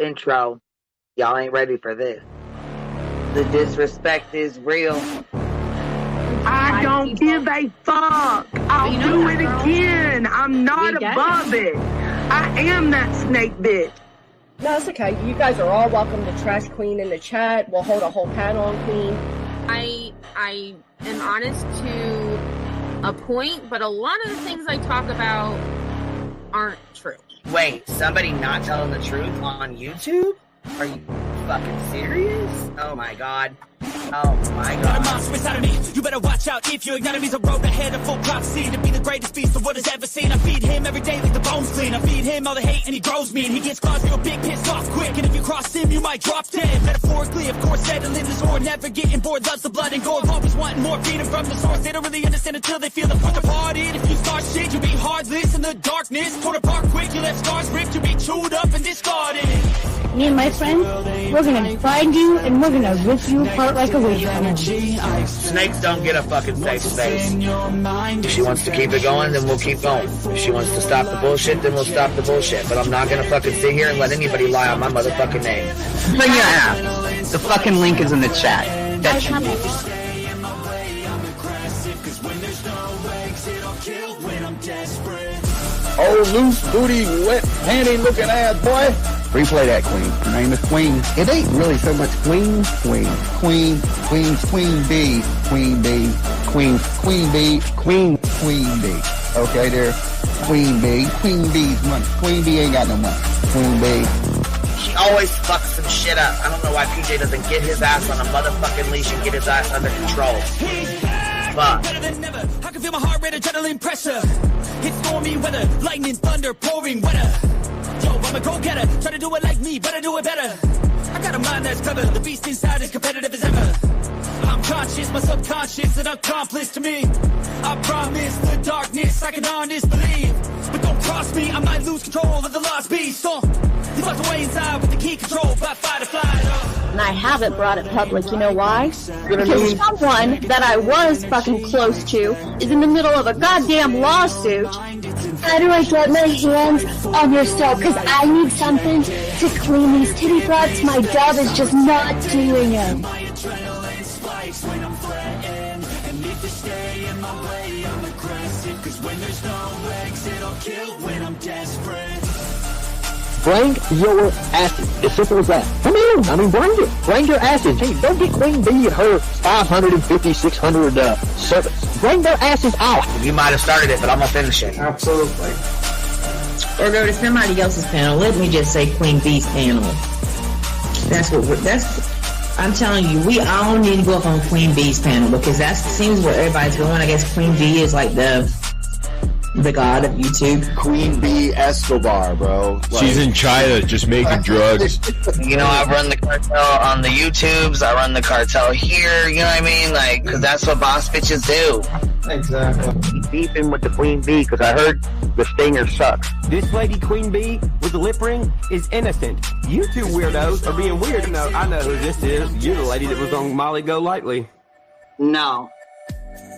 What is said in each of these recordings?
intro. Y'all ain't ready for this. The disrespect is real. I don't give a fuck. I'll do it again. I'm not above it. I am that snake bitch. No, it's okay. You guys are all welcome to trash Queen in the chat. We'll hold a whole panel on Queen. I am honest to a point, but a lot of the things I talk about aren't true. Wait, somebody not telling the truth on YouTube? Are you fucking serious? Oh my god. Oh my god. Got a monster inside of me. You better watch out if you ignite me. The road ahead of full prophecy to be the greatest beast the world has ever seen. I feed him every day like the bones clean. I feed him all the hate and he grows me. And he gets claws real big, pissed off quick. And if you cross him, you might drop dead. Metaphorically, of course, settling the score. Never getting bored, loves the blood and gore. Always wanting more, freedom from the source. They don't really understand until they feel the fourth apart. If you start shit, you'll be heartless in the darkness. Torn apart quick, you left scars ripped. You'll be chewed up and discarded. Me and my friends, we're gonna find you and we're gonna rip you apart like a witch. Snakes don't get a fucking safe space. If she wants to keep it going, then we'll keep going. If she wants to stop the bullshit, then we'll stop the bullshit. But I'm not gonna fucking sit here and let anybody lie on my motherfucking name. Bring your ass. The fucking link is in the chat. That's Oh, loose booty, wet panty looking ass boy. Replay that, Queen. Her name is Queen. It ain't really so much Queen B, Queen B, Queen B. Okay, there, Queen B's money. Queen B ain't got no money. Queen B. She always fucks some shit up. I don't know why PJ doesn't get his ass on a motherfucking leash and get his ass under control. Fuck. Better than never. I can feel my heart rate, adrenaline pressure. It's stormy weather, lightning, thunder, pouring weather. Yo, I'm a go-getter, try to do it like me, but I do it better. I got a mind that's clever, the beast inside is competitive as ever. I'm conscious, my subconscious, an accomplice to me. I promise the darkness, I can honest believe. But don't cross me, I might lose control of the lost beast. He's locked away inside with the key control by fight or flight. And I haven't brought it public, you know why? Because someone that I was fucking close to is in the middle of a goddamn lawsuit. How do I get my hands on your soap? Because I need something to clean these titty flaps. My job is just not doing it. Bring your asses. As simple as that. Come in. I mean, bring it. Bring your asses. Hey, don't get Queen B and her 550, 600 servants. Bring their asses out. You might have started it, but I'm gonna finish it. Absolutely. Or go to somebody else's panel. Let me just say Queen B's panel. I'm telling you, we all need to go up on Queen B's panel because that seems where everybody's going. I guess Queen B is like the god of YouTube. Queen B Escobar, bro. She's in China just making drugs. You know, I run the cartel on the YouTubes. I run the cartel here. You know what I mean? Like, because that's what boss bitches do. Exactly. Beefing with the Queen B because I heard the stinger sucks. This lady Queen B with the lip ring is innocent. You two weirdos are being weird. No, I know who this is. You're the lady that was on Molly Go Lightly. No.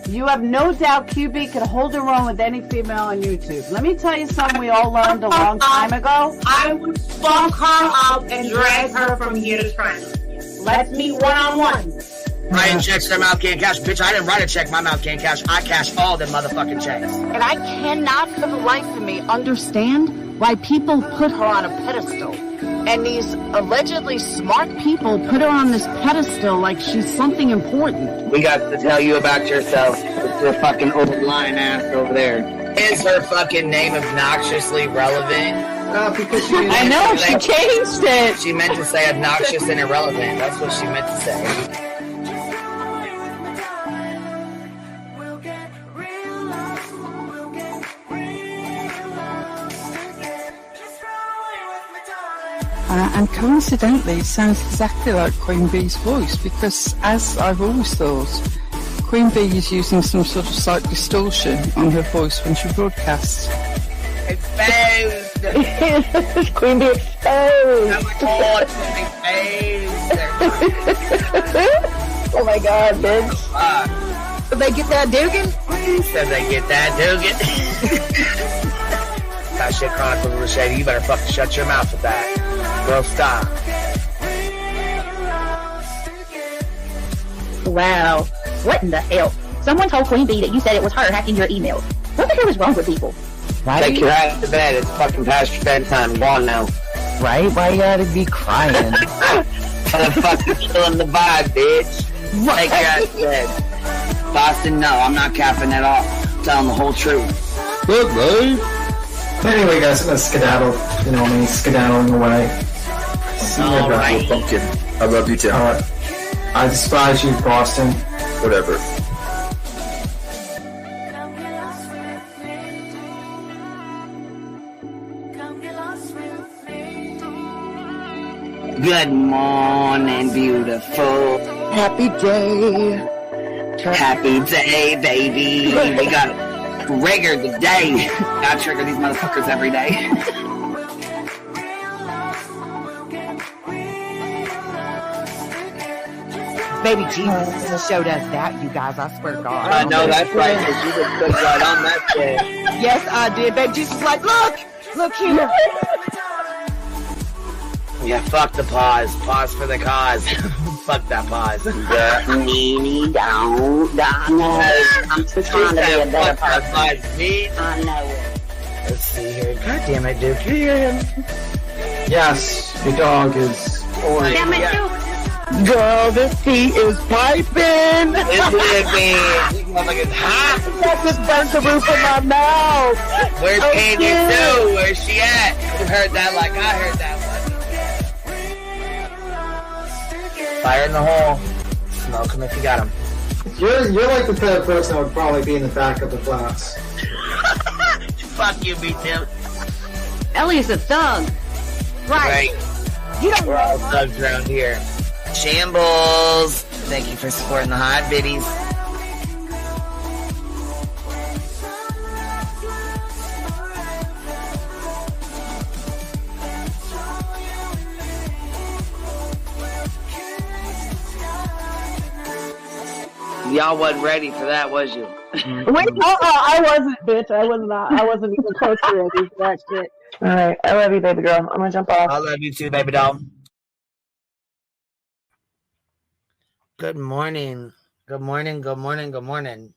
You have no doubt QB could hold her own with any female on YouTube. Let me tell you something we all learned a long time ago. I would fuck her up and drag her from here to China. Let's meet one-on-one. Writing checks, their mouth can't cash. Bitch, I didn't write a check, my mouth can't cash. I cash all them motherfucking checks. And I cannot for the life of me understand why people put her on a pedestal. And these allegedly smart people put her on this pedestal like she's something important. We got to tell you about yourself. It's your fucking old lying ass over there. Is her fucking name obnoxiously relevant? Because I know, she changed it. She meant to say obnoxious and irrelevant. That's what she meant to say. And coincidentally, it sounds exactly like Queen Bee's voice because, as I've always thought, Queen Bee is using some sort of slight distortion on her voice when she broadcasts. Exposed! Queen Bee exposed! Oh my god, bitch. Did they get that Dugan? Said they get that Dugan. That shit Chronicles of the Shady. You better fucking shut your mouth with that. Well, stop. Wow. What in the hell? Someone told Queen Bee that you said it was her hacking your emails. What the hell is wrong with people? Take your ass to bed. It's fucking past your bedtime. Go on now. Right? Why you gotta be crying? I'm fucking killing the vibe, bitch. Take your ass to bed. Boston, no, I'm not capping at all. I'm telling the whole truth. Good, babe. Anyway, guys, I'm gonna skedaddle. You know me, skedaddling away. All right. Pumpkin. I love you too. Alright. I despise you, Boston. Whatever. Good morning, beautiful. Happy day. Happy day, baby. We got triggered today. I trigger these motherfuckers every day. Baby Jesus showed us that, you guys. I swear to God. I know that's right, because you just put right on that shit. Yes, I did. Baby Jesus was like, look here. Yeah, fuck the pause. Pause for the cause. Fuck that pause. I'm just trying to be a better person. I know it. Let's see here. God damn it, Duke. You hear him? Yes, your dog is. Damn it, Duke. Girl, this tea is piping. It's living. This motherfucker's hot. That just burnt the roof of my mouth. Where's Candy Sue? Where's she at? You heard that like I heard that one. Fire in the hole. Smoke him if you got him. You're like the type of person that would probably be in the back of the class. Fuck you, B-Tim. Ellie's a thug. Right. You don't We're all thugs around here. Shambles. Thank you for supporting the hot biddies. Y'all wasn't ready for that, was you? Wait, I wasn't, bitch. I was not. I wasn't even close to ready for that shit. All right, I love you, baby girl. I'm gonna jump off. I love you too, baby doll. Good morning. Good morning. Good morning. Good morning.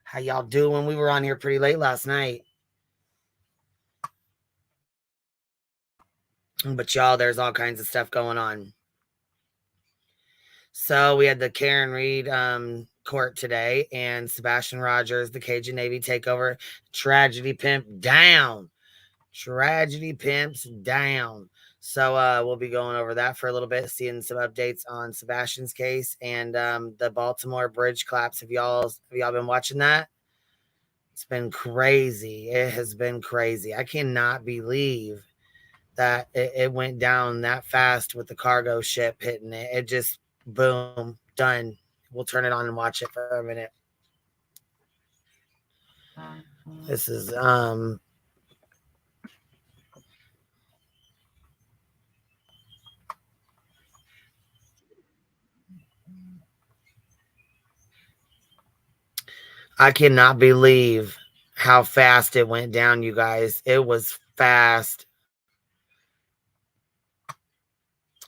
How y'all doing? We were on here pretty late last night. But y'all, there's all kinds of stuff going on. So we had the Karen Reed court today, and Sebastian Rogers, the Cajun Navy takeover. Tragedy pimp down. Tragedy pimps down. So we'll be going over that for a little bit, seeing some updates on Sebastian's case and the Baltimore bridge collapse. Have y'all been watching that? It's been crazy. It has been crazy. I cannot believe that it went down that fast with the cargo ship hitting it. It just boom, done. We'll turn it on and watch it for a minute. This is I cannot believe how fast it went down, you guys. It was fast.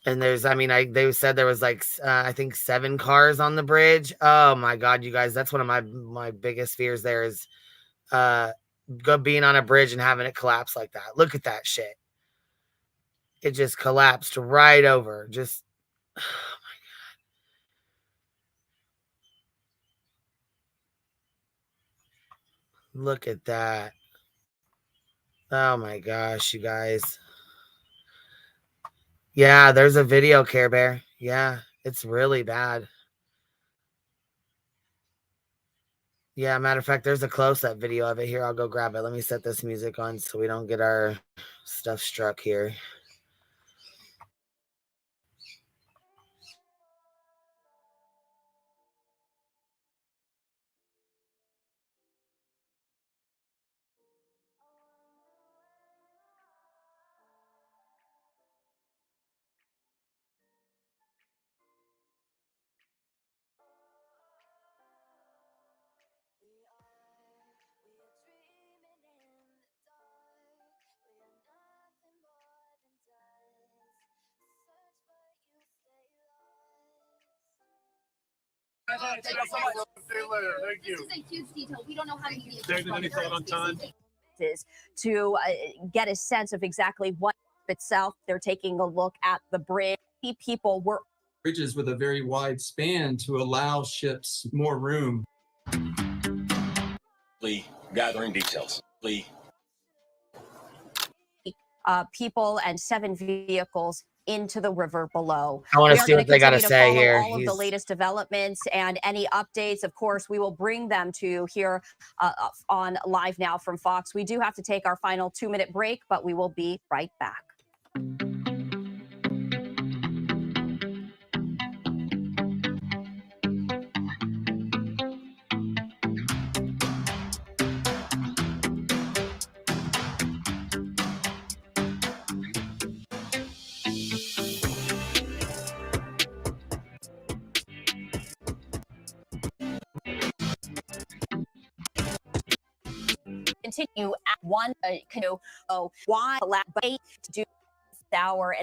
And there's, they said there was like, I think 7 cars on the bridge. Oh my God, you guys, that's one of my biggest fears there is being on a bridge and having it collapse like that. Look at that shit. It just collapsed right over. Just, oh my God. Look at that. Oh my gosh, you guys. Yeah, there's a video, Care Bear. Yeah, it's really bad. Yeah, matter of fact, there's a close-up video of it here. I'll go grab it. Let me set this music on so we don't get our stuff struck here. Thank you. This is a huge detail. We don't know how many any thought on time? To get a sense of exactly what itself. They're taking a look at the bridge. People were Bridges with a very wide span to allow ships more room. Gathering details. People and 7 vehicles into the river below. I want to see what they got to say here. All of the latest developments and any updates, of course, we will bring them to you here on Live Now from Fox. We do have to take our final 2-minute break, but we will be right back. Continue at 1 canoe. Oh, why collaborate to do this hour?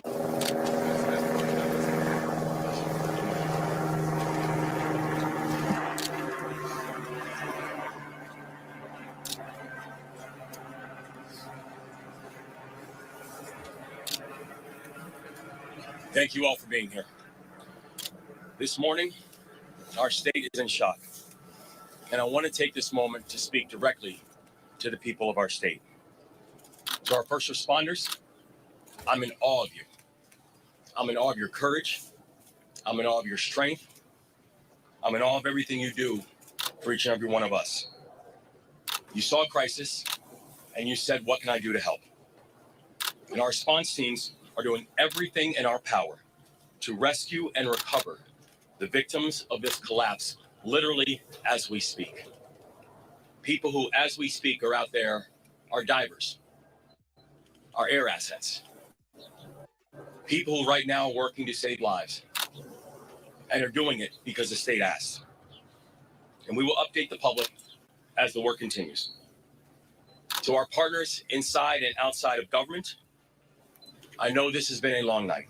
Thank you all for being here. This morning, our state is in shock. And I want to take this moment to speak directly to the people of our state. To our first responders, I'm in awe of you. I'm in awe of your courage. I'm in awe of your strength. I'm in awe of everything you do for each and every one of us. You saw a crisis and you said, what can I do to help? And our response teams are doing everything in our power to rescue and recover the victims of this collapse, literally as we speak. People who, as we speak, are out there, are divers, are air assets. People who right now are working to save lives and are doing it because the state asks. And we will update the public as the work continues. To our partners inside and outside of government, I know this has been a long night.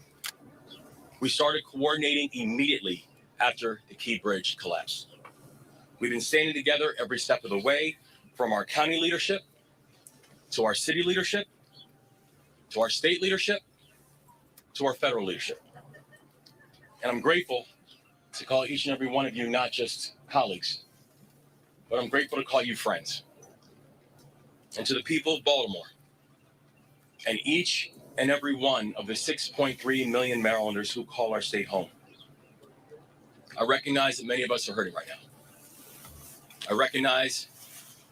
We started coordinating immediately after the Key Bridge collapsed. We've been standing together every step of the way, from our county leadership, to our city leadership, to our state leadership, to our federal leadership. And I'm grateful to call each and every one of you not just colleagues, but I'm grateful to call you friends. And to the people of Baltimore, and each and every one of the 6.3 million Marylanders who call our state home. I recognize that many of us are hurting right now. I recognize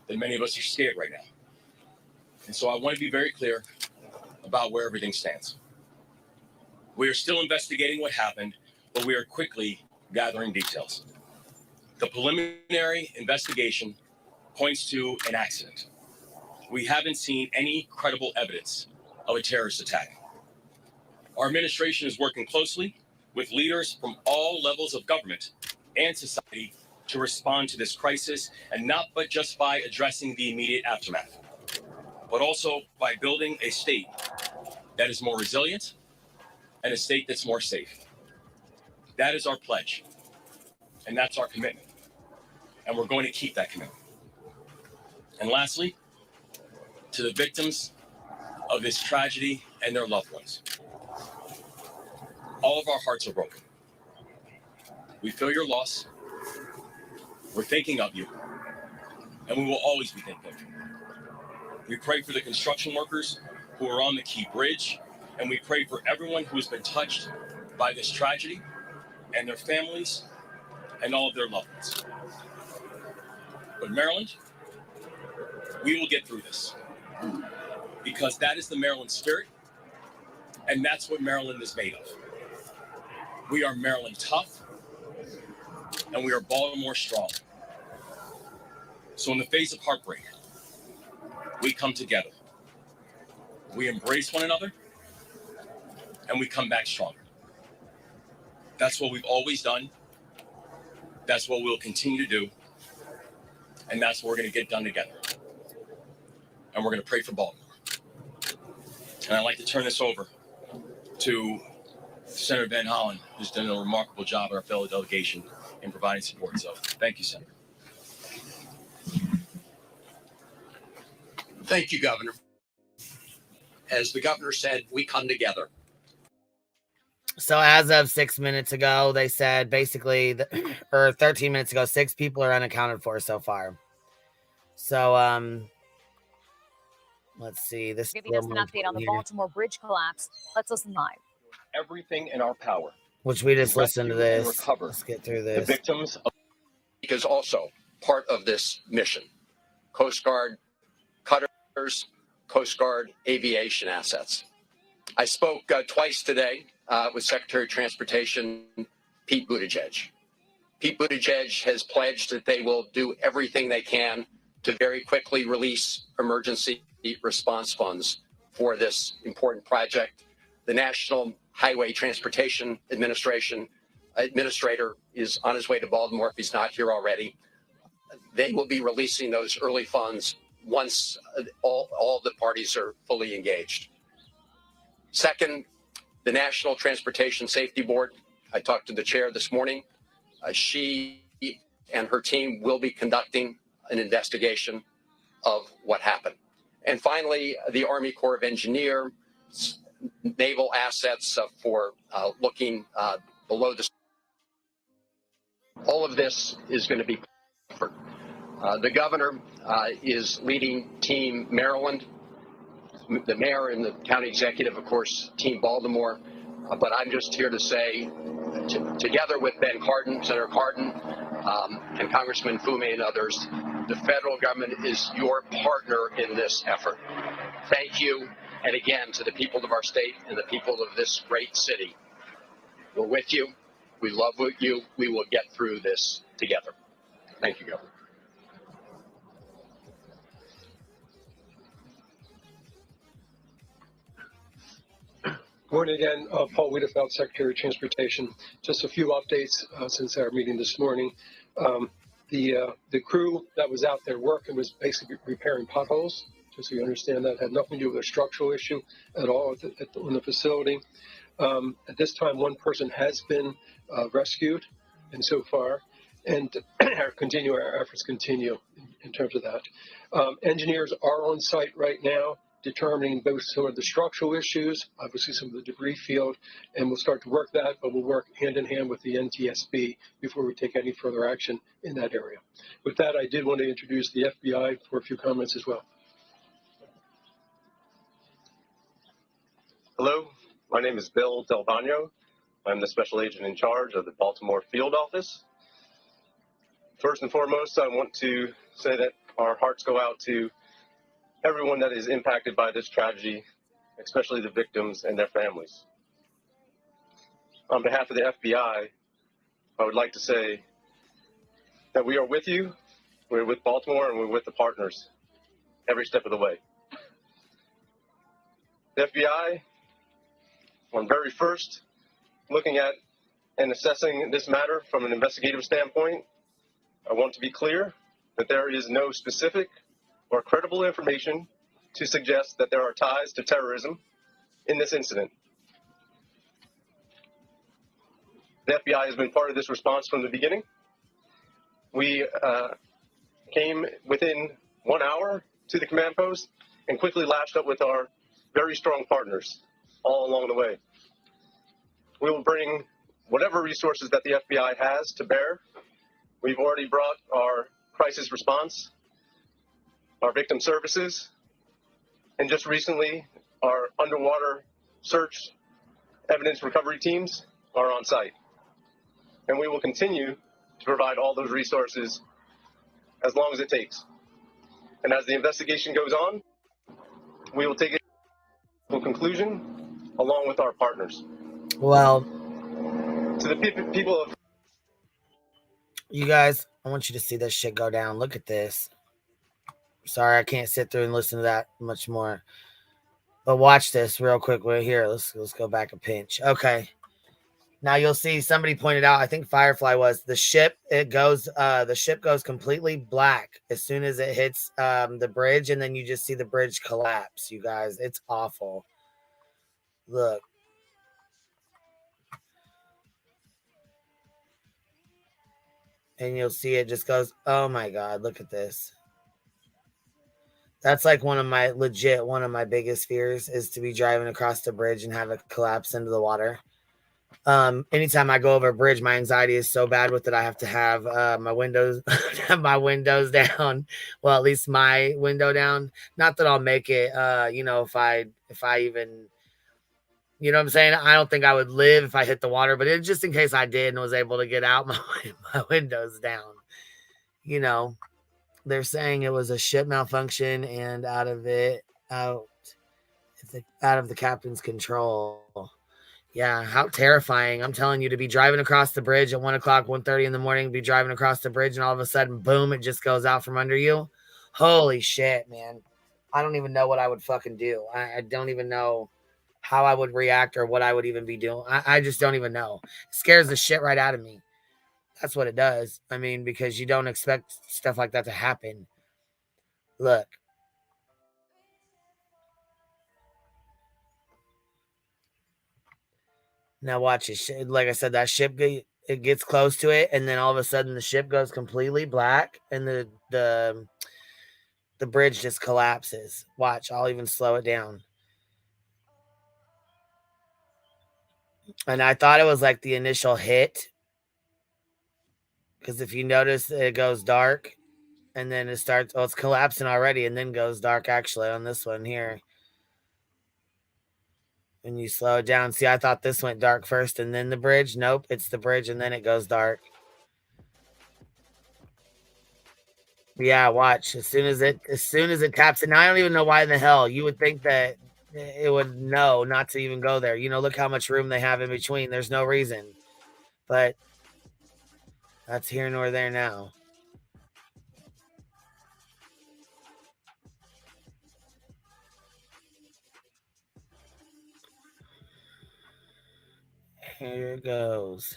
that many of us are scared right now. And so I want to be very clear about where everything stands. We are still investigating what happened, but we are quickly gathering details. The preliminary investigation points to an accident. We haven't seen any credible evidence of a terrorist attack. Our administration is working closely with leaders from all levels of government and society to respond to this crisis, and not but just by addressing the immediate aftermath, but also by building a state that is more resilient and a state that's more safe. That is our pledge, and that's our commitment, and we're going to keep that commitment. And lastly, to the victims of this tragedy and their loved ones, all of our hearts are broken. We feel your loss. We're thinking of you, and we will always be thinking of you. We pray for the construction workers who are on the Key Bridge, and we pray for everyone who has been touched by this tragedy and their families and all of their loved ones. But Maryland, we will get through this, because that is the Maryland spirit, and that's what Maryland is made of. We are Maryland tough, and we are Baltimore strong. So in the face of heartbreak, we come together. We embrace one another, and we come back stronger. That's what we've always done. That's what we'll continue to do. And that's what we're going to get done together. And we're going to pray for Baltimore. And I'd like to turn this over to Senator Van Hollen, who's done a remarkable job in our fellow delegation in providing support. So thank you, Senator. Thank you, Governor. As the governor said, we come together. So as of 6 minutes ago, they said basically, or 13 minutes ago, 6 people are unaccounted for so far. So, let's see. This Giving us an update on the Baltimore bridge collapse. Let's listen live. Everything in our power. Which we just listened to this. Recover Let's get through The this. victims is also part of this mission. Coast Guard cutters, Coast Guard aviation assets. I spoke twice today with Secretary of Transportation Pete Buttigieg. Pete Buttigieg has pledged that they will do everything they can to very quickly release emergency response funds for this important project. The National Highway Transportation Administrator is on his way to Baltimore if he's not here already. They will be releasing those early funds once all the parties are fully engaged. Second, the National Transportation Safety Board. I talked to the chair this morning. She and her team will be conducting an investigation of what happened. And finally, the Army Corps of Engineers, naval assets for looking below the. All of this is going to be covered. The governor is leading Team Maryland. The mayor and the county executive, of course, Team Baltimore. But I'm just here to say, together with Ben Cardin, Senator Cardin, and Congressman Fume and others, the federal government is your partner in this effort. Thank you. And again, to the people of our state and the people of this great city, we're with you. We love you. We will get through this together. Thank you, Governor. Morning again, Paul Wiedefeld, Secretary of Transportation. Just a few updates since our meeting this morning. The crew that was out there working was basically repairing potholes, just so you understand that. Had nothing to do with a structural issue at all in the facility. At this time, one person has been rescued, and so far, and our efforts continue in terms of that. Engineers are on site right now, determining both some of the structural issues, obviously some of the debris field, and we'll start to work that, but we'll work hand in hand with the NTSB before we take any further action in that area. With that, I did want to introduce the FBI for a few comments as well. Hello, my name is Bill Del Bagno. I'm the special agent in charge of the Baltimore field office. First and foremost, I want to say that our hearts go out to everyone that is impacted by this tragedy, especially the victims and their families. On behalf of the FBI, I would like to say that we are with you, we're with Baltimore, and we're with the partners every step of the way. The FBI, on very first, looking at and assessing this matter from an investigative standpoint, I want to be clear that there is no specific or credible information to suggest that there are ties to terrorism in this incident. The FBI has been part of this response from the beginning. We came within 1 hour to the command post and quickly lashed up with our very strong partners all along the way. We will bring whatever resources that the FBI has to bear. We've already brought our crisis response, our victim services, and just recently, our underwater search evidence recovery teams are on site. And we will continue to provide all those resources as long as it takes. And as the investigation goes on, we will take it to a conclusion along with our partners. Well, to the people of... You guys, I want you to see this shit go down. Look at this. Sorry, I can't sit through and listen to that much more. But watch this real quick. We're here. Let's go back a pinch. Okay. Now you'll see somebody pointed out, I think Firefly was the ship. The ship goes completely black as soon as it hits the bridge, and then you just see the bridge collapse, you guys. It's awful. Look. and you'll see it just goes, oh my God, look at this. That's like one of my biggest fears is to be driving across the bridge and have it collapse into the water. Anytime I go over a bridge, my anxiety is so bad with it. I have to have my windows down. Well, at least my window down. Not that I'll make it. If I even, you know what I'm saying? I don't think I would live if I hit the water, but just in case I did and was able to get out, my windows down. They're saying it was a ship malfunction and out of the captain's control. Yeah, how terrifying. I'm telling you, to be driving across the bridge at 1 o'clock, 1:30 in the morning, be driving across the bridge and all of a sudden, boom, it just goes out from under you. Holy shit, man. I don't even know what I would fucking do. I don't even know how I would react or what I would even be doing. I just don't even know. It scares the shit right out of me. That's what it does. I mean, because you don't expect stuff like that to happen. Look. Now watch it. Like I said, that ship, it gets close to it, and then all of a sudden the ship goes completely black, and the bridge just collapses. Watch, I'll even slow it down. And I thought it was like the initial hit, because if you notice, it goes dark, and then it starts. Oh, it's collapsing already, and then goes dark. Actually, on this one here. When you slow it down. See, I thought this went dark first and then the bridge. Nope, it's the bridge and then it goes dark. Yeah, watch. As soon as it taps it. Now I don't even know why in the hell you would think that it would know not to even go there. Look how much room they have in between. There's no reason. But that's here nor there now. Here it goes.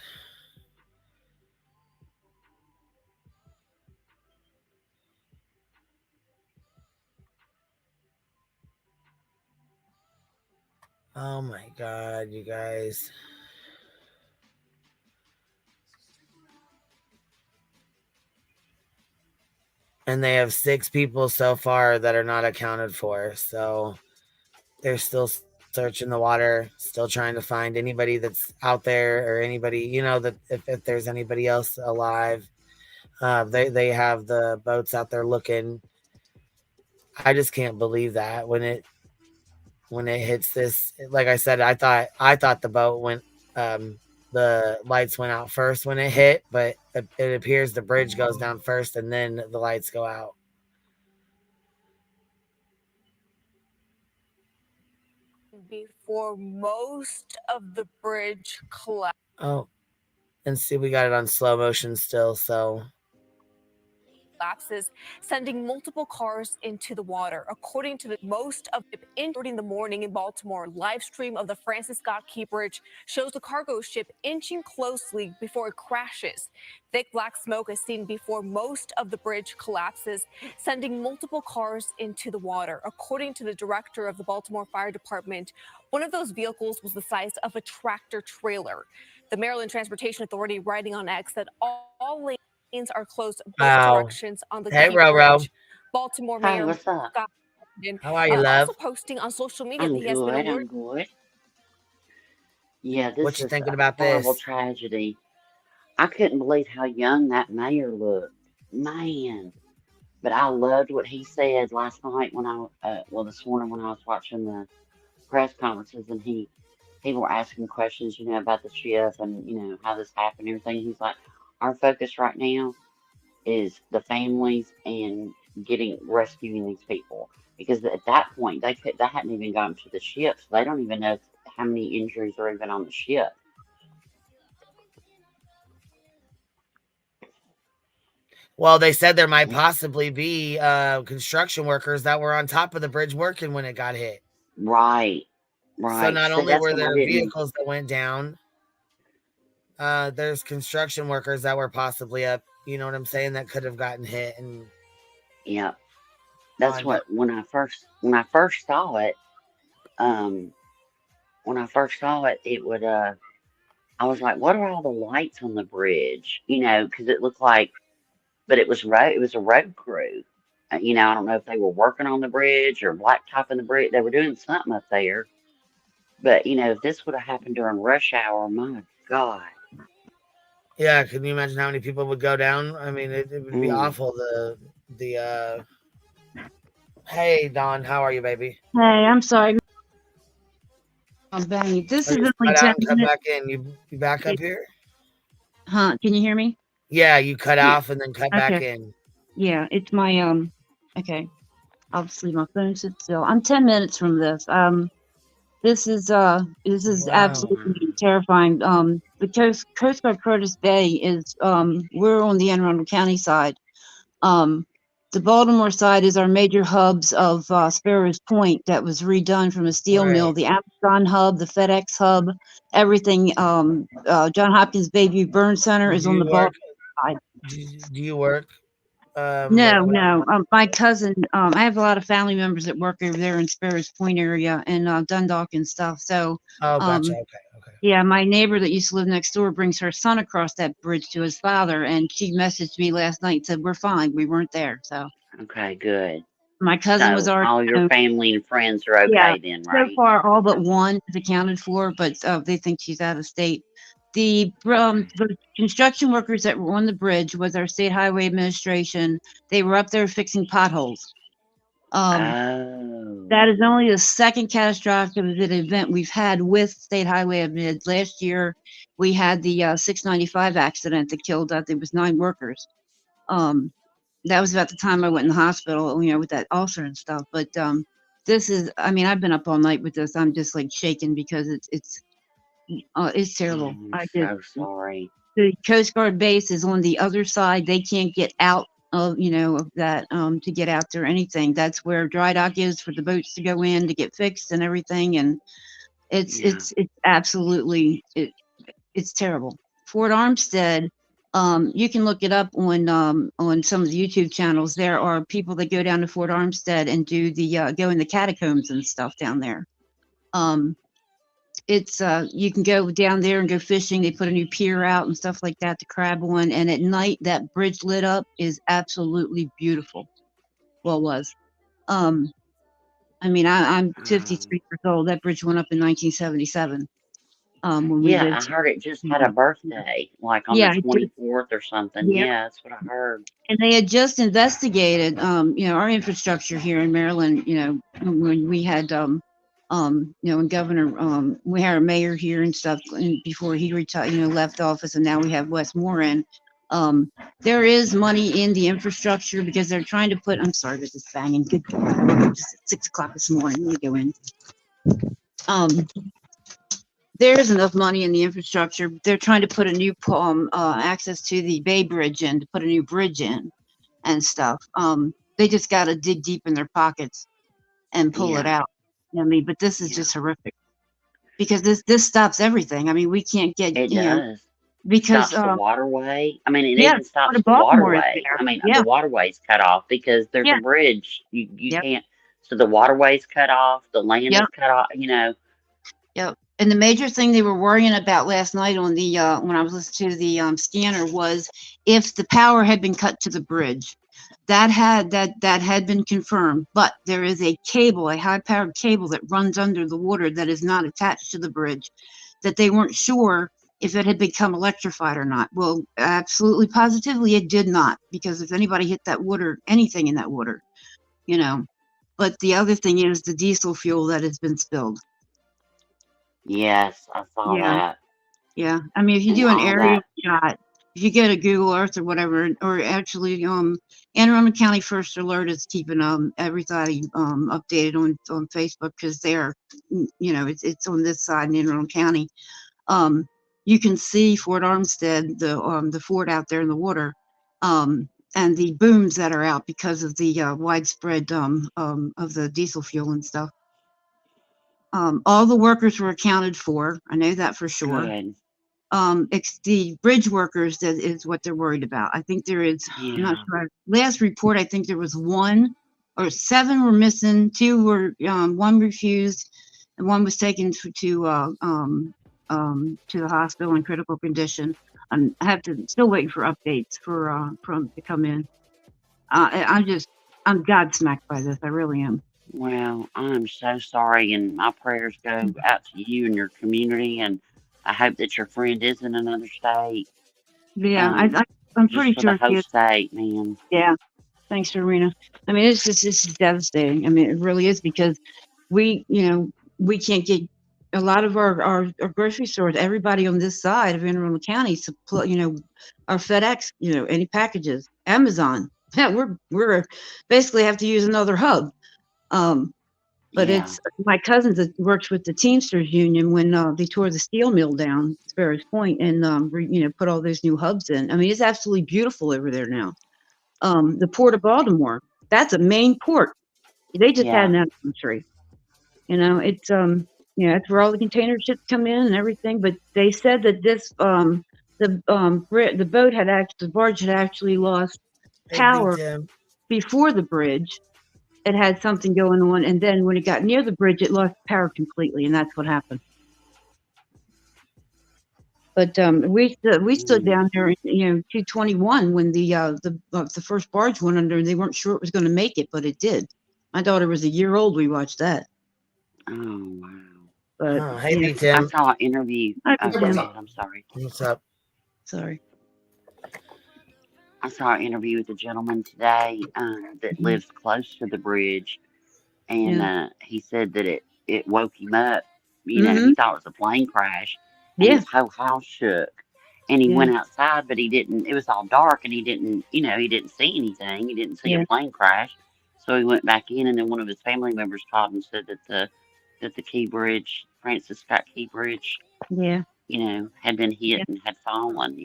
Oh my God, you guys. And they have 6 people so far that are not accounted for. So they're still searching the water, still trying to find anybody that's out there or anybody, that if there's anybody else alive. They have the boats out there looking. I just can't believe that when it hits this, like I said, I thought the boat went, the lights went out first when it hit, but it appears the bridge goes down first and then the lights go out. Before most of the bridge collapsed. Oh, and see, we got it on slow motion still, so. Collapses, sending multiple cars into the water. According to most of the in the morning in Baltimore, live stream of the Francis Scott Key Bridge shows the cargo ship inching closely before it crashes. Thick black smoke is seen before most of the bridge collapses, sending multiple cars into the water. According to the director of the Baltimore Fire Department, one of those vehicles was the size of a tractor trailer. The Maryland Transportation Authority writing on X that all lanes are closed both directions on the Key Bridge. Baltimore Mayor Scott How are you, love? also posting on social media I'm that he has been good. I'm good. Yeah, What this you is thinking a about horrible this? tragedy. I couldn't believe how young that mayor looked, man. But I loved what he said last night when this morning when I was watching the press conferences, and people were asking questions, about the ship and how this happened and everything. He's like, our focus right now is the families and rescuing these people, because at that point they hadn't even gotten to the ship, so they don't even know how many injuries are even on the ship. Well, they said there might possibly be construction workers that were on top of the bridge working when it got hit. Right. So not only were there vehicles that went down, there's construction workers that were possibly up. You know what I'm saying? That could have gotten hit. And yeah, that's what when I first saw it, it would I was like, what are all the lights on the bridge? You know, because it looked like, but it was it was a road crew. You know, I don't know if they were working on the bridge or blacktopping the bridge. They were doing something up there. But you know, if this would have happened during rush hour, my God. Yeah, can you imagine how many people would go down? I mean, it would be awful. Hey, Don, how are you, baby? Hey, I'm sorry. I'm banging. This is only Cut 10 out and come minutes. back in. You back up here? Huh? Can you hear me? Yeah, you cut Yeah. off and then cut back in. Yeah, it's my okay. Obviously my phone sits still. I'm 10 minutes from this. This is absolutely terrifying. The Coast Guard Curtis Bay is we're on the Anne Arundel County side. The Baltimore side is our major hubs of Sparrows Point that was redone from a steel mill, the Amazon hub, the FedEx hub, everything. John Hopkins Bayview Burn Center is on the Baltimore side. Do you work? No. My cousin, I have a lot of family members that work over there in Sparrows Point area and Dundalk and stuff. So, gotcha. Okay. Yeah, my neighbor that used to live next door brings her son across that bridge to his father, and she messaged me last night and said, we're fine. We weren't there. So. Okay, good. My cousin was already. All your family and friends are okay then, right? So far, all but one is accounted for, but they think she's out of state. The construction workers that were on the bridge was our State Highway Administration. They were up there fixing potholes. That is only the second catastrophic event we've had with State Highway Admin. Last year, we had the 695 accident that killed, there was 9 workers. That was about the time I went in the hospital, you know, with that ulcer and stuff. But this is, I mean, I've been up all night with this. I'm just like shaking because it's terrible. I'm so sorry. The Coast Guard base is on the other side. They can't get out of, you know, of that to get out there or anything. That's where dry dock is for the boats to go in to get fixed and everything. And it's absolutely, it's terrible. Fort Armstead, you can look it up on some of the YouTube channels. There are people that go down to Fort Armstead and do the go in the catacombs and stuff down there. It's you can go down there and go fishing. They put a new pier out and stuff like that, the crab one. And at night, that bridge lit up is absolutely beautiful. Well, it was. I mean, I'm 53 years old. That bridge went up in 1977. When we I heard it just had a birthday, like on the 24th or something. Yeah, that's what I heard. And they had just investigated, you know, our infrastructure here in Maryland. You know, when we had, you know, when Governor, we had a mayor here and stuff, and before he retired, you know, left office, and now we have Wes Moran. There is money in the infrastructure because they're trying to put. I'm sorry, this is banging. Good. It's 6 o'clock this morning. Let me go in. There's enough money in the infrastructure. They're trying to put a new access to the Bay Bridge in, to put a new bridge in and stuff. They just got to dig deep in their pockets and pull it out. I mean, but this is just horrific because this stops everything. I mean, we can't get it does because stops the waterway. I mean, it yeah, even stops the waterway. I mean, the waterway's cut off because there's a bridge. You can't. So the waterway's cut off. The land is cut off. You know. Yep. And the major thing they were worrying about last night on the when I was listening to the scanner was if the power had been cut to the bridge. That had been confirmed, but there is a cable, a high-powered cable that runs under the water that is not attached to the bridge, that they weren't sure if it had become electrified or not. Well, absolutely positively it did not, because if anybody hit that water, anything in that water, you know. But the other thing is the diesel fuel that has been spilled. Yes, I saw that. Yeah, I mean, if you do an aerial shot, if you get a Google Earth or whatever, or actually, Anne Arundel County First Alert is keeping everybody updated on Facebook because they're, you know, it's on this side in Anne Arundel County. You can see Fort Armstead, the fort out there in the water, and the booms that are out because of the widespread of the diesel fuel and stuff. All the workers were accounted for. I know that for sure. Good. It's the bridge workers that is what they're worried about. I think there is, I'm not sure. Last report, I think there was 1 or 7 were missing, 2 were, 1 refused, and 1 was taken to to the hospital in critical condition. I have to still waiting for updates from to come in. I'm godsmacked by this. I really am. Well, I'm so sorry, and my prayers go out to you and your community, and I hope that your friend is in another state. Yeah, I'm Just pretty for sure the whole she is. state, man. Yeah. Thanks, Serena. I mean, this is devastating. I mean, it really is, because we can't get a lot of our grocery stores. Everybody on this side of Anne Arundel County, our FedEx, any packages, Amazon. Yeah, we're basically have to use another hub. But Yeah. it's my cousin that works with the Teamsters Union when they tore the steel mill down, Sparrows Point, and put all those new hubs in. I mean, it's absolutely beautiful over there now. The Port of Baltimore, that's a main port. They just had an entry. It's that's where all the container ships come in and everything. But they said that the barge had actually lost power before the bridge. It had something going on, and then when it got near the bridge, it lost power completely, and that's what happened. But we stood down there, 221 when the first barge went under, and they weren't sure it was going to make it, but it did. My daughter was a year old. We watched that. Oh wow! But hey, Tim. I saw an interview. Hi, Tim. I'm sorry. What's up? Sorry. I saw an interview with a gentleman today that lives close to the bridge, and he said that it woke him up. He thought it was a plane crash, and his whole house shook. And he went outside, but he didn't. It was all dark, and he didn't see anything. He didn't see a plane crash, so he went back in. And then one of his family members called and said that the Key Bridge, Francis Scott Key Bridge, had been hit and had fallen.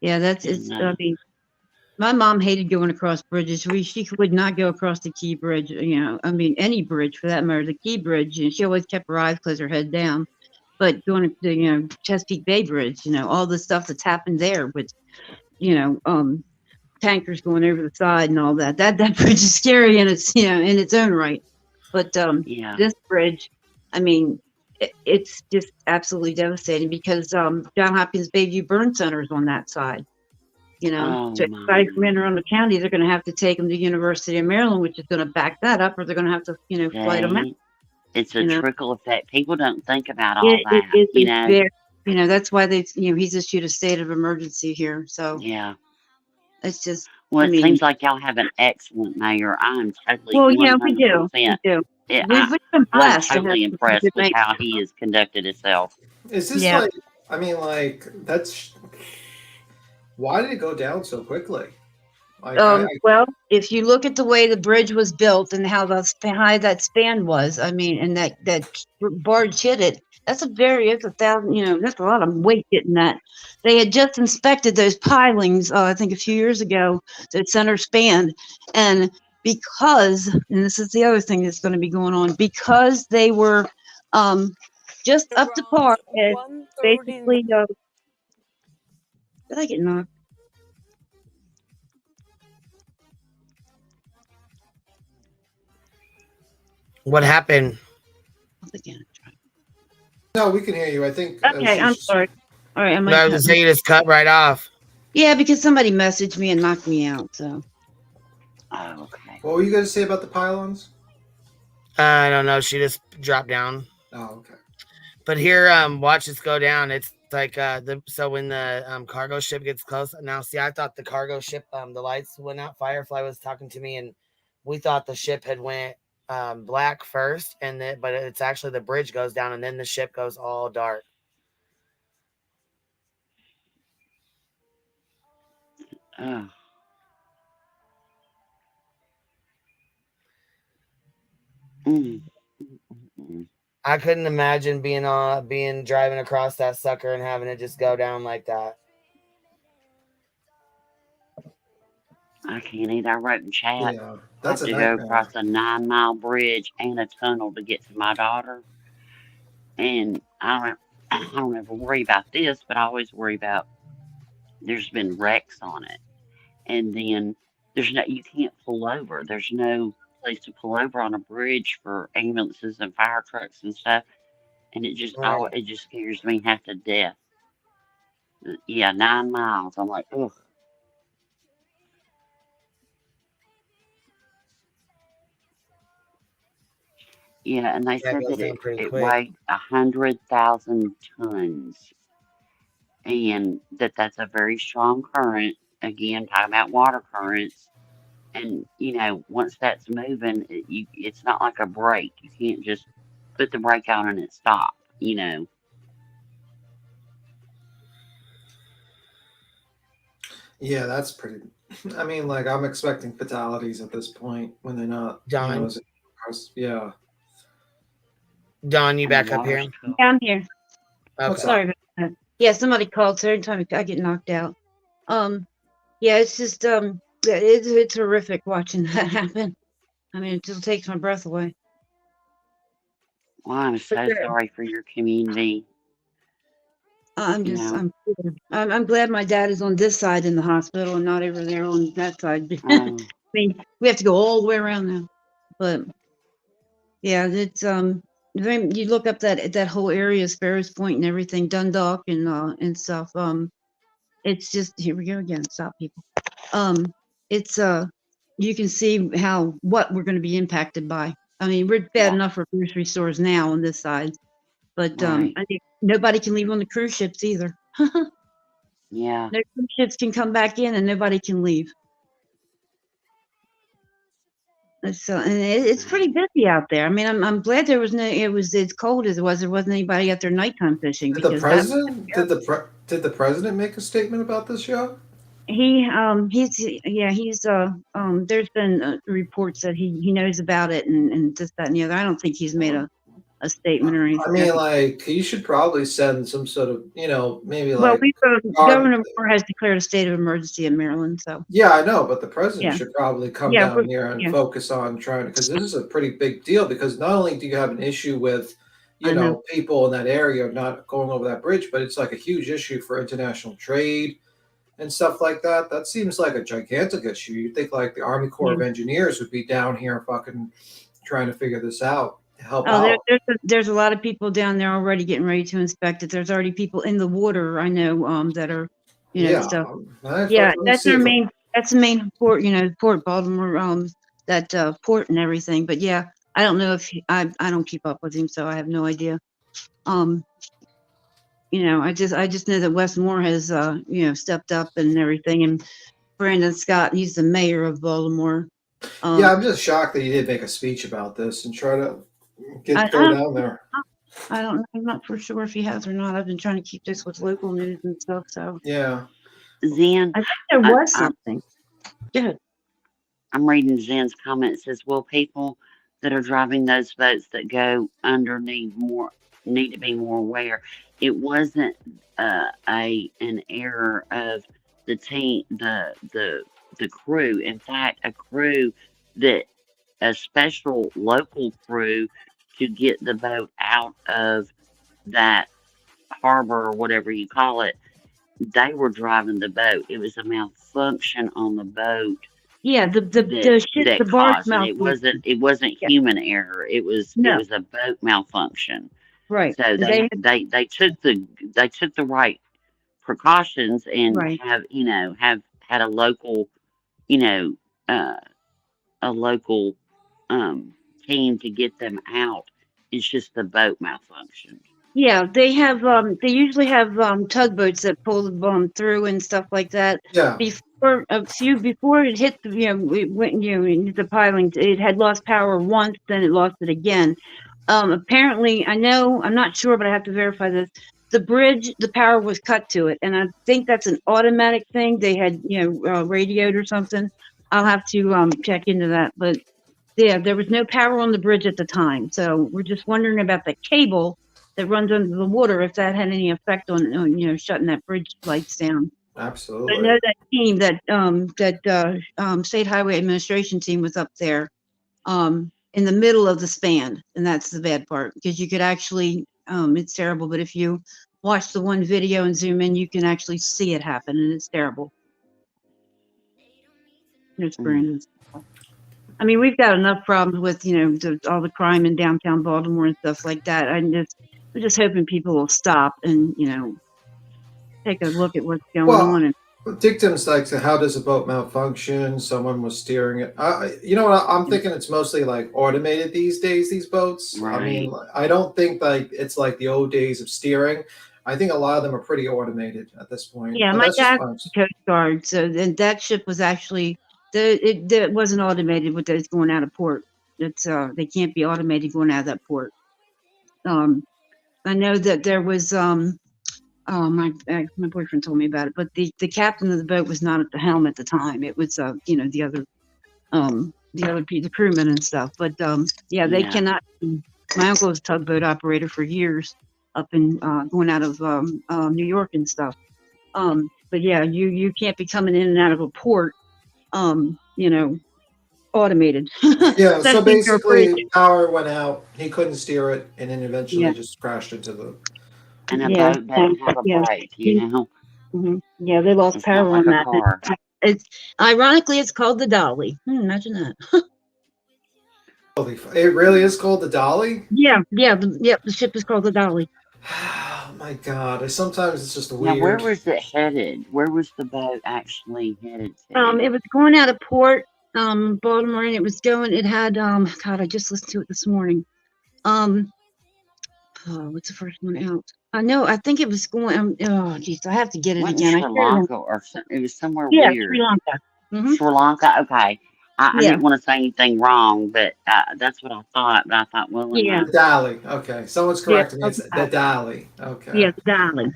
Yeah, that's it's. I mean, my mom hated going across bridges. She would not go across the Key Bridge. I mean, any bridge for that matter. The Key Bridge, she always kept her eyes closed, her head down. But going to Chesapeake Bay Bridge, all the stuff that's happened there with, tankers going over the side and all that. That bridge is scary in its own right. But this bridge, I mean, it's just absolutely devastating because John Hopkins Bayview Burn Center is on that side. So everybody from Anne Arundel County, they're going to have to take them to University of Maryland, which is going to back that up, or they're going to have to, flight them out. It's a trickle effect. People don't think about all that. That's why he's issued a state of emergency here. So it's just. Well, it seems like y'all have an excellent mayor. I'm totally. Well, yeah, we do. We do. Yeah, we've been blessed. I'm totally impressed with how he has conducted himself. Is this like? I mean, like that's. Why did it go down so quickly? Well, if you look at the way the bridge was built and how high that span was, I mean, and that barge hit it, that's a 1,000, that's a lot of weight hitting that. They had just inspected those pilings, I think a few years ago, the center span. And because, and this is the other thing that's going to be going on, because they were just up to par, basically, did I get knocked? What happened? No, we can hear you. I think. Okay, I'm sorry. All right, I was going to say you just cut right off. Yeah, because somebody messaged me and knocked me out. So. Oh, okay. What were you going to say about the pylons? I don't know. She just dropped down. Oh, okay. But here, watch this go down. It's like so when the cargo ship gets close. Now, see, I thought the cargo ship, the lights went out. Firefly was talking to me, and we thought the ship had went black first, but it's actually the bridge goes down, and then the ship goes all dark. Oh. I couldn't imagine being driving across that sucker and having it just go down like that. I can't either. I wrote in chat. Yeah, that's I have to go across a 9-mile bridge and a tunnel to get to my daughter. And I don't ever worry about this, but I always worry about there's been wrecks on it. And then you can't pull over. There's no place to pull over on a bridge for ambulances and fire trucks and stuff. and it just Right. it just scares me half to death. Yeah, 9 miles. I'm like, ugh. Yeah, and they That said goes that down pretty it quick. weighed 100,000 tons, and that's a very strong current. Again, talking about water currents, and once that's moving, it's not like a brake. You can't just put the brake on and it stop. Yeah, that's pretty. I mean, like I'm expecting fatalities at this point when they're not. Don, Yeah. Don, you And the back up here? water's cool. Yeah, I'm here. Okay. Sorry about that. Yeah, somebody called, so every time I get knocked out. Yeah, it's just it's horrific watching that happen. I mean, it just takes my breath away. Well, I'm so sorry for your community. I'm glad my dad is on this side in the hospital and not over there on that side. I mean, we have to go all the way around now. But yeah, it's you look up that whole area, Sparrows Point and everything, Dundalk and stuff. It's just, here we go again. Stop, people. It's you can see what we're going to be impacted by. I mean, we're bad enough for grocery stores now on this side, but Right. I think nobody can leave on the cruise ships either. Yeah. No cruise ships can come back in, and nobody can leave. So, and it's pretty busy out there. I mean, I'm glad there was it's cold as it was. There wasn't anybody out there nighttime fishing. Did the because president did the president make a statement about this show? He's there's been reports that he knows about it and this, that, and the other. I don't think he's made a statement or anything. I mean, like he should probably send some sort of, maybe Well, like. Governor Moore has declared a state of emergency in Maryland, so. Yeah, I know, but the president Yeah. should probably come Yeah, down here and focus on trying to, because this is a pretty big deal. Because not only do you have an issue with, I know. people in that area not going over that bridge, but it's like a huge issue for international trade and stuff like that. That seems like a gigantic issue. You'd think like the Army Corps of Engineers would be down here fucking trying to figure this out to help out. There's a lot of people down there already getting ready to inspect it. There's already people in the water, I know, that are, stuff. Yeah, that's our main. That's the main port, Port Baltimore, that port and everything. But yeah, I don't know if I don't keep up with him, so I have no idea. I just know that Wes Moore has, stepped up and everything, and Brandon Scott, he's the mayor of Baltimore. Yeah, I'm just shocked that he did make a speech about this and try to go down there. I don't know. I'm not for sure if he has or not. I've been trying to keep this with local news and stuff. So yeah, Zen. I think there was something. Good. I'm reading Zen's comment. It says, "Will people that are driving those boats that go under need to be more aware?" It wasn't an error of the team, the crew. In fact, a special local crew to get the boat out of that harbor or whatever you call it. They were driving the boat. It was a malfunction on the boat. Yeah, the barge malfunction. It wasn't human error. It was a boat malfunction. Right. So they took the right precautions and have had a local team to get them out. It's just the boat malfunction. Yeah, they have. They usually have tugboats that pull the through and stuff like that. Yeah. Before it hit it went into the piling. It had lost power once, then it lost it again. Apparently, I'm not sure, but I have to verify this. The bridge, the power was cut to it, and I think that's an automatic thing. They had radioed or something. I'll have to check into that, but yeah, there was no power on the bridge at the time. So we're just wondering about the cable that runs under the water, if that had any effect on shutting that bridge lights down. Absolutely. I know that team, that State Highway Administration team was up there in the middle of the span, and that's the bad part, because you could actually, it's terrible, but if you watch the one video and zoom in, you can actually see it happen, and it's terrible. There's Brandon. I mean, we've got enough problems with, all the crime in downtown Baltimore and stuff like that. we're just hoping people will stop and, you know, take a look at what's going Well, on. And dictums like, so how does a boat malfunction? Someone was steering it. You know what? I'm thinking it's mostly like automated these days, these boats. I mean, I don't think like it's like the old days of steering. I think a lot of them are pretty automated at this point. yeah, But my that's just dad's fun. the Coast Guard, so then that ship was actually it wasn't automated with those going out of port. It's they can't be automated going out of that port. I know that there was oh my boyfriend told me about it, but the captain of the boat was not at the helm at the time. It was you know, the other the crewmen and stuff. But yeah, they cannot. My uncle was a tugboat operator for years up in going out of New York and stuff. But yeah, you can't be coming in and out of a port, you know, automated. Yeah, so Especially if you're a bridge. basically power went out, he couldn't steer it, and then eventually Yeah. just crashed into the And a Yeah, boat doesn't have a yeah. brake, you know? Yeah, they lost It's power not like on a that. car. It's ironically, it's called the Dolly. Imagine that. It really is called the Dolly? Yeah, the ship is called the Dolly. Oh my god. Sometimes it's just Now, weird. where was it headed? Where was the boat actually headed to? It was going out of port, Baltimore, and it had God, I just listened to it this morning. What's the first one out? I know, I think it was going, oh geez, I have to get it Wasn't again. Sri Lanka or something? It was somewhere Yeah, weird. Sri Lanka. Sri Lanka? Okay. I Yeah. didn't want to say anything wrong, but that's what I thought. But I thought, well, Yeah. The Dolly. Okay. Someone's correcting me. It's the Dolly. Okay. Yeah, the Dolly.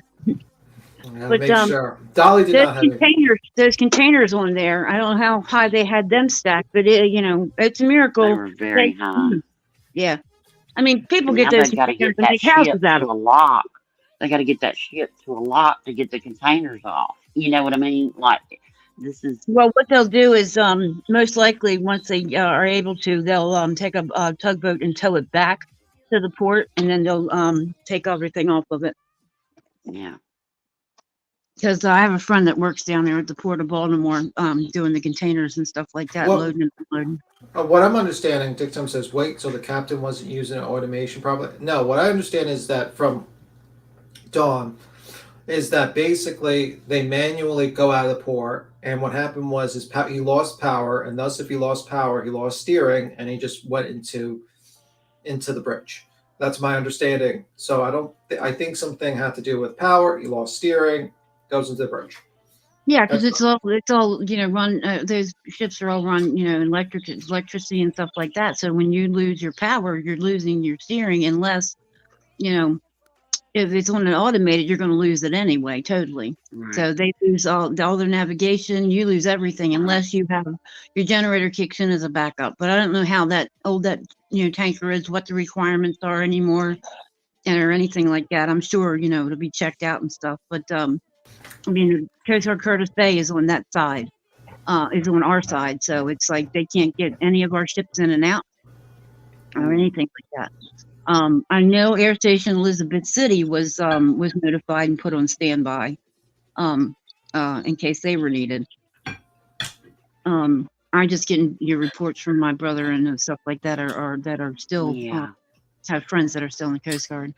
But make sure. Dolly did not have containers. There's containers on there. I don't know how high they had them stacked, but you know, it's a miracle. They were very high. Yeah, I mean, people And get now those they've got to containers get and that make houses ship out to of a them. lock. They got to get that ship to a lock to get the containers off. You know what I mean? Like, this is. Well, what they'll do is, most likely, once they are able to, they'll take a tugboat and tow it back to the port, and then they'll take everything off of it. Yeah. Because I have a friend that works down there at the Port of Baltimore, doing the containers and stuff like that, Well- loading and unloading. What I'm understanding, Dictum says, wait, so the captain wasn't using an automation probably. No, what I understand is that from Dawn is that basically they manually go out of the port, and what happened was he lost power, and thus if he lost power, he lost steering, and he just went into the bridge. That's my understanding. So I think something had to do with power. He lost steering, goes into the bridge. Yeah, because it's all you know, run. Those ships are all run, you know, electricity and stuff like that. So when you lose your power, you're losing your steering, unless, you know, if it's on an automated, you're going to lose it anyway, totally. Right. So they lose all their navigation. You lose everything unless you have your generator kicks in as a backup. But I don't know how old that you know tanker is, what the requirements are anymore, or anything like that. I'm sure, you know, it'll be checked out and stuff. But I mean, Coast Guard Curtis Bay is on that side, is on our side. So it's like they can't get any of our ships in and out or anything like that. I know Air Station Elizabeth City was notified and put on standby, in case they were needed. I'm just getting your reports from my brother and stuff like that are still have friends that are still in the Coast Guard.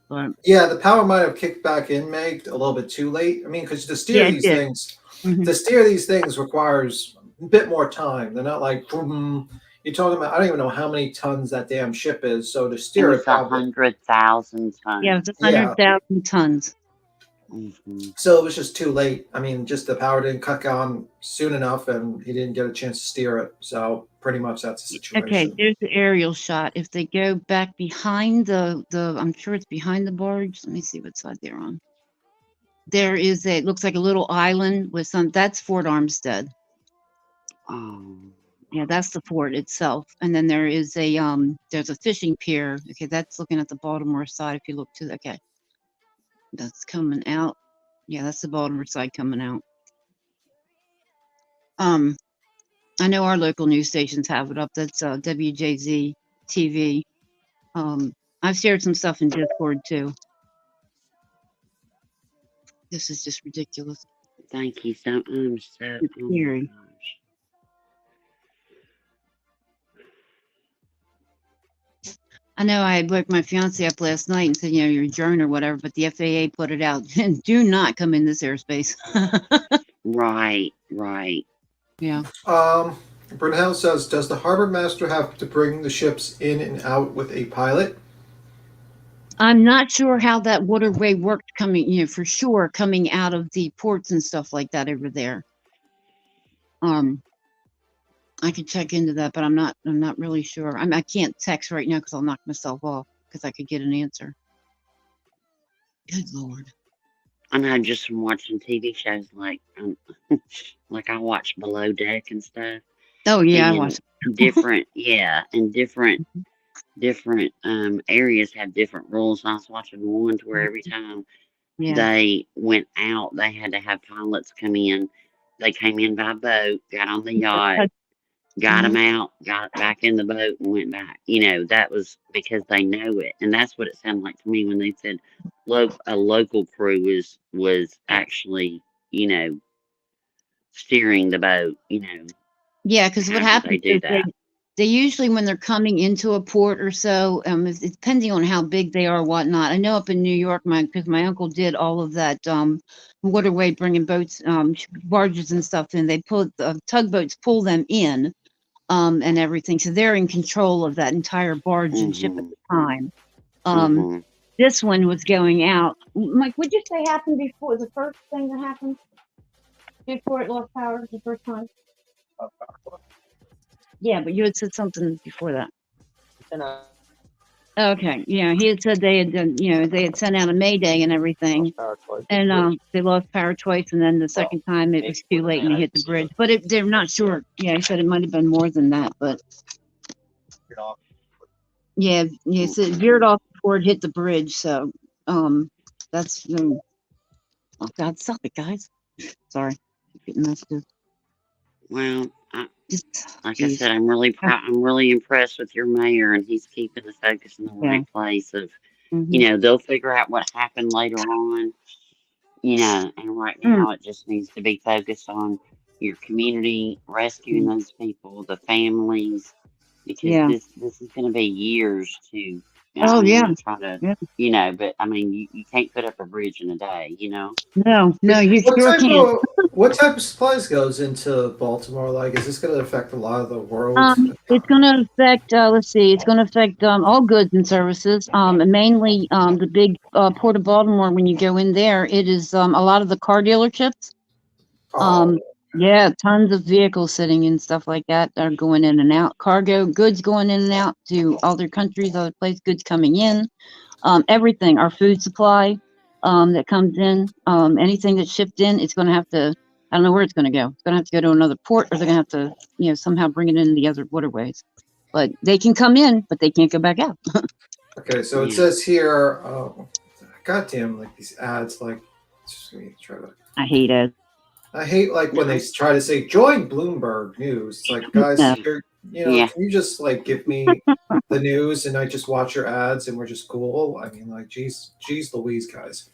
But Yeah, the power might have kicked back in, Meg, a little bit too late. I mean, because to steer these things, requires a bit more time. They're not like boom. You're talking about, I don't even know how many tons that damn ship is. So to steer It was 100,000 tons. yeah, it's 100,000 tons. So it was just too late. I mean, just the power didn't cut on soon enough, and he didn't get a chance to steer it. So pretty much that's the situation. Okay, there's the aerial shot. If they go back behind the I'm sure it's behind the barge. Let me see what side they're on. There is it looks like a little island with that's Fort Armstead. Oh. Yeah, that's the fort itself. And then there is there's a fishing pier. Okay, that's looking at the Baltimore side. If you look to okay. That's coming out. Yeah, that's the Baltimore side coming out. I know our local news stations have it up. That's WJZ TV. I've shared some stuff in Discord too. This is just ridiculous. Thank you so much, sir. It's scary. I know I had woke my fiance up last night and said, you know, your drone or whatever, but the FAA put it out. Do not come in this airspace. Right. Yeah. Brunel says, does the harbor master have to bring the ships in and out with a pilot? I'm not sure how that waterway worked coming, you know, for sure coming out of the ports and stuff like that over there. I could check into that, but I'm not really sure. I can't text right now because I'll knock myself off because I could get an answer. Good Lord. I know, just from watching TV shows like like I watch Below Deck and stuff. Oh yeah, I watched different different areas have different rules. I was watching one where every time they went out, they had to have pilots come in. They came in by boat, got on the yacht, got them out, got back in the boat, and went back. You know, that was because they know it, and that's what it sounded like to me when they said a local crew was actually, you know, steering the boat. You know. Yeah, because what happens is they usually, when they're coming into a port or so, it's depending on how big they are, whatnot. I know up in New York, because my uncle did all of that waterway, bringing boats, barges and stuff in. They tugboats pull them in, and everything. So they're in control of that entire barge and ship at the time. This one was going out. Mike, would you say happened before the first thing that happened? Before it lost power the first time? Yeah, but you had said something before that. Okay, yeah, he had said they had done, you know, they had sent out a Mayday and everything, and they lost power twice, and then the second time it was too late and they hit the bridge. But they're not sure. Yeah, he said it might have been more than that, but yeah, so it veered off before it hit the bridge. So that's oh God, stop it, guys. Sorry, getting messages. Well, like I said, I'm really impressed with your mayor, and he's keeping the focus in the right place. Of, you know, they'll figure out what happened later on. You know, and right now it just needs to be focused on your community, rescuing those people, the families, because this is going to be years to. Try to, you know, but I mean, you can't put up a bridge in a day, you know. No, you sure can't. What type of supplies goes into Baltimore? Like, is this going to affect a lot of the world? It's going to affect. Let's see. It's going to affect all goods and services. And mainly the big Port of Baltimore. When you go in there, it is a lot of the car dealerships. Yeah, tons of vehicles sitting and stuff like that are going in and out. Cargo goods going in and out to other countries, other places. Goods coming in. Everything. Our food supply that comes in. Anything that's shipped in, it's going to have to. I don't know where it's going to go. It's going to have to go to another port, or they're going to have to, you know, somehow bring it in the other waterways. But they can come in, but they can't go back out. Okay, so it says here, goddamn, like these ads, like, just let me try to. I hate it. I hate like when they try to say join Bloomberg News. It's like, guys, you're, you know, can you just like give me the news and I just watch your ads and we're just cool? I mean, like, geez Louise, guys.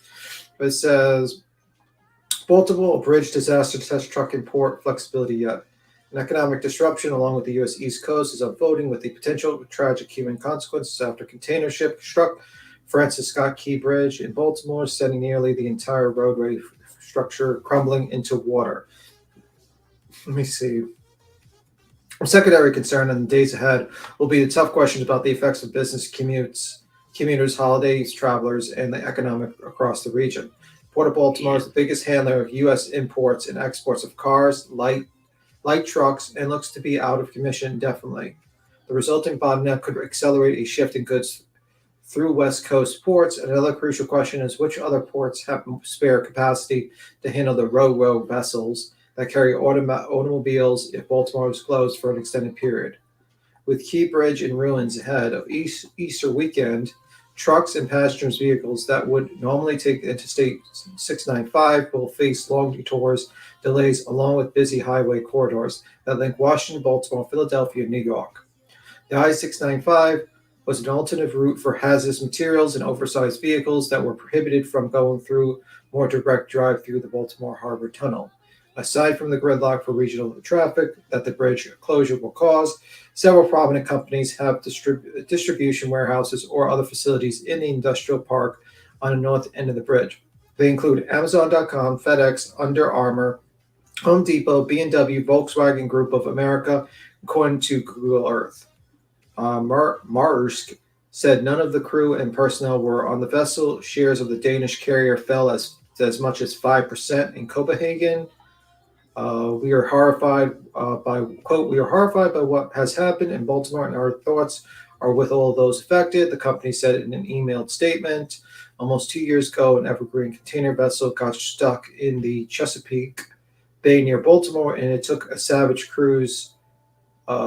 But it says, Baltimore bridge disaster test truck in port flexibility yet. An economic disruption along with the U.S. East Coast is unfolding with the potential tragic human consequences after container ship struck Francis Scott Key Bridge in Baltimore, sending nearly the entire roadway structure crumbling into water. Let me see. Our secondary concern in the days ahead will be the tough questions about the effects of business commuters, holidays, travelers, and the economic across the region. Port of Baltimore is the biggest handler of U.S. imports and exports of cars, light trucks, and looks to be out of commission indefinitely. The resulting bottleneck could accelerate a shift in goods through West Coast ports. Another crucial question is which other ports have spare capacity to handle the ro-ro vessels that carry automobiles if Baltimore is closed for an extended period. With Key Bridge in ruins ahead of Easter weekend, trucks and passengers vehicles that would normally take Interstate 695 will face long detours, delays, along with busy highway corridors that link Washington, Baltimore, Philadelphia, and New York. The I-695 was an alternative route for hazardous materials and oversized vehicles that were prohibited from going through more direct drive through the Baltimore Harbor Tunnel. Aside from the gridlock for regional traffic that the bridge closure will cause, several prominent companies have distribution warehouses or other facilities in the industrial park on the north end of the bridge. They include Amazon.com, FedEx, Under Armour, Home Depot, B&W, Volkswagen Group of America, according to Google Earth. Maersk said none of the crew and personnel were on the vessel. Shares of the Danish carrier fell as much as 5% in Copenhagen. We are horrified we are horrified by what has happened in Baltimore, and our thoughts are with all those affected, the company said in an emailed statement. Almost 2 years ago, an Evergreen container vessel got stuck in the Chesapeake Bay near Baltimore, and it took a Savage cruise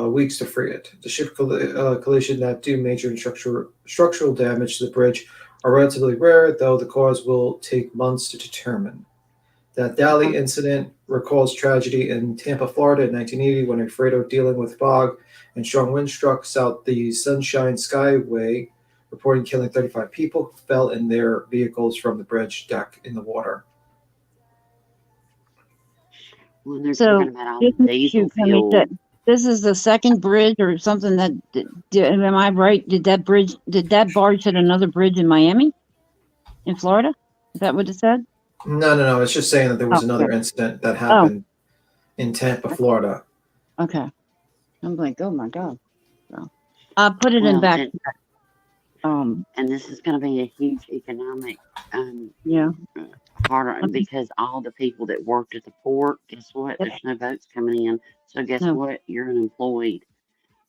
weeks to free it. The ship collision that do major structural damage to the bridge are relatively rare, though the cause will take months to determine. That Dali incident recalls tragedy in Tampa, Florida in 1980 when a freighter dealing with fog and strong wind struck south the Sunshine Skyway, reporting killing 35 people who fell in their vehicles from the bridge deck in the water. Well, they're So talking about all the diesel fuel. this is the second bridge or something that, am I right? Did that barge hit another bridge in Miami, in Florida? Is that what it said? No. It's just saying that there was another incident that happened in Tampa, Florida. Okay. I'm like, oh my God. So, I'll put it in back. And this is going to be a huge economic part because all the people that worked at the port, guess what? There's no boats coming in. So guess what? You're unemployed.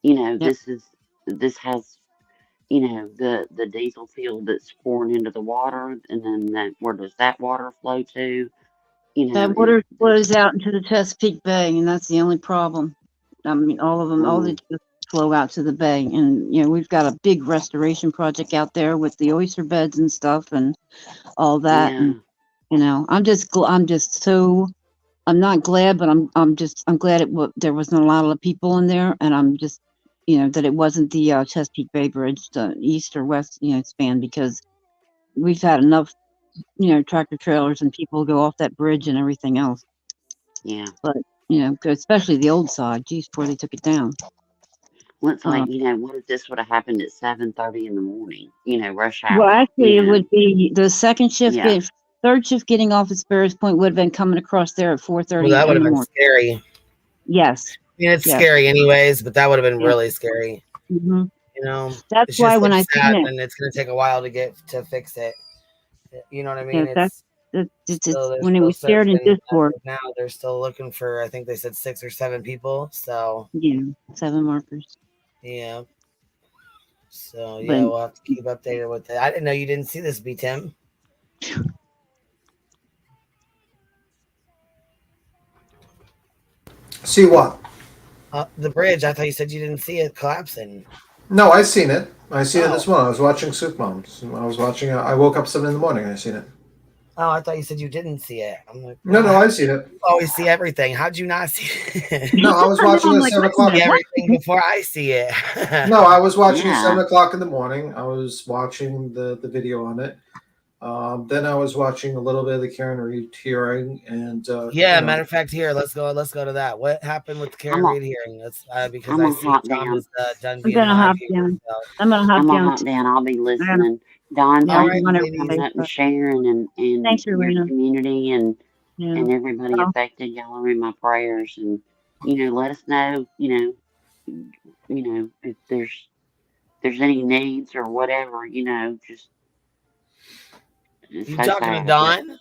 You know, this has, you know, the diesel fuel that's pouring into the water, and then where does that water flow to? You know, that water flows out into the Chesapeake Bay, and that's the only problem. I mean, all of them, all the flow out to the bay, and you know, we've got a big restoration project out there with the oyster beds and stuff, and all that. Yeah. And you know, I'm not glad, but I'm glad there wasn't a lot of people in there, and I'm just, you know, that it wasn't the Chesapeake Bay Bridge, the east or west, you know, span, because we've had enough, you know, tractor trailers and people go off that bridge and everything else. Yeah. But you know, especially the old side, geez, before they took it down. Well, it's like, you know, what if this would have happened at 7:30 in the morning? You know, rush hour. Well, actually, it would be the second shift, third shift getting off at Sparrows Point would have been coming across there at 4:30. Well, that would have been scary. Yes. I mean, it's scary anyways, but that would have been really scary. Mm-hmm. You know, that's why when I seen it, and it's going to take a while to fix it. You know what I mean? When it was shared in Discord. Now they're still looking for, I think they said 6 or 7 people. So 7 markers. Yeah. So we'll have to keep updated with that. I didn't know you didn't see this, B-Tim. See what? The bridge. I thought you said you didn't see it collapsing. No, I seen it. I seen it this morning. I was watching Soup Moms. I woke up 7 in the morning and I seen it. Oh, I thought you said you didn't see it. I'm like, no, I seen it. You always see everything. How'd you not see it? No, I was watching at 7 o'clock. Everything before I see it. No, I was watching at 7 o'clock in the morning. I was watching the video on it. Then I was watching a little bit of the Karen Reed hearing, and matter of fact, here let's go to that. What happened with the Karen Reed hearing? That's because I see Tom is done. I'm gonna hop down. I'm gonna hop down. I'll be listening. Don, thank you for coming up and sharing and thanks, your community and everybody affected. Y'all are in my prayers, and let us know. If there's any needs or whatever. Just. You talking to Don?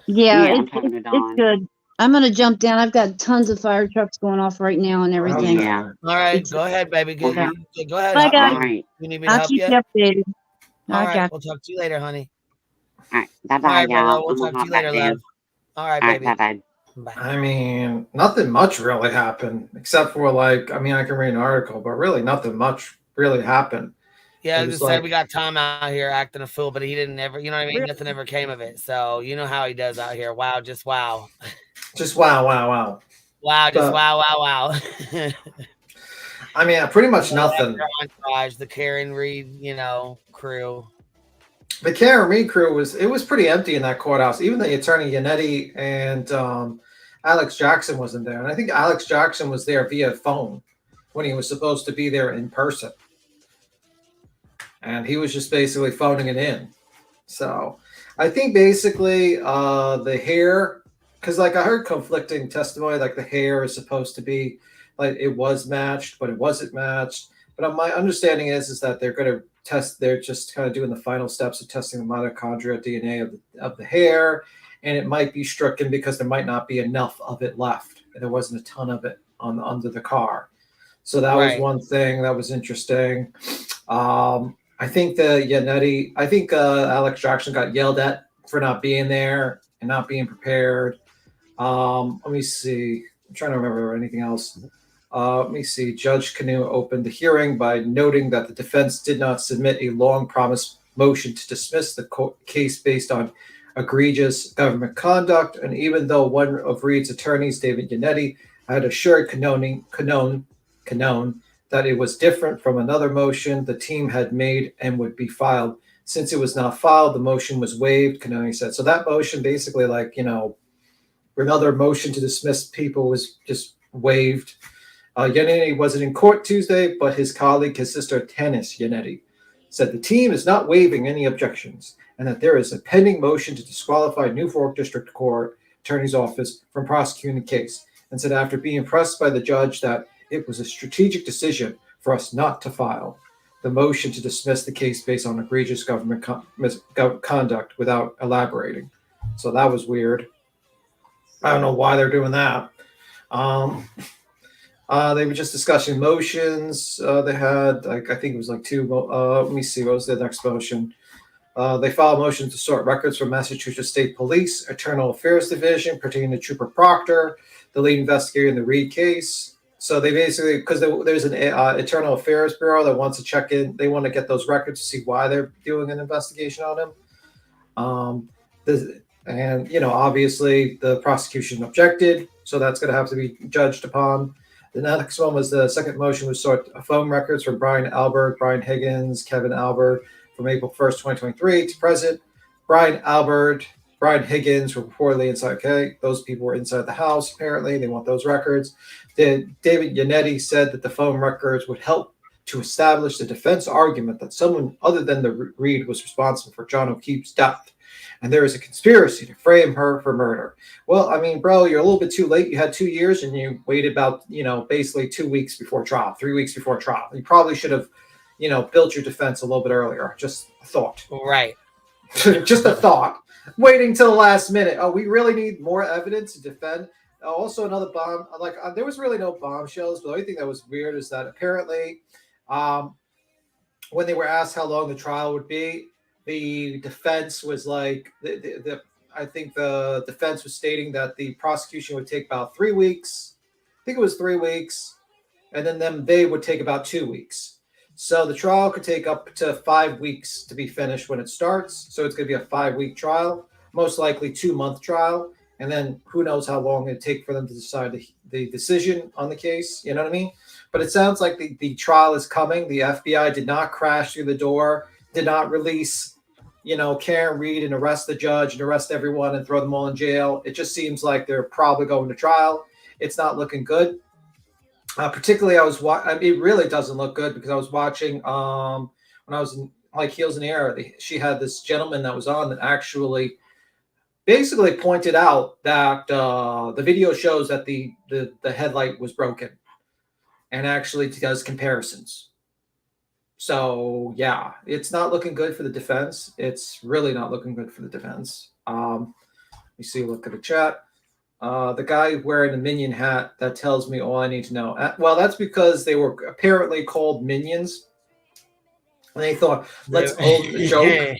Yeah, I'm talking to Don. It's good. I'm gonna jump down. I've got tons of fire trucks going off right now and everything. Oh, yeah. All right, go ahead, baby. Go ahead. Bye, guys. All right. You need me to I'll help keep you? you updated. All right, we'll talk to you later, honey. All right, bye-bye, y'all. We'll talk to you later, love. All right, baby. Bye-bye. I mean, nothing much really happened, except for I can read an article, but really nothing much really happened. Yeah, I just said we got Tom out here acting a fool, but he didn't ever, you know what I mean? Nothing ever came of it. So you know how he does out here. Wow, just wow. Just wow. Wow, just wow. I mean, pretty much nothing. Entourage, the Karen Reed, crew. The Karen Reed crew was pretty empty in that courthouse. Even the attorney Yannetti and Alex Jackson wasn't there. And I think Alex Jackson was there via phone when he was supposed to be there in person. And he was just basically phoning it in. So I think basically the hair, because like I heard conflicting testimony, like the hair is supposed to be like it was matched, but it wasn't matched. But my understanding is that they're going to test, they're just kind of doing the final steps of testing the mitochondria DNA of the hair. And it might be stricken because there might not be enough of it left. And there wasn't a ton of it under the car. So that was one thing that was interesting. I think Alex Jackson got yelled at for not being there and not being prepared. Let me see. I'm trying to remember anything else. Let me see. Judge Canoe opened the hearing by noting that the defense did not submit a long-promised motion to dismiss the case based on egregious government conduct. And even though one of Reed's attorneys, David Yannetti, had assured Canone that it was different from another motion the team had made and would be filed. Since it was not filed, the motion was waived, Canone said. So that motion basically another motion to dismiss people was just waived. Yannetti wasn't in court Tuesday, but his colleague, his sister, Tanis Yannetti, said the team is not waiving any objections and that there is a pending motion to disqualify New Fork District Court Attorney's Office from prosecuting the case, and said after being pressed by the judge that it was a strategic decision for us not to file the motion to dismiss the case based on egregious government conduct without elaborating. So that was weird. I don't know why they're doing that. They were just discussing motions. They had, I think it was two. Let me see. What was the next motion? They filed a motion to sort records from Massachusetts State Police, Internal Affairs Division pertaining to Trooper Proctor, the lead investigator in the Reed case. So they basically, because there's an Internal Affairs Bureau that wants to check in, they want to get those records to see why they're doing an investigation on him. Obviously the prosecution objected, so that's going to have to be judged upon. The next one was the second motion was sort phone records from Brian Albert, Brian Higgins, Kevin Albert from April 1st, 2023 to present. Brian Albert, Brian Higgins were reportedly inside. Okay, those people were inside the house. Apparently, they want those records. David Yannetti said that the phone records would help to establish the defense argument that someone other than the Reed was responsible for John O'Keefe's death, and there is a conspiracy to frame her for murder. Well, I mean, bro, you're a little bit too late. You had 2 years, and you waited about, basically 2 weeks before trial, 3 weeks before trial. You probably should have, built your defense a little bit earlier. Just a thought. Right. Just a thought. Waiting till the last minute. Oh, we really need more evidence to defend. Also, another bomb. There was really no bombshells, but the only thing that was weird is that apparently, when they were asked how long the trial would be, the defense was I think the defense was stating that the prosecution would take about 3 weeks. I think it was 3 weeks, and then they would take about 2 weeks. So the trial could take up to 5 weeks to be finished when it starts. So it's going to be a 5-week trial, most likely 2-month trial. And then who knows how long it'd take for them to decide the decision on the case. You know what I mean? But it sounds like the trial is coming. The FBI did not crash through the door, did not release, Karen Reed and arrest the judge and arrest everyone and throw them all in jail. It just seems like they're probably going to trial. It's not looking good. Particularly, it really doesn't look good because I was watching when I was in Heels in the Air. She had this gentleman that was on that actually basically pointed out that the video shows that the headlight was broken and actually does comparisons. So, yeah, it's not looking good for the defense. It's really not looking good for the defense. Let me see, look at the chat. The guy wearing the minion hat, that tells me all I need to know. Well, that's because they were apparently called minions. And they thought, let's own the joke.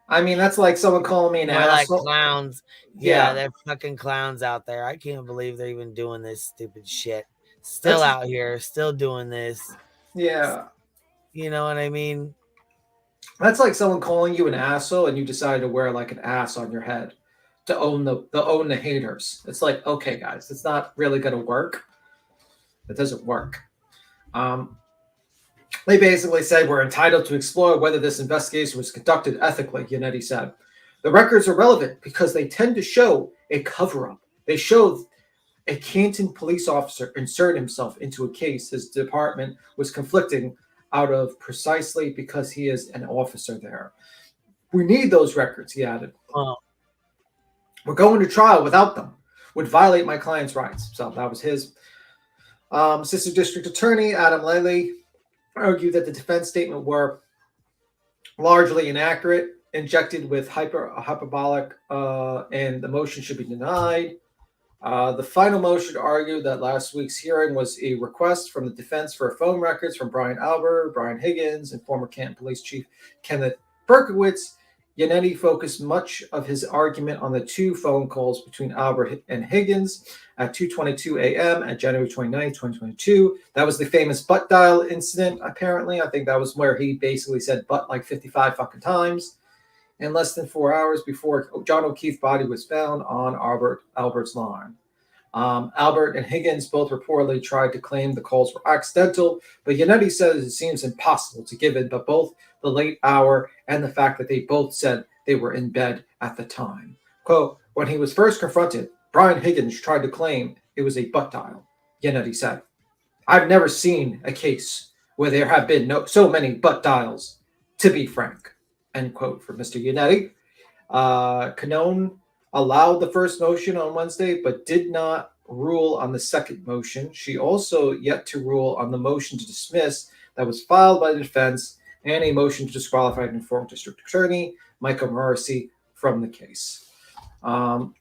I mean, that's like someone calling me an asshole. Like clowns. Yeah, they're fucking clowns out there. I can't believe they're even doing this stupid shit. Still out here, still doing this. Yeah. You know what I mean? That's like someone calling you an asshole and you decide to wear like an ass on your head to own the haters. It's like, okay, guys, it's not really going to work. It doesn't work. They basically said we're entitled to explore whether this investigation was conducted ethically, Yannetti said. The records are relevant because they tend to show a cover-up. They show a Canton police officer insert himself into a case his department was conflicting out of precisely because he is an officer there. We need those records, he added. We're going to trial without them. Would violate my client's rights. So that was his. Assistant District Attorney Adam Lely argued that the defense statement were largely inaccurate, injected with hyperbolic, and the motion should be denied. The final motion argued that last week's hearing was a request from the defense for phone records from Brian Albert, Brian Higgins, and former Canton Police Chief Kenneth Berkowitz. Yannetti focused much of his argument on the 2 phone calls between Albert and Higgins at 2:22 a.m. at January 29, 2022. That was the famous butt dial incident, apparently. I think that was where he basically said butt like 55 fucking times. And less than 4 hours before John O'Keefe's body was found on Albert's lawn. Albert and Higgins both reportedly tried to claim the calls were accidental, but Yannetti says it seems impossible to give it, but both the late hour and the fact that they both said they were in bed at the time. Quote, when he was first confronted, Brian Higgins tried to claim it was a butt dial, Yannetti said. I've never seen a case where there have been so many butt dials, to be frank. End quote for Mr. Yannetti. Canone allowed the first motion on Wednesday, but did not rule on the second motion. She also yet to rule on the motion to dismiss that was filed by the defense and a motion to disqualify an informed district attorney, Michael Morrissey, from the case. So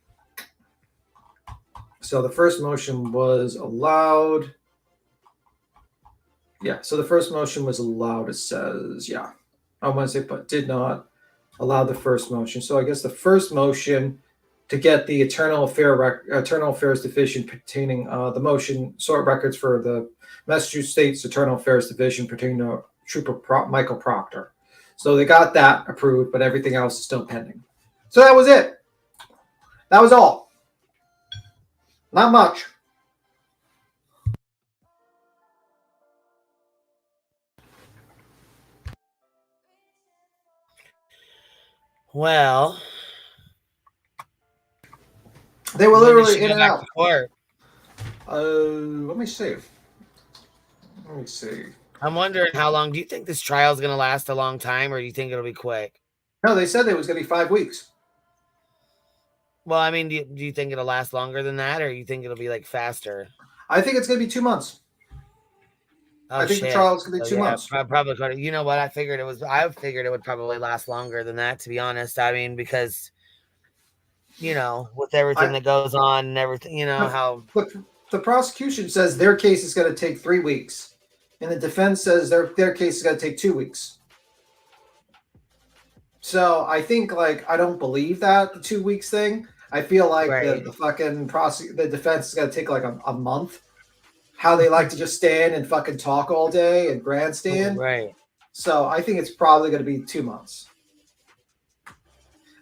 the first motion was allowed. Yeah, so the first motion was allowed, it says, yeah, on Wednesday, but did not allow the first motion. So I guess the first motion to get the Internal Affairs Division pertaining the motion sort records for the Massachusetts State's Internal Affairs Division pertaining to Trooper Michael Proctor. So they got that approved, but everything else is still pending. So that was it. That was all. Not much. Well, they were literally in and back out. to court? Let me see. I'm wondering how long. Do you think this trial is going to last a long time, or do you think it'll be quick? No, they said it was going to be 5 weeks. Well, I mean, do you think it'll last longer than that, or you think it'll be like faster? I think it's going to be 2 months. Oh, I think the trial is going to be 2 months. Probably. You know what? I figured it would probably last longer than that, to be honest. I mean, because, you know, with everything that goes on and everything, you know, how. The prosecution says their case is going to take 3 weeks, and the defense says their case is going to take 2 weeks. So I think, like, I don't believe that, the 2 weeks thing. I feel like the fucking the defense is going to take like a month. How they like to just stand and fucking talk all day and grandstand. Right. So I think it's probably going to be 2 months.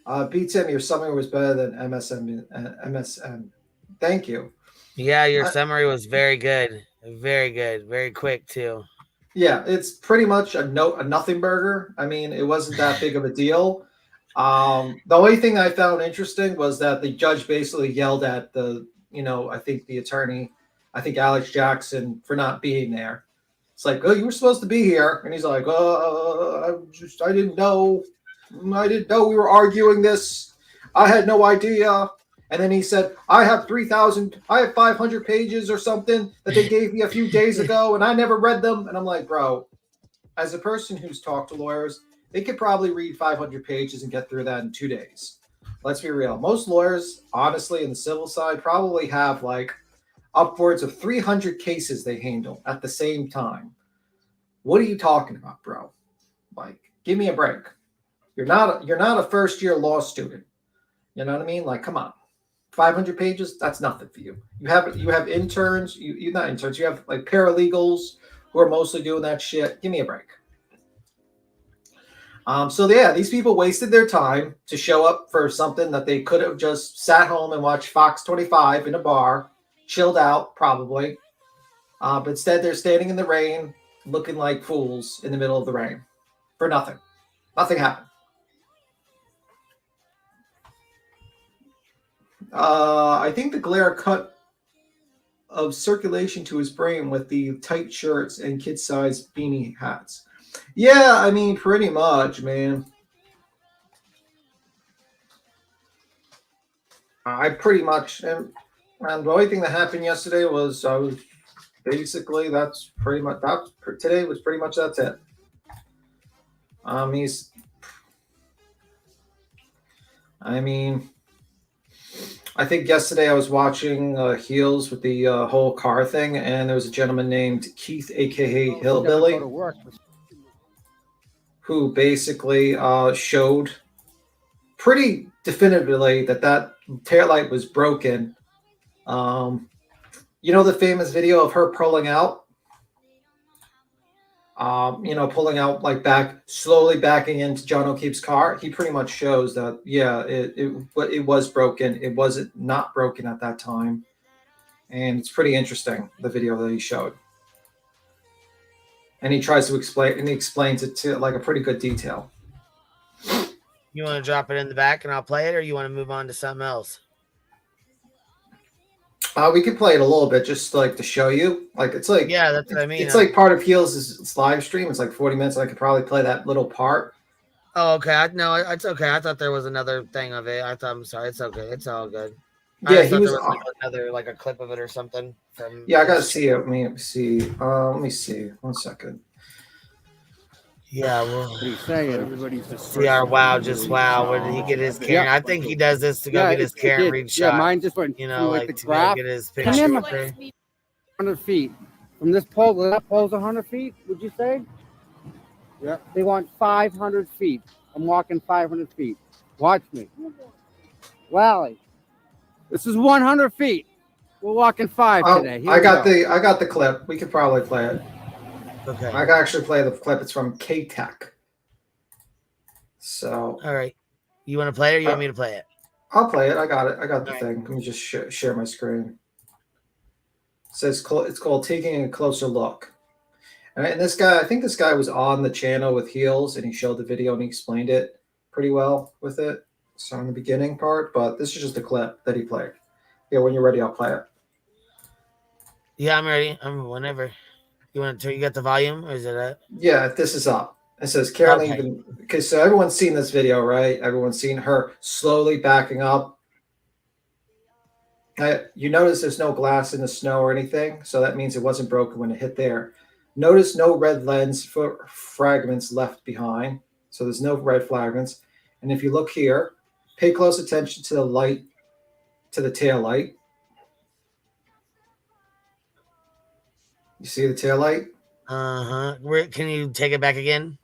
Tim, your summary was better than MSN. Thank you. Yeah, your summary was very good. Very good. Very quick, too. Yeah, it's pretty much a nothing burger. I mean, it wasn't that big of a deal. The only thing I found interesting was that the judge basically yelled at I think the attorney, I think Alex Jackson, for not being there. It's like, oh, you were supposed to be here. And he's like, I didn't know. I didn't know we were arguing this. I had no idea. And then he said, I have 500 pages or something that they gave me a few days ago, and I never read them. And I'm like, bro, as a person who's talked to lawyers, they could probably read 500 pages and get through that in 2 days. Let's be real. Most lawyers, honestly, in the civil side, probably have like upwards of 300 cases they handle at the same time. What are you talking about, bro? Like, give me a break. You're not a first-year law student. You know what I mean? Like, come on. 500 pages, that's nothing for you. You have interns, you not interns, you have like paralegals who are mostly doing that shit. Give me a break. So yeah, these people wasted their time to show up for something that they could have just sat home and watched Fox 25 in a bar, chilled out probably. But instead they're standing in the rain looking like fools in the middle of the rain for nothing. Nothing happened. I think the glare cut of circulation to his brain with the tight shirts and kid-sized beanie hats. Yeah, I mean, pretty much, man. I pretty much, and the only thing that happened yesterday was I was basically, that's pretty much, today was pretty much, that's it. I think yesterday I was watching Heels with the whole car thing, and there was a gentleman named Keith, aka Hillbilly, who basically showed pretty definitively that taillight was broken. You know the famous video of her pulling out? Pulling out like slowly backing into John O'Keefe's car. He pretty much shows that, yeah, it was broken. It wasn't not broken at that time. And it's pretty interesting, the video that he showed. And he tries to explain, and he explains it to like a pretty good detail. You want to drop it in the back and I'll play it, or you want to move on to something else? We could play it a little bit just like to show you. Like it's like, yeah, that's what I mean. It's like part of Heels' live stream. It's like 40 minutes. I could probably play that little part. Oh, okay. No, it's okay. I thought there was another thing of it. I'm sorry. It's okay. It's all good. Yeah, he was like another like a clip of it or something. Yeah, I gotta see it. Let me see. Let me see. 1 second. Yeah, well, what he's saying, everybody's just CR wow, just wow. Where did he get his Karen? Yeah. I think he does this to go get his Karen read shot. Yeah, mine just went, like the to graph. Get his picture. 100 feet. From this pole to that pole's 100 feet, would you say? Yeah. They want 500 feet. I'm walking 500 feet. Watch me. Lally. This is 100 feet. We're walking 5 today. I got the clip. We could probably play it. Okay. I can actually play the clip. It's from K-Tech. So. All right. You want to play it, or you want me to play it? I'll play it. I got it. I got the thing. Let me just share my screen. It says it's called Taking a Closer Look. And this guy, I think this guy was on the channel with Heels, and he showed the video and he explained it pretty well with it. So in the beginning part, but this is just a clip that he played. Yeah, when you're ready, I'll play it. Yeah, I'm ready. I'm whenever. You got the volume, or is it up? Yeah, this is up. It says currently, because so everyone's seen this video, right? Everyone's seen her slowly backing up. You notice there's no glass in the snow or anything, so that means it wasn't broken when it hit there. Notice no red lens fragments left behind, so there's no red fragments. And if you look here, pay close attention to the light, to the tail light. You see the tail light? Where can you take it back again?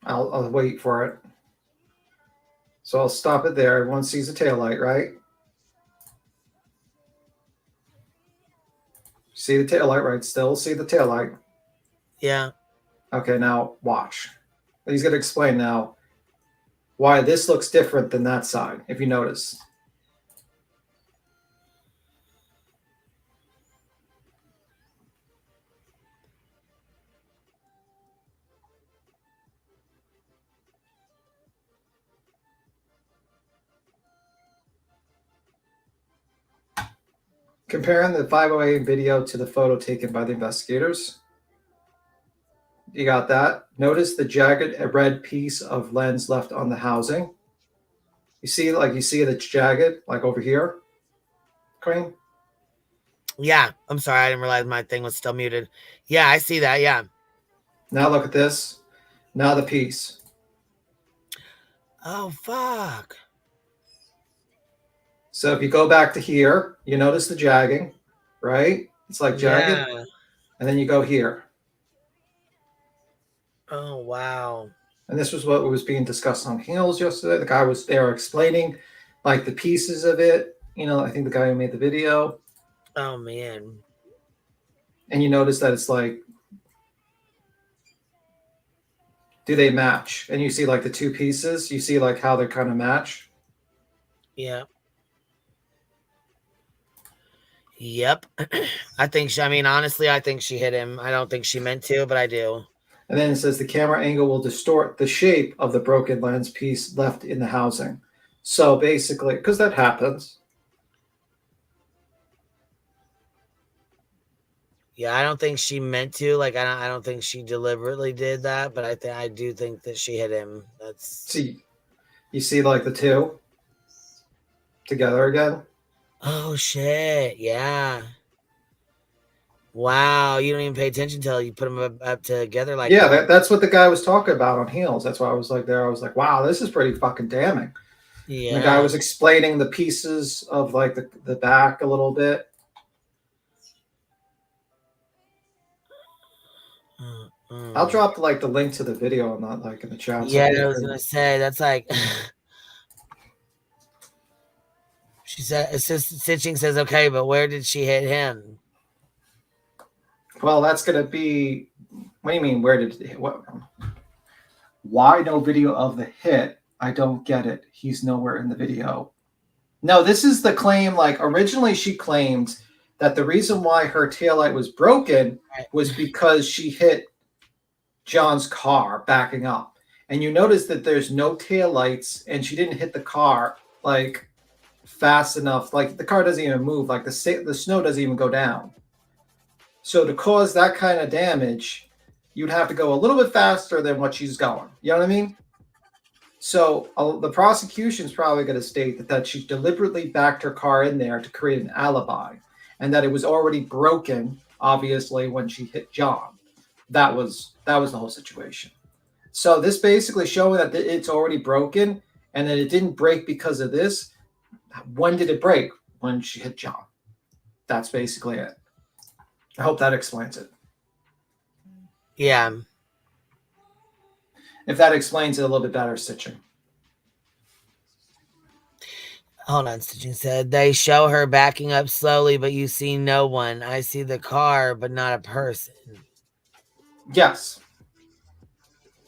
I'll wait for it. So I'll stop it there. Everyone sees the tail light, right? See the tail light, right? Still see the tail light. Yeah. Okay, now watch. He's going to explain now why this looks different than that side, if you notice. Comparing the 508 video to the photo taken by the investigators. You got that? Notice the jagged red piece of lens left on the housing. You see the jagged, like over here? Cream? Yeah. I'm sorry. I didn't realize my thing was still muted. Yeah, I see that. Yeah. Now look at this. Now the piece. Oh, fuck. So if you go back to here, you notice the jagging, right? It's like jagged. Yeah. And then you go here. Oh, wow. And this was what was being discussed on Heels yesterday. The guy was there explaining like the pieces of it. I think the guy who made the video. Oh, man. And you notice that it's like, do they match? And you see like the two pieces. You see like how they kind of match. Yeah. Yep. Honestly, I think she hit him. I don't think she meant to, but I do. And then it says the camera angle will distort the shape of the broken lens piece left in the housing. So basically, because that happens. Yeah, I don't think she meant to. Like, I don't think she deliberately did that, but I do think that she hit him. That's See, you see, like the two together again. Oh shit! Yeah. Wow, you don't even pay attention until you put them up together like Yeah, that. that's what the guy was talking about on Heels. That's why I was like there. I was like, wow, this is pretty fucking damning. Yeah. And the guy was explaining the pieces of like the back a little bit. I'll drop like the link to the video on that, like in the chat. Yeah, I was gonna say that's like. She said, assistant stitching says, okay, but where did she hit him? Well, that's gonna be. What do you mean? Where did what? Why no video of the hit? I don't get it. He's nowhere in the video. No, this is the claim. Like originally, she claimed that the reason why her taillight was broken was because she hit John's car backing up. And you notice that there's no taillights, and she didn't hit the car like fast enough. Like the car doesn't even move. Like the snow doesn't even go down. So to cause that kind of damage, you'd have to go a little bit faster than what she's going. You know what I mean? So the prosecution's probably going to state that she deliberately backed her car in there to create an alibi, and that it was already broken, obviously, when she hit John. That was the whole situation. So this basically showing that it's already broken and that it didn't break because of this. When did it break? When she hit John. That's basically it. I hope that explains it. Yeah. If that explains it a little bit better, Stitching. Hold on, Stitching said, they show her backing up slowly, but you see no one. I see the car, but not a person. Yes.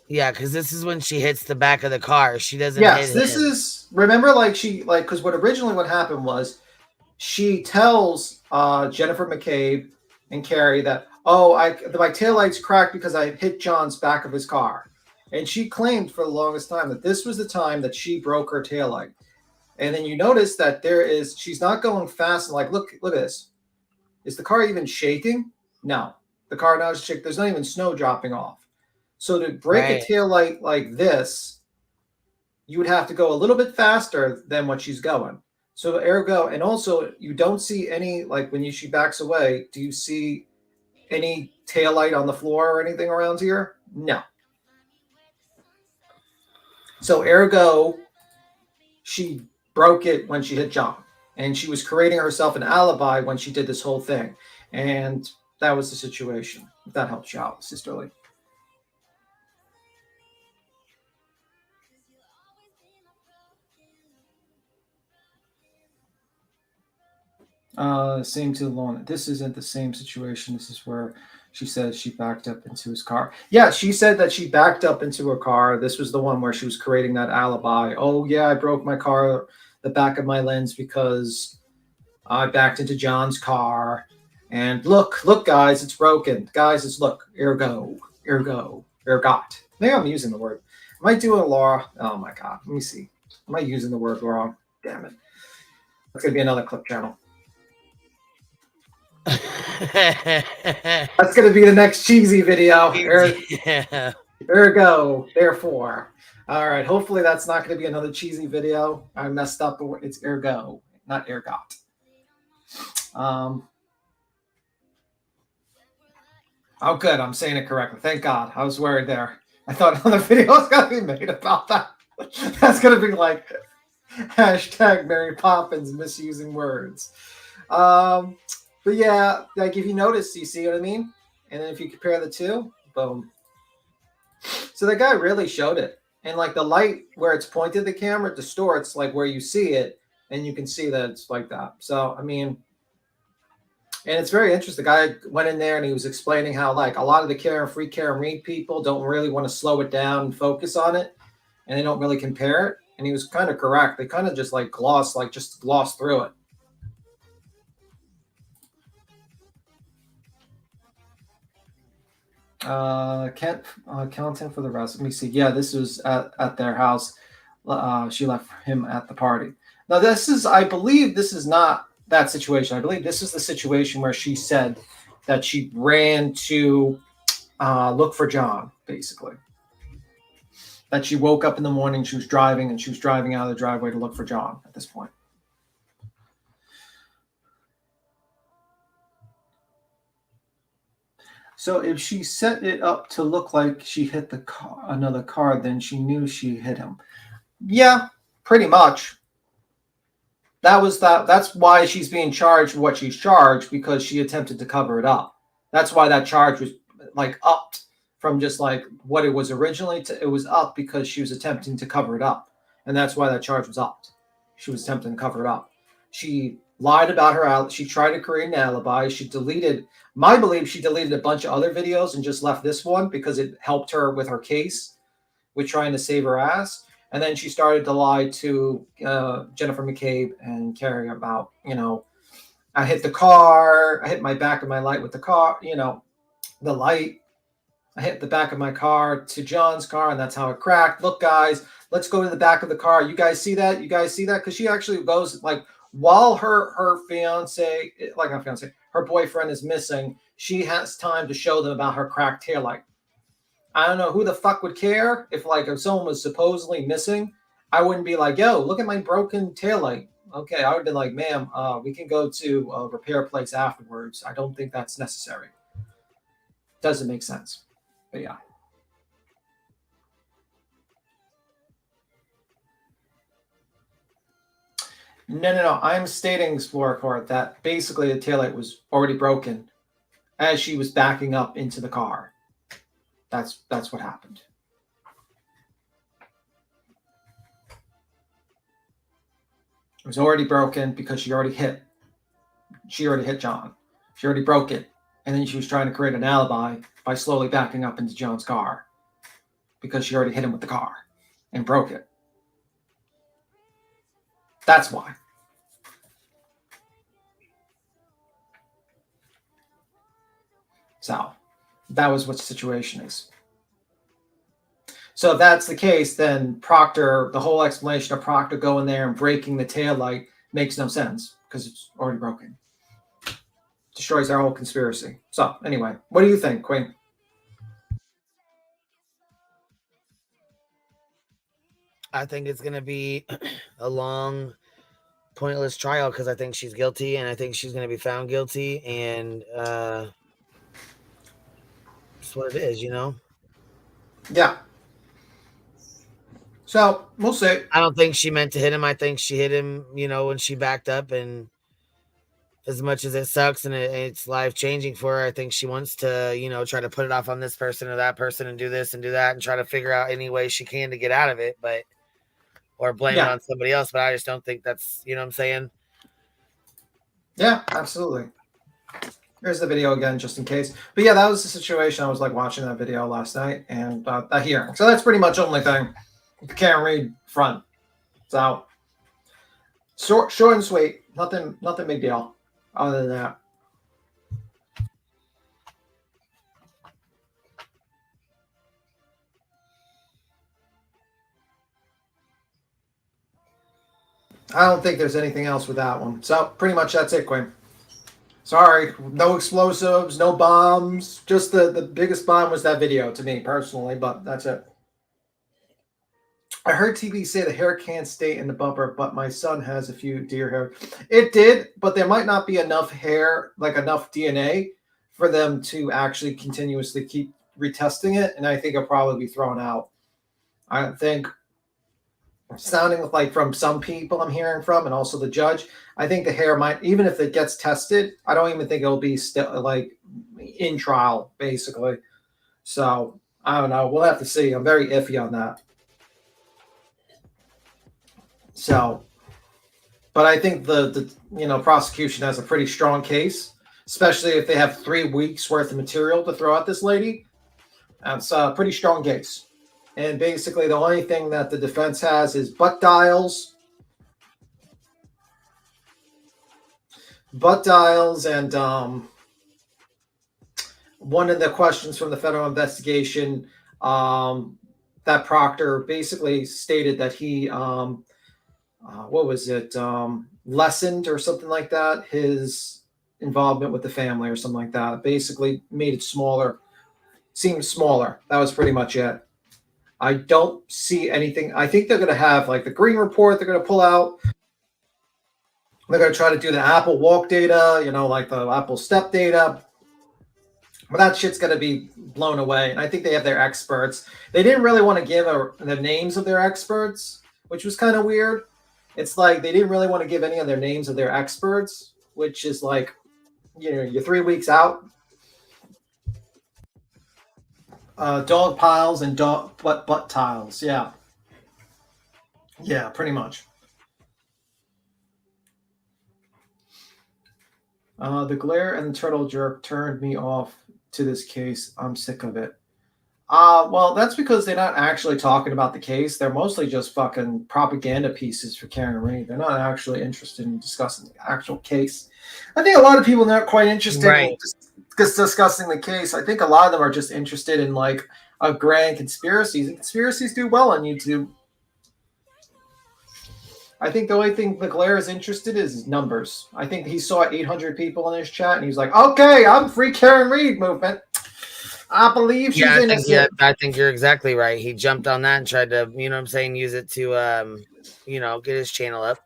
Yeah, because this is when she hits the back of the car. She doesn't Yes, hit this him. is, remember, because what happened was she tells Jennifer McCabe and Carrie that, my taillight's cracked because I hit John's back of his car. And she claimed for the longest time that this was the time that she broke her taillight. And then you notice that she's not going fast. And like, look at this. Is the car even shaking? No. The car now is shaking. There's not even snow dropping off. So to break a taillight like this, you would have to go a little bit faster than what she's going. So ergo, and also you don't see any, like when she backs away, do you see any taillight on the floor or anything around here? No. So ergo, she broke it when she hit John. And she was creating herself an alibi when she did this whole thing. And that was the situation. If that helps you out, Sisterly. Same to Lorna. This isn't the same situation. This is where she says she backed up into his car. Yeah, she said that she backed up into her car. This was the one where she was creating that alibi. Oh, yeah, I broke my car, the back of my lens, because I backed into John's car. And look, guys, it's broken. Guys, it's look, ergot. Maybe I'm using the word. Am I doing Laura? Oh, my God. Let me see. Am I using the word wrong? Damn it. That's going to be another clip channel. That's going to be the next cheesy video. Ergo, therefore. All right. Hopefully that's not going to be another cheesy video. I messed up. It's ergo, not ergot. Oh, good. I'm saying it correctly. Thank God. I was worried there. I thought another video was going to be made about that. That's going to be like hashtag Mary Poppins misusing words. But yeah, like if you notice, you see what I mean? And then if you compare the two, boom. So the guy really showed it. And like the light where it's pointed the camera distorts like where you see it, and you can see that it's like that. So, I mean, and it's very interesting. The guy went in there and he was explaining how like a lot of the free care and read people don't really want to slow it down and focus on it, and they don't really compare it. And he was kind of correct. They kind of just gloss through it. Content for the rest. Let me see. Yeah, this was at their house. she left him at the party. Now, I believe this is not that situation. I believe this is the situation where she said that she ran to look for John, basically. That she woke up in the morning, she was driving, and she was driving out of the driveway to look for John at this point. So if she set it up to look like she hit the car, another car, then she knew she hit him. Yeah, pretty much. That's why she's being charged what she's charged, because she attempted to cover it up. That's why that charge was like upped from just like what it was originally to it was up because she was attempting to cover it up. And that's why that charge was upped. She was attempting to cover it up. She lied about her alibi. She tried to create an alibi. She deleted, my belief, she deleted a bunch of other videos and just left this one because it helped her with her case with trying to save her ass. And then she started to lie to Jennifer McCabe and Carrie about, I hit the car. I hit my back of my light with the car, the light. I hit the back of my car to John's car, and that's how it cracked. Look, guys, let's go to the back of the car. You guys see that? You guys see that? Because she actually goes, like, while her fiance, like not fiance, her boyfriend is missing, she has time to show them about her cracked taillight. I don't know who the fuck would care if someone was supposedly missing. I wouldn't be like, yo, look at my broken taillight. Okay, I would have been like, ma'am, we can go to a repair place afterwards. I don't think that's necessary. Doesn't make sense. But yeah. No. I'm stating, Explorer Court, that basically the taillight was already broken as she was backing up into the car. That's what happened. It was already broken because she already hit John. She already broke it. And then she was trying to create an alibi by slowly backing up into John's car because she already hit him with the car and broke it. That's why. So that was what the situation is. So if that's the case, then Proctor, the whole explanation of Proctor going there and breaking the taillight makes no sense because it's already broken. Destroys our whole conspiracy. So anyway, what do you think, Queen? I think it's going to be a long, pointless trial because I think she's guilty and I think she's going to be found guilty. And that's what it is, Yeah. So we'll see. I don't think she meant to hit him. I think she hit him, when she backed up. And as much as it sucks and it's life-changing for her, I think she wants to, try to put it off on this person or that person and do this and do that and try to figure out any way she can to get out of it, or blame it on somebody else. But I just don't think that's, what I'm saying? Yeah, absolutely. Here's the video again, just in case. But yeah, that was the situation. I was watching that video last night and that hearing. So that's pretty much the only thing. Can't read front. So short and sweet. Nothing big deal other than that. I don't think there's anything else with that one. So pretty much that's it, Quinn. Sorry, no explosives, no bombs. Just the biggest bomb was that video to me personally, but that's it. I heard TV say the hair can't stay in the bumper, but my son has a few deer hair. It did, but there might not be enough hair, enough DNA for them to actually continuously keep retesting it, and I think it'll probably be thrown out. I think, sounding like from some people I'm hearing from, and also the judge, I think the hair might, even if it gets tested, I don't even think it'll be still in trial, basically. So I don't know. We'll have to see. I'm very iffy on that. So, but I think the prosecution has a pretty strong case, especially if they have 3 weeks worth of material to throw at this lady. That's a pretty strong case. And basically the only thing that the defense has is butt dials. And one of the questions from the federal investigation that Proctor basically stated that he, what was it, lessened or something like that, his involvement with the family or something like that. Basically made it smaller, seemed smaller. That was pretty much it. I don't see anything. I think they're going to have like the Green Report they're going to pull out. They're going to try to do the Apple Walk data, you know, like the Apple Step data. But that shit's going to be blown away. And I think they have their experts. They didn't really want to give the names of their experts, which was kind of weird. It's like they didn't really want to give any of their names of their experts, which is like, you know, you're 3 weeks out. Dog piles and dog butt tiles. Yeah. Yeah, pretty much. The glare and the turtle jerk turned me off to this case. I'm sick of it. Well, that's because they're not actually talking about the case. They're mostly just fucking propaganda pieces for Karen Reed. They're not actually interested in discussing the actual case. I think a lot of people are not quite interested in discussing the case. I think a lot of them are just interested in like a grand conspiracies. And conspiracies do well on YouTube. I think the only thing McGlair is interested in is numbers. I think he saw 800 people in his chat and he was like, okay, I'm free Karen Reed movement. I believe she's innocent. I think you're exactly right. He jumped on that and tried to, you know what I'm saying, use it to, you know, get his channel up.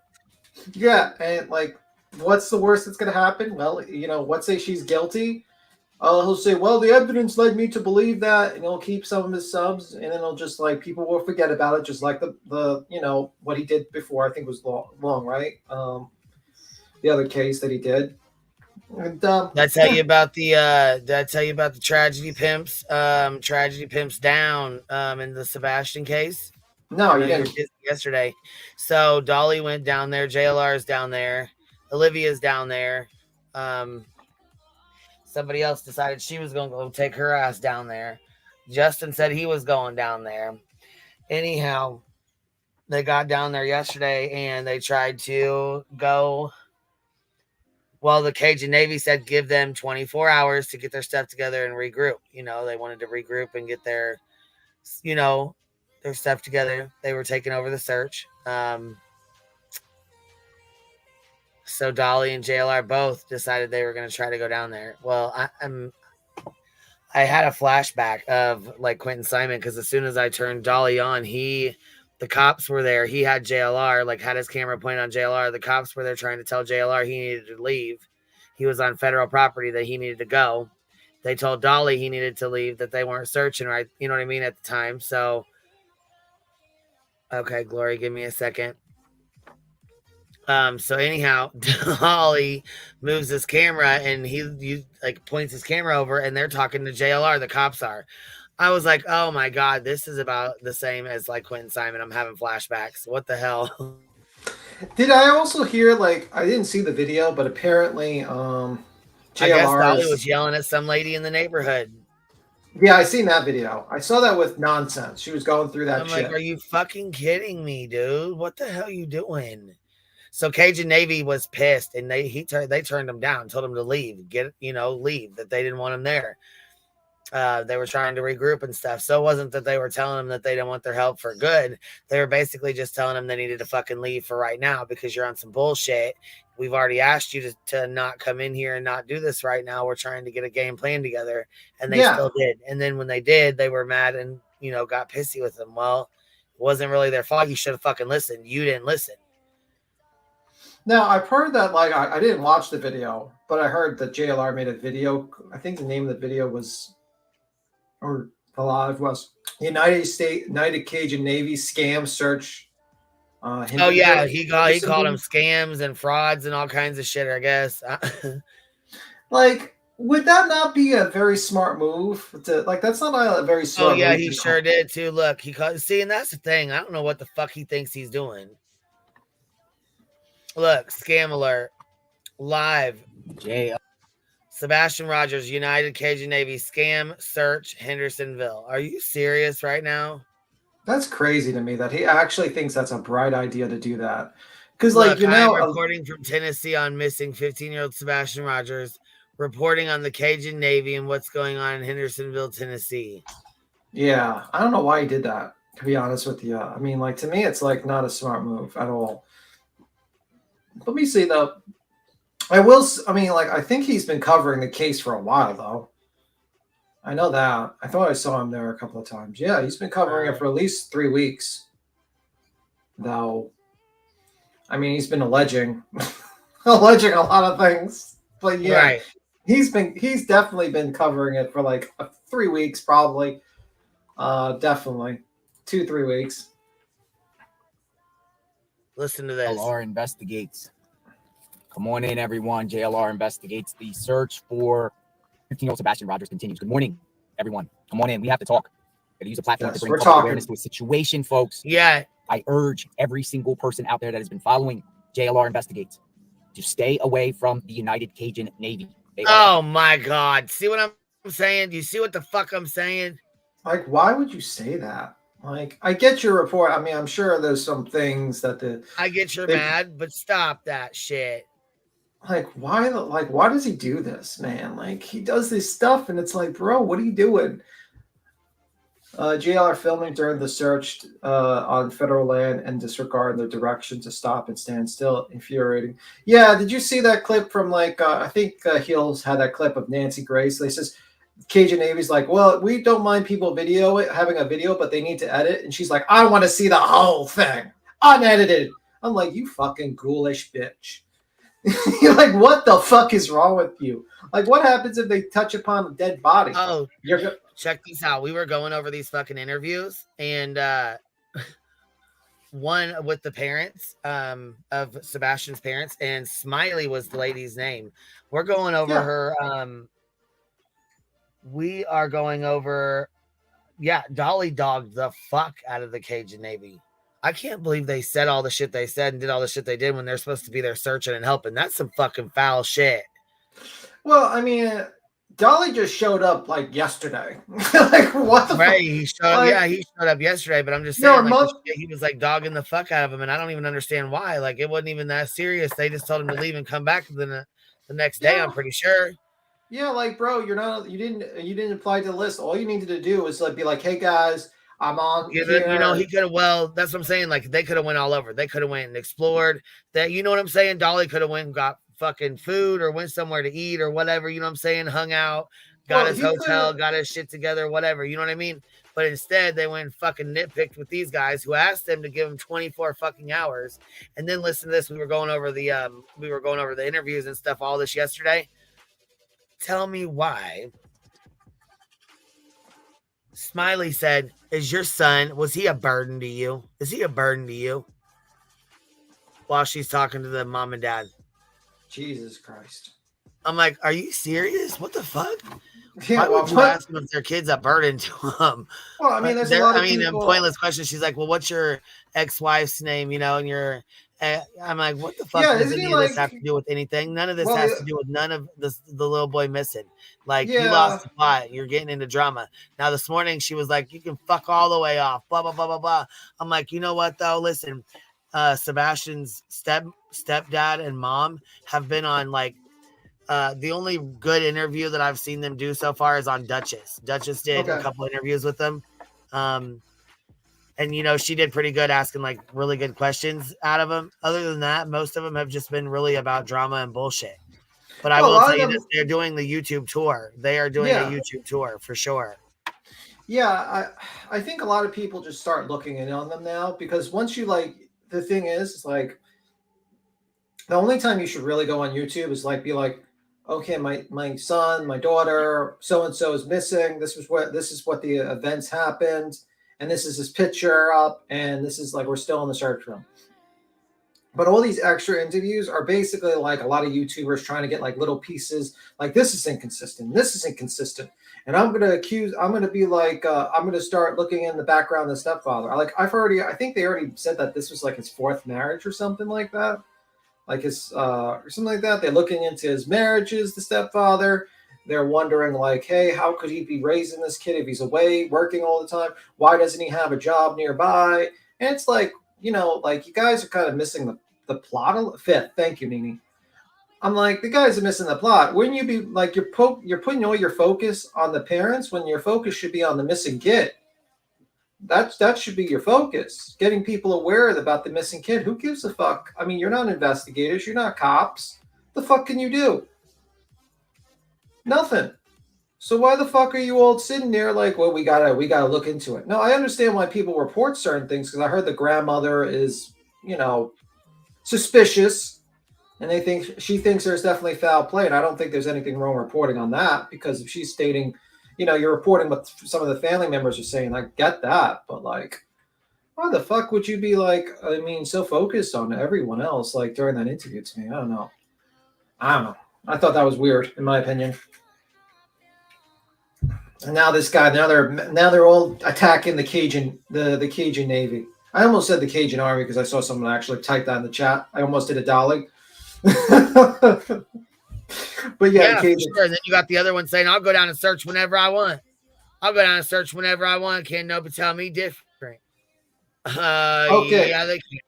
Yeah, and like, what's the worst that's going to happen? Well, you know, let's say she's guilty. He'll say, well, the evidence led me to believe that, and he'll keep some of his subs, and then he'll just like, people will forget about it, just like the you know, what he did before, I think was long, right? The other case that he did. And, did I tell you about the tragedy pimps? Tragedy pimps down in the Sebastian case. No, you didn't. Yesterday. So Dolly went down there. JLR is down there. Olivia's down there. Somebody else decided she was going to go take her ass down there. Justin said he was going down there. Anyhow, they got down there yesterday and they tried to go. Well, the Cajun Navy said give them 24 hours to get their stuff together and regroup. You know, they wanted to regroup and get their, you know, their stuff together. They were taking over the search. So Dolly and JLR both decided they were going to try to go down there. Well, I had a flashback of like Quentin Simon because as soon as I turned Dolly on, the cops were there. He had JLR, like had his camera pointed on JLR. The cops were there trying to tell JLR he needed to leave. He was on federal property, that he needed to go. They told Dolly he needed to leave, that they weren't searching right. You know what I mean? At the time. So, okay, Glory, give me a second. So anyhow, Dolly moves his camera and he like points his camera over and they're talking to JLR. The cops are. I was like, oh my God, this is about the same as like Quentin Simon. I'm having flashbacks. What the hell? Did I also hear, like, I didn't see the video, but apparently JLR I guess Dolly was yelling at some lady in the neighborhood. Yeah, I seen that video. I saw that with Nonsense. She was going through that shit. Like, are you fucking kidding me, dude? What the hell are you doing? So Cajun Navy was pissed and they turned him down, told him to leave, leave, that they didn't want him there. They were trying to regroup and stuff. So it wasn't that they were telling him that they didn't want their help for good. They were basically just telling him they needed to fucking leave for right now because you're on some bullshit. We've already asked you to not come in here and not do this right now. We're trying to get a game plan together. And they still did. And then when they did, they were mad and, got pissy with them. Well, it wasn't really their fault. You should have fucking listened. You didn't listen. Now, I've heard that, like, I didn't watch the video, but I heard that JLR made a video. I think the name of the video was, or the live was, United Cajun Navy Scam Search. Oh, yeah. He called them scams and frauds and all kinds of shit, I guess. Like, would that not be a very smart move? That's not a very smart move. Oh, yeah, he sure did, too. Look, and that's the thing. I don't know what the fuck he thinks he's doing. Look, scam alert. Live. Sebastian Rogers, United Cajun Navy scam search Hendersonville. Are you serious right now? That's crazy to me that he actually thinks that's a bright idea to do that. Because, I'm reporting from Tennessee on missing 15-year-old Sebastian Rogers, reporting on the Cajun Navy and what's going on in Hendersonville, Tennessee. Yeah, I don't know why he did that. To be honest with you, I mean, like, to me, it's like not a smart move at all. Let me see though. I mean, like, I think he's been covering the case for a while though. I know that. I thought I saw him there a couple of times. Yeah, he's been covering it for at least 3 weeks. Though, I mean, he's been alleging a lot of things. But yeah, Right. he's definitely been covering it for like 3 weeks, probably. Definitely 2-3 weeks. Listen to this. JLR investigates. Come on in, everyone. JLR investigates. The search for 15-year-old Sebastian Rogers continues. Good morning, everyone. Come on in. We have to talk. Gotta use a platform to bring public awareness to a situation, folks. Yeah. I urge every single person out there that has been following JLR investigates to stay away from the United Cajun Navy. Oh my God. See what I'm saying? Do you see what the fuck I'm saying? Like, why would you say that? Like, I get your report. I mean, I'm sure there's some things that I get you're mad, but stop that shit. Like, why does he do this, man? Like, he does this stuff, and it's like, bro, what are you doing? JLR filming during the search on federal land and disregard their direction to stop and stand still. Infuriating. Yeah, did you see that clip from, like, I think Hills had that clip of Nancy Grace. They says, Cajun Navy's like, well, we don't mind people having a video, but they need to edit. And she's like, I want to see the whole thing unedited. I'm like, you fucking ghoulish bitch. You're like, what the fuck is wrong with you? Like, what happens if they touch upon a dead body? Oh, check this out. We were going over these fucking interviews, and one with the parents of Sebastian's parents, and Smiley was the lady's name. We're going over her. We are going over, Dolly dogged the fuck out of the Cajun Navy. I can't believe they said all the shit they said and did all the shit they did when they're supposed to be there searching and helping. That's some fucking foul shit. Well, I mean, Dolly just showed up like yesterday. Like, what the fuck? He showed up. Yeah, he showed up yesterday, but I'm just saying, he was like dogging the fuck out of him, and I don't even understand why. Like, it wasn't even that serious. They just told him to leave and come back the next day, I'm pretty sure. Yeah, like, bro, you didn't apply to the list. All you needed to do was like be like, hey guys, I'm on here. You know, he could have, that's what I'm saying. Like, they could have went all over. They could have went and explored that. You know what I'm saying? Dolly could have went and got fucking food or went somewhere to eat or whatever. You know what I'm saying? Hung out, got his hotel, got his shit together, whatever. You know what I mean? But instead, they went and fucking nitpicked with these guys who asked them to give them 24 fucking hours. And then listen to this. We were going over the interviews and stuff, all this yesterday. Tell me why. Smiley said, is your son, was he a burden to you? Is he a burden to you? While she's talking to the mom and dad. Jesus Christ. I'm like, are you serious? What the fuck? Yeah, why would you ask them if their kid's a burden to them? Well, I mean, there's a lot of people. A pointless question. She's like, well, what's your ex-wife's name? You know, and you're, I'm like, what the fuck does any of this have to do with anything? None of this has to do with none of the little boy missing. Like, you lost the plot. You're getting into drama. Now, this morning, she was like, you can fuck all the way off, blah, blah, blah, blah, blah. I'm like, you know what, though? Listen, Sebastian's stepdad and mom have been on, like, the only good interview that I've seen them do so far is on Duchess. Duchess did a couple interviews with them. And, you know, she did pretty good asking, like, really good questions out of them. Other than that, most of them have just been really about drama and bullshit. But I will tell you this, they're doing the YouTube tour. They are doing a YouTube tour for sure. Yeah, I think a lot of people just start looking in on them now because once you, like, the thing is, like, the only time you should really go on YouTube is, like, be like, okay, my son, my daughter, so-and-so is missing. This is what the events happened. And this is his picture up. And this is like, we're still in the search room. But all these extra interviews are basically like a lot of YouTubers trying to get like little pieces. Like, this is inconsistent. This is inconsistent. And I'm going to start looking in the background of the stepfather. I think they already said that this was like his 4th marriage or something like that. Like his, or something like that. They're looking into his marriages, the stepfather. They're wondering, like, hey, how could he be raising this kid if he's away, working all the time? Why doesn't he have a job nearby? And it's like, you know, like, you guys are kind of missing the plot. 5th. Thank you, Nini. I'm like, the guys are missing the plot. Wouldn't you be, like, you're putting all your focus on the parents when your focus should be on the missing kid? That should be your focus. Getting people aware about the missing kid. Who gives a fuck? I mean, you're not investigators. You're not cops. The fuck can you do? Nothing. So why the fuck are you all sitting there like, well, we gotta look into it? No, I understand why people report certain things because I heard the grandmother is, suspicious, and she thinks there's definitely foul play, and I don't think there's anything wrong reporting on that because if she's stating, you're reporting what some of the family members are saying, I get that, but like, why the fuck would you be like, so focused on everyone else like during that interview to me? I don't know. I thought that was weird, in my opinion. And now this guy, now they're all attacking the Cajun Navy. I almost said the Cajun Army because I saw someone actually type that in the chat. I almost did a dolly. But yeah, for sure. And then you got the other one saying, "I'll go down and search whenever I want. I'll go down and search whenever I want. Can't nobody tell me different." Okay. Yeah, they can.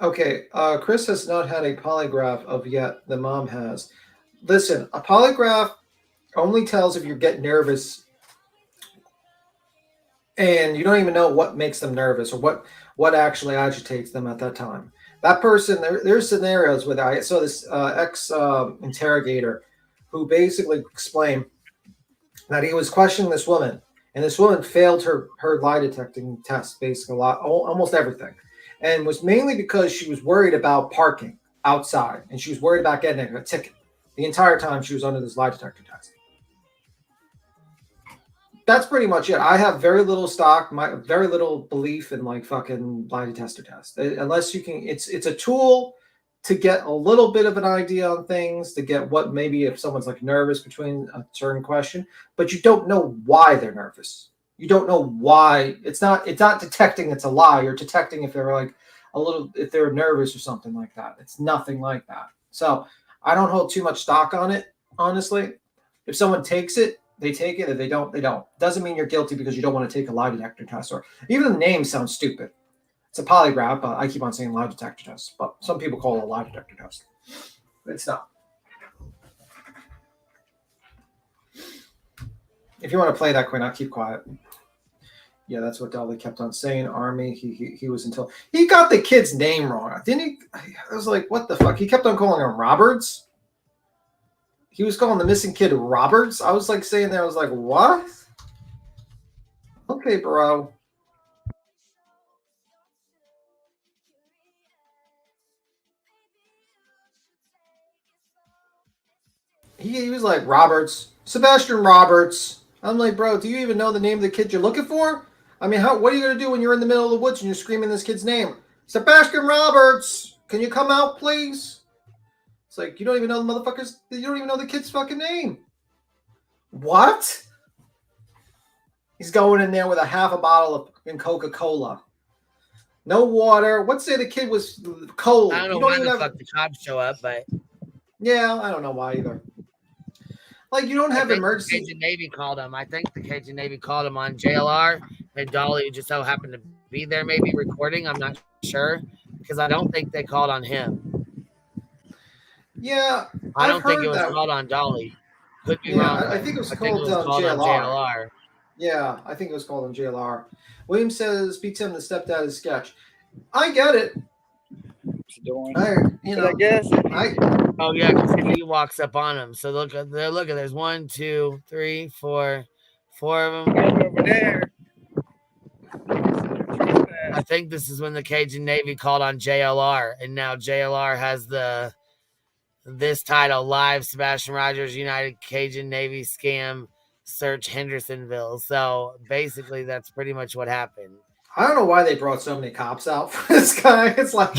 Okay. Chris has not had a polygraph of yet. The mom has. Listen, a polygraph only tells if you get nervous and you don't even know what makes them nervous or what actually agitates them at that time. That person, there's scenarios where I saw this ex-interrogator who basically explained that he was questioning this woman, and this woman failed her lie detecting test, basically almost everything, and was mainly because she was worried about parking outside, and she was worried about getting a ticket the entire time she was under this lie detector test. That's pretty much it. I have very little very little belief in like fucking lie detector test. Unless you can, it's a tool to get a little bit of an idea on things, to get what maybe if someone's like nervous between a certain question, but you don't know why they're nervous. You don't know why. It's not detecting it's a lie. You're detecting if they're like if they're nervous or something like that. It's nothing like that. So I don't hold too much stock on it, honestly. If someone takes it, they take it. If they don't, they don't. Doesn't mean you're guilty because you don't want to take a lie detector test. Or even the name sounds stupid. It's a polygraph, but I keep on saying lie detector test. But some people call it a lie detector test. But it's not. If you want to play that, Quinn, I'll keep quiet. Yeah, that's what Dolly kept on saying. Army, he was until he got the kid's name wrong. Didn't he? I was like, what the fuck? He kept on calling him Roberts. He was calling the missing kid Roberts. I was like saying that. I was like, what? Okay, bro. He was like Roberts, Sebastian Roberts. I'm like, bro, do you even know the name of the kid you're looking for? I mean, what are you going to do when you're in the middle of the woods and you're screaming this kid's name? Sebastian Roberts, can you come out, please? It's like, you don't even know the motherfuckers. You don't even know the kid's fucking name. What? He's going in there with a half a bottle of Coca-Cola. No water. Let's say the kid was cold. I don't know why the fuck the cops show up, but... Yeah, I don't know why either. Like, you don't have emergency... The Cajun Navy called him. I think the Cajun Navy called him on JLR, and Dolly just so happened to be there maybe recording. I'm not sure, because I don't think they called on him. Yeah, I don't think it was called on Dolly. Could be wrong. I think it was called on JLR. Yeah, I think it was called on JLR. William says, beats him the stepdad is sketch. I get it. I guess. Oh yeah, because he walks up on him. So look, there's 1, 2, 3, 4 of them over there. I think this is when the Cajun Navy called on JLR, and now JLR has this title: Live Sebastian Rogers United Cajun Navy Scam Search Hendersonville. So basically, that's pretty much what happened. I don't know why they brought so many cops out for this guy. It's like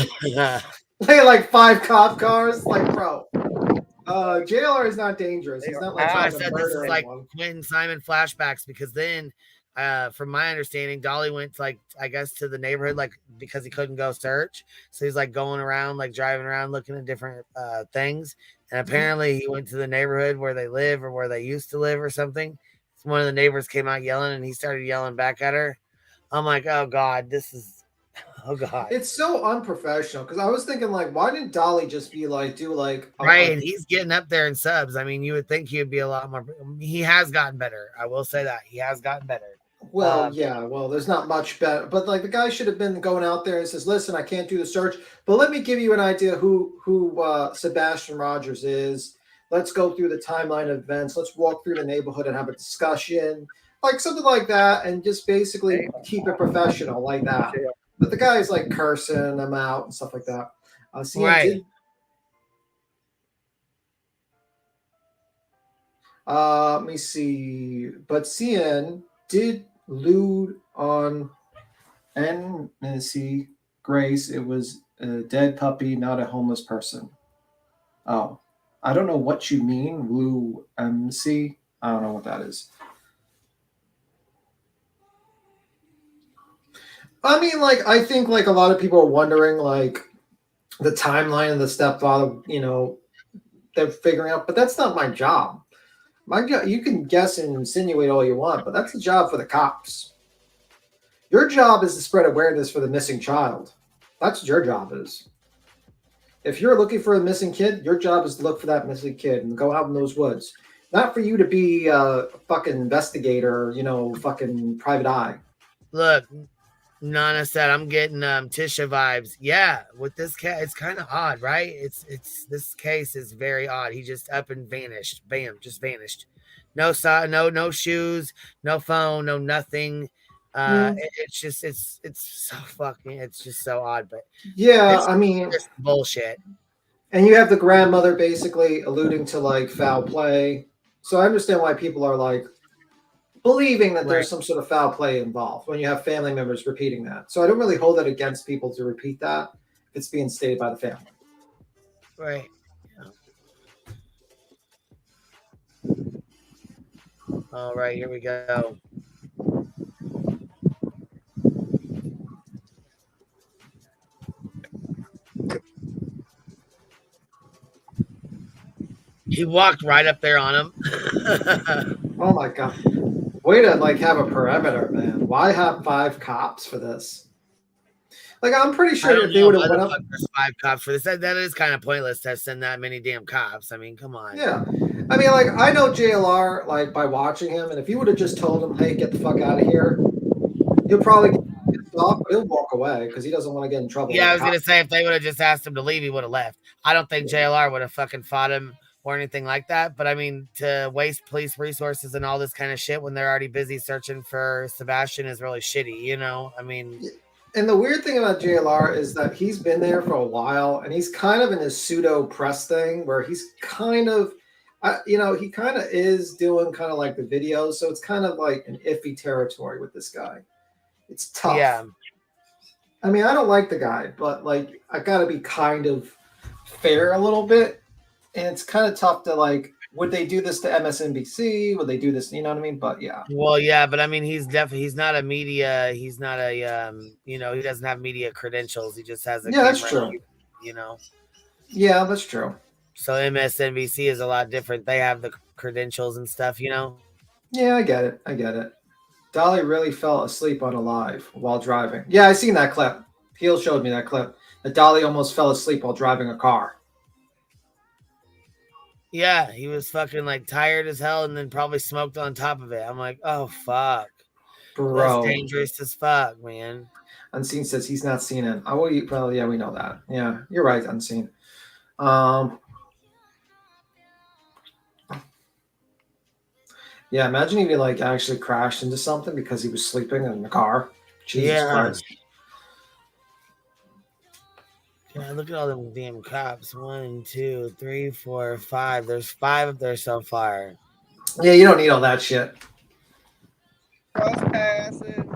they had like 5 cop cars. Like, bro, JLR is not dangerous. He's not like I said this is like Quentin Simon flashbacks because then, from my understanding, Dolly went like I guess to the neighborhood like because he couldn't go search, so he's like going around like driving around looking at different things, and apparently he went to the neighborhood where they live or where they used to live or something. One of the neighbors came out yelling, and he started yelling back at her. I'm like, oh God, oh God. It's so unprofessional because I was thinking like, why didn't Dolly just be like, right? He's getting up there in subs. I mean, you would think he would be a lot more. He has gotten better. I will say that he has gotten better. Well, yeah, well, there's not much better, but like the guy should have been going out there and says, "Listen, I can't do the search, but let me give you an idea who Sebastian Rogers is. Let's go through the timeline of events. Let's walk through the neighborhood and have a discussion, like something like that, and just basically keep it professional like that." But the guy's like cursing them out and stuff like that. Right. Let me see. But CN did lewd on NC Grace. It was a dead puppy, not a homeless person. Oh, I don't know what you mean, Lou MC. I don't know what that is. I mean, like, I think like a lot of people are wondering like the timeline of the stepfather, you know, they're figuring out, but that's not my job. My job, you can guess and insinuate all you want, but that's the job for the cops. Your job is to spread awareness for the missing child. That's what your job is. If you're looking for a missing kid, your job is to look for that missing kid and go out in those woods. Not for you to be a fucking investigator, you know, fucking private eye. Look, Nana said, I'm getting Tisha vibes. Yeah, with this cat, it's kind of odd, right? It's this case is very odd. He just up and vanished. Bam, just vanished. No shoes, no phone, no nothing. It's so fucking, it's just so odd. But yeah, I mean, just bullshit. And you have the grandmother basically alluding to like foul play. So I understand why people are like believing that there's some sort of foul play involved when you have family members repeating that. So I don't really hold it against people to repeat that if it's being stated by the family. Right. Yeah. All right, here we go. He walked right up there on him. Oh my god. Way to like have a perimeter, man. Why have 5 cops for this? Like I'm pretty sure if they would have went up. There's 5 cops for this. That is kind of pointless to send that many damn cops. I mean, come on. Yeah. I mean, like I know JLR like by watching him, and if you would have just told him, "Hey, get the fuck out of here," he'll probably get off, but he'll walk away because he doesn't want to get in trouble. Yeah, I was gonna say if they would have just asked him to leave, he would have left. I don't think JLR would have fucking fought him or anything like that. But I mean, to waste police resources and all this kind of shit when they're already busy searching for Sebastian is really shitty, you know? I mean, and the weird thing about JLR is that he's been there for a while and he's kind of in his pseudo press thing where he's kind of, you know, he kind of is doing kind of like the videos. So it's kind of like an iffy territory with this guy. It's tough. Yeah. I mean, I don't like the guy, but like, I got to be kind of fair a little bit. And it's kind of tough to like, would they do this to MSNBC? Would they do this? You know what I mean? But yeah. Well, yeah, but I mean, he's not a media. He's not a, you know, he doesn't have media credentials. He just has a camera, that's true. You know? Yeah, that's true. So MSNBC is a lot different. They have the credentials and stuff, you know? Yeah, I get it. Dolly really fell asleep on a live while driving. Yeah, I seen that clip. Heel showed me that clip. That Dolly almost fell asleep while driving a car. Yeah, he was fucking like tired as hell and then probably smoked on top of it. I'm like, oh, fuck. Bro. That's dangerous as fuck, man. Unseen says he's not seen it. Oh, well, yeah, we know that. Yeah, you're right, Unseen. Yeah, imagine if he like actually crashed into something because he was sleeping in the car. Jesus Christ. Yeah, look at all them damn cops. 1, 2, 3, 4, 5. There's 5 up there so far. Yeah, you don't need all that shit. Trespassing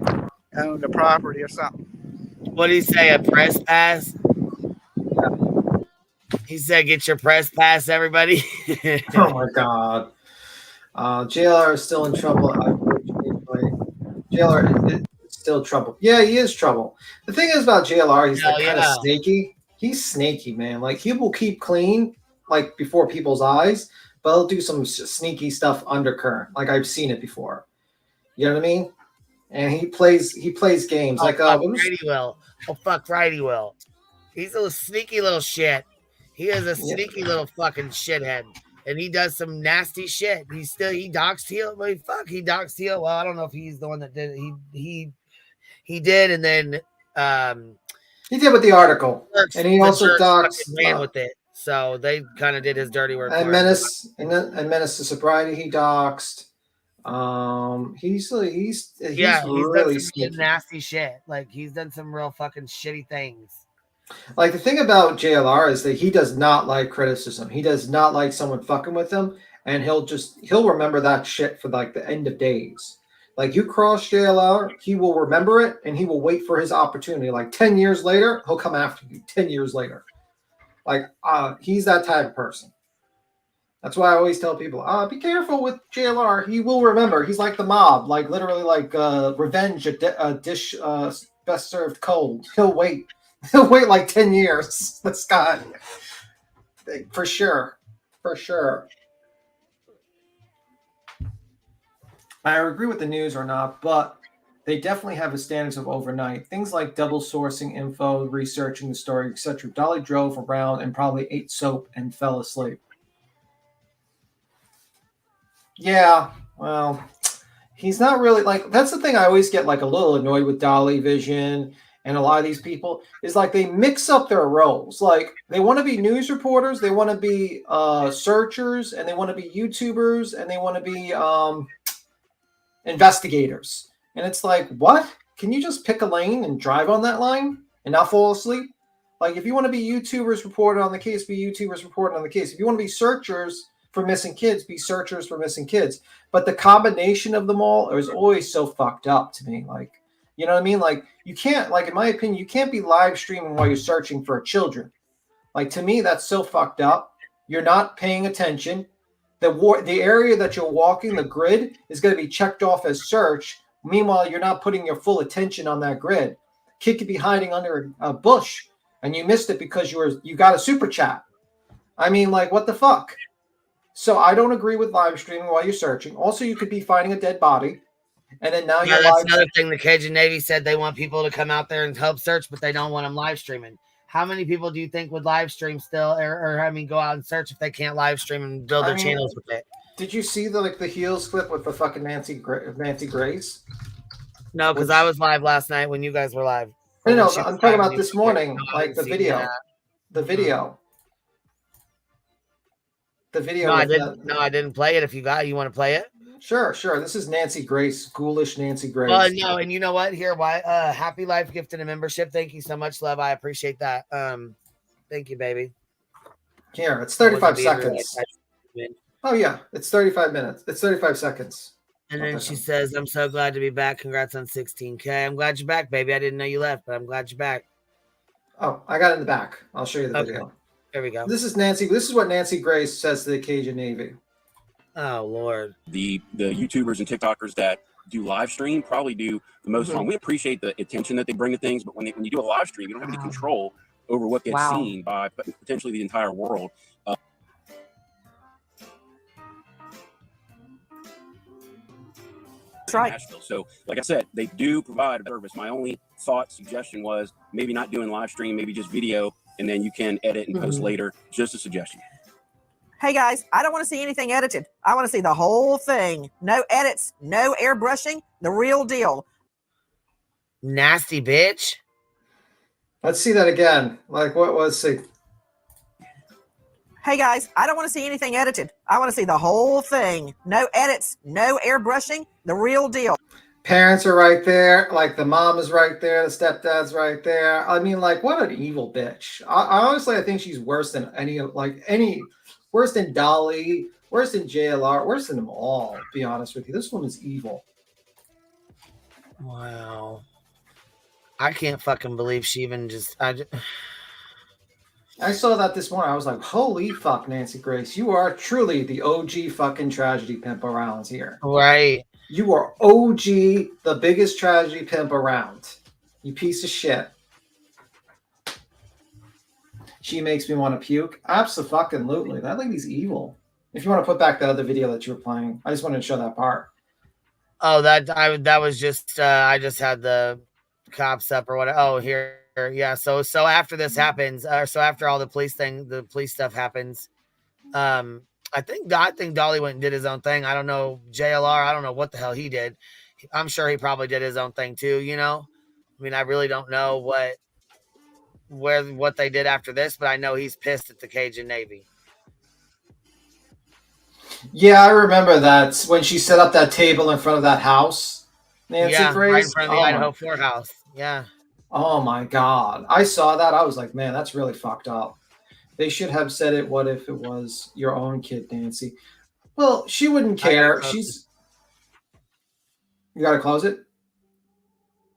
on the property or something. What did he say? A press pass? He said, "Get your press pass, everybody." Oh my god. JLR is still in trouble. JLR is still trouble. Yeah, he is trouble. The thing is about JLR, he's like kind of snaky. He's snaky, man. Like he will keep clean, like before people's eyes, but he'll do some sneaky stuff undercurrent. Like I've seen it before. You know what I mean? And he plays games like right he will. Oh fuck, right he will. He's a sneaky little shit. He is a sneaky little fucking shithead. and he does some nasty shit. He doxed Teal. Well, he doxed Teal. Well, I don't know if he's the one that did it. He did, and then he did with the article, and he also doxed ran with it. So they kind of did his dirty work. And Menace to Sobriety, he doxed. He's really done some sneaky. nasty shit. Like he's done some real fucking shitty things. Like the thing about JLR is that he does not like criticism. He does not like someone fucking with him, and he'll remember that shit for like the end of days. Like you cross JLR, he will remember it, and he will wait for his opportunity. Like 10 years later, he'll come after you. 10 years later, like he's that type of person. That's why I always tell people, be careful with JLR. He will remember. He's like the mob, like literally like revenge, a dish best served cold. He'll wait. He'll wait like 10 years. This guy, for sure, for sure. I agree with the news or not, but they definitely have a standards of overnight. Things like double sourcing info, researching the story, etc. Dolly drove around and probably ate soap and fell asleep. Yeah, well, he's not really like, that's the thing I always get like a little annoyed with Dolly Vision and a lot of these people is like they mix up their roles. Like they want to be news reporters, they want to be searchers, and they want to be YouTubers, and they want to be investigators. And it's like, what? Can you just pick a lane and drive on that line and not fall asleep? Like if you want to be YouTubers reporting on the case, be YouTubers reporting on the case. If you want to be searchers for missing kids, be searchers for missing kids. But the combination of them all is always so fucked up to me. Like, you know what I mean? Like you can't, like in my opinion, you can't be live streaming while you're searching for children. Like to me, that's so fucked up. You're not paying attention. The area that you're walking, the grid, is going to be checked off as search. Meanwhile, you're not putting your full attention on that grid. Kid could be hiding under a bush, and you missed it because you got a super chat. I mean, like, what the fuck? So I don't agree with live streaming while you're searching. Also, you could be finding a dead body, and then now you're that's another thing. The Cajun Navy said they want people to come out there and help search, but they don't want them live streaming. How many people do you think would live stream still, or I mean, go out and search if they can't live stream and build their channels with it? Did you see the heels clip with the fucking Nancy Grace? No, because I was live last night when you guys were live. No, I'm talking about this morning, like the video. The video. The video. No, I didn't play it. If you want to play it? Sure. This is Nancy Grace, ghoulish Nancy Grace. No, and you know what? Here, Happy Life gifted a membership. Thank you so much, love. I appreciate that. Thank you, baby. Here, it's 35 seconds. Oh yeah, it's 35 minutes. It's 35 seconds. And then she says, "I'm so glad to be back. Congrats on 16K. I'm glad you're back, baby. I didn't know you left, but I'm glad you're back." Oh, I got it in the back. I'll show you the video. There we go. This is Nancy. This is what Nancy Grace says to the Cajun Navy. Oh Lord. The YouTubers and TikTokers that do live stream probably do the most harm. We appreciate the attention that they bring to things, but when you do a live stream, you don't have any control over what gets seen by potentially the entire world. That's right. Nashville. So, like I said, they do provide a service. My only suggestion was maybe not doing live stream, maybe just video, and then you can edit and post later. Just a suggestion. Hey guys, I don't want to see anything edited. I want to see the whole thing. No edits, no airbrushing, the real deal. Nasty bitch. Let's see that again. Like what was it? Hey guys, I don't want to see anything edited. I want to see the whole thing. No edits, no airbrushing, the real deal. Parents are right there. Like the mom is right there. The stepdad's right there. I mean, like what an evil bitch. I honestly, I think she's worse than worse than Dolly, worse than JLR, worse than them all, to be honest with you. This woman's evil. Wow. I can't fucking believe she even I saw that this morning. I was like, holy fuck, Nancy Grace. You are truly the OG fucking tragedy pimp around here. Right. You are OG, the biggest tragedy pimp around. You piece of shit. She makes me want to puke. Absolutely. That lady's evil. If you want to put back the other video that you were playing, I just wanted to show that part. Oh, that was just I just had the cops up or whatever. Oh, here, yeah. So after this happens, so after all the police stuff happens, I think Dolly went and did his own thing. I don't know JLR. I don't know what the hell he did. I'm sure he probably did his own thing too. You know, I mean, I really don't know what they did after this, but I know he's pissed at the Cajun Navy. Yeah, I remember that when she set up that table in front of that house. Nancy Grace, right in front of the Idaho Fort House. Yeah. Oh my God, I saw that. I was like, man, that's really fucked up. They should have said it. What if it was your own kid, Nancy? Well, she wouldn't care. She's. You gotta close it.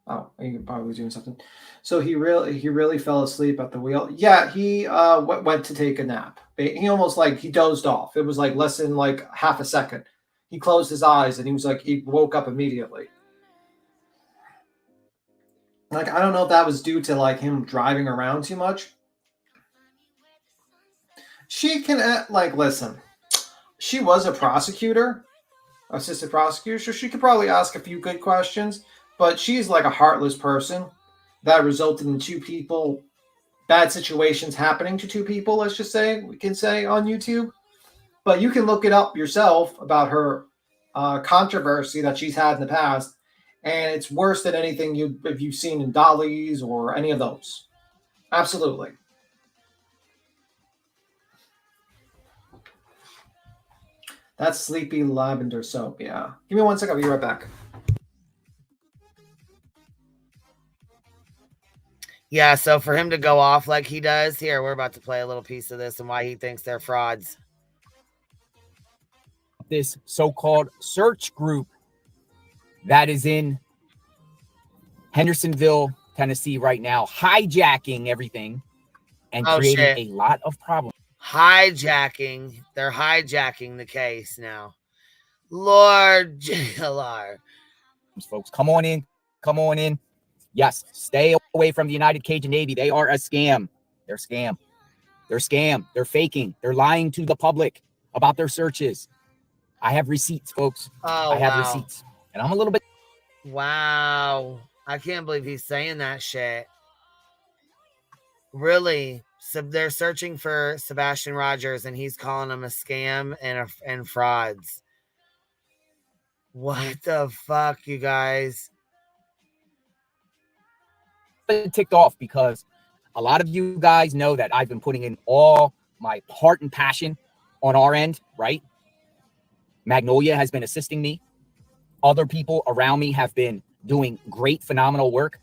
Oh, you probably doing something. So he really fell asleep at the wheel. Yeah, he went to take a nap. He almost he dozed off. It was like less than half a second. He closed his eyes and he woke up immediately. I don't know if that was due to him driving around too much. She can listen. She was a prosecutor, assistant prosecutor, so she could probably ask a few good questions. But she's a heartless person that resulted in two people, bad situations happening to two people, let's just say, we can say on YouTube. But you can look it up yourself about her controversy that she's had in the past. And it's worse than anything you've seen in Dolly's or any of those. Absolutely. That's sleepy lavender soap, yeah. Give me 1 second, I'll be right back. Yeah, so for him to go off like he does, here, we're about to play a little piece of this and why he thinks they're frauds. This so-called search group that is in Hendersonville, Tennessee right now, hijacking everything and creating a lot of problems. Hijacking. They're hijacking the case now. Lord JLR. Folks, come on in. Come on in. Yes, stay away from the United Cajun Navy. They are a scam. They're scam. They're scam. They're faking. They're lying to the public about their searches. I have receipts, folks. Oh, I have receipts. And I'm a little bit. Wow. I can't believe he's saying that shit. Really? So they're searching for Sebastian Rogers and he's calling them a scam and frauds. What the fuck, you guys? Ticked off because a lot of you guys know that I've been putting in all my heart and passion on our end, right? Magnolia has been assisting me. Other people around me have been doing great, phenomenal work.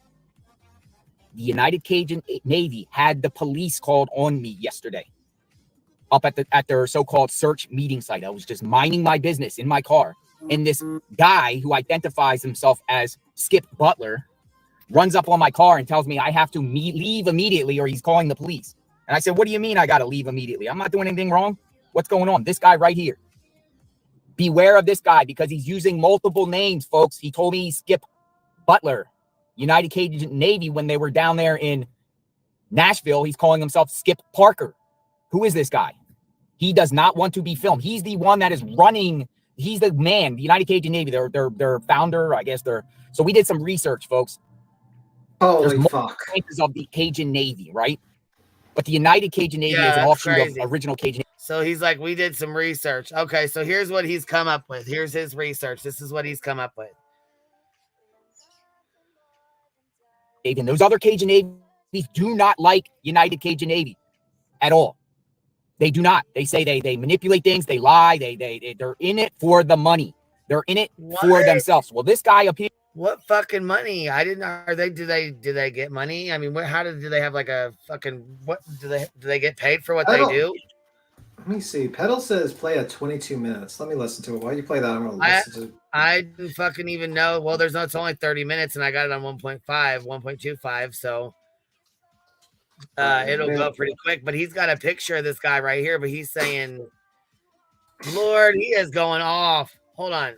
The United Cajun Navy had the police called on me yesterday up at their so-called search meeting site. I was just minding my business in my car. And this guy who identifies himself as Skip Butler runs up on my car and tells me I have to leave immediately or he's calling the police. And I said, what do you mean I got to leave immediately? I'm not doing anything wrong. What's going on? This guy right here. Beware of this guy because he's using multiple names, folks. He told me Skip Butler, United Cajun Navy, when they were down there in Nashville. He's calling himself Skip Parker. Who is this guy? He does not want to be filmed. He's the one that is running. He's the man, the United Cajun Navy, their founder, I guess. So we did some research, folks. Holy fuck. Branches of the Cajun Navy, right? But the United Cajun Navy is an offshoot of original Cajun Navy. So he's like, we did some research. Okay, so here's what he's come up with. Here's his research. This is what he's come up with. And those other Cajun Navies do not like United Cajun Navy at all. They do not. They say they manipulate things. They lie. They're in it for the money. They're in it for themselves. Well, this guy up here. What fucking money? I didn't. Are they? Do they get money? I mean, do they have like a fucking? What do they get paid for what they do? Let me see. Pedal says play at 22 minutes. Let me listen to it. While you play that, I'm gonna listen to it. I didn't fucking even know. Well, it's only 30 minutes, and I got it on 1.5, 1.25. So it'll go pretty quick. But he's got a picture of this guy right here. But he's saying, "Lord, he is going off." Hold on.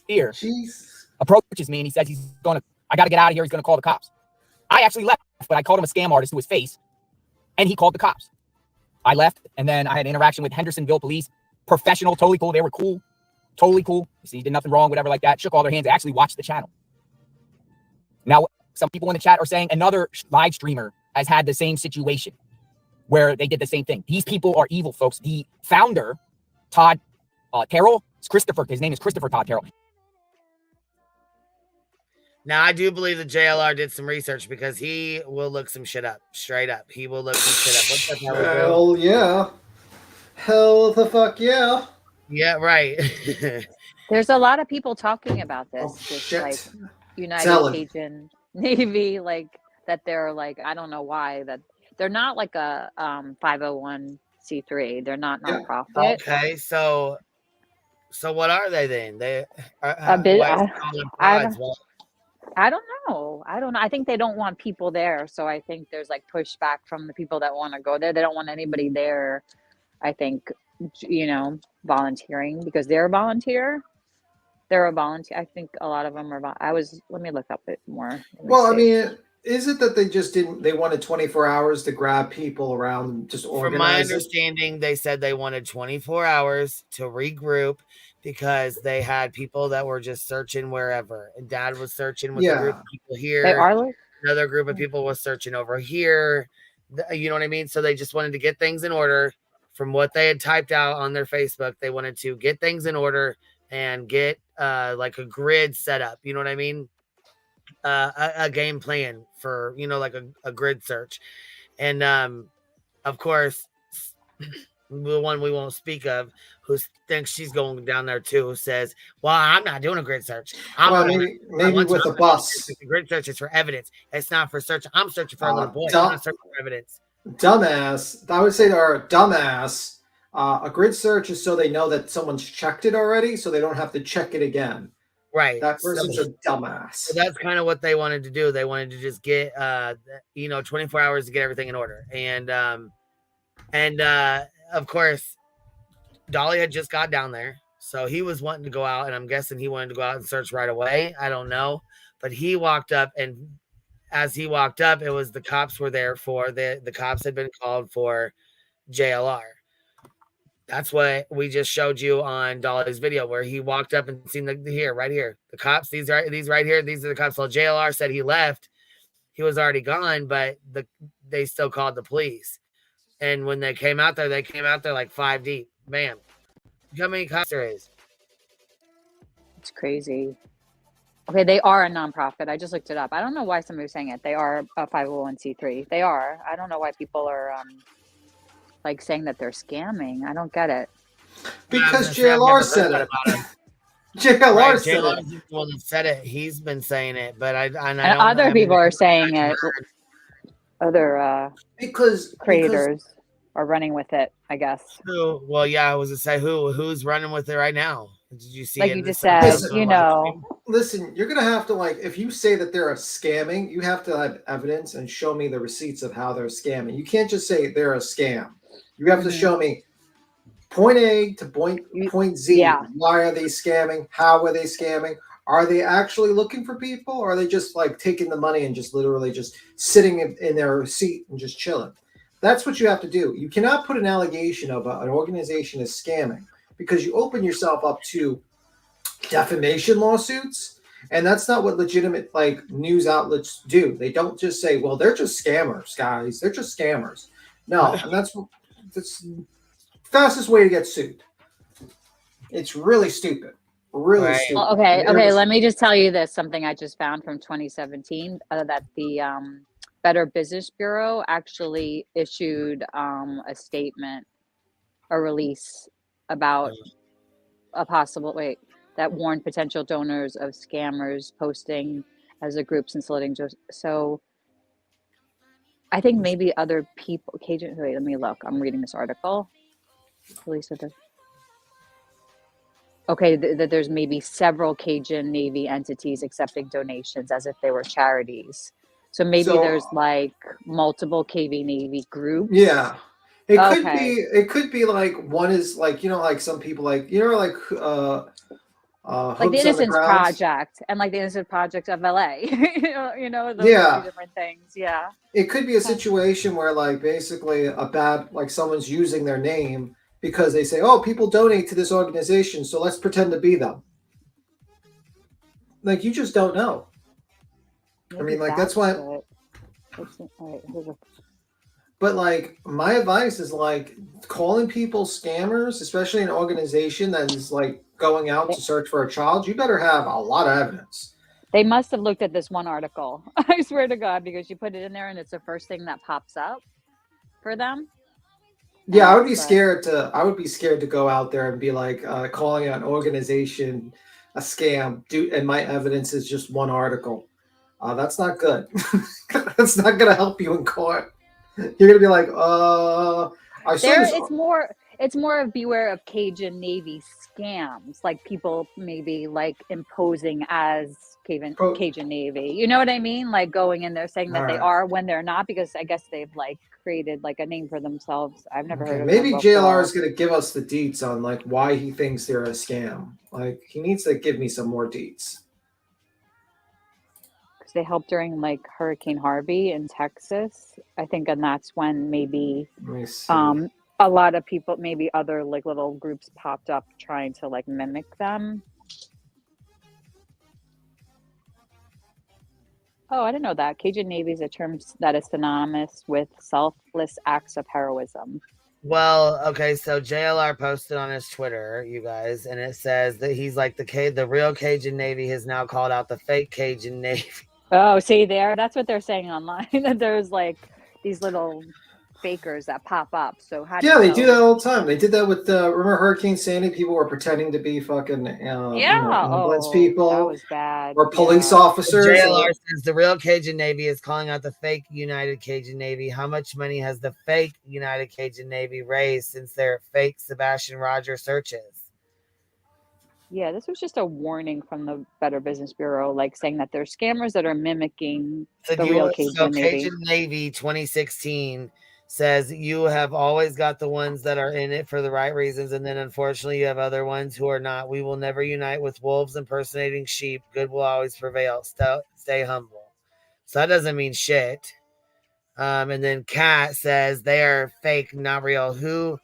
Here. Jeez. Approaches me and he says I got to get out of here. He's going to call the cops. I actually left, but I called him a scam artist to his face and he called the cops. I left and then I had an interaction with Hendersonville police. Professional, totally cool. They were cool. Totally cool. He did nothing wrong, whatever like that. Shook all their hands. I actually watched the channel. Now, some people in the chat are saying another live streamer has had the same situation where they did the same thing. These people are evil, folks. The founder Todd Terrell. It's Christopher. His name is Christopher Todd Terrell. Now, I do believe that JLR did some research because he will look some shit up. Straight up. He will look some shit up. What's up, Hell yeah. Hell the fuck yeah. Yeah, right. There's a lot of people talking about this. Oh, this shit. like United Tell him. Cajun Navy, like that they're like, I don't know why, that they're not like a 501c3. They're not nonprofit. Okay, so what are they then? They A bit, why is it called frauds? Well, I don't know. I think they don't want people there. So I think there's like pushback from the people that want to go there. They don't want anybody there, I think, volunteering because they're a volunteer. They're a volunteer. I think a lot of them are. Let me look up it more. Well, I mean, is it that they just didn't? They wanted 24 hours to grab people around, just organize. From my understanding, they said they wanted 24 hours to regroup because they had people that were just searching wherever. And Dad was searching with a group of people here. They are like another group of people was searching over here. You know what I mean? So they just wanted to get things in order. From what they had typed out on their Facebook, they wanted to get things in order and get like a grid set up. You know what I mean? A game plan for, like a grid search. And of course, the one we won't speak of, who thinks she's going down there too, says, well, I'm not doing a grid search. Maybe with a bus. The grid search is for evidence. It's not for search. I'm searching for a little boy. I'm not searching for evidence. Dumbass. I would say they're a dumbass. A grid search is so they know that someone's checked it already, so they don't have to check it again. Right. That person's a dumbass. So that's kind of what they wanted to do. They wanted to just get 24 hours to get everything in order. And of course, Dolly had just got down there. So he was wanting to go out, and I'm guessing he wanted to go out and search right away. I don't know. But he walked up, and as he walked up, it was the cops were there for the cops had been called for JLR. That's what we just showed you on Dolly's video, where he walked up and seen right here, the cops. These right here. These are the cops. Well, JLR said he left. He was already gone, but they still called the police. And when they came out there like 5 deep. Bam. Look how many cops there is. It's crazy. Okay, they are a nonprofit. I just looked it up. I don't know why somebody was saying it. They are a 501c3. They are. I don't know why people are like saying that they're scamming. I don't get it. Because JLR said it. JLR said it. JLR's the one that said it. He's been saying it, but I don't other people are saying it. Other creators are running with it, I guess. Well, yeah, I was to say who's running with it right now. Did you see? Like you just said, Listen, you're gonna have to if you say that they're scamming, you have to have evidence and show me the receipts of how they're scamming. You can't just say they're a scam. You have to show me point A to point Z. Yeah. Why are they scamming? How are they scamming? Are they actually looking for people, or are they just taking the money and just literally just sitting in their seat and just chilling? That's what you have to do. You cannot put an allegation of an organization as scamming, because you open yourself up to defamation lawsuits, and that's not what legitimate news outlets do. They don't just say, well, they're just scammers, guys. They're just scammers. No, and that's the fastest way to get sued. It's really stupid. Really stupid. Well, okay. Let me just tell you this, something I just found from 2017, that the Better Business Bureau actually issued a statement, a release about a possible that warned potential donors of scammers posting as a group soliciting. So I think maybe other people, Cajun, let me look. I'm reading this article. Police said this. Okay, that there's maybe several Cajun Navy entities accepting donations as if they were charities. So maybe there's multiple KV Navy groups. Yeah. It could be one is some people like the Innocence Project and the Innocence Project of LA. Those are different things. Yeah. It could be a situation where basically a bad someone's using their name because they say, oh, people donate to this organization, so let's pretend to be them. You just don't know. Maybe that's why. But like my advice is like calling people scammers, especially an organization that is like going out to search for a child. You better have a lot of evidence. They must have looked at this one article. I swear to God, because you put it in there and it's the first thing that pops up for them. Yeah, I would be scared to go out there and be like calling an organization a scam. And my evidence is just one article. That's not good. That's not gonna help you in court. You're gonna be like, I saw this. It's more of beware of Cajun Navy scams, like people maybe like imposing as Cajun Navy. You know what I mean? Like going in there saying that they are when they're not, because I guess they've like created like a name for themselves. I've never heard of Maybe them JLR before. is gonna give us the deets on like why he thinks they're a scam. Like he needs to give me some more deets. Because they helped during like Hurricane Harvey in Texas, I think, and that's when maybe a lot of people, maybe other like little groups popped up trying to like mimic them. Oh, I didn't know that. Cajun Navy is a term that is synonymous with selfless acts of heroism. Well, okay, so JLR posted on his Twitter, you guys, and it says that he's like the real Cajun Navy has now called out the fake Cajun Navy. Oh, see there? That's what they're saying online, that there's like these little fakers that pop up. So how do they do that all the time. They did that with remember Hurricane Sandy? People were pretending to be fucking ambulance people. That was bad. Or police officers. JLR says the real Cajun Navy is calling out the fake United Cajun Navy. How much money has the fake United Cajun Navy raised since their fake Sebastian Rogers searches? Yeah, this was just a warning from the Better Business Bureau, like saying that there's scammers that are mimicking the real Cajun Navy. Cajun Navy 2016 says you have always got the ones that are in it for the right reasons, and then unfortunately you have other ones who are not. We will never unite with wolves impersonating sheep. Good will always prevail. Stay humble. So that doesn't mean shit. And then Kat says they are fake, not real. Who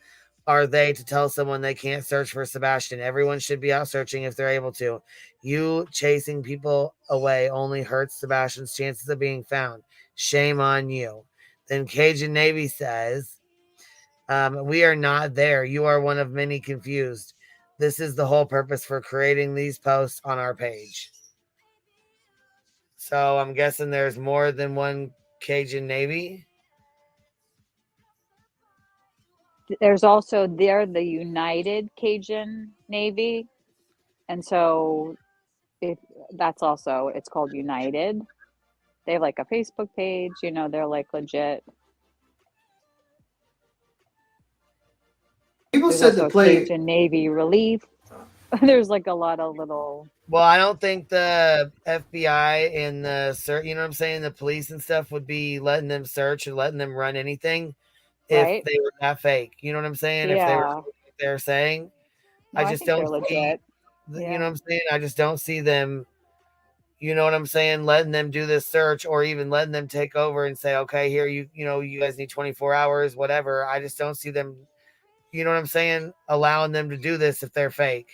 are they to tell someone they can't search for Sebastian? Everyone should be out searching if they're able to. You chasing people away only hurts Sebastian's chances of being found. Shame on you. Then Cajun Navy says, we are not there. You are one of many confused. This is the whole purpose for creating these posts on our page. So I'm guessing there's more than one Cajun Navy. There's also the United Cajun Navy. And so it's called United. They have like a Facebook page, they're like legit. People There's said to play Cajun Navy Relief. There's like a lot of little. Well, I don't think the FBI and the police and stuff would be letting them search or letting them run anything if they were that fake. You know what I'm saying? Yeah. If they were what they're saying. No, I just don't see, legit. You know what I'm saying? I just don't see them, you know what I'm saying, letting them do this search or even letting them take over and say, okay, here, you guys need 24 hours, whatever. I just don't see them, you know what I'm saying, allowing them to do this if they're fake.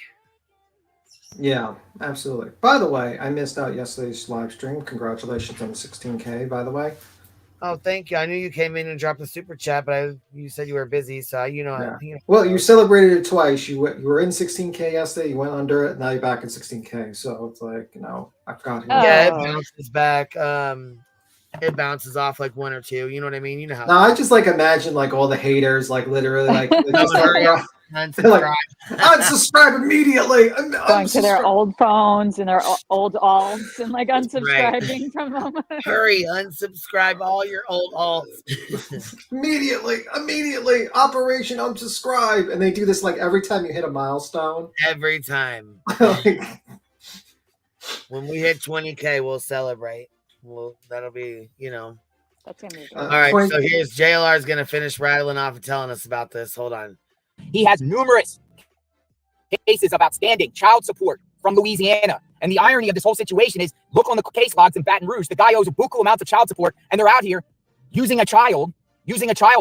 Yeah, absolutely. By the way, I missed out yesterday's live stream. Congratulations on the 16K, by the way. Oh, thank you. I knew you came in and dropped a super chat, but you said you were busy, so Well, you celebrated it twice. You were in 16K yesterday. You went under it. Now you're back in 16K. So it's like I've got him. Yeah, it bounces back. It bounces off like one or two. You know what I mean? You know how. No, I just imagine all the haters literally unsubscribe immediately. Going to their old phones and their old alts and unsubscribing from them. Hurry, unsubscribe all your old alts. Immediately, Operation unsubscribe. And they do this every time you hit a milestone. Every time. When we hit 20K, we'll celebrate. That'll be, That's gonna be good. All right, so here's JLR's going to finish rattling off and telling us about this. Hold on. He has numerous cases of outstanding child support from Louisiana. And the irony of this whole situation is, look on the case logs in Baton Rouge. The guy owes a buku amounts of child support, and they're out here using a child,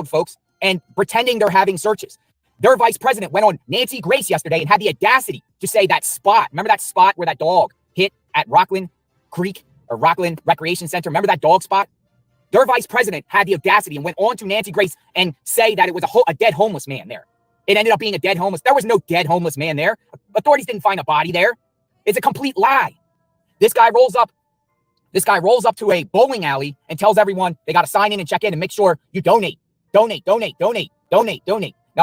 folks, and pretending they're having searches. Their vice president went on Nancy Grace yesterday and had the audacity to say that spot. Remember that spot where that dog hit at Rockland Creek or Rockland Recreation Center? Remember that dog spot? Their vice president had the audacity and went on to Nancy Grace and say that it was a dead homeless man there. It ended up being a dead homeless. There was no dead homeless man there. Authorities didn't find a body there. It's a complete lie. This guy rolls up to a bowling alley and tells everyone they got to sign in and check in and make sure you donate. Now,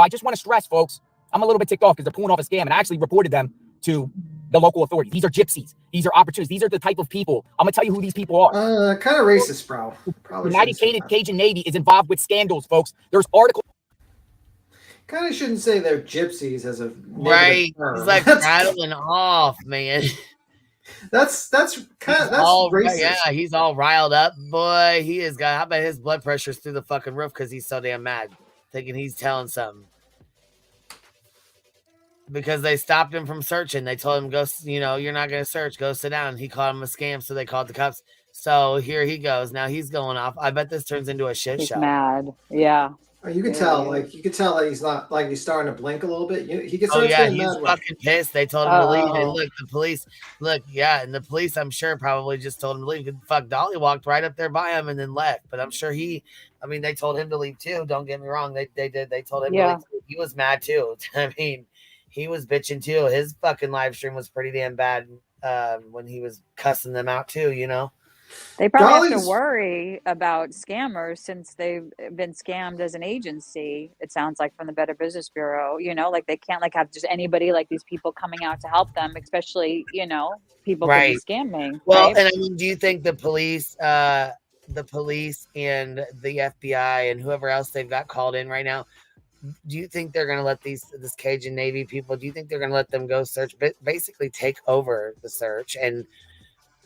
I just want to stress, folks, I'm a little bit ticked off because they're pulling off a scam, and I actually reported them to the local authorities. These are gypsies. These are opportunists. These are the type of people. I'm going to tell you who these people are. Kind of racist, bro. Probably United Cajun Navy is involved with scandals, folks. There's articles. Kind of shouldn't say they're gypsies as a right. term. He's like rattling off, man. That's all racist. Yeah, he's all riled up, boy. He is got. How about his blood pressure's through the fucking roof because he's so damn mad, thinking he's telling something. Because they stopped him from searching. They told him, go, you're not going to search. Go sit down. He called him a scam, so they called the cops. So here he goes. Now he's going off. I bet this turns into a shit He's show. mad. Yeah. You can tell, you can tell that he's not, he's starting to blink a little bit. He gets. Oh yeah, he's fucking pissed. They told him to leave. And look, the police. And the police, I'm sure, probably just told him to leave. Fuck, Dolly walked right up there by him and then left. But I'm sure they told him to leave too. Don't get me wrong. They did. They told him to leave too. He was mad too. I mean, he was bitching too. His fucking live stream was pretty damn bad when he was cussing them out too. They probably have to worry about scammers since they've been scammed as an agency. It sounds like from the Better Business Bureau, they can't have just anybody like these people coming out to help them, especially, people could be scamming. Well, right? and I mean, do you think the police and the FBI and whoever else they've got called in right now, do you think they're going to let this Cajun Navy people, do you think they're going to let them go search, basically take over the search and,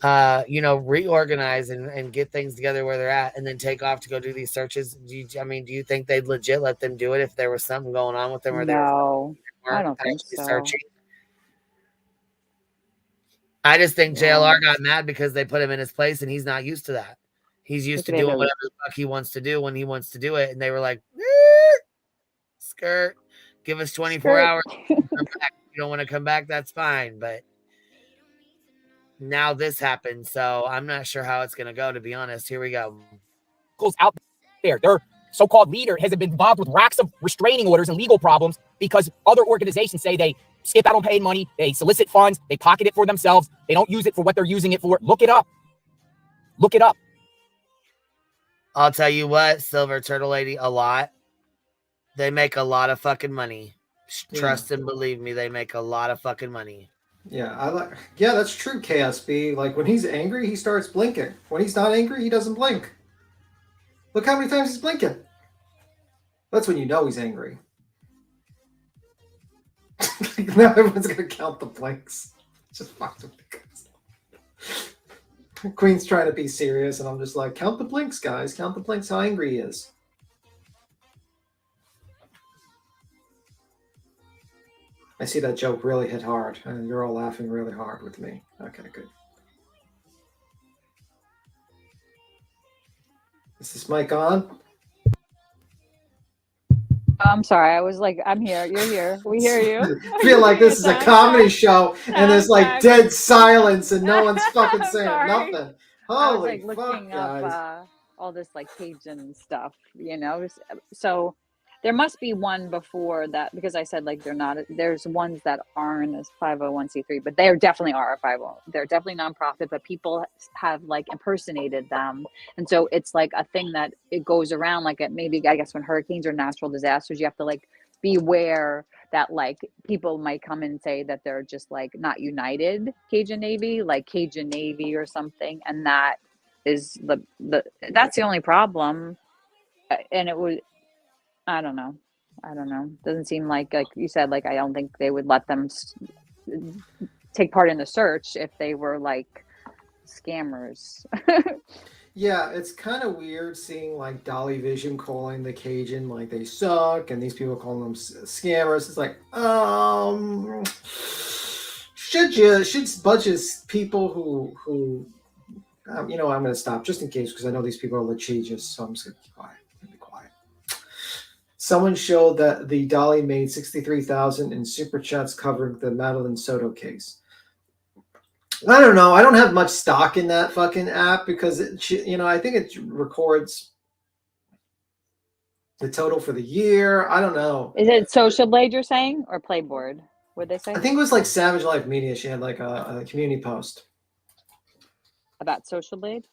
reorganize and get things together where they're at and then take off to go do these searches? Do you think they'd legit let them do it if there was something going on with them or No, I don't think so. Searching? I just think JLR got mad because they put him in his place and he's not used to that. He's used to doing whatever the fuck he wants to do when he wants to do it. And they were like, skirt, give us 24 hours. Come back. If you don't want to come back, that's fine. But now this happened, so I'm not sure how it's going to go, to be honest. Here we go. Goes out there. Their so-called leader has been involved with racks of restraining orders and legal problems because other organizations say they skip out on paid money, they solicit funds, they pocket it for themselves, they don't use it for what they're using it for. Look it up. Look it up. I'll tell you what, Silver Turtle Lady, a lot. They make a lot of fucking money. Trust and believe me, they make a lot of fucking money. Yeah, that's true, KSB. When he's angry, he starts blinking. When he's not angry, he doesn't blink. Look how many times he's blinking. That's when you know he's angry. Now everyone's gonna count the blinks. Just fucked with the Queen's trying to be serious, and I'm just like, count the blinks, guys. Count the blinks. How angry he is. I see that joke really hit hard, and you're all laughing really hard with me. Okay, good. Is this mic on? I'm sorry. I was like, I'm here. You're here. We hear you. I feel like this is a comedy show, and there's dead silence, and no one's fucking saying nothing. Holy I was fuck, looking guys. up all this Cajun stuff, So there must be one before that, because I said they're not. There's ones that aren't as 501c3, but they definitely are a 50. They're definitely nonprofit, but people have impersonated them, and so it's a thing that it goes around. Maybe I guess when hurricanes or natural disasters, you have to beware that people might come and say that they're just not United Cajun Navy, Cajun Navy or something, and that is that's the only problem, and it would. I don't know. Doesn't seem like you said, I don't think they would let them take part in the search if they were scammers. Yeah, it's kind of weird seeing Dolly Vision calling the Cajun they suck, and these people calling them scammers. It's should budget people who I'm going to stop just in case because I know these people are litigious, so I'm just going to keep quiet. Someone showed that the Dolly made $63,000 in super chats covering the Madeline Soto case. I don't know. I don't have much stock in that fucking app because I think it records the total for the year. I don't know. Is it Social Blade you're saying or Playboard? What'd they say? I think it was like Savage Life Media. She had like a community post About Social Blade?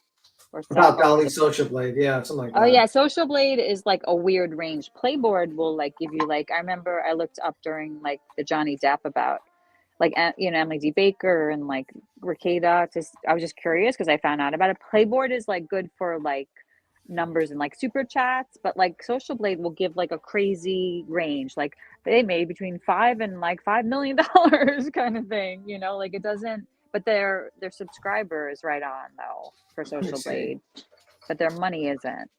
Or about Dolly Social Blade. Yeah, something like that. Oh yeah, Social Blade is like a weird range. Playboard will like give you like I remember I looked up during like the Johnny Depp about like Emily D. Baker and like Ricada. I was just curious because I found out about it. Playboard is like good for like numbers and like super chats, but like Social Blade will give like a crazy range. Like they made between $5 and like $5 million kind of thing. Like it doesn't. But their subscriber is right on though for Social Blade, but their money isn't.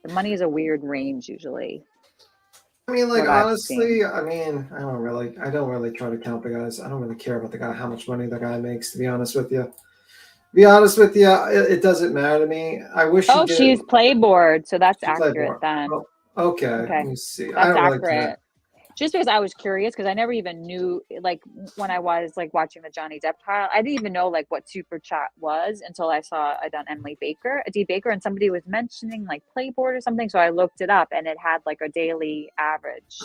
The money is a weird range usually. I mean, like honestly, I don't really try to count the guys. I don't really care about the guy, how much money the guy makes. To be honest with you, it doesn't matter to me. I wish. Oh, she's Playboard, so that's accurate then. Oh, okay. Let me see. That's accurate. Just because I was curious, because I never even knew, like, when I was, like, watching the Johnny Depp trial, I didn't even know, like, what Super Chat was until I done Emily Baker, D. Baker, and somebody was mentioning, like, Playboard or something, so I looked it up, and it had, like, a daily average,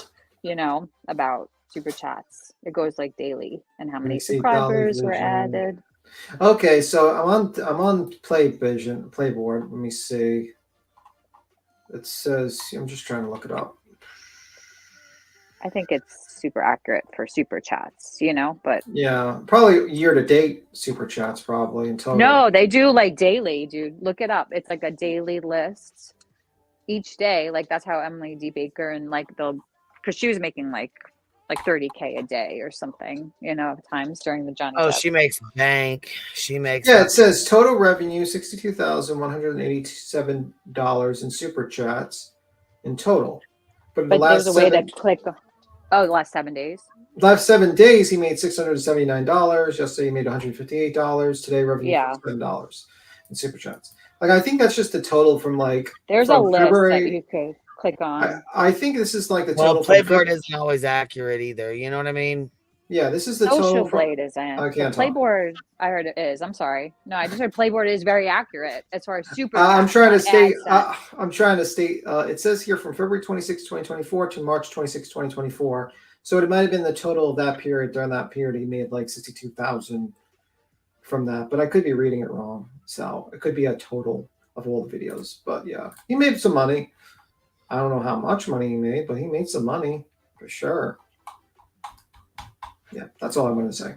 about Super Chats. It goes, like, daily, and how many subscribers were added. Okay, so I'm on Playboard. Let me see. It says, I'm just trying to look it up. I think it's super accurate for super chats, but yeah, probably year to date super chats probably in total. No, they do like daily, dude. Look it up. It's like a daily list each day. Like that's how Emily D. Baker and like because she was making like 30K a day or something, times during the Johnny Depp. She makes bank. She makes. Yeah, it says total revenue $62,187 in super chats in total. But there's a way to click. Oh, the last 7 days. Last 7 days, he made $679. Yesterday, he made $158. Today, revenue $7 in super chats. Like, I think that's just the total from like. There's a list February. That you could click on. I think this is like the total. Well, Playboard isn't always accurate either. You know what I mean? Yeah, this is the Social total. Blade isn't. I can't Playboard, I heard it is. I'm sorry. No, I just heard Playboard is very accurate as far as super. I'm trying to state. It says here from February 26, 2024 to March 26, 2024. So it might have been the total of that period. During that period, he made like 62,000 from that, but I could be reading it wrong. So it could be a total of all the videos. But yeah, he made some money. I don't know how much money he made, but he made some money for sure. Yeah, that's all I'm going to say.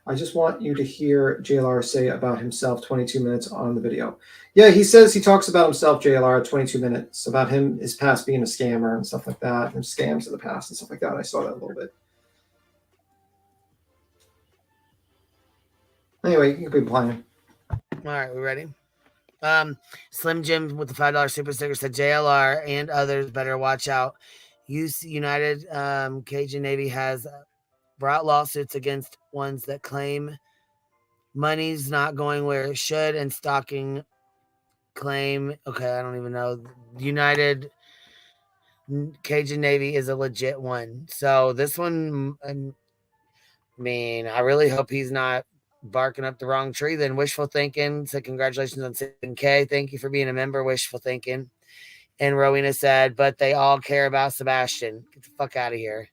I just want you to hear JLR say about himself 22 minutes on the video. Yeah, he talks about himself, JLR, 22 minutes, about his past being a scammer and stuff like that, and scams in the past and stuff like that. I saw that a little bit. Anyway, you can be playing. All right, we ready? Slim Jim with the $5 super sticker said JLR and others better watch out. United Cajun Navy has brought lawsuits against ones that claim money's not going where it should and stalking claim. Okay, I don't even know. United Cajun Navy is a legit one. So this one, I really hope he's not barking up the wrong tree. Then Wishful Thinking said, congratulations on 7K. Thank you for being a member, Wishful Thinking. And Rowena said, but they all care about Sebastian. Get the fuck out of here.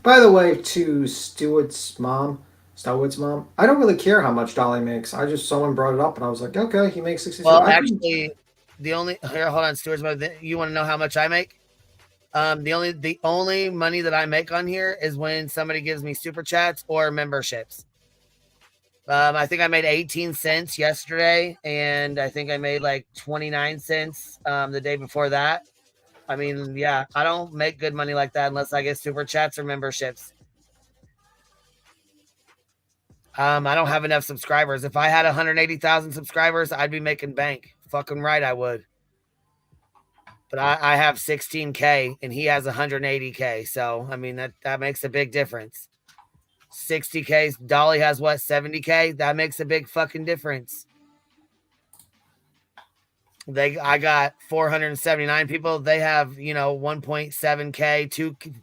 By the way, to Stewart's mom, I don't really care how much Dolly makes. Someone brought it up, and I was like, okay, he makes 66. Well, actually, hold on, Stewart's mom. You want to know how much I make? The only money that I make on here is when somebody gives me super chats or memberships. I think I made 18 cents yesterday, and I think I made like 29 cents the day before that. I don't make good money like that unless I get super chats or memberships. I don't have enough subscribers. If I had 180,000 subscribers, I'd be making bank. Fucking right, I would. But I have 16K and he has 180K. So, that makes a big difference. 60K. Dolly has what? 70K? That makes a big fucking difference. I got 479 people. They have, 1.7K,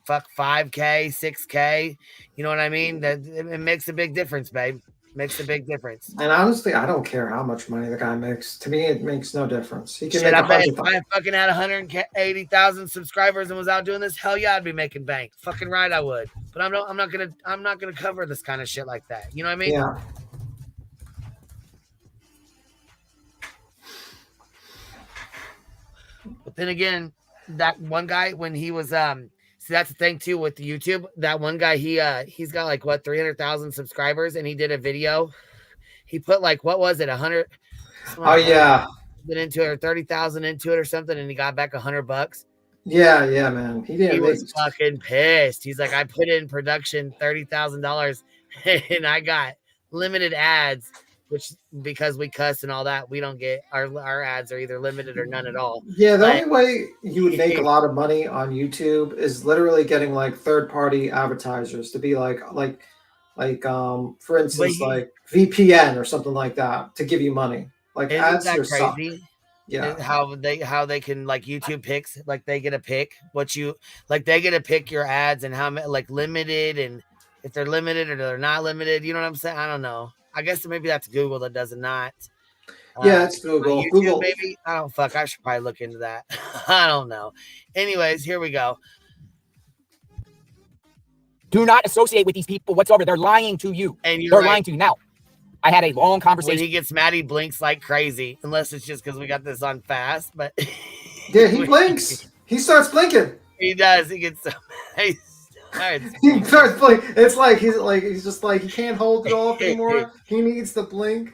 5K, 6K. You know what I mean? That it makes a big difference, babe. Makes a big difference. And honestly, I don't care how much money the guy makes. To me, it makes no difference. He can Shit, make I bet if 100,000. I fucking had 180,000 subscribers and was out doing this, hell yeah, I'd be making bank. Fucking right, I would. But I'm not gonna cover this kind of shit like that. You know what I mean? Yeah. But then again, that one guy when he was see that's the thing too with the YouTube. That one guy he's got like what 300,000 subscribers and he did a video. He put like what was it 100? Oh yeah. Into it or 30,000 into it or something, and he got back $100. Yeah, man. He was fucking pissed. He's like, I put in production $30,000 and I got limited ads, which because we cuss and all that, we don't get our ads are either limited or none at all. Yeah, the only way you would make a lot of money on YouTube is literally getting like third-party advertisers to be like for instance, like VPN or something like that to give you money. Like ads that here suck. crazy? Yeah. How they can like YouTube picks, like they get a pick what you like, they get to pick your ads and how like limited and if they're limited or they're not limited. You know what I'm saying? I don't know. I guess maybe that's Google that does it not. Yeah, it's Google. YouTube, Google. Maybe I don't fuck. I should probably look into that. I don't know. Anyways, here we go. Do not associate with these people whatsoever. They're lying to you. And they're lying to you. Now, I had a long conversation. When he gets mad, he blinks like crazy. Unless it's just because we got this on fast. But yeah, he blinks. He starts blinking. He does. He gets so mad. He starts blinking. It's like he's just like he can't hold it off anymore. He needs to blink.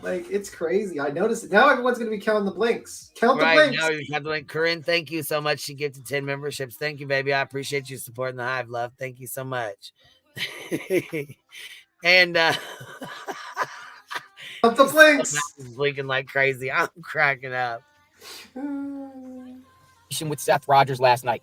Like it's crazy. I noticed it. Now everyone's gonna be counting the blinks. Count the blinks. Now you have to link. Corinne, thank you so much. She gets to 10 memberships. Thank you, baby. I appreciate you supporting the Hive, love. Thank you so much. And count the blinks. Blinking like crazy. I'm cracking up. With Seth Rogers last night.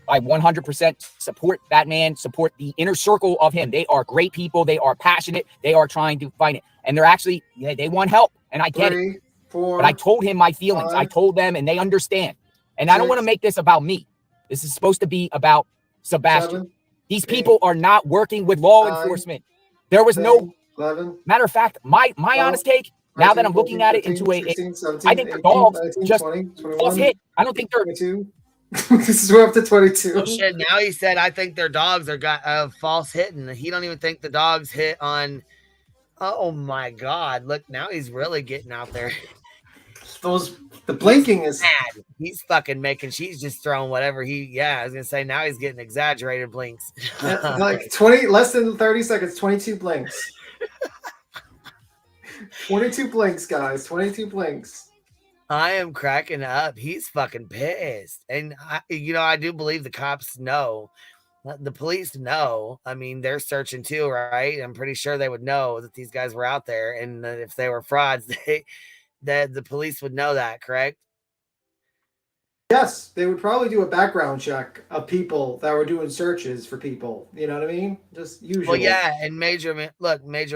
I 100% support that man, support the inner circle of him. They are great people. They are passionate. They are trying to fight it. And they're actually, they want help. And I get it. But I told him my feelings. I told them and they understand. And I don't want to make this about me. This is supposed to be about Sebastian. These people are not working with law enforcement. There was no, matter of fact, my honest take, now that I'm looking at it into I think the dogs just false hit. I don't think they're. This is up to 22. Oh, shit. Now he said, I think their dogs are got false hitting. He don't even think the dogs hit on. Oh my God! Look, now he's really getting out there. The blinking is mad. He's fucking making. She's just throwing whatever he. Yeah, I was gonna say now he's getting exaggerated blinks. Like 20, less than 30 seconds. 22 blinks. 22 blinks, guys. 22 blinks. I am cracking up. He's fucking pissed. And, I do believe the cops know. The police know. I mean, they're searching too, right? I'm pretty sure they would know that these guys were out there. And that if they were frauds, the police would know that, correct? Yes, they would probably do a background check of people that were doing searches for people. You know what I mean? Just usual. Well, yeah, and Major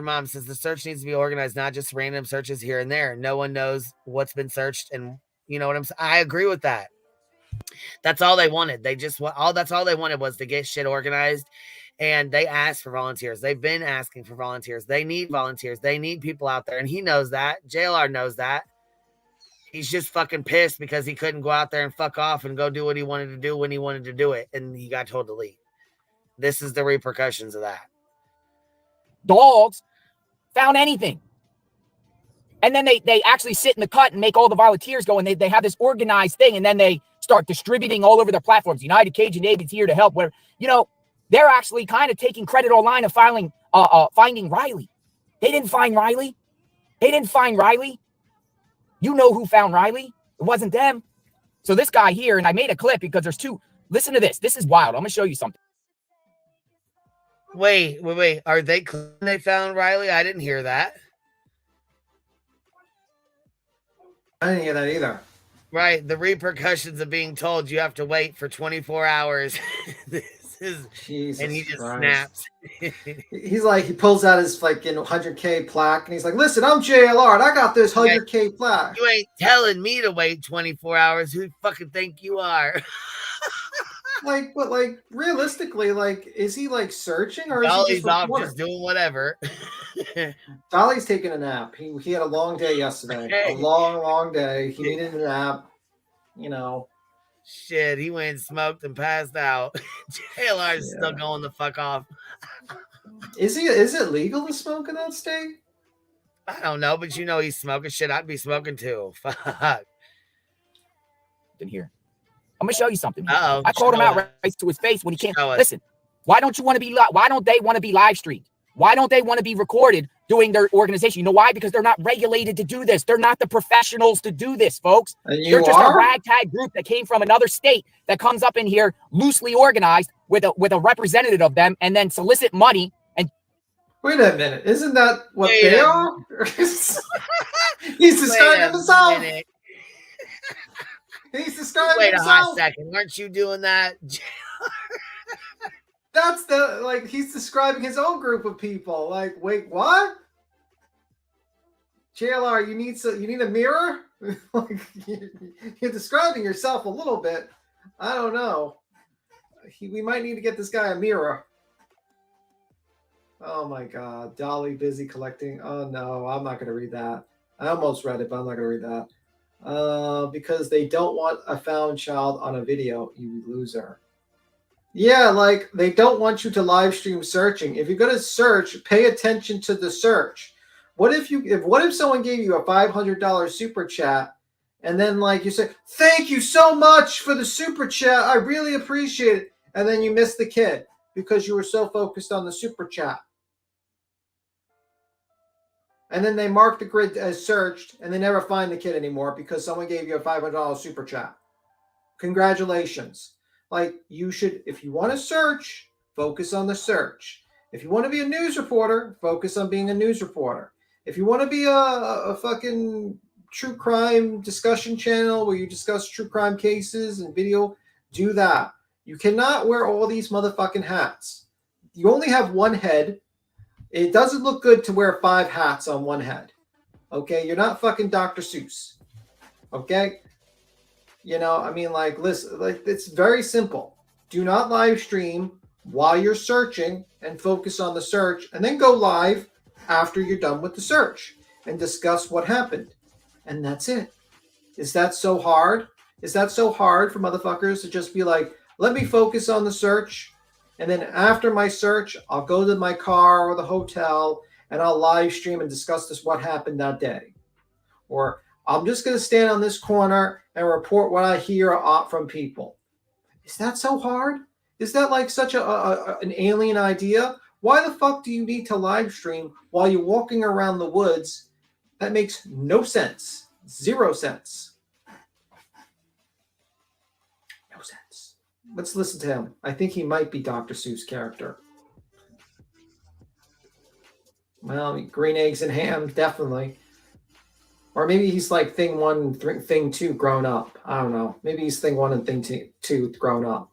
Mom says the search needs to be organized, not just random searches here and there. No one knows what's been searched, and you know what I'm saying? I agree with that. That's all they wanted. That's all they wanted was to get shit organized, and they asked for volunteers. They've been asking for volunteers. They need volunteers. They need people out there, and he knows that. JLR knows that. He's just fucking pissed because he couldn't go out there and fuck off and go do what he wanted to do when he wanted to do it. And he got told to leave. This is the repercussions of that. Dogs found anything. And then they actually sit in the cut and make all the volunteers go. And they have this organized thing. And then they start distributing all over their platforms. United Cajun Navy is here to help. Whatever. They're actually kind of taking credit online of finding Riley. They didn't find Riley. You know who found Riley? It wasn't them. So this guy here, and I made a clip because there's two. Listen to this. This is wild. I'm going to show you something. Wait. Are they found Riley? I didn't hear that. I didn't hear that either. Right. The repercussions of being told you have to wait for 24 hours. Jesus and he just Christ. snaps. He's like, he pulls out his 100K plaque and he's like, listen, I'm JLR and I got this 100K plaque. You ain't telling me to wait 24 hours. Who fucking think you are? But realistically, is he searching or is he Dolly's just off, reporting? just doing whatever. Dolly's taking a nap. He had a long day yesterday. A long day. He needed a nap. Shit, he went and smoked and passed out. JLR's still going the fuck off. Is it legal to smoke in that state? I don't know, but he's smoking shit. I'd be smoking too. Fuck. Didn't hear. I'm gonna show you something. Uh-oh. I called him out right to his face when he can't. Listen, why don't they want to be live streamed? Why don't they want to be recorded doing their organization? You know why? Because they're not regulated to do this. They're not the professionals to do this, folks. They're just a ragtag group that came from another state that comes up in here loosely organized with a representative of them and then solicit money. And wait a minute, isn't that what they are? He's describing himself. He's describing Wait himself. a hot second. Aren't you doing that? That's he's describing his own group of people. Wait, what? JLR, you need a mirror? You're describing yourself a little bit. I don't know. We might need to get this guy a mirror. Oh my God, Dolly busy collecting. Oh no, I'm not gonna read that. I almost read it, but I'm not gonna read that. Because they don't want a found child on a video, you loser. Yeah, they don't want you to live stream searching. If you're gonna search, pay attention to the search. What if someone gave you a $500 super chat and then you say, "Thank you so much for the super chat. I really appreciate it." And then you miss the kid because you were so focused on the super chat. And then they mark the grid as searched and they never find the kid anymore because someone gave you a $500 super chat. Congratulations. You should, if you want to search, focus on the search. If you want to be a news reporter, focus on being a news reporter. If you want to be a fucking true crime discussion channel where you discuss true crime cases and video, do that. You cannot wear all these motherfucking hats. You only have one head. It doesn't look good to wear 5 hats on one head. Okay? You're not fucking Dr. Seuss. Okay? Listen, it's very simple. Do not live stream while you're searching and focus on the search, and then go live after you're done with the search and discuss what happened. And that's it. Is that so hard? Is that so hard for motherfuckers to just be like, let me focus on the search, and then after my search, I'll go to my car or the hotel and I'll live stream and discuss what happened that day. Or I'm just going to stand on this corner and report what I hear from people. Is that so hard? Is that such an alien idea? Why the fuck do you need to live stream while you're walking around the woods? That makes no sense. 0 sense. No sense. Let's listen to him. I think he might be Dr. Seuss' character. Well, green eggs and ham, definitely. Or maybe he's thing 1, thing 2 grown up. I don't know. Maybe he's thing 1 and thing 2 grown up.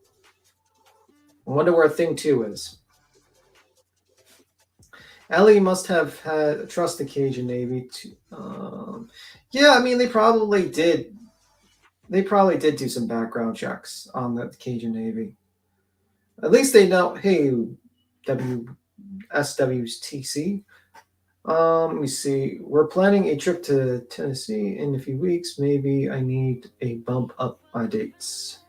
I wonder where thing 2 is. Ellie must have had trust the Cajun Navy. Yeah, they probably did. They probably did do some background checks on the Cajun Navy. At least they know, hey, SWTC. Let me see. We're planning a trip to Tennessee in a few weeks. Maybe I need a bump up my dates.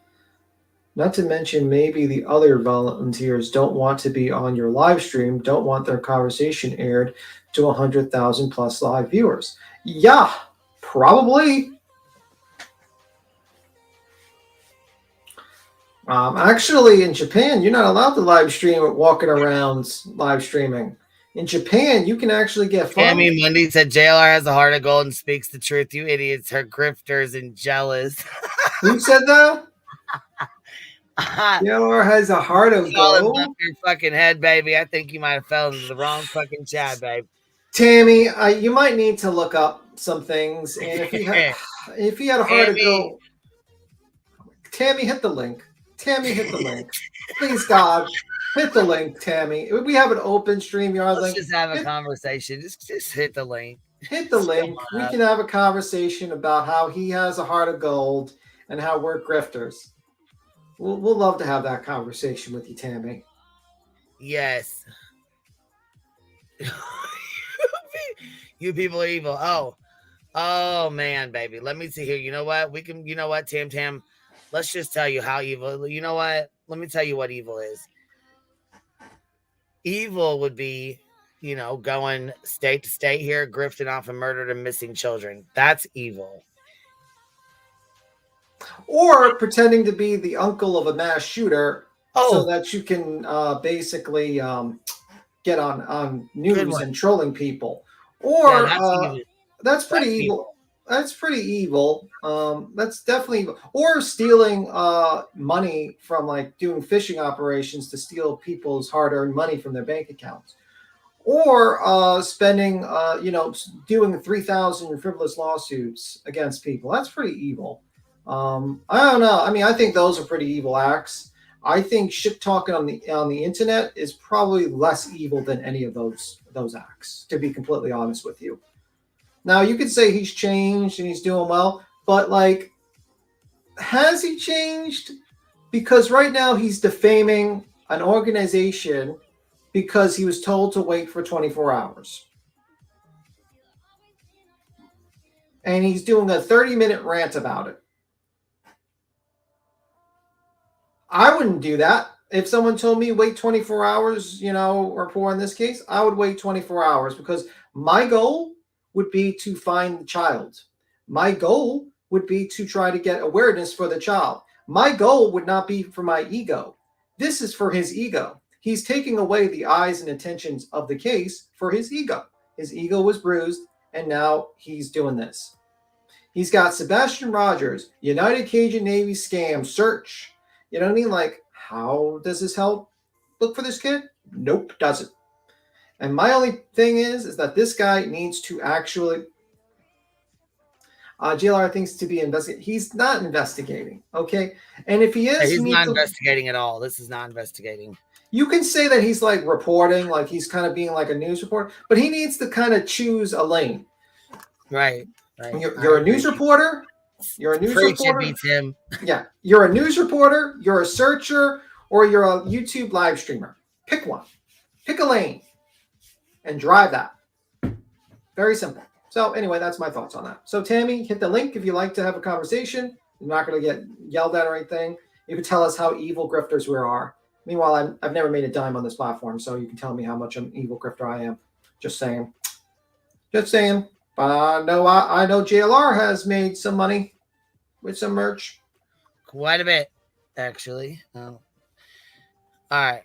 Not to mention, maybe the other volunteers don't want to be on your live stream, don't want their conversation aired to 100,000 plus live viewers. Yeah, probably. Actually, in Japan, you're not allowed to live stream walking around live streaming. In Japan, you can actually get fined. Tammy Mundy said JLR has a heart of gold and speaks the truth. You idiots are grifters and jealous. Who said that? JLR has a heart of gold. Your fucking head, baby. I think you might have fell into the wrong fucking chat, babe. Tammy, you might need to look up some things. And if he had a heart of gold, Tammy, hit the link. Tammy, hit the link. Please, God, hit the link, Tammy. We have an open StreamYard link. Just have a conversation. Just hit the link. Hit the link. We can have a conversation about how he has a heart of gold and how we're grifters. We'll love to have that conversation with you, Tammy. Yes. You people are evil. Oh man, baby. Let me see here. You know what? We can, you know what, Tam, let's just tell you how evil. You know what? Let me tell you what evil is. Evil would be, going state to state here, grifting off of murdered and missing children. That's evil. Or pretending to be the uncle of a mass shooter so that you can basically get on news and trolling people. Or that's pretty evil. That's pretty evil. That's definitely evil. Or stealing money from like doing phishing operations to steal people's hard-earned money from their bank accounts. Or spending, doing 3,000 frivolous lawsuits against people. That's pretty evil. I don't know. I mean, I think those are pretty evil acts. I think shit talking on the internet is probably less evil than any of those acts, to be completely honest with you. Now, you could say he's changed and he's doing well, but like, has he changed? Because right now he's defaming an organization because he was told to wait for 24 hours. And he's doing a 30-minute rant about it. I wouldn't do that. If someone told me wait 24 hours, or for in this case, I would wait 24 hours because my goal would be to find the child. My goal would be to try to get awareness for the child. My goal would not be for my ego. This is for his ego. He's taking away the eyes and attentions of the case for his ego. His ego was bruised, and now he's doing this. He's got Sebastian Rogers, United Cajun Navy scam, search. You know what I mean? Like, how does this help look for this kid? Nope, doesn't. And my only thing is that this guy needs to actually... JLR thinks to be investigating. He's not investigating, okay? And if he is... He's not investigating at all. This is not investigating. You can say that he's like reporting, like he's kind of being like a news reporter, but he needs to kind of choose a lane. Right. You're a news reporter. You're a news reporter. Beats him. Yeah. You're a news reporter, you're a searcher, or you're a YouTube live streamer. Pick one. Pick a lane and drive that. Very simple. So anyway, that's my thoughts on that. So Tammy, hit the link if you like to have a conversation. You're not going to get yelled at or anything. You can tell us how evil grifters we are. Meanwhile, I've never made a dime on this platform, so you can tell me how much an evil grifter I am. Just saying. Just saying. But I know JLR has made some money with some merch. Quite a bit, actually. All right.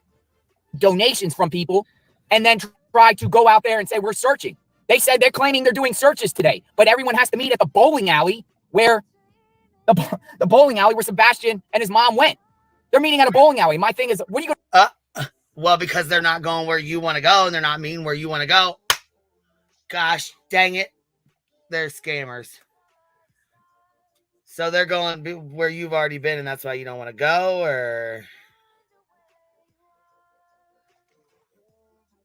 Donations from people and then try to go out there and say, we're searching. They said they're claiming they're doing searches today, but everyone has to meet at the bowling alley where the bowling alley where Sebastian and his mom went. They're meeting at a bowling alley. My thing is, what are you going to... Well, because they're not going where you want to go, and they're not meeting where you want to go. Gosh, dang it. They're scammers. So they're going where you've already been, and that's why you don't want to go, or...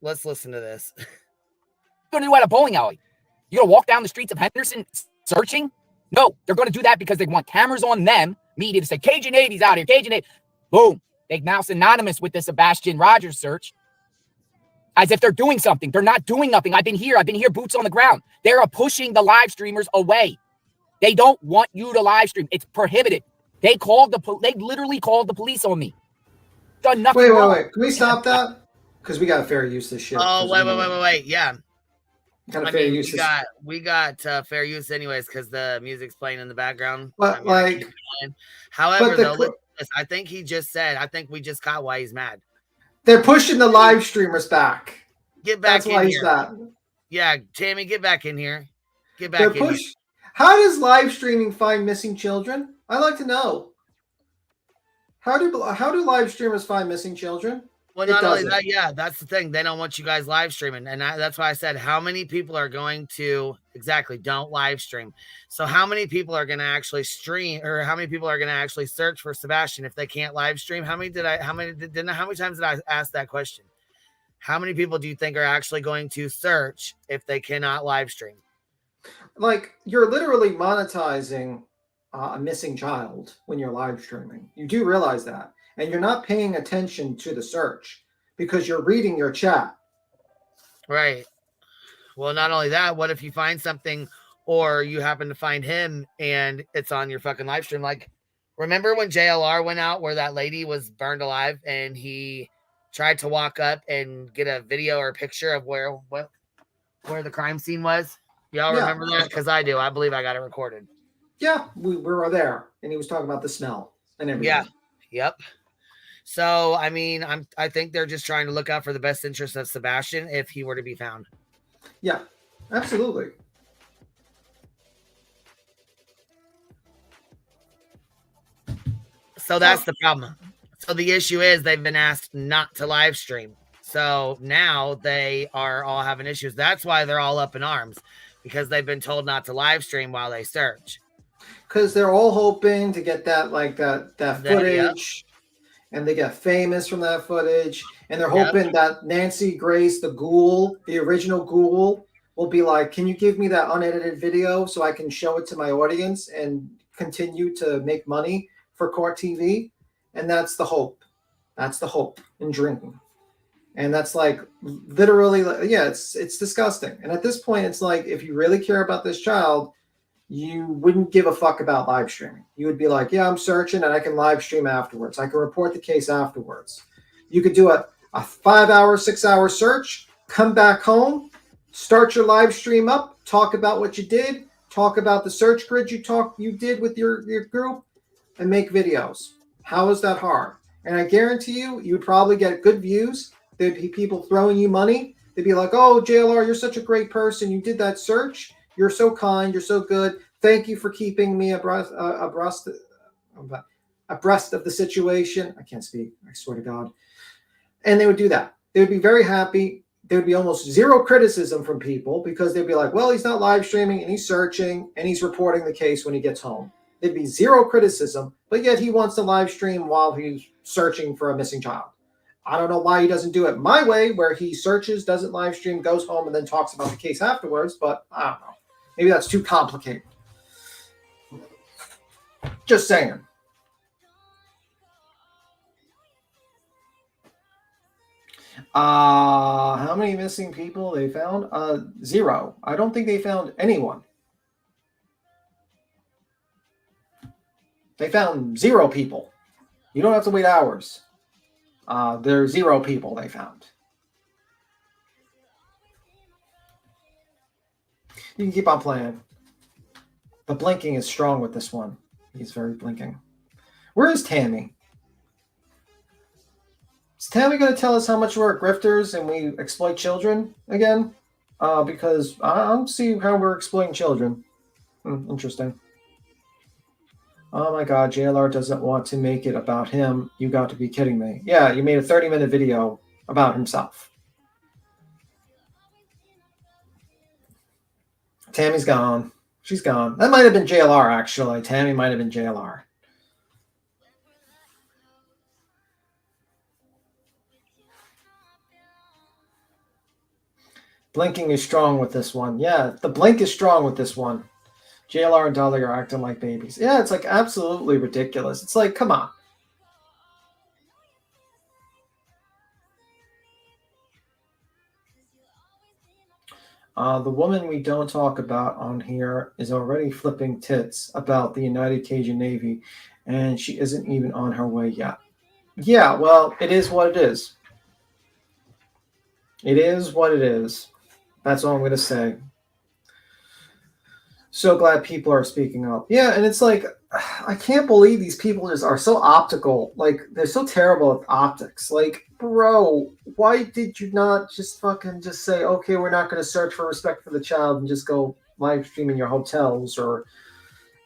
Let's listen to this. What are you going to do at a bowling alley? You going to walk down the streets of Henderson searching? No, they're going to do that because they want cameras on them, media to say, Cajun Navy's out here, Cajun Navy. Boom. They're now synonymous with the Sebastian Rogers search. As if they're doing something. They're not doing nothing. I've been here, boots on the ground. They're pushing the live streamers away. They don't want you to live stream. It's prohibited. They literally called the police on me. Done nothing wrong. Wait. Can we stop that? Because we got fair use this shit. Oh, wait. Yeah. We got fair use anyways because the music's playing in the background. But however, though, I think he just said, I think we just caught why he's mad. They're pushing the live streamers back. Get back That's why in he's here. mad. Yeah, Tammy, get back in here. Get back in here. How does live streaming find missing children? I'd like to know. How do live streamers find missing children? Well, not only that, yeah, that's the thing. They don't want you guys live streaming. And that's why I said, how many people are going to, exactly, don't live stream. So how many people are going to actually stream, or how many people are going to actually search for Sebastian if they can't live stream? How many times did I ask that question? How many people do you think are actually going to search if they cannot live stream? Like, you're literally monetizing a missing child when you're live streaming. You do realize that. And you're not paying attention to the search because you're reading your chat. Right. Well, not only that, what if you find something or you happen to find him and it's on your fucking live stream? Like, remember when JLR went out where that lady was burned alive and he tried to walk up and get a video or a picture of where the crime scene was? Y'all remember that? Because I do. I believe I got it recorded. Yeah, we were there. And he was talking about the smell and everything. Yeah. Yep. So, I mean, I think they're just trying to look out for the best interest of Sebastian if he were to be found. Yeah, absolutely. So that's the problem. So the issue is they've been asked not to live stream. So now they are all having issues. That's why they're all up in arms, because they've been told not to live stream while they search. Because they're all hoping to get that footage. And they get famous from that footage. And they're hoping that Nancy Grace, the ghoul, the original ghoul, will be like, can you give me that unedited video so I can show it to my audience and continue to make money for Court TV? And that's the hope. That's the hope in drinking. And that's like literally, it's disgusting. And at this point, it's like, if you really care about this child, you wouldn't give a fuck about live streaming. You would be like, yeah, I'm searching and I can live stream afterwards. I can report the case afterwards. You could do a 5-hour, 6-hour search, come back home, start your live stream up, talk about what you did, talk about the search grid you did with your group, and make videos. How is that hard? And I guarantee you would probably get good views. There'd be people throwing you money. They'd be like, oh, JLR, you're such a great person. You did that search. You're so kind. You're so good. Thank you for keeping me abreast of the situation. I can't speak. I swear to God. And they would do that. They would be very happy. There would be almost zero criticism from people because they'd be like, well, he's not live streaming and he's searching and he's reporting the case when he gets home. There'd be zero criticism, but yet he wants to live stream while he's searching for a missing child. I don't know why he doesn't do it my way, where he searches, doesn't live stream, goes home, and then talks about the case afterwards, but I don't know. Maybe that's too complicated. Just saying. How many missing people they found? 0. I don't think they found anyone. They found 0 people. You don't have to wait hours. There are 0 people they found. You can keep on playing. The blinking is strong with this one. He's very blinking. Where is Tammy? Is Tammy going to tell us how much we're grifters and we exploit children again? Because I don't see how we're exploiting children. Interesting. Oh my God, JLR doesn't want to make it about him. You got to be kidding me. Yeah, you made a 30-minute video about himself. Tammy's gone. She's gone. That might have been JLR, actually. Tammy might have been JLR. Blinking is strong with this one. Yeah, the blink is strong with this one. JLR and Dolly are acting like babies. Yeah, it's like absolutely ridiculous. It's like, come on. The woman we don't talk about on here is already flipping tits about the United Cajun Navy, and she isn't even on her way yet. Yeah, well, it is what it is. It is what it is. That's all I'm going to say. So glad people are speaking up. Yeah, and it's like, I can't believe these people just are so optical. Like, they're so terrible at optics. Like, bro, why did you not just fucking just say, okay, we're not going to search for respect for the child and just go live stream in your hotels or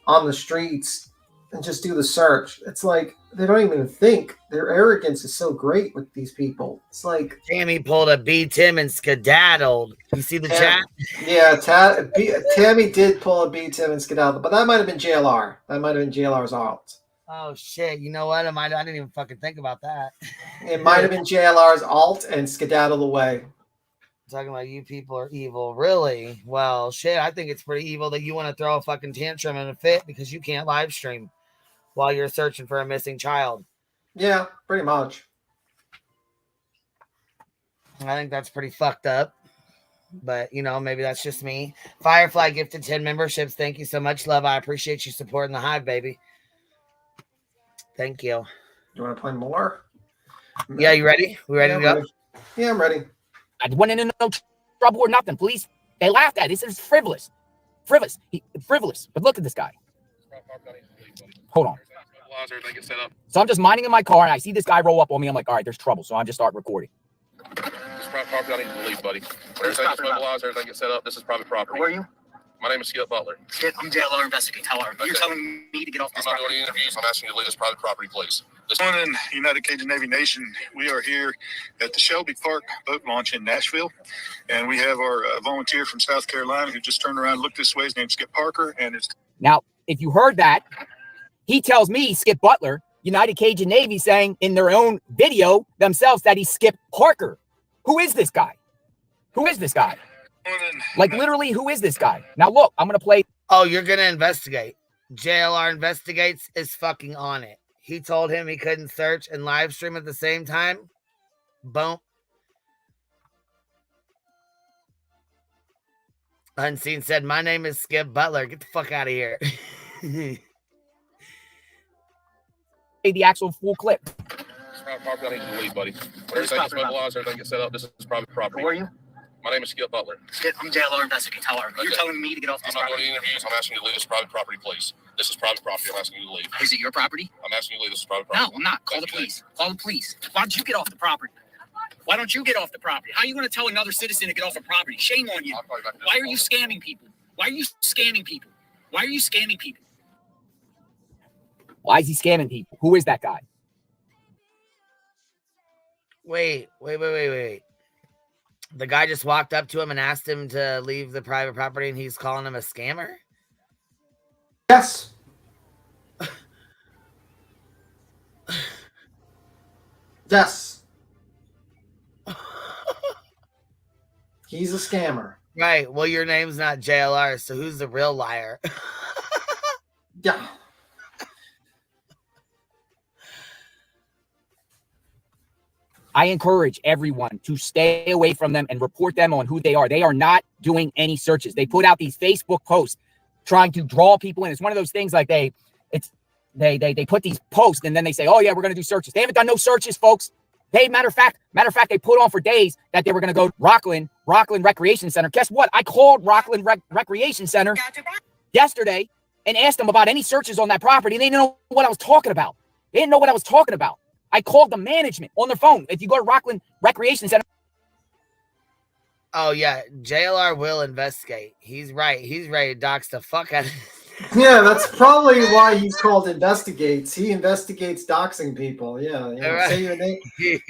on the streets and just do the search? It's like, they don't even think. Their arrogance is so great with these people. It's like... Tammy pulled a B. Tim and skedaddled. You see the chat? Yeah, Tammy did pull a B. Tim and skedaddled, but that might have been JLR. That might have been JLR's alt. Oh, shit. You know what? I didn't even fucking think about that. It might have been JLR's alt and skedaddled away. Talking about you people are evil. Really? Well, shit, I think it's pretty evil that you want to throw a fucking tantrum and a fit because you can't live stream while you're searching for a missing child. Yeah, pretty much. I think that's pretty fucked up. But, you know, maybe that's just me. Firefly gifted 10 memberships. Thank you so much, love. I appreciate you supporting the Hive, baby. Thank you. You want to play more? Yeah, you ready? We ready to go? Ready. Yeah, I'm ready. I went into no trouble or nothing. Police, they laughed at it. They said it's frivolous. Frivolous. But look at this guy. Hold on. So I'm just minding in my car, and I see this guy roll up on me. I'm like, all right, there's trouble. So I just start recording. This is private property. I need to leave, buddy. Everything gets mobilized, everything gets set up. This is private property. Who are you? My name is Skip Butler. Skip, I'm JLR investigating. Tell her. You're telling me to get off this property. I'm not doing any interviews. I'm asking you to leave this private property, please. This morning, United Cajun Navy Nation, we are here at the Shelby Park boat launch in Nashville, and we have our volunteer from South Carolina who just turned around and looked this way. His name's Skip Parker, and it's... Now, if you heard that, he tells me, Skip Butler, United Cajun Navy, saying in their own video themselves that he's Skip Parker. Who is this guy? Who is this guy? Like, literally, who is this guy? Now, look, I'm going to play. Oh, you're going to investigate. JLR Investigates is fucking on it. He told him he couldn't search and live stream at the same time. Boom. Unseen said, my name is Skip Butler. Get the fuck out of here. The actual full clip. This is private property. I need you to leave, buddy. Everything gets mobilized, everything gets set up. This is private property. Who are you? My name is Skip Butler. Skip, I'm JLR investigating. Tell her. You're telling me to get off this property. I'm not doing any interviews. I'm asking you to leave this private property, please. This is private property. I'm asking you to leave. Is it your property? I'm asking you to leave. This is private property. No, I'm not. Call the police. Call the police. Why don't you get off the property? Why don't you get off the property? How are you going to tell another citizen to get off the property? Shame on you. Why are you scamming people? Why are you scamming people? Why are you scamming people? Why is he scamming people? Who is that guy? Wait. The guy just walked up to him and asked him to leave the private property, and he's calling him a scammer? Yes. Yes. He's a scammer. Right. Well, your name's not JLR, so who's the real liar? Yeah. I encourage everyone to stay away from them and report them on who they are. They are not doing any searches. They put out these Facebook posts trying to draw people in. It's one of those things like they put these posts and then they say, oh yeah, we're going to do searches. They haven't done no searches, folks. They, matter of fact, they put on for days that they were going to go to Rockland Recreation Center. Guess what? I called Rockland Recreation Center yesterday and asked them about any searches on that property. And they didn't know what I was talking about. I called the management on their phone. If you go to Rockland Recreation Center. Oh, yeah. JLR will investigate. He's right. He's ready to dox the fuck out of Yeah, that's probably why he's called Investigates. He investigates doxing people. Yeah. Right. Say your name.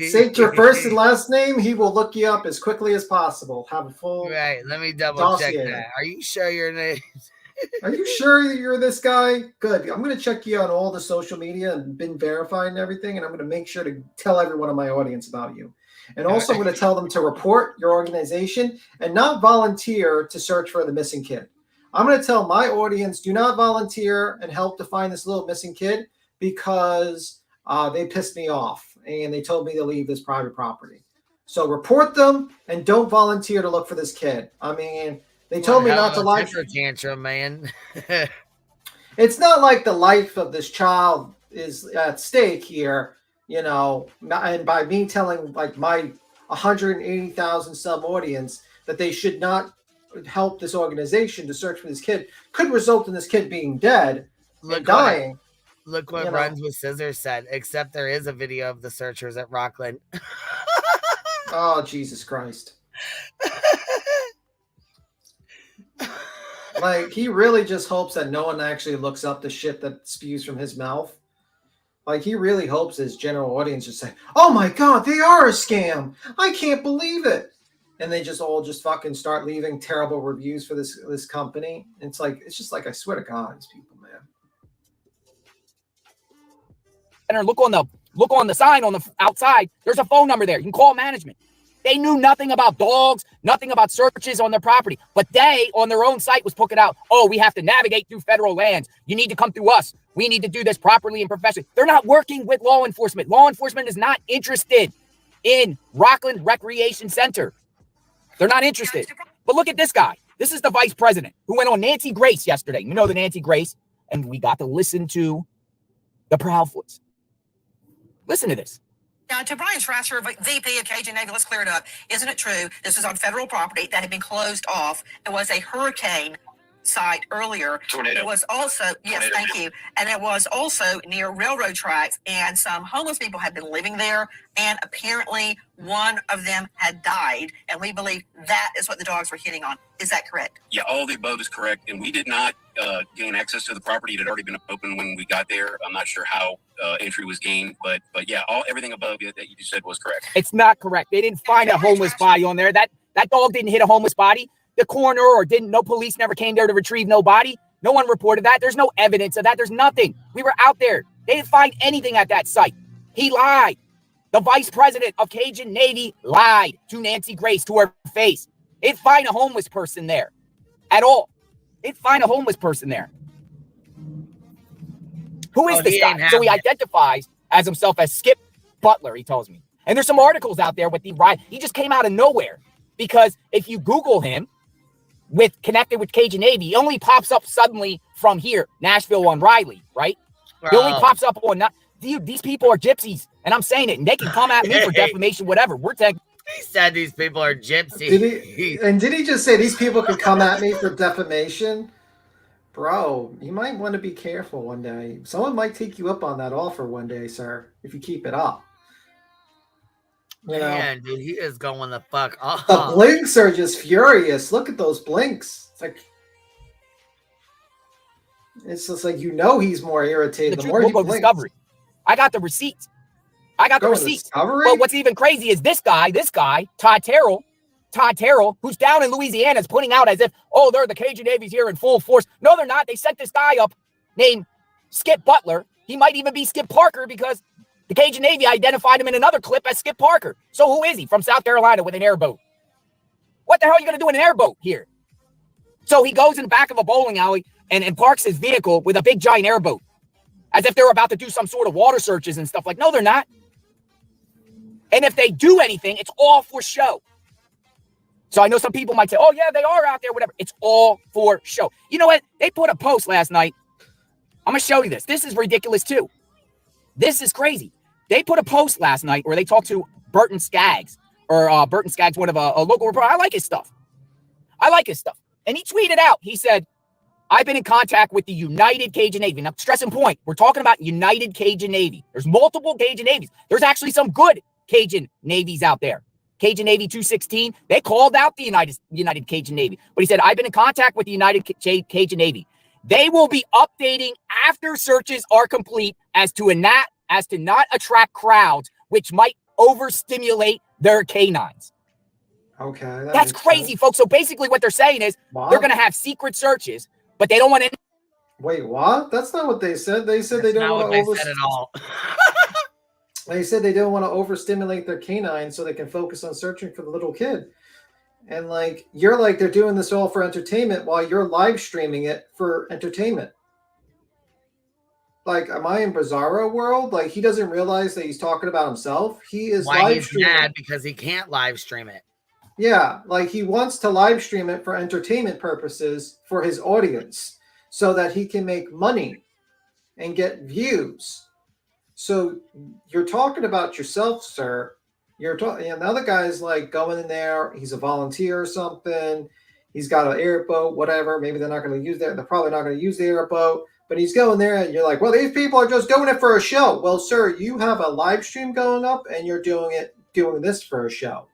Say your first and last name. He will look you up as quickly as possible. Have a full Right. Let me double check dossier. that. Are you sure your name? Are you sure you're this guy? Good. I'm going to check you on all the social media and been verified and everything, and I'm going to make sure to tell everyone in my audience about you. And also, I'm going to tell them to report your organization and not volunteer to search for the missing kid. I'm going to tell my audience, do not volunteer and help to find this little missing kid because they pissed me off and they told me to leave this private property. So report them and don't volunteer to look for this kid. I mean... They told me not to live tantrum, man. It's not like the life of this child is at stake here, you know. And by me telling like my 180,000 sub audience that they should not help this organization to search for this kid could result in this kid being dead and dying. Look what Runs with Scissors said. Except there is a video of the searchers at Rockland. Oh, Jesus Christ. Like, he really just hopes that no one actually looks up the shit that spews from his mouth. Like, he really hopes his general audience just say, oh my God, they are a scam. I can't believe it. And they just all just fucking start leaving terrible reviews for this company. It's just like, I swear to God, these people, man. And look on the sign on the outside. There's a phone number there. You can call management. They knew nothing about dogs, nothing about searches on their property. But they, on their own site, was putting out, oh, we have to navigate through federal lands. You need to come through us. We need to do this properly and professionally. They're not working with law enforcement. Law enforcement is not interested in Rockland Recreation Center. They're not interested. But look at this guy. This is the vice president who went on Nancy Grace yesterday. You know the Nancy Grace. And we got to listen to the Proudfoots. Listen to this. Now, to Brian Strasser, VP of Cajun Navy, let's clear it up. Isn't it true this is on federal property that had been closed off? It was a hurricane site earlier. Tornado. It was also, yes, Tornado. thank you. And it was also near railroad tracks, and some homeless people had been living there, and apparently one of them had died, and we believe that is what the dogs were hitting on. Is that correct? Yeah, all of the above is correct. And we did not gain access to the property. It had already been open when we got there. I'm not sure how entry was gained, but yeah, everything above it that you just said was correct. It's not correct. They didn't find a homeless body on there. That dog didn't hit a homeless body. The coroner or no police never came there to retrieve no body. No one reported that. There's no evidence of that. There's nothing. We were out there. They didn't find anything at that site. He lied. The vice president of Cajun Navy lied to Nancy Grace to her face. They didn't find a homeless person there at all. They didn't find a homeless person there. Who is this guy? So he identifies as himself as Skip Butler, he tells me. And there's some articles out there with the ride. He just came out of nowhere because if you Google him, connected with Cajun Navy, he only pops up suddenly from here, Nashville on Riley, right? He only pops up on dude, these people are gypsies, and I'm saying it, and they can come at me for defamation, whatever. He said these people are gypsies. Did he just say these people could come at me for defamation? Bro, you might want to be careful one day. Someone might take you up on that offer one day, sir, if you keep it up. You know? Man, dude, he is going the fuck off. The blinks are just furious. Look at those blinks. It's just like, he's more irritated. The more he blinks. Discovery. I got the receipts. But what's even crazy is this guy, Todd Terrell, who's down in Louisiana, is putting out as if, oh, they're the Cajun Navy's here in full force. No, they're not. They sent this guy up named Skip Butler. He might even be Skip Parker because the Cajun Navy identified him in another clip as Skip Parker. So who is he? From South Carolina with an airboat. What the hell are you going to do in an airboat here? So he goes in the back of a bowling alley and parks his vehicle with a big giant airboat as if they're about to do some sort of water searches and stuff. Like, no, they're not. And if they do anything, it's all for show. So I know some people might say, oh, yeah, they are out there, whatever. It's all for show. You know what? They put a post last night. I'm going to show you this. This is ridiculous, too. This is crazy. They put a post last night where they talked to Burton Skaggs, Burton Skaggs, one of a local reporter. I like his stuff. And he tweeted out, he said, I've been in contact with the United Cajun Navy. Now, stress and point, we're talking about United Cajun Navy. There's multiple Cajun Navies. There's actually some good Cajun Navies out there. Cajun Navy 216, they called out the United Cajun Navy. But he said, I've been in contact with the United Cajun Navy. They will be updating after searches are complete as to not attract crowds, which might overstimulate their canines. Okay. That's crazy, folks. So basically what they're saying is they're going to have secret searches, but they don't want to. Wait, what? That's not what they said. They said they don't want to said at all. They said they don't want to overstimulate their canines so they can focus on searching for the little kid. And they're doing this all for entertainment while you're live streaming it for entertainment. Am I in Bizarro world? He doesn't realize that he's talking about himself. He is live streaming. Why he's mad because he can't live stream it. Yeah, he wants to live stream it for entertainment purposes for his audience so that he can make money and get views. So you're talking about yourself, sir. You're talking, and the other guy's going in there. He's a volunteer or something. He's got an airboat, whatever. Maybe they're not going to use that. They're probably not going to use the airboat. But he's going there, and you're like, well, these people are just doing it for a show. Well, sir, you have a live stream going up, and you're doing this for a show.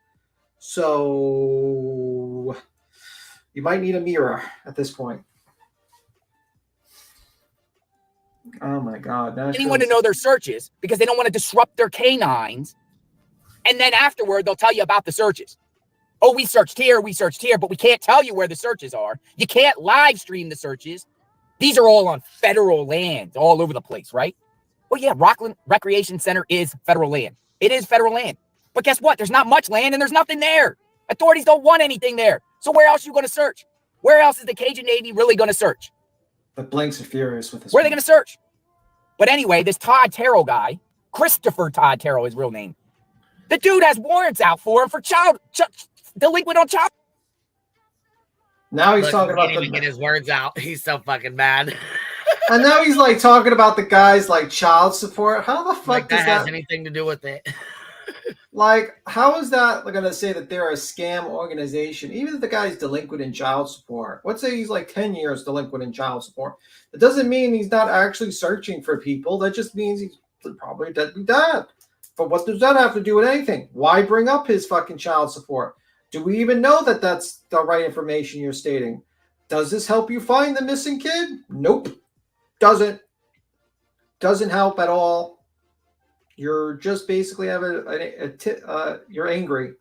So you might need a mirror at this point. Oh my God. Anyone to know their searches because they don't want to disrupt their canines. And then afterward, they'll tell you about the searches. Oh, we searched here, but we can't tell you where the searches are. You can't live stream the searches. These are all on federal land all over the place, right? Well, yeah, Rockland Recreation Center is federal land. It is federal land. But guess what? There's not much land and there's nothing there. Authorities don't want anything there. So where else are you going to search? Where else is the Cajun Navy really going to search? The blanks are furious with this. Where are they going to search? But anyway, this Todd Terrell guy, Christopher Todd Terrell, his real name. The dude has warrants out for him for delinquent on child. Now he's talking about he can't even get his words out. He's so fucking mad. And now he's like talking about the guys like child support. How the fuck like does that that has anything to do with it? Like, how is that going to say that they're a scam organization? Even if the guy's delinquent in child support, let's say he's like 10 years delinquent in child support. It doesn't mean he's not actually searching for people. That just means he's probably deadbeat dad. But what does that have to do with anything? Why bring up his fucking child support? Do we even know that that's the right information you're stating? Does this help you find the missing kid? Nope. Doesn't help at all. You're just basically you're angry.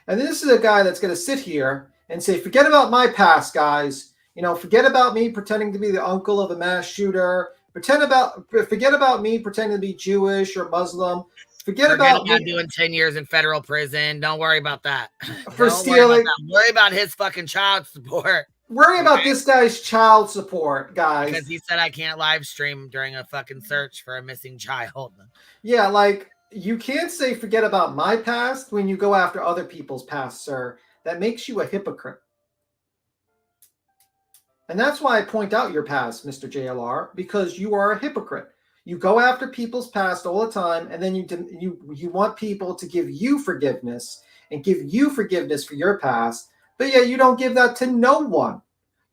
And this is a guy that's going to sit here and say, forget about my past, guys. You know, forget about me pretending to be the uncle of a mass shooter. Forget about me pretending to be Jewish or Muslim. Forget about me doing 10 years in federal prison. Don't worry about that. For stealing. Worry about his fucking child support. Worry about this guy's child support, guys. Because he said I can't live stream during a fucking search for a missing child. Yeah, like, you can't say forget about my past when you go after other people's past, sir. That makes you a hypocrite. And that's why I point out your past, Mr. JLR, because you are a hypocrite. You go after people's past all the time, and then you want people to give you forgiveness and give you forgiveness for your past. But yeah, you don't give that to no one.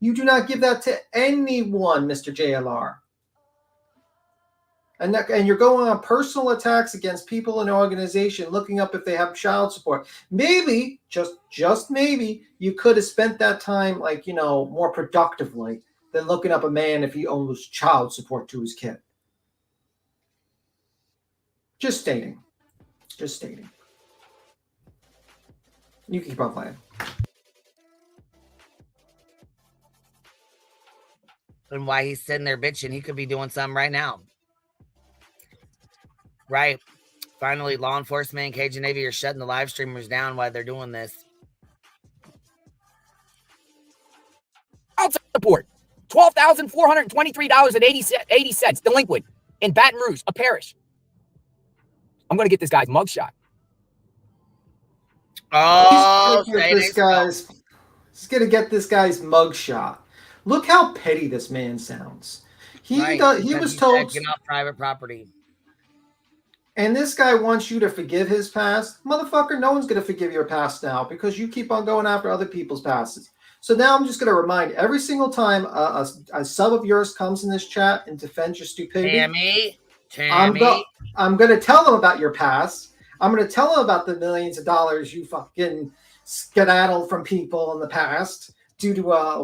You do not give that to anyone, Mr. JLR. And you're going on personal attacks against people in the organization, looking up if they have child support. Maybe, just maybe, you could have spent that time, like, you know, more productively than looking up a man if he owes child support to his kid. Just stating. Just stating. You can keep on playing. And why he's sitting there bitching, he could be doing something right now. Right. Finally, law enforcement and Cajun Navy are shutting the live streamers down while they're doing this. Child support. $12,423.80 delinquent in Baton Rouge, a parish. I'm going to get this guy's mugshot. Oh, he's going to get this guy's mugshot. Look how petty this man sounds. He was told get off private property. And this guy wants you to forgive his past. Motherfucker, no one's going to forgive your past now because you keep on going after other people's pasts. So now I'm just going to remind every single time a sub of yours comes in this chat and defends your stupidity. Tammy. I'm going to tell them about your past. I'm going to tell them about the millions of dollars you fucking skedaddled from people in the past due to a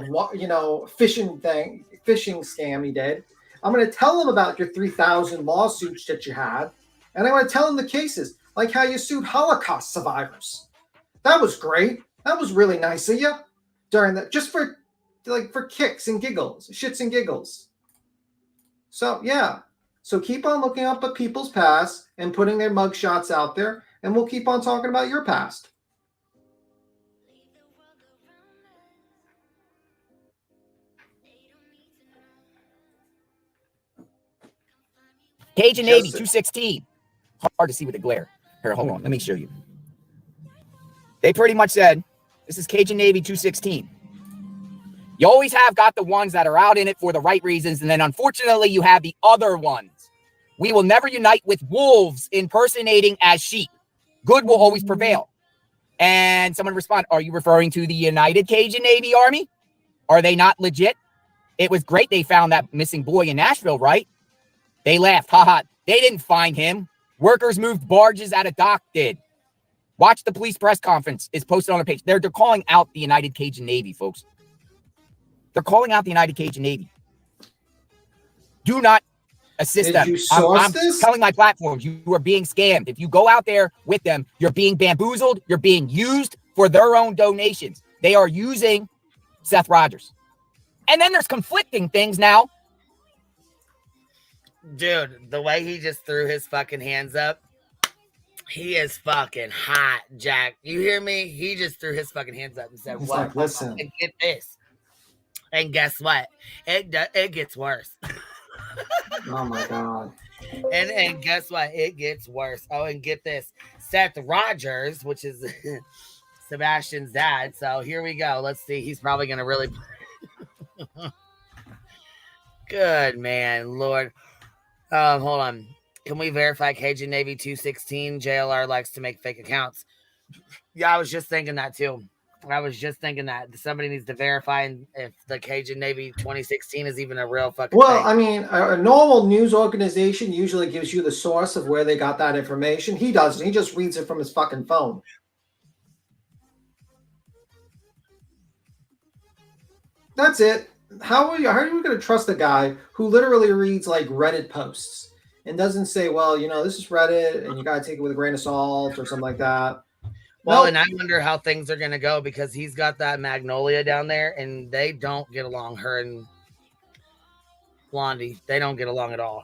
phishing scam you did. I'm going to tell them about your 3,000 lawsuits that you had. And I want to tell them the cases, like how you sued Holocaust survivors. That was great. That was really nice of you during that, just for kicks and giggles, shits and giggles. So yeah. So keep on looking up at people's past and putting their mugshots out there, and we'll keep on talking about your past. Cajun Navy 216. Hard to see with the glare. Here, hold on. Let me show you. They pretty much said, this is Cajun Navy 216. You always have got the ones that are out in it for the right reasons, and then unfortunately you have the other ones. We will never unite with wolves impersonating as sheep. Good will always prevail. And someone responded, are you referring to the United Cajun Navy Army? Are they not legit? It was great they found that missing boy in Nashville, right? They laughed. Haha. They didn't find him. Workers moved barges at a dock did. Watch the police press conference. It's posted on the page. They're calling out the United Cajun Navy, folks. They're calling out the United Cajun Navy. Do not assist them. I'm telling my platforms, you are being scammed. If you go out there with them, you're being bamboozled. You're being used for their own donations. They are using Seth Rogers. And then there's conflicting things now. Dude, the way he just threw his fucking hands up, He is fucking hot, Jack. You hear me? He just threw his fucking hands up and said, He's "What? like, listen." And get this. And guess what? It gets worse. Oh my god. And guess what? It gets worse. Oh, and get this. Seth Rogers, which is Sebastian's dad. So here we go. Let's see. He's probably gonna really good man, Lord. Hold on. Can we verify Cajun Navy 216? JLR likes to make fake accounts. Yeah, I was just thinking that too. I was just thinking that somebody needs to verify if the Cajun Navy 2016 is even a real fucking Well, thing. I mean, a normal news organization usually gives you the source of where they got that information. He doesn't. He just reads it from his fucking phone. That's it. How are you going to trust a guy who literally reads like Reddit posts and doesn't say, well, you know, this is Reddit and you got to take it with a grain of salt or something like that? Well, Nope. and I wonder how things are going to go because he's got that Magnolia down there and they don't get along, her and Blondie. They don't get along at all.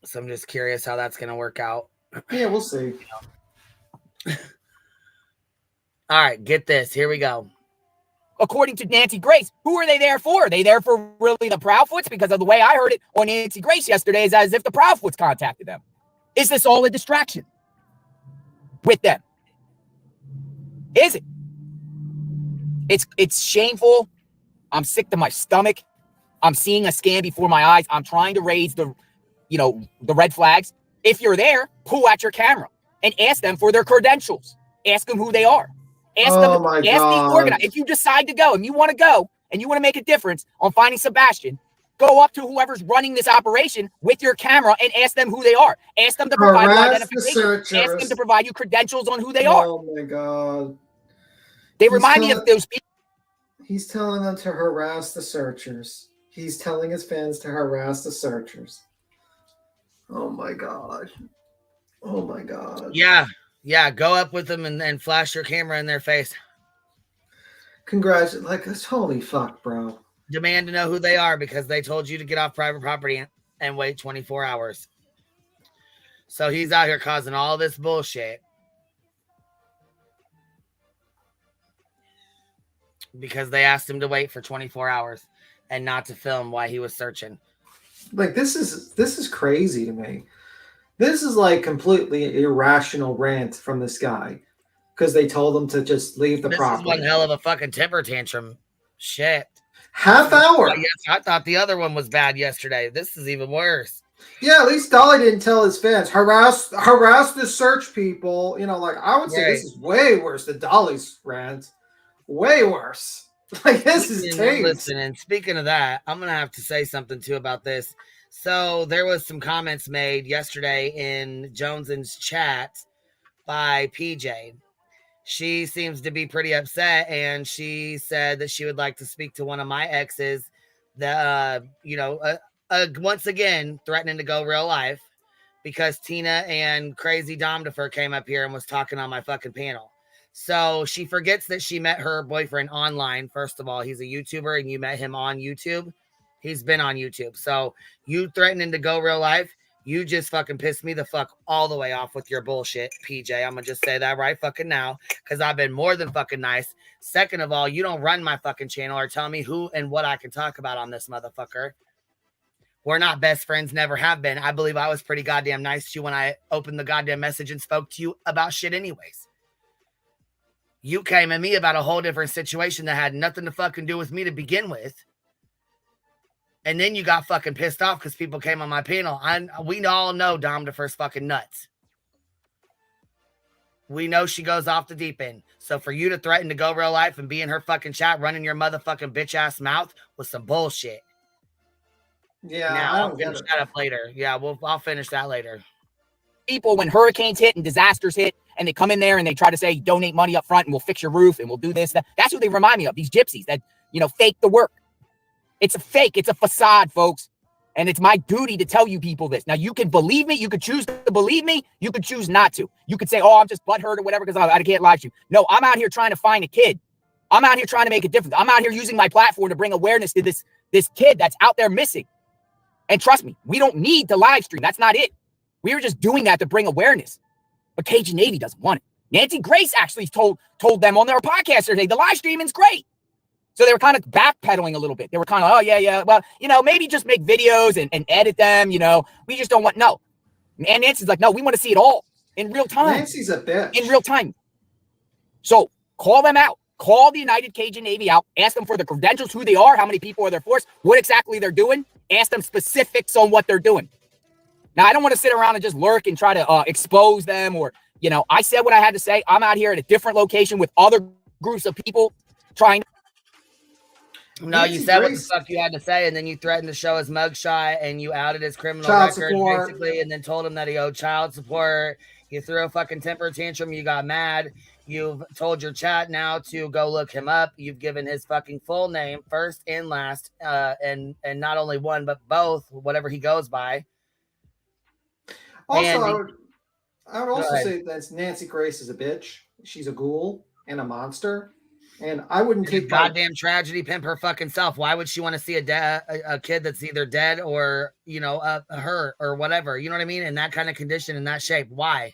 So I'm just curious how that's going to work out. Yeah, we'll see. All right, get this. Here we go. According to Nancy Grace, who are they there for? Are they there for really the Proudfoots? Because of the way I heard it on Nancy Grace yesterday is as if the Proudfoots contacted them. Is this all a distraction with them? Is it? It's shameful. I'm sick to my stomach. I'm seeing a scam before my eyes. I'm trying to raise the red flags. If you're there, pull out your camera and ask them for their credentials. Ask them who they are. Ask them. Ask the organizer. If you decide to go and you want to go and you want to make a difference on finding Sebastian, go up to whoever's running this operation with your camera and ask them who they are. Ask them to provide you identification. Ask them to provide you credentials on who they are. Oh my god. They remind me of those people. He's telling them to harass the searchers. He's telling his fans to harass the searchers. Oh my god. Oh my god. Yeah, go up with them and flash your camera in their face. Congratulations. Like, holy fuck, bro. Demand to know who they are because they told you to get off private property and wait 24 hours. So he's out here causing all this bullshit because they asked him to wait for 24 hours and not to film while he was searching. Like, this is crazy to me. This is like completely irrational rant from this guy because they told him to just leave the property. This is one hell of a fucking temper tantrum. Shit. Half hour. Yes, I thought the other one was bad yesterday. This is even worse. Yeah, at least Dolly didn't tell his fans, harass the search people. You know, like, I would say this is way worse than Dolly's rant. Way worse. Like, this is tame. Listen, and speaking of that, I'm going to have to say something too about this. So there was some comments made yesterday in Jones's chat by PJ. She seems to be pretty upset, and she said that she would like to speak to one of my exes that, once again, threatening to go real life because Tina and Crazy Domdifer came up here and was talking on my fucking panel. So she forgets that she met her boyfriend online. First of all, he's a YouTuber, and you met him on YouTube. He's been on YouTube. So you threatening to go real life, you just fucking pissed me the fuck all the way off with your bullshit, PJ. I'm going to just say that right fucking now because I've been more than fucking nice. Second of all, you don't run my fucking channel or tell me who and what I can talk about on this motherfucker. We're not best friends, never have been. I believe I was pretty goddamn nice to you when I opened the goddamn message and spoke to you about shit anyways. You came at me about a whole different situation that had nothing to fucking do with me to begin with. And then you got fucking pissed off because people came on my panel. We all know Domdifer's fucking nuts. We know she goes off the deep end. So for you to threaten to go real life and be in her fucking chat running your motherfucking bitch ass mouth was some bullshit. Yeah, now I'll finish that up later. Yeah, I'll finish that later. People, when hurricanes hit and disasters hit, and they come in there and they try to say, donate money up front and we'll fix your roof and we'll do this. That's who they remind me of, these gypsies that, fake the work. It's a fake. It's a facade, folks. And it's my duty to tell you people this. Now, you can believe me. You could choose to believe me. You could choose not to. You could say, oh, I'm just butthurt or whatever because I can't live stream. No, I'm out here trying to find a kid. I'm out here trying to make a difference. I'm out here using my platform to bring awareness to this kid that's out there missing. And trust me, we don't need to live stream. That's not it. We were just doing that to bring awareness. But Cajun Navy doesn't want it. Nancy Grace actually told them on their podcast today, the live streaming's great. So they were kind of backpedaling a little bit. They were kind of, oh, yeah. Well, maybe just make videos and edit them, We just don't want, no. And Nancy's like, no, we want to see it all in real time. Nancy's a bitch. In real time. So call them out. Call the United Cajun Navy out. Ask them for the credentials, who they are, how many people are their force, what exactly they're doing. Ask them specifics on what they're doing. Now, I don't want to sit around and just lurk and try to expose them or, I said what I had to say. I'm out here at a different location with other groups of people trying. No, you said what the fuck you had to say, and then you threatened to show his mugshot, and you outed his criminal record, basically, and then told him that he owed child support. You threw a fucking temper tantrum. You got mad. You've told your chat now to go look him up. You've given his fucking full name, first and last, and not only one, but both, whatever he goes by. Also, I would also say that Nancy Grace is a bitch. She's a ghoul and a monster. And I wouldn't take goddamn tragedy pimp her fucking self. Why would she want to see a kid that's either dead or, her or whatever? You know what I mean? In that kind of condition, in that shape. Why?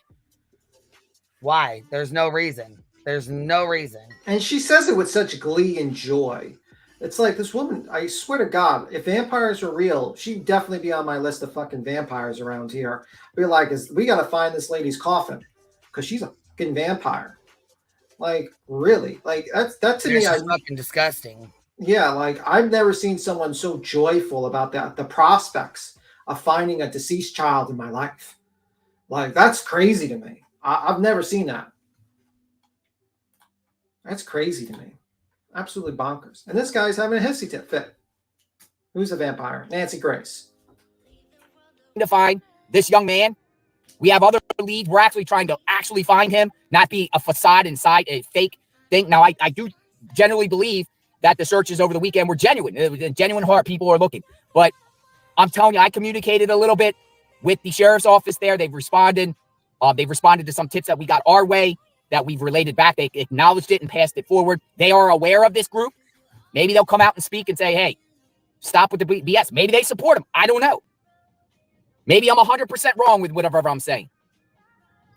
There's no reason. There's no reason. And she says it with such glee and joy. It's like this woman, I swear to God, if vampires are real, she'd definitely be on my list of fucking vampires around here. Be like, we got to find this lady's coffin because she's a fucking vampire. Like, really? Like, that to me, is fucking disgusting. Yeah, like, I've never seen someone so joyful about the prospects of finding a deceased child in my life. Like, that's crazy to me. I've never seen that. That's crazy to me. Absolutely bonkers. And this guy's having a hissy fit. Who's a vampire? Nancy Grace. To find this young man. We have other leads. We're actually trying to find him, not be a facade inside a fake thing. Now, I do generally believe that the searches over the weekend were genuine. It was a genuine heart. People are looking. But I'm telling you, I communicated a little bit with the sheriff's office there. They've responded. They've responded to some tips that we got our way that we've related back. They acknowledged it and passed it forward. They are aware of this group. Maybe they'll come out and speak and say, hey, stop with the BS. Maybe they support him. I don't know. Maybe I'm 100% wrong with whatever I'm saying.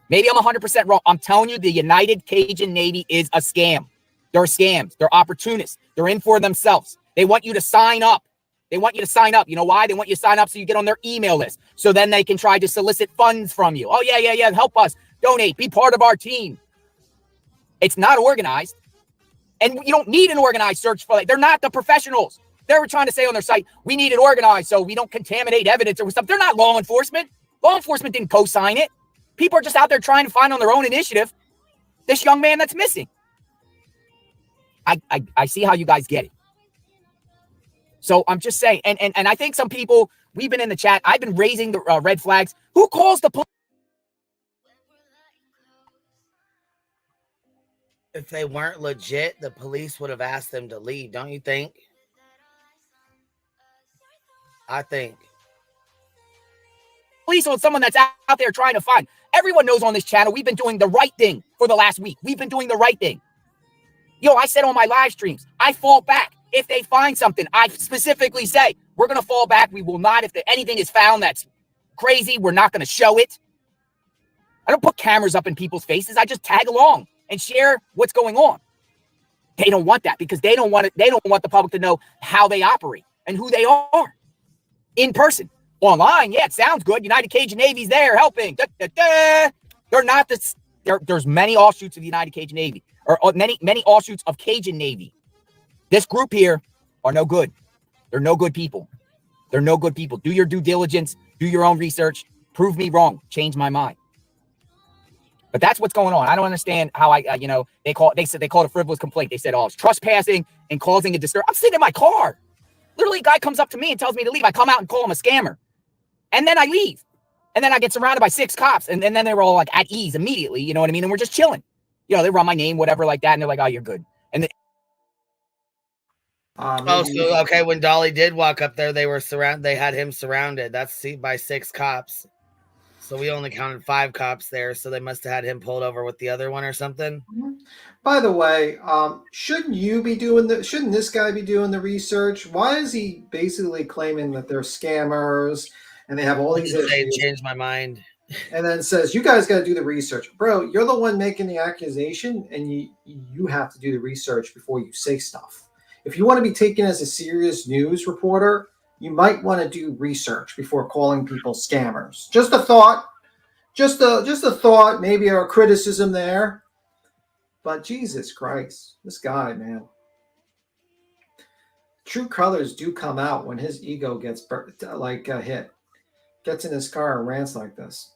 Maybe I'm 100% wrong. I'm telling you, the United Cajun Navy is a scam. They're scams. They're opportunists. They're in for themselves. They want you to sign up. You know why? They want you to sign up so you get on their email list. So then they can try to solicit funds from you. Oh, yeah. Help us. Donate. Be part of our team. It's not organized. And you don't need an organized search for they're not the professionals. They were trying to say on their site, we need it organized so we don't contaminate evidence or stuff. They're not law enforcement. Law enforcement didn't co-sign it. People are just out there trying to find on their own initiative this young man that's missing. I see how you guys get it. So I'm just saying, and I think some people, we've been in the chat, I've been raising the red flags. Who calls the police? If they weren't legit, the police would have asked them to leave, don't you think? I think. Police on someone that's out there trying to find. Everyone knows on this channel, we've been doing the right thing for the last week. We've been doing the right thing. I said on my live streams, I fall back. If they find something, I specifically say, we're going to fall back. We will not, if anything is found that's crazy, we're not going to show it. I don't put cameras up in people's faces. I just tag along and share what's going on. They don't want that because they don't want it. They don't want the public to know how they operate and who they are in person. Online, yeah, it sounds good. United Cajun Navy's there helping. They're not this. There's many offshoots of the United Cajun Navy, or many offshoots of Cajun Navy. This group here are no good. They're no good people. They're no good people. Do your due diligence. Do your own research. Prove me wrong. Change my mind. But that's what's going on. I don't understand how they said they called a frivolous complaint. They said, oh, it's trespassing and causing a disturbance. I'm sitting in my car. Literally, a guy comes up to me and tells me to leave. I come out and call him a scammer. And then I leave. And then I get surrounded by 6 cops. And then they were all like at ease immediately. You know what I mean? And we're just chilling. They run my name, whatever like that. And they're like, oh, you're good. And then okay, when Dolly did walk up there, they had him surrounded. That's by 6 cops. So we only counted 5 cops there, so they must have had him pulled over with the other one or something. By the way, shouldn't this guy be doing the research? Why is he basically claiming that they're scammers and they have all these issues? Change my mind. And then says, you guys got to do the research. Bro, you're the one making the accusation, and you have to do the research before you say stuff. If you want to be taken as a serious news reporter, you might want to do research before calling people scammers. Just a thought. Just a thought, maybe a criticism there. But Jesus Christ, this guy, man. True colors do come out when his ego gets hit. Gets in his car and rants like this.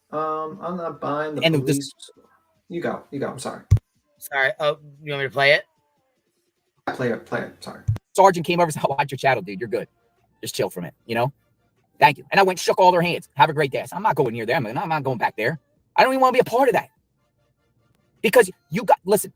I'm not buying the police. You go. I'm sorry. Sorry. Oh, you want me to play it? Play it. Sorry. Sergeant came over and said, watch your channel, dude. You're good. Just chill from it, you know? Thank you. And I went and shook all their hands. Have a great day. I said, I'm not going near them. I'm not going back there. I don't even want to be a part of that. Because listen.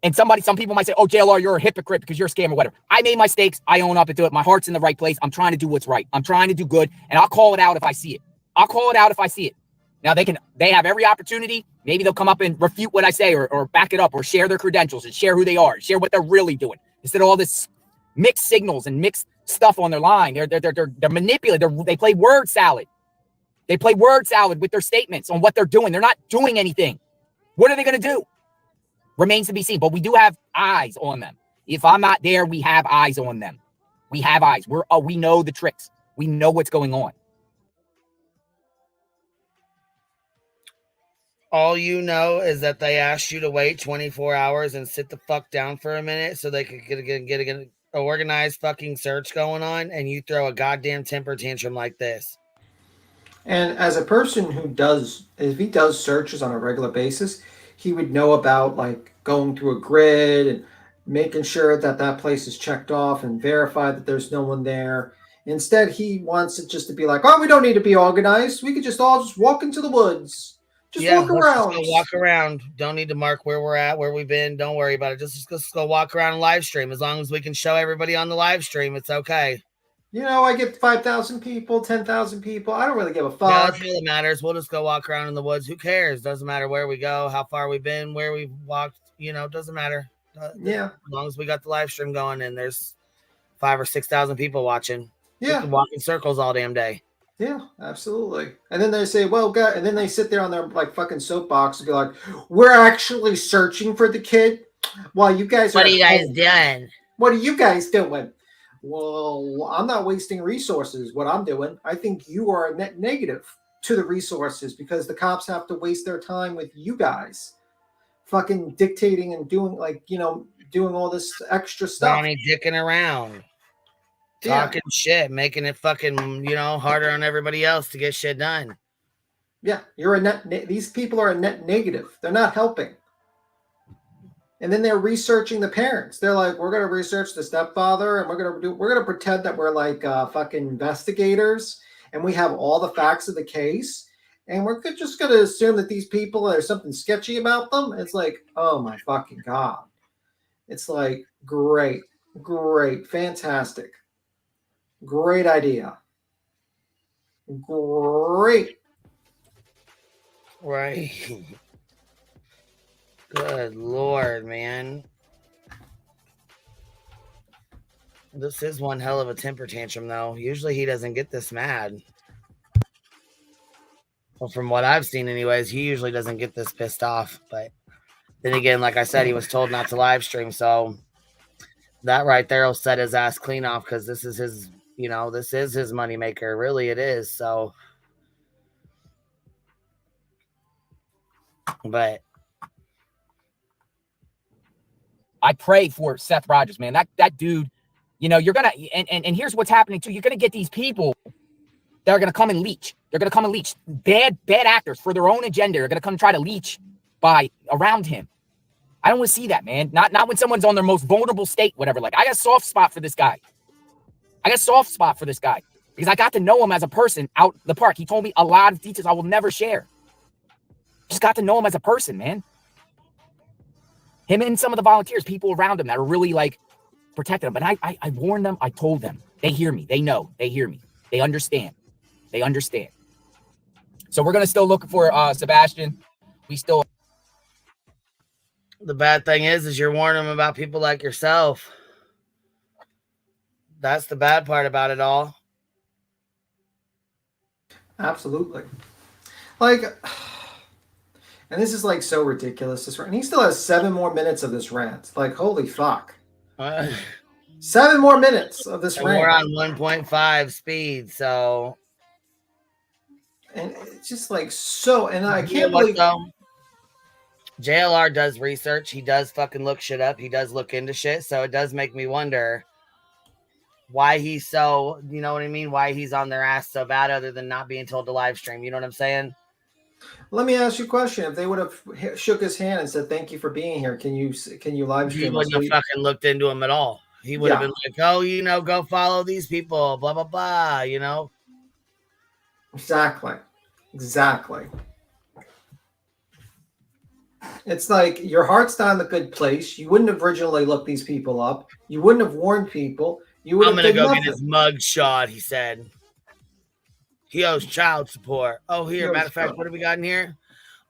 And some people might say, oh, JLR, you're a hypocrite because you're a scammer or whatever. I made mistakes. I own up and do it. My heart's in the right place. I'm trying to do what's right. I'm trying to do good. And I'll call it out if I see it. Now they have every opportunity. Maybe they'll come up and refute what I say or back it up or share their credentials and share who they are, share what they're really doing. Instead of all this mixed signals and mixed stuff on their line, they're manipulated. They play word salad. They play word salad with their statements on what they're doing. They're not doing anything. What are they going to do? Remains to be seen. But we do have eyes on them. If I'm not there, we have eyes on them. We have eyes. We know the tricks. We know what's going on. All you know is that they asked you to wait 24 hours and sit the fuck down for a minute so they could get an organized fucking search going on, and you throw a goddamn temper tantrum like this. And as a person if he does searches on a regular basis, he would know about like going through a grid and making sure that place is checked off and verify that there's no one there. Instead, he wants it just to be like, oh, we don't need to be organized. We could just all walk into the woods. Walk around. Just go walk around. Don't need to mark where we're at, where we've been. Don't worry about it. Just go walk around and live stream. As long as we can show everybody on the live stream, it's okay. You know, I get 5,000 people, 10,000 people. I don't really give a fuck. Yeah, that's all that matters. We'll just go walk around in the woods. Who cares? Doesn't matter where we go, how far we've been, where we've walked. You know, doesn't matter. Yeah. As long as we got the live stream going and there's 5,000 or 6,000 people watching. Yeah. We can walk in circles all damn day. Yeah, absolutely. And then they say, well, God, and then they sit there on their like fucking soapbox and be like, we're actually searching for the kid while you guys What are you guys doing? What are you guys doing? Well, I'm not wasting resources. What I'm doing, I think you are a net negative to the resources because the cops have to waste their time with you guys fucking dictating and doing doing all this extra stuff. Donnie dicking around. Talking shit, making it fucking, harder on everybody else to get shit done. Yeah, these people are a net negative. They're not helping. And then they're researching the parents. They're like, we're going to research the stepfather and we're going to pretend that we're like fucking investigators and we have all the facts of the case. And we're just going to assume that these people, there's something sketchy about them. It's like, oh my fucking God. It's like, great, fantastic. Great idea. Great. Right. Good Lord, man. This is one hell of a temper tantrum, though. Usually he doesn't get this mad. Well, from what I've seen anyways, he usually doesn't get this pissed off. But then again, like I said, he was told not to live stream. So that right there will set his ass clean off because this is his... this is his moneymaker. Really, it is. So, but I pray for Seth Rogers, man. That dude, you're gonna and here's what's happening too. You're gonna get these people that are gonna come and leech. They're gonna come and leech. Bad actors for their own agenda are gonna come try to leech around him. I don't want to see that, man. Not when someone's on their most vulnerable state, whatever. Like I got a soft spot for this guy. Because I got to know him as a person out the park. He told me a lot of details I will never share. Just got to know him as a person, man. Him and some of the volunteers, people around him that are really like protecting him. But I warned them. I told them. They hear me. They know. They hear me. They understand. They understand. So we're going to still look for Sebastian. We still. The bad thing is you're warning them about people like yourself. That's the bad part about it all. Absolutely. Like, and this is like so ridiculous. This rant. And he still has 7 more minutes of this rant. Like, holy fuck. 7 more minutes of this rant. We're on 1.5 speed, so. And it's just like so. And I can't believe. JLR does research. He does fucking look shit up. He does look into shit. So it does make me wonder why he's so, you know what I mean? Why he's on their ass so bad other than not being told to live stream. You know what I'm saying? Let me ask you a question. If they would have shook his hand and said, thank you for being here, can you live stream? He wouldn't have fucking looked into him at all. He would have been like, oh, you know, go follow these people, blah, blah, blah, you know? Exactly. It's like your heart's not in the good place. You wouldn't have originally looked these people up. You wouldn't have warned people. You would I'm have going to go nothing. get his mug shot, he said. He owes child support. Oh, here, matter of fact, what do we got in here?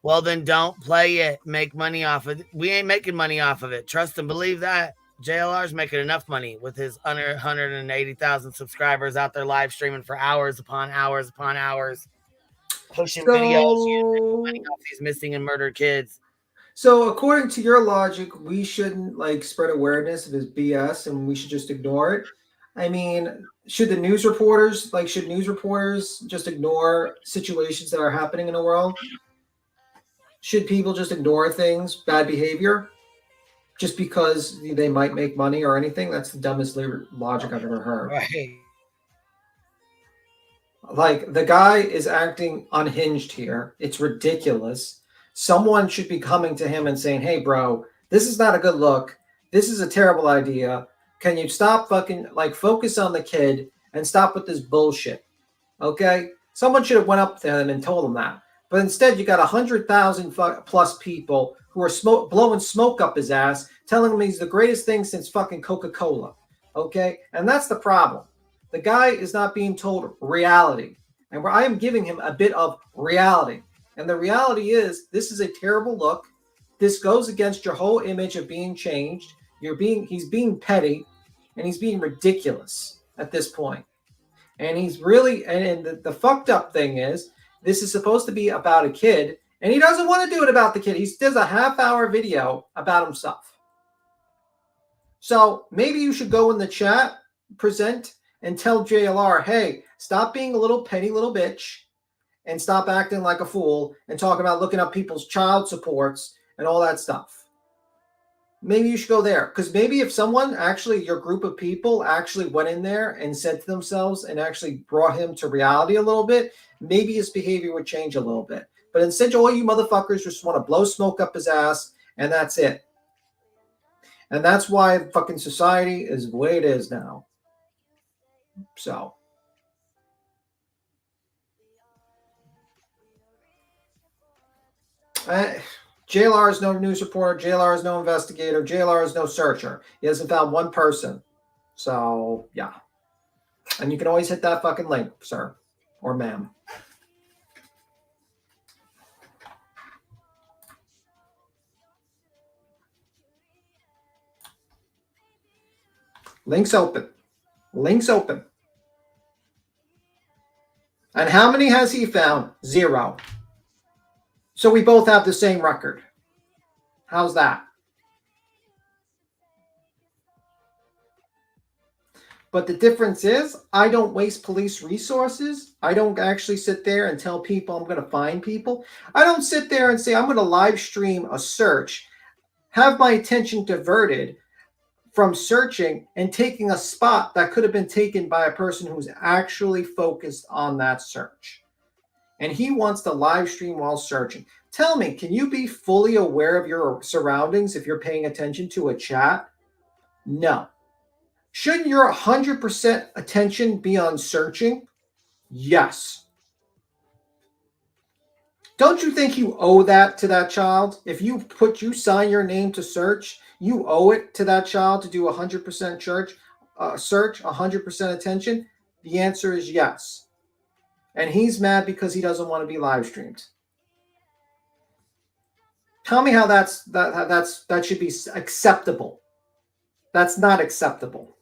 Well, then don't play it. Make money off of it. We ain't making money off of it. Trust and believe that. JLR's making enough money with his under 180,000 subscribers out there live streaming for hours upon hours upon hours. Pushing videos, money off these missing and murdered kids. So according to your logic, we shouldn't like spread awareness of his BS and we should just ignore it. I mean, should news reporters just ignore situations that are happening in the world? Should people just ignore things, bad behavior, just because they might make money or anything? That's the dumbest logic I've ever heard. Right. Like, the guy is acting unhinged here. It's ridiculous. Someone should be coming to him and saying, hey, bro, this is not a good look. This is a terrible idea. Can you stop fucking, like, focus on the kid and stop with this bullshit? Okay? Someone should have went up to him and told him that. But instead, you got 100,000 plus people who are blowing smoke up his ass, telling him he's the greatest thing since fucking Coca-Cola. Okay? And that's the problem. The guy is not being told reality. And where I am giving him a bit of reality. And the reality is, this is a terrible look. This goes against your whole image of being changed. He's being petty, and he's being ridiculous at this point. And he's really, and the fucked up thing is, this is supposed to be about a kid, and he doesn't want to do it about the kid. He does a half-hour video about himself. So maybe you should go in the chat, present, and tell JLR, hey, stop being a little petty little bitch, and stop acting like a fool, and talk about looking up people's child supports and all that stuff. Maybe you should go there. Because maybe if someone, actually, your group of people actually went in there and said to themselves and actually brought him to reality a little bit, maybe his behavior would change a little bit. But instead, all you motherfuckers just want to blow smoke up his ass, and that's it. And that's why fucking society is the way it is now. So. JLR is no news reporter. JLR is no investigator. JLR is no searcher. He hasn't found one person. So, yeah. And you can always hit that fucking link, sir or ma'am. Links open. Links open. And how many has he found? 0. So we both have the same record. How's that? But the difference is, I don't waste police resources. I don't actually sit there and tell people I'm going to find people. I don't sit there and say I'm going to live stream a search, have my attention diverted from searching and taking a spot that could have been taken by a person who's actually focused on that search. And he wants to live stream while searching. Tell me, can you be fully aware of your surroundings if you're paying attention to a chat? No. Shouldn't your 100% attention be on searching? Yes. Don't you think you owe that to that child? If you sign your name to search, you owe it to that child to do 100% search, 100% attention? The answer is yes. and he's mad because he doesn't want to be live streamed. Tell me how that should be acceptable. That's not acceptable.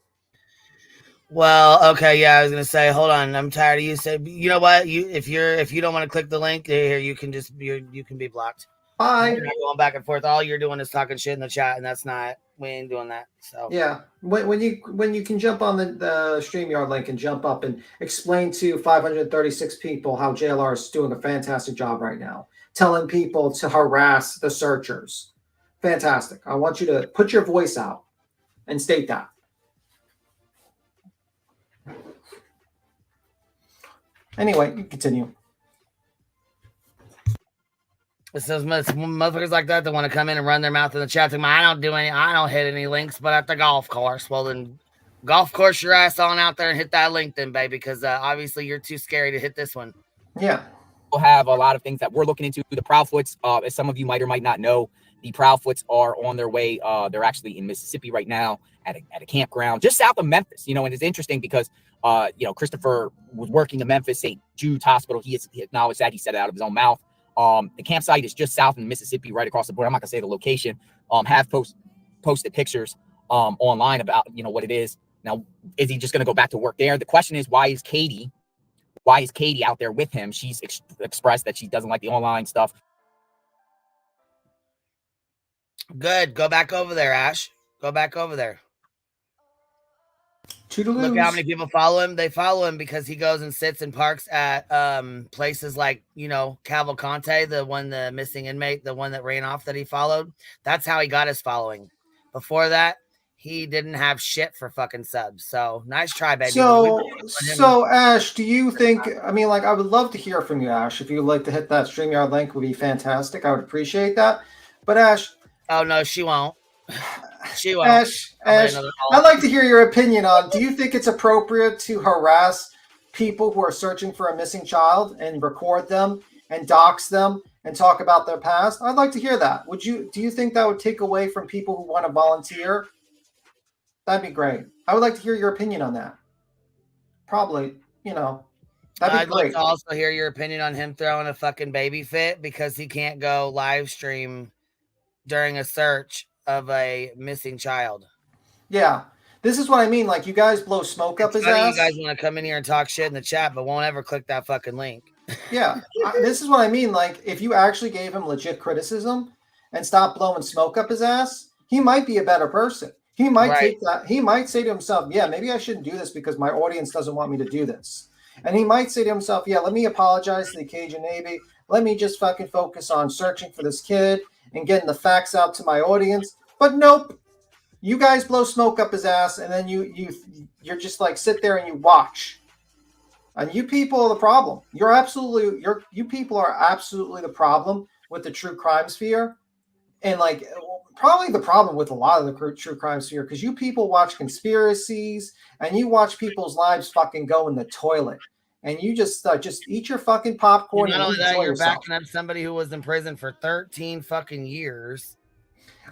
Well, okay, yeah, I was gonna say, hold on, I'm tired of you saying. You know what? If you don't want to click the link here, you can be blocked. Bye. You're not going back and forth. All you're doing is talking shit in the chat, and we ain't doing that. So yeah, when you can jump on the StreamYard link and jump up and explain to 536 people how JLR is doing a fantastic job right now, telling people to harass the searchers. Fantastic. I want you to put your voice out and state that. Anyway, you continue. It's those motherfuckers like that want to come in and run their mouth in the chat. I don't hit any links, but at the golf course. Well, then golf course your ass on out there and hit that link then, baby, because obviously you're too scary to hit this one. Yeah. We'll have a lot of things that we're looking into. The Proudfoots, as some of you might or might not know, the Proudfoots are on their way. They're actually in Mississippi right now at a campground just south of Memphis. And it's interesting because Christopher was working in Memphis St. Jude's Hospital. He acknowledged that. He said it out of his own mouth. The campsite is just south in Mississippi, right across the border. I'm not gonna say the location. Have posted pictures online about what it is. Now, is he just gonna go back to work there? The question is, why is Katie out there with him? She's expressed that she doesn't like the online stuff. Good. Go back over there, Ash. Go back over there. Toodaloos. Look how many people follow him. They follow him because he goes and sits and parks at places like, Cavalcante, the missing inmate, the one that ran off that he followed. That's how he got his following. Before that, he didn't have shit for fucking subs. So nice try, baby. So Ash, do you think, I would love to hear from you, Ash. If you would like to hit that StreamYard link, would be fantastic. I would appreciate that. But Ash. Oh, no, she won't. She won't. Ash, I'd like to hear your opinion on, do you think it's appropriate to harass people who are searching for a missing child and record them and dox them and talk about their past? I'd like to hear that. Do you think that would take away from people who want to volunteer? That'd be great. I would like to hear your opinion on that. Probably, that'd be I'd great. like to also hear your opinion on him throwing a fucking baby fit because he can't go live stream during a search of a missing child. Yeah. This is what I mean. Like, you guys blow smoke up his ass. You guys want to come in here and talk shit in the chat, but won't ever click that fucking link. Yeah. This is what I mean. Like, if you actually gave him legit criticism and stopped blowing smoke up his ass, he might be a better person. He might take that. He might say to himself, yeah, maybe I shouldn't do this because my audience doesn't want me to do this. And he might say to himself, yeah, let me apologize to the Cajun Navy. Let me just fucking focus on searching for this kid and getting the facts out to my audience. But nope. You guys blow smoke up his ass, and then you're just like sit there and you watch. And you people are the problem. You people are absolutely the problem with the true crime sphere. And like probably the problem with a lot of the true crime sphere, because you people watch conspiracies and you watch people's lives fucking go in the toilet. And you just eat your fucking popcorn. Not and only that, enjoy you're yourself. backing up somebody who was in prison for 13 fucking years.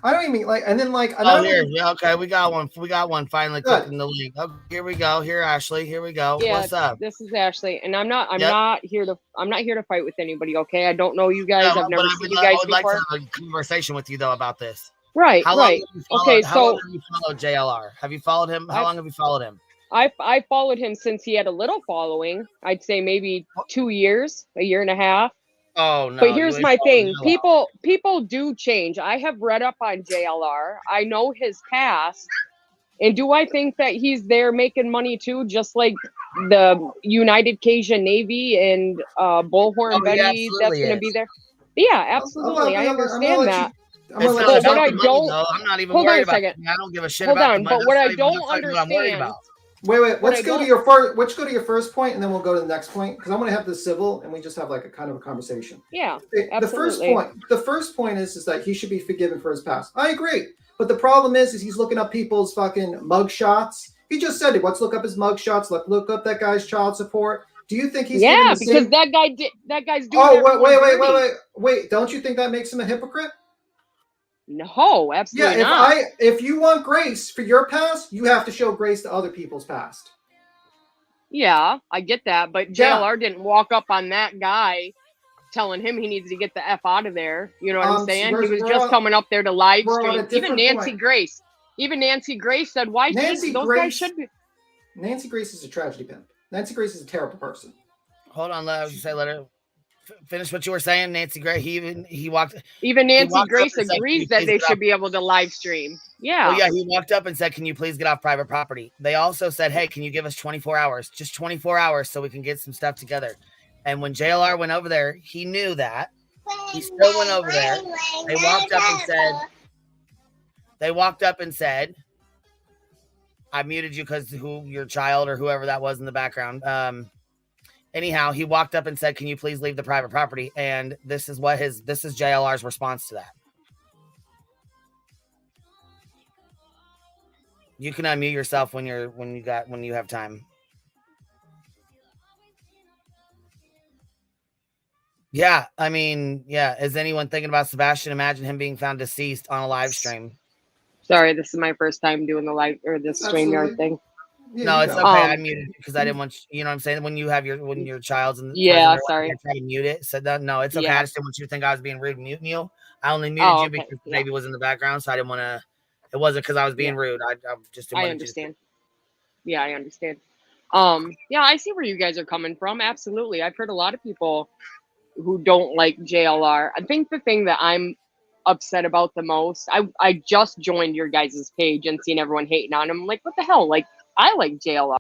I don't even like, and then like, okay, we got one finally clicking the link. Oh, here we go. Here, Ashley. Here we go. Yeah, what's up? This is Ashley, and I'm not here to fight with anybody. Okay, I don't know you guys. I've never seen you guys I would like before. to have a conversation with you though about this. Right, How right. long have you followed JLR? Have you followed him? How long have you followed him? I followed him since he had a little following. I'd say maybe 2 years, a year and a half. Oh no! But here's my thing: people do change. I have read up on JLR. I know his past, and do I think that he's there making money too, just like the United Cajun Navy and Bullhorn Betty that's going to be there? Yeah, absolutely. I understand that. But what I don't, I'm not even worried about. I don't give a shit about the money. But what I don't understand. Wait. Let's go to your first point, and then we'll go to the next point, because I'm going to have the civil, and we just have like a kind of a conversation. Yeah, absolutely. The first point is that he should be forgiven for his past. I agree, but the problem is he's looking up people's fucking mug shots. He just said it. Let's look up his mug shots. Look up that guy's child support. Do you think he's because that guy's doing? Oh wait! Don't you think that makes him a hypocrite? No, absolutely not. If you want grace for your past, you have to show grace to other people's past. Yeah, I get that, but JLR didn't walk up on that guy telling him he needs to get the F out of there. You know what I'm saying? He was just coming up there to live stream. Even Nancy Grace said, "Why should those guys should be?" Nancy Grace is a tragedy pimp. Nancy Grace is a terrible person. Hold on, let her finish what you were saying. Nancy Grace. He walked. Even Nancy Grace agrees that they should be able to live stream. Yeah. Well, yeah, he walked up and said, "Can you please get off private property?" They also said, "Hey, can you give us 24 hours? Just 24 hours so we can get some stuff together." And when JLR went over there, he knew that. He still went over there. They walked up and said, "I muted you because your child or whoever that was in the background." Anyhow, he walked up and said, "Can you please leave the private property?" And this is JLR's response to that. You can unmute yourself when you have time. Yeah, I mean, yeah. Is anyone thinking about Sebastian? Imagine him being found deceased on a live stream. Sorry, this is my first time doing the live or the StreamYard thing. Yeah, no, it's okay. I muted it because I didn't want you know what I'm saying. When your child's in sorry, I tried to mute it. So no, it's okay. Yeah. I just didn't want you to think I was being rude and muting you. I only muted you because the baby was in the background, so I didn't want to. It wasn't because I was being rude. I just didn't want understand. Yeah, I understand. Yeah, I see where you guys are coming from. Absolutely, I've heard a lot of people who don't like JLR. I think the thing that I'm upset about the most, I just joined your guys' page and seen everyone hating on him. I'm like, what the hell? Like, I like JLR.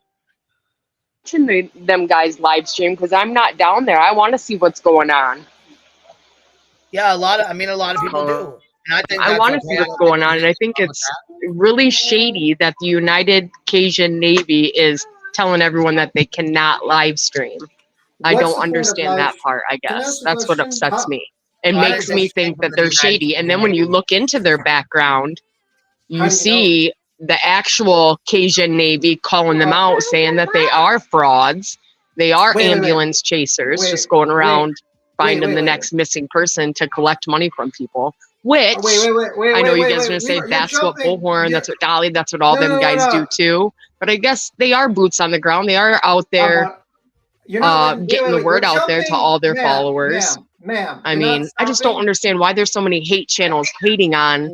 Watching them guys live stream because I'm not down there. I want to see what's going on. Yeah, a lot of people do. And I want to see what's going on, and I think it's really shady that the United Cajun Navy is telling everyone that they cannot live stream. I don't understand that part, I guess. That's what upsets me. It makes me think that they're shady. And then when you look into their background, you see the actual Cajun Navy calling them out, saying that they are frauds. They are ambulance chasers, just going around finding the next missing person to collect money from people. Which I know you guys are going to say that's what Bullhorn, that's what Dolly, that's what all them guys do too. But I guess they are boots on the ground. They are out there getting the word out there to all their followers. I mean, I just don't understand why there's so many hate channels hating on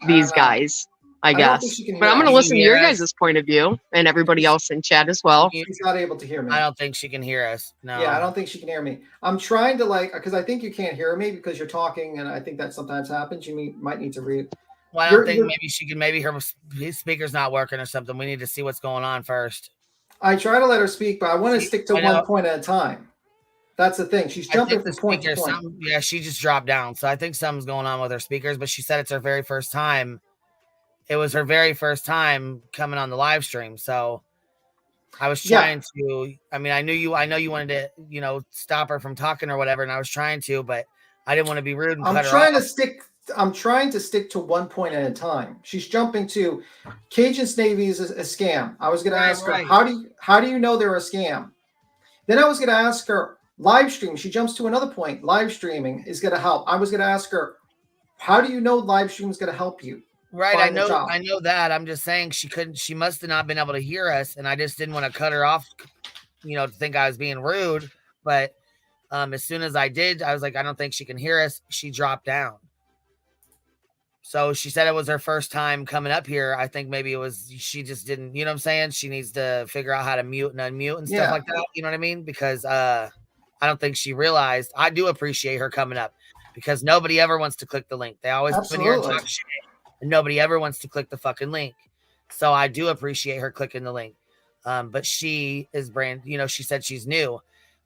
these guys, I guess. But I'm going to listen to your guys' point of view and everybody else in chat as well. She's not able to hear me. I don't think she can hear us. No. Yeah, I don't think she can hear me. I'm trying to because I think you can't hear me because you're talking, and I think that sometimes happens. You might need to read. Well, I don't think maybe her speaker's not working or something. We need to see what's going on first. I try to let her speak, but I want to stick to one point at a time. That's the thing. She's jumping from point to point. Yeah, she just dropped down. So I think something's going on with her speakers, but she said it's her very first time. It was her very first time coming on the live stream. So I was trying to, I mean, I know you wanted to, stop her from talking or whatever. And I was trying to, but I didn't want to be rude and cut her off. I'm trying to stick to one point at a time. She's jumping to Cajun Navy is a scam. I was going to ask her, how do you know they're a scam? Then I was going to ask her, live stream. She jumps to another point. Live streaming is going to help. I was going to ask her, how do you know live stream is going to help you? Right. I know that. I'm just saying she must have not been able to hear us. And I just didn't want to cut her off, to think I was being rude. But as soon as I did, I was like, I don't think she can hear us. She dropped down. So she said it was her first time coming up here. I think maybe it was, she just didn't, you know what I'm saying? She needs to figure out how to mute and unmute and stuff like that. You know what I mean? Because I don't think she realized. I do appreciate her coming up because nobody ever wants to click the link. They always come in here and talk shit and nobody ever wants to click the fucking link. So I do appreciate her clicking the link. But she is she said she's new.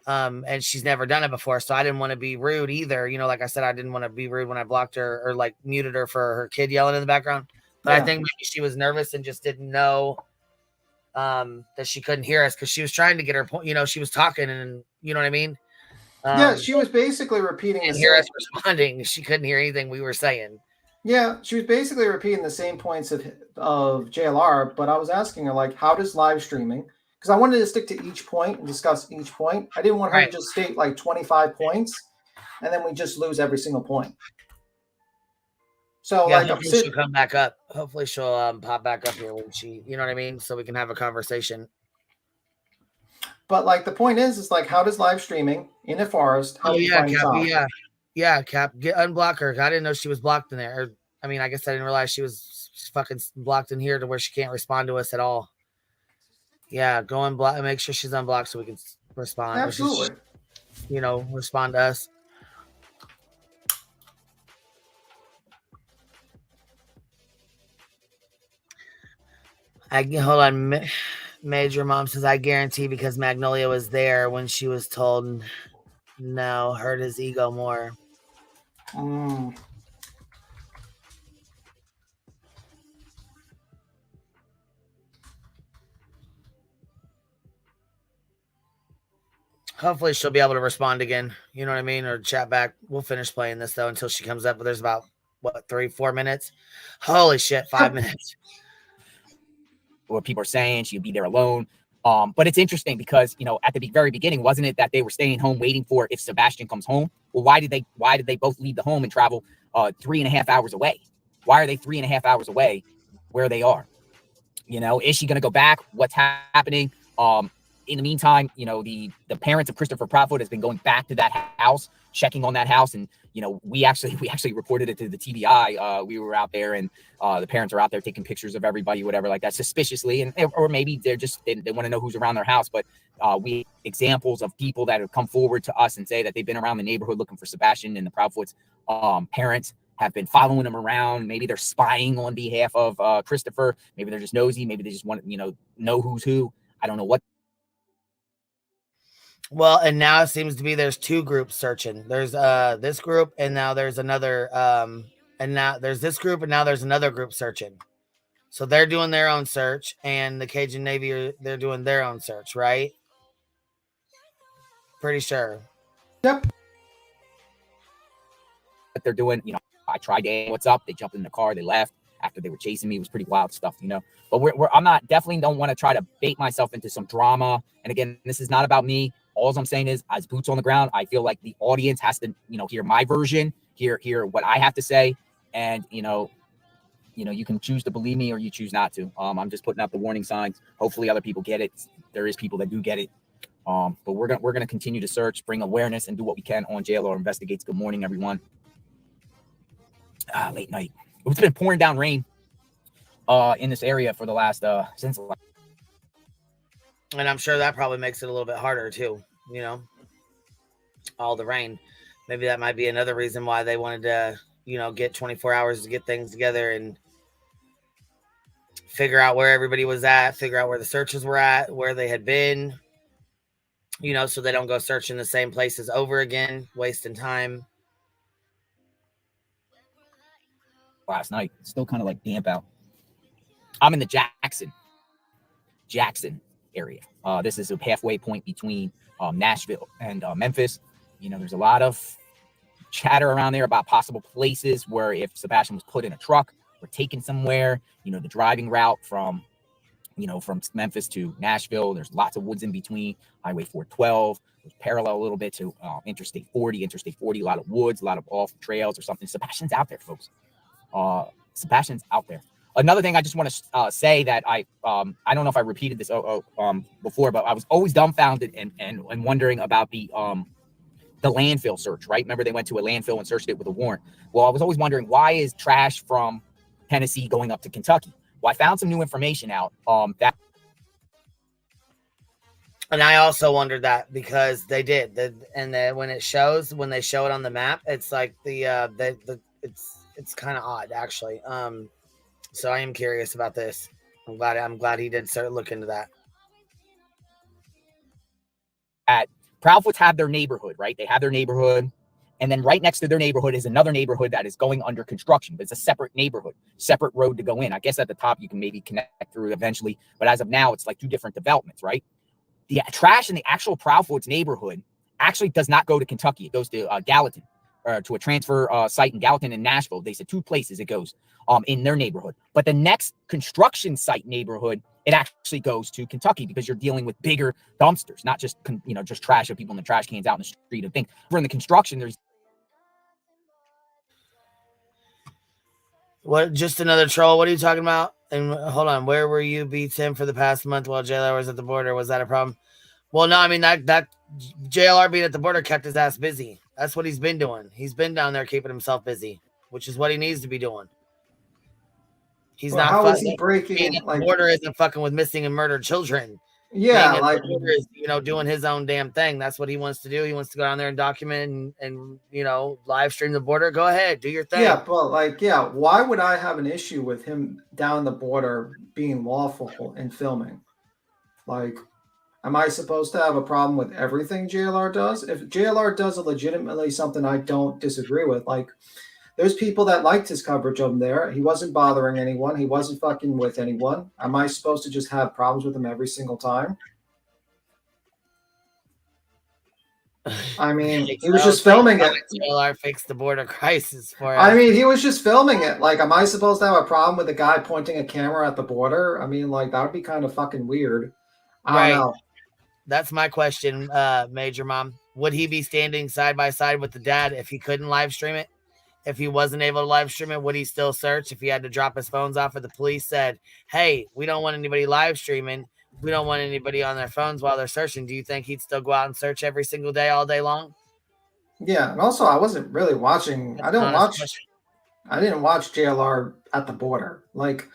And she's never done it before. So I didn't want to be rude either. Like I said, I didn't want to be rude when I blocked her or muted her for her kid yelling in the background. But I think maybe she was nervous and just didn't know that she couldn't hear us because she was trying to get her point. She was talking and you know what I mean? She was basically repeating and hear us responding. She couldn't hear anything we were saying. Yeah, she was basically repeating the same points of JLR, but I was asking her, how does live streaming, because I wanted to stick to each point and discuss each point. I didn't want her to just state 25 points, and then we just lose every single point. So hopefully she'll come back up. Hopefully she'll pop back up here when she, you know what I mean? So we can have a conversation. But like the point is like, how does live streaming in a forest help you find Cappy, yeah, Cap, unblock her. I didn't know she was blocked in there. I mean, I guess I didn't realize she was fucking blocked in here to where she can't respond to us at all. Yeah, go unblock, make sure she's unblocked so we can respond. Absolutely. Respond to us. Hold on. Major Mom says, I guarantee because Magnolia was there when she was told no, hurt his ego more. Hopefully she'll be able to respond again. You know what I mean? Or chat back. We'll finish playing this though until she comes up. But there's about 3-4 minutes. Holy shit, 5 minutes. What people are saying, she'd be there alone. But it's interesting because, at the very beginning, wasn't it that they were staying home waiting for if Sebastian comes home? Well, why did they both leave the home and travel 3.5 hours away? Why are they 3.5 hours away where they are? Is she going to go back? What's happening? In the meantime, the parents of Christopher Proudfoot has been going back to that house, checking on that house. And, we actually reported it to the TBI. We were out there and the parents are out there taking pictures of everybody, whatever, like that, suspiciously. Or maybe they're just, they want to know who's around their house. But we examples of people that have come forward to us and say that they've been around the neighborhood looking for Sebastian, and the Proudfoot's parents have been following him around. Maybe they're spying on behalf of Christopher. Maybe they're just nosy. Maybe they just want to, know who's who. I don't know what. Well, and now it seems to be there's two groups searching. There's this group, and now there's another and now there's this group, and now there's another group searching. So they're doing their own search, and the Cajun Navy they're doing their own search, right? Pretty sure. Yep. What they're doing, I tried to ask what's up. They jumped in the car, they left after they were chasing me. It was pretty wild stuff, But I'm not, definitely don't want to try to bait myself into some drama. And again, this is not about me. All I'm saying is, as boots on the ground, I feel like the audience has to, hear my version, hear what I have to say, and you can choose to believe me or you choose not to. I'm just putting out the warning signs. Hopefully, other people get it. There is people that do get it. But we're gonna continue to search, bring awareness, and do what we can on JLR Investigates. Good morning, everyone. Late night. It's been pouring down rain in this area for the last since. And I'm sure that probably makes it a little bit harder too, all the rain. Maybe that might be another reason why they wanted to, get 24 hours to get things together and figure out where everybody was at, figure out where the searches were at, where they had been, so they don't go searching the same places over again, wasting time. Last night, it's still kind of like damp out. I'm in the Jackson area. This is a halfway point between Nashville and Memphis. There's a lot of chatter around there about possible places where if Sebastian was put in a truck or taken somewhere, the driving route from Memphis to Nashville, there's lots of woods in between. Highway 412, there's parallel a little bit to Interstate 40, a lot of woods, a lot of off trails or something. Sebastian's out there, folks. Sebastian's out there. Another thing I just want to say that I don't know if I repeated this before, but I was always dumbfounded and wondering about the landfill search, right? Remember they went to a landfill and searched it with a warrant. Well, I was always wondering, why is trash from Tennessee going up to Kentucky? Well, I found some new information out that. And I also wondered that because they did, when they show it on the map, it's like it's kind of odd actually. So I am curious about this. I'm glad he did start looking into that. At Proudfoot's have their neighborhood, right? They have their neighborhood. And then right next to their neighborhood is another neighborhood that is going under construction. But it's a separate neighborhood, separate road to go in. I guess at the top you can maybe connect through eventually. But as of now, it's like two different developments, right? The trash in the actual Proudfoot's neighborhood actually does not go to Kentucky. It goes to Gallatin, or to a transfer site in Gallatin and Nashville. They said two places it goes in their neighborhood. But the next construction site neighborhood, it actually goes to Kentucky because you're dealing with bigger dumpsters, not just, just trash of people in the trash cans out in the street and things. We're in the construction. There's. What? Just another troll? What are you talking about? And hold on, where were you, B-Tim, for the past month while JLR was at the border? Was that a problem? Well, no, I mean that JLR being at the border kept his ass busy. That's what he's been doing. He's been down there keeping himself busy, which is what he needs to be doing. He's Well, not how is fucking. he breaking, Being at the like- border isn't fucking with missing and murdered children. Yeah, Being at like- the border is, you know, doing his own damn thing. That's what he wants to do. He wants to go down there and document and you know, live stream the border. Go ahead, do your thing. Yeah, but like, yeah, why would I have an issue with him down the border being lawful and filming? Like, am I supposed to have a problem with everything JLR does? If JLR does legitimately something I don't disagree with, like, there's people that liked his coverage of him there. He wasn't bothering anyone. He wasn't fucking with anyone. Am I supposed to just have problems with him every single time? I mean, he was just filming it. JLR fixed the border crisis for us. I mean, he was just filming it. Like, am I supposed to have a problem with a guy pointing a camera at the border? I mean, like, that would be kind of fucking weird. I don't know. That's my question, Major Mom. Would he be standing side by side with the dad if he couldn't live stream it? If he wasn't able to live stream it, would he still search? If he had to drop his phones off, if the police said, hey, we don't want anybody live streaming, we don't want anybody on their phones while they're searching, do you think he'd still go out and search every single day, all day long? Yeah, and also I wasn't really watching. I didn't watch JLR at the border. Like,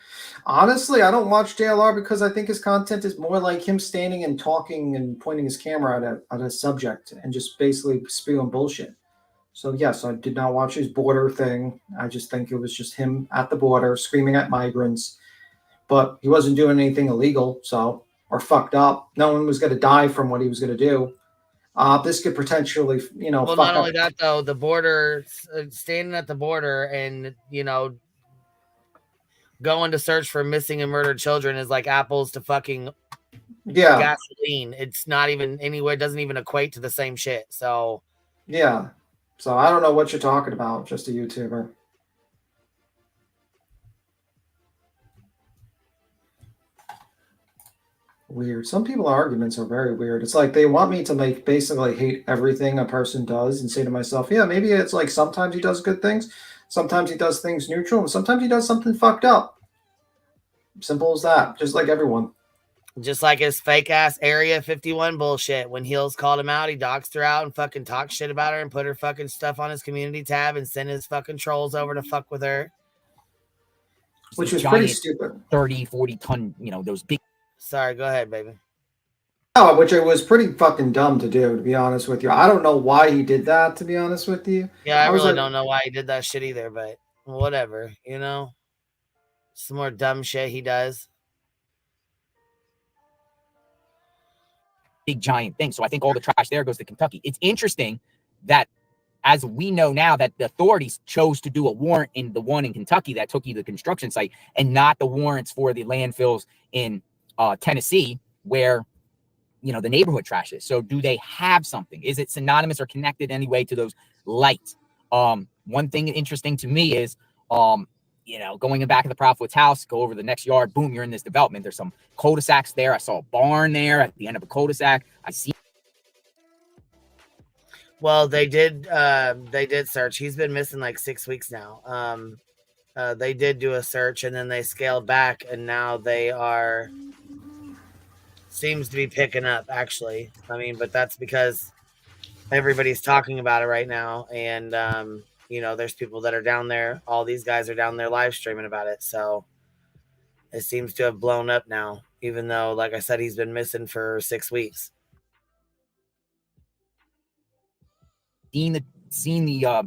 honestly, I don't watch JLR because I think his content is more like him standing and talking and pointing his camera at a subject and just basically spewing bullshit. So yes, I did not watch his border thing. I just think it was just him at the border screaming at migrants, but he wasn't doing anything illegal, so, or fucked up. No one was going to die from what he was going to do. This could potentially, you know, well, not only that though, the border, standing at the border and, you know, going to search for missing and murdered children is like apples to fucking gasoline. It's not even anywhere. It doesn't even equate to the same shit. So yeah. So I don't know what you're talking about. Just a YouTuber. Weird. Some people's arguments are very weird. It's like they want me to like basically hate everything a person does and say to myself, yeah, maybe it's like sometimes he does good things, sometimes he does things neutral, and sometimes he does something fucked up. Simple as that. Just like everyone. just like his fake ass Area 51 bullshit. When Heels called him out, he doxed her out and fucking talked shit about her and put her fucking stuff on his community tab and sent his fucking trolls over to fuck with her. Which was pretty stupid. 30, 40 ton, you know, those big. Sorry, go ahead, baby. Oh, which it was pretty fucking dumb to do, to be honest with you. I don't know why he did that, to be honest with you. Yeah, I really don't know why he did that shit either, but whatever, you know? Some more dumb shit he does. Big giant thing. So I think all the trash there goes to Kentucky. It's interesting that, as we know now, that the authorities chose to do a warrant in the one in Kentucky that took you to the construction site and not the warrants for the landfills in Tennessee, where, you know, the neighborhood trash is. So do they have something? Is it synonymous or connected anyway to those lights? One thing interesting to me is, you know, going back to the Proudfoot's house, go over the next yard, boom, you're in this development. There's some cul-de-sacs there. I saw a barn there at the end of a cul-de-sac. I see. Well, they did search. He's been missing like 6 weeks now. They did do a search and then they scaled back and now they are, seems to be picking up actually. I mean, but that's because everybody's talking about it right now. And, you know, there's people that are down there. All these guys are down there live streaming about it. So it seems to have blown up now, even though, like I said, he's been missing for 6 weeks. Seen the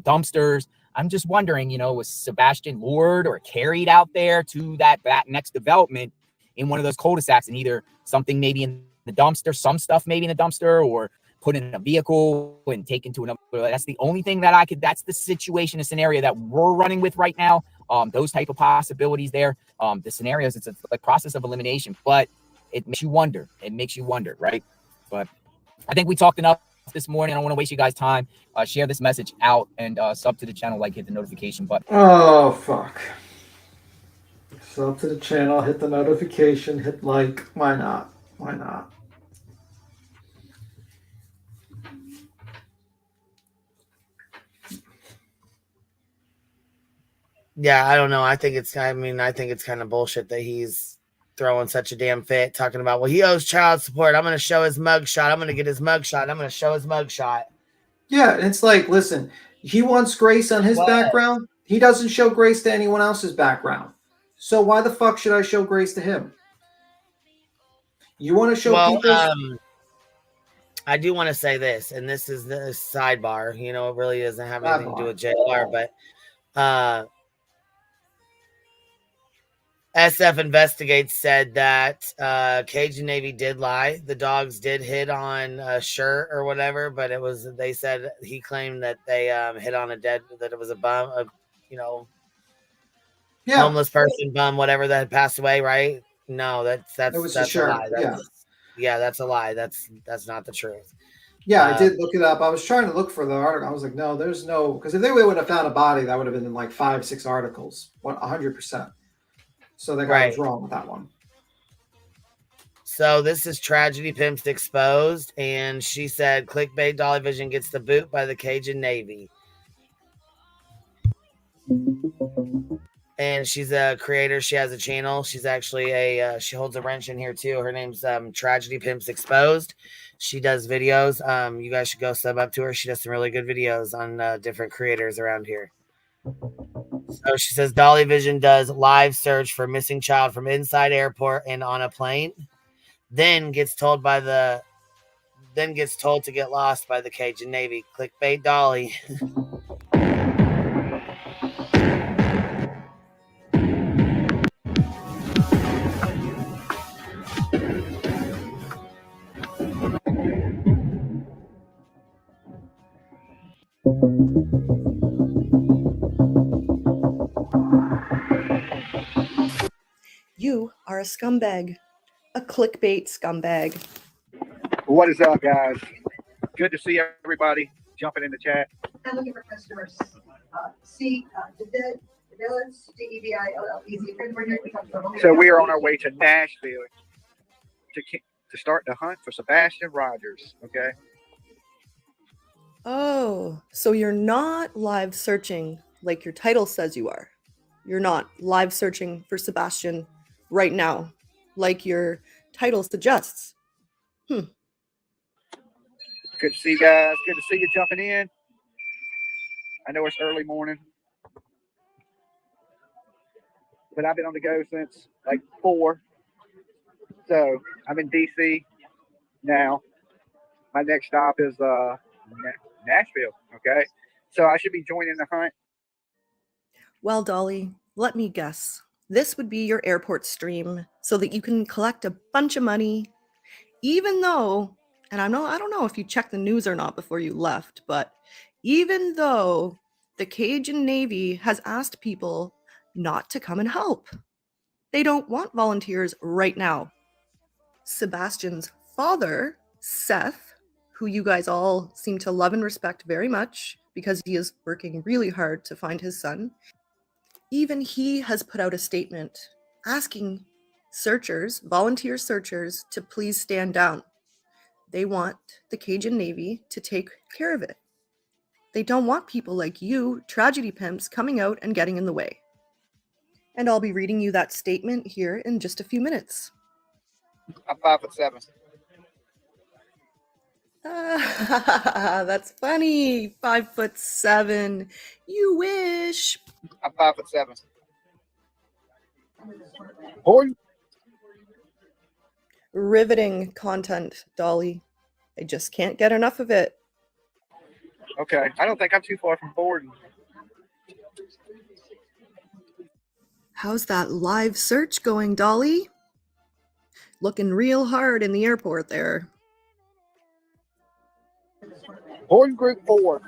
dumpsters. I'm just wondering, you know, was Sebastian lured or carried out there to that next development in one of those cul-de-sacs, and either something maybe in the dumpster, some stuff maybe in the dumpster, or put in a vehicle and taken to another. That's the only thing that that's the situation, a scenario that we're running with right now. Those type of possibilities there. The scenarios, it's a process of elimination, but it makes you wonder. It makes you wonder, right? But I think we talked enough this morning. I don't want to waste you guys' time. Share this message out and sub to the channel, like, hit the notification button. Oh, fuck. Sub to the channel, hit the notification, hit like. Why not? Why not? Yeah, I don't know. I think it's kind of bullshit that he's throwing such a damn fit, talking about, well, he owes child support. I'm going to show his mugshot. I'm going to get his mugshot. I'm going to show his mugshot. Yeah, and it's like, listen, he wants grace on his background. He doesn't show grace to anyone else's background. So why the fuck should I show grace to him? You want to show people? I do want to say this, and this is the sidebar. You know, it really doesn't have anything to do with JLR, but SF Investigates said that Cajun Navy did lie. The dogs did hit on a shirt or whatever, but it was, they said, he claimed that they hit on that it was a bum, homeless person, bum, whatever, that had passed away, right? No, that's a lie. That's a lie. That's not the truth. Yeah, I did look it up. I was trying to look for the article. I was like, no, there's no, because if they would have found a body, that would have been in like 5-6 articles, 100%. So the guy was wrong with that one. So this is Tragedy Pimps Exposed, and she said clickbait Dolly Vision gets the boot by the Cajun Navy. And she's a creator. She has a channel. She's actually she holds a wrench in here too. Her name's Tragedy Pimps Exposed. She does videos. You guys should go sub up to her. She does some really good videos on different creators around here. So she says Dolly Vision does live search for missing child from inside airport and on a plane, then gets told to get lost by the Cajun Navy. Clickbait Dolly. You are a scumbag, a clickbait scumbag. What is up, guys? Good to see everybody jumping in the chat. I'm looking for customers. So we are on our way to Nashville to start the hunt for Sebastian Rogers. Okay. Oh, so you're not live searching like your title says you are. You're not live searching for Sebastian right now, like your title suggests. Good to see you guys. Good to see you jumping in. I know it's early morning, but I've been on the go since like 4. So I'm in DC now. My next stop is Nashville. Okay. So I should be joining the hunt. Well, Dolly, let me guess. This would be your airport stream so that you can collect a bunch of money, even though, and I don't know if you checked the news or not before you left, but even though the Cajun Navy has asked people not to come and help. They don't want volunteers right now. Sebastian's father, Seth, who you guys all seem to love and respect very much because he is working really hard to find his son, even he has put out a statement asking searchers, volunteer searchers, to please stand down. They want the Cajun Navy to take care of it. They don't want people like you, tragedy pimps, coming out and getting in the way. And I'll be reading you that statement here in just a few minutes. I'm 5'7". That's funny. 5'7". You wish. I'm 5'7". Horn. Riveting content, Dolly. I just can't get enough of it. Okay, I don't think I'm too far from Borden. How's that live search going, Dolly? Looking real hard in the airport there. Borden Group 4.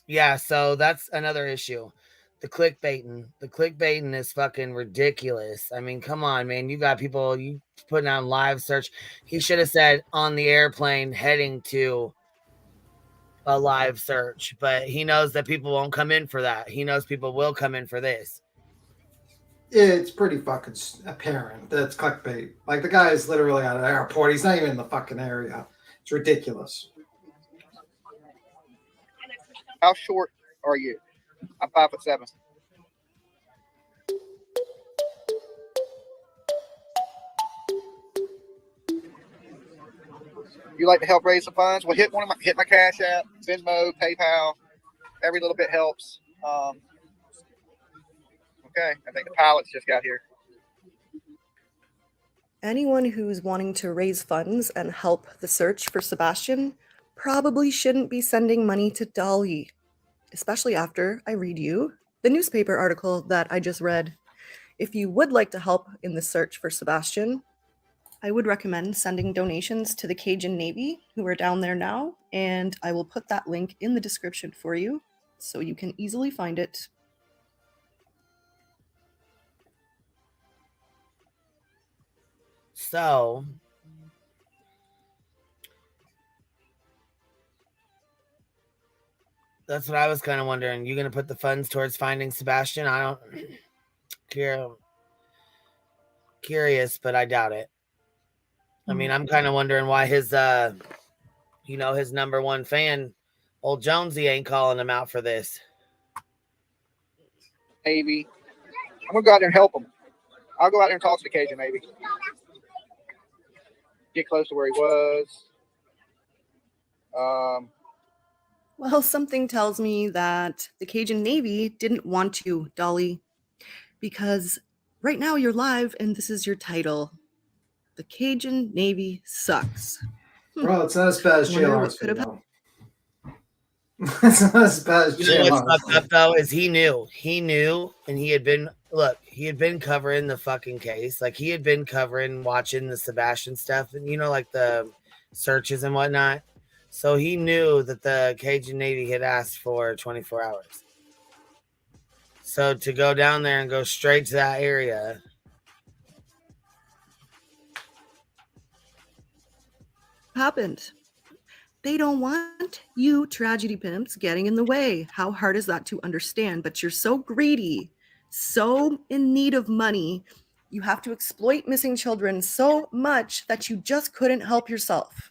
Yeah, so that's another issue. The clickbaiting is fucking ridiculous. I mean, come on, man. You got people, you putting on live search. He should have said on the airplane heading to a live search, but he knows that people won't come in for that. He knows people will come in for this. It's pretty fucking apparent that it's clickbait. Like, the guy is literally at an airport. He's not even in the fucking area. It's ridiculous. How short are you? I'm 5'7". you like to help raise some funds, well, hit my Cash App, Venmo, PayPal. Every little bit helps. Okay, I think the pilots just got here. Anyone who's wanting to raise funds and help the search for Sebastian probably shouldn't be sending money to Dolly, especially after I read you the newspaper article that I just read. If you would like to help in the search for Sebastian, I would recommend sending donations to the Cajun Navy, who are down there now, and I will put that link in the description for you so you can easily find it. So, that's what I was kind of wondering. You going to put the funds towards finding Sebastian? I don't curious, but I doubt it. I mean, I'm kind of wondering why his his number one fan, old Jonesy, ain't calling him out for this. Navy. I'm gonna go out there and help him. I'll go out there and talk to the Cajun Navy. Get close to where he was. Well, something tells me that the Cajun Navy didn't want you, Dolly, because right now you're live and this is your title. The Cajun Navy sucks. Well, it's not as bad as Wonder JLR's what could have video. It's not as bad as You know what's JLR's fucked up though is he knew, and he had been covering the fucking case. Like he had been watching the Sebastian stuff, and like the searches and whatnot. So he knew that the Cajun Navy had asked for 24 hours. So to go down there and go straight to that area. Happened. They don't want you tragedy pimps getting in the way. How hard is that to understand? But you're so greedy, so in need of money. You have to exploit missing children so much that you just couldn't help yourself.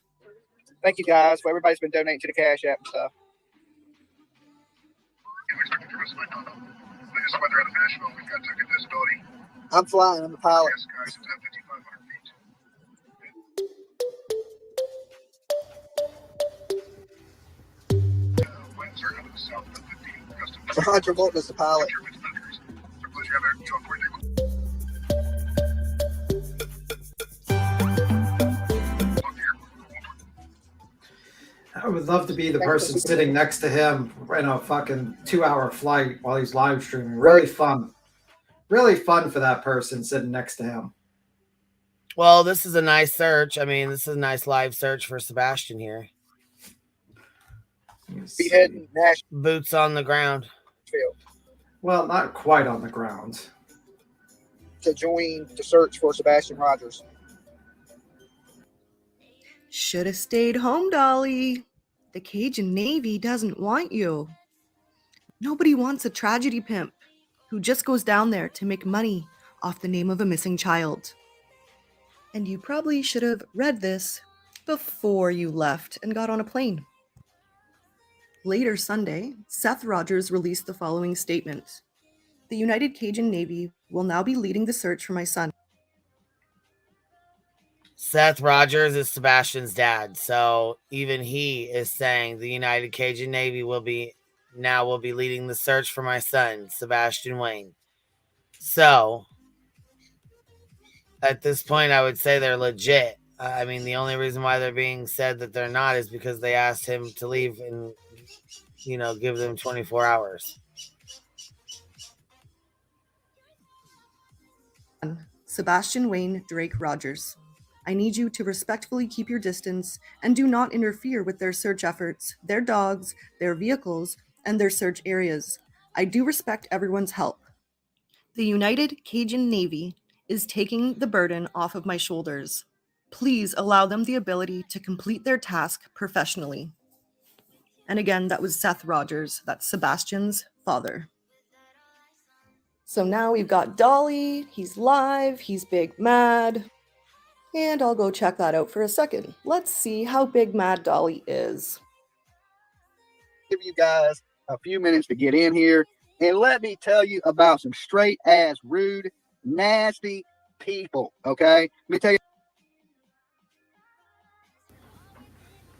Thank you guys. Well, everybody's been donating to the Cash App and stuff. I'm flying. I'm the pilot. Roger Bolton is the pilot. I would love to be the person sitting next to him in a fucking 2-hour flight while he's live streaming. Really fun. Really fun for that person sitting next to him. Well, this is a nice search. I mean, this is a nice live search for Sebastian here. Be heading Nashville. Boots on the ground. Well, not quite on the ground. To join the search for Sebastian Rogers. Should have stayed home, Dolly. The Cajun Navy doesn't want you. Nobody wants a tragedy pimp who just goes down there to make money off the name of a missing child. And you probably should have read this before you left and got on a plane. Later Sunday, Seth Rogers released the following statement. The United Cajun Navy will now be leading the search for my son. Seth Rogers is Sebastian's dad, so even he is saying the United Cajun Navy will be leading the search for my son, Sebastian Wayne. So, at this point, I would say they're legit. I mean, the only reason why they're being said that they're not is because they asked him to leave and, give them 24 hours. Sebastian Wayne Drake Rogers. I need you to respectfully keep your distance and do not interfere with their search efforts, their dogs, their vehicles, and their search areas. I do respect everyone's help. The United Cajun Navy is taking the burden off of my shoulders. Please allow them the ability to complete their task professionally. And again, that was Seth Rogers, that's Sebastian's father. So now we've got Dolly, he's live, he's big mad. And I'll go check that out for a second. Let's see how big mad Dolly is. Give you guys a few minutes to get in here and let me tell you about some straight ass rude, nasty people. Okay, let me tell you.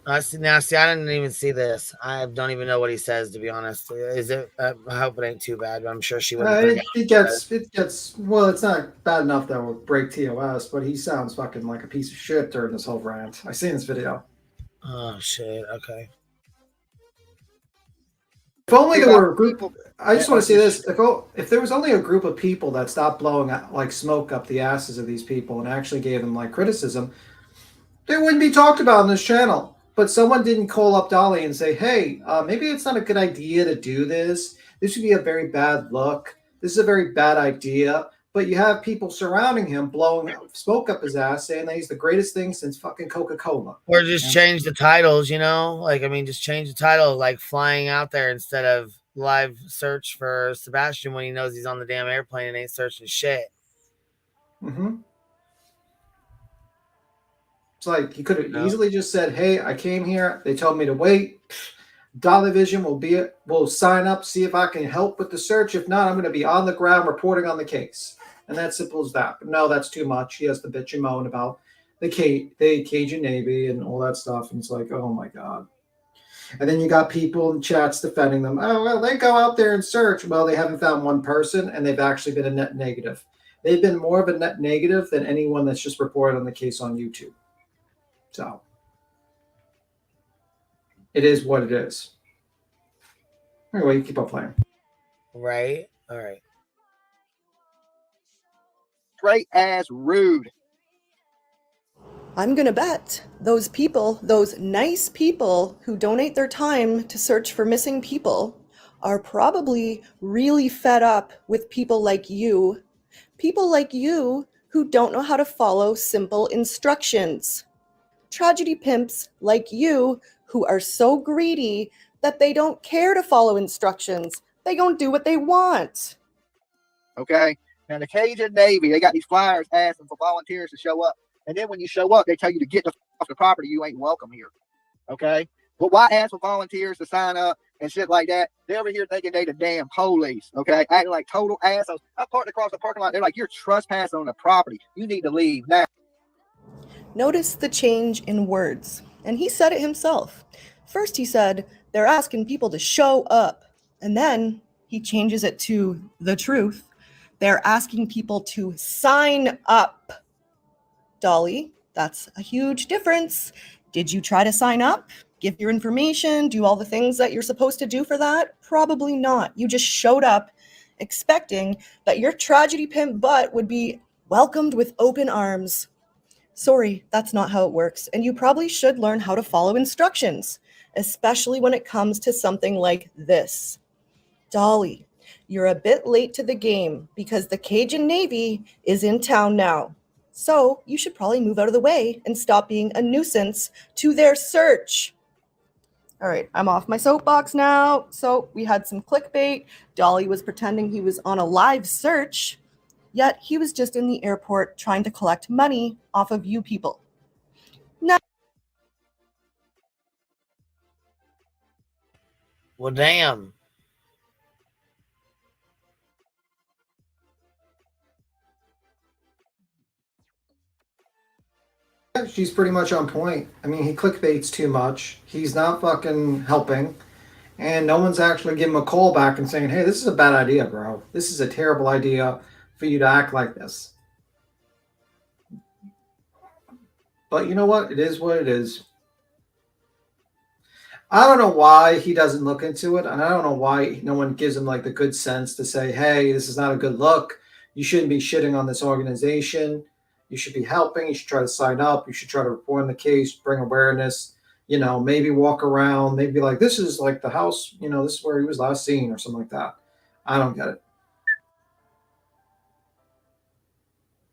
See, I didn't even see this. I don't even know what he says, to be honest. Is it? I hope it ain't too bad, but I'm sure she wouldn't put it It gets, well, it's not bad enough that will break TOS, but he sounds fucking like a piece of shit during this whole rant. I seen this video. Oh, shit. Okay. If only there were a group. I just want to say this: if there was only a group of people that stopped blowing like smoke up the asses of these people and actually gave them like criticism, they wouldn't be talked about on this channel. But someone didn't call up Dolly and say, "Hey, maybe it's not a good idea to do this. This would be a very bad look. This is a very bad idea." But you have people surrounding him blowing smoke up his ass, saying that he's the greatest thing since fucking Coca-Cola. Or just change the titles, you know? Like, I mean, just change the title, like flying out there instead of live search for Sebastian when he knows he's on the damn airplane and ain't searching shit. Mm-hmm. It's like he could have easily just said, "Hey, I came here. They told me to wait. Dolly Vision will sign up, see if I can help with the search. If not, I'm going to be on the ground reporting on the case." And that's simple as that. But no, that's too much. He has to bitch and moan about the Cajun Navy and all that stuff. And it's like, oh my God. And then you got people in chats defending them. Oh, well, they go out there and search. Well, they haven't found one person, and they've actually been a net negative. They've been more of a net negative than anyone that's just reported on the case on YouTube. So it is what it is. Anyway, you keep on playing. Right? All right. Straight ass rude. I'm going to bet those people, those nice people who donate their time to search for missing people, are probably really fed up with people like you who don't know how to follow simple instructions. Tragedy pimps like you who are so greedy that they don't care to follow instructions. They don't do what they want. Okay? Now, the Cajun Navy, they got these flyers asking for volunteers to show up. And then when you show up, they tell you to get off the property. You ain't welcome here. Okay? But why ask for volunteers to sign up and shit like that? They're over here thinking they the damn police. Okay? Acting like total assholes. I parked across the parking lot. They're like, you're trespassing on the property. You need to leave now. Notice the change in words. And he said it himself. First he said, they're asking people to show up. And then he changes it to the truth. They're asking people to sign up. Dolly, that's a huge difference. Did you try to sign up? Give your information? Do all the things that you're supposed to do for that? Probably not. You just showed up expecting that your tragedy pimp butt would be welcomed with open arms. Sorry, that's not how it works, and you probably should learn how to follow instructions, especially when it comes to something like this. Dolly, you're a bit late to the game because the Cajun Navy is in town now. So you should probably move out of the way and stop being a nuisance to their search. All right, I'm off my soapbox now. So we had some clickbait. Dolly was pretending he was on a live search, yet he was just in the airport trying to collect money off of you people. Now, Well, damn. She's pretty much on point. I mean, he clickbaits too much. He's not fucking helping. And no one's actually giving him a call back and saying, hey, this is a bad idea, bro. This is a terrible idea for you to act like this. But you know what? It is what it is. I don't know why he doesn't look into it. And I don't know why no one gives him like the good sense to say, hey, this is not a good look. You shouldn't be shitting on this organization. You should be helping. You should try to sign up. You should try to report on the case, bring awareness, you know, maybe walk around, maybe like, this is like the house, you know, this is where he was last seen or something like that. I don't get it.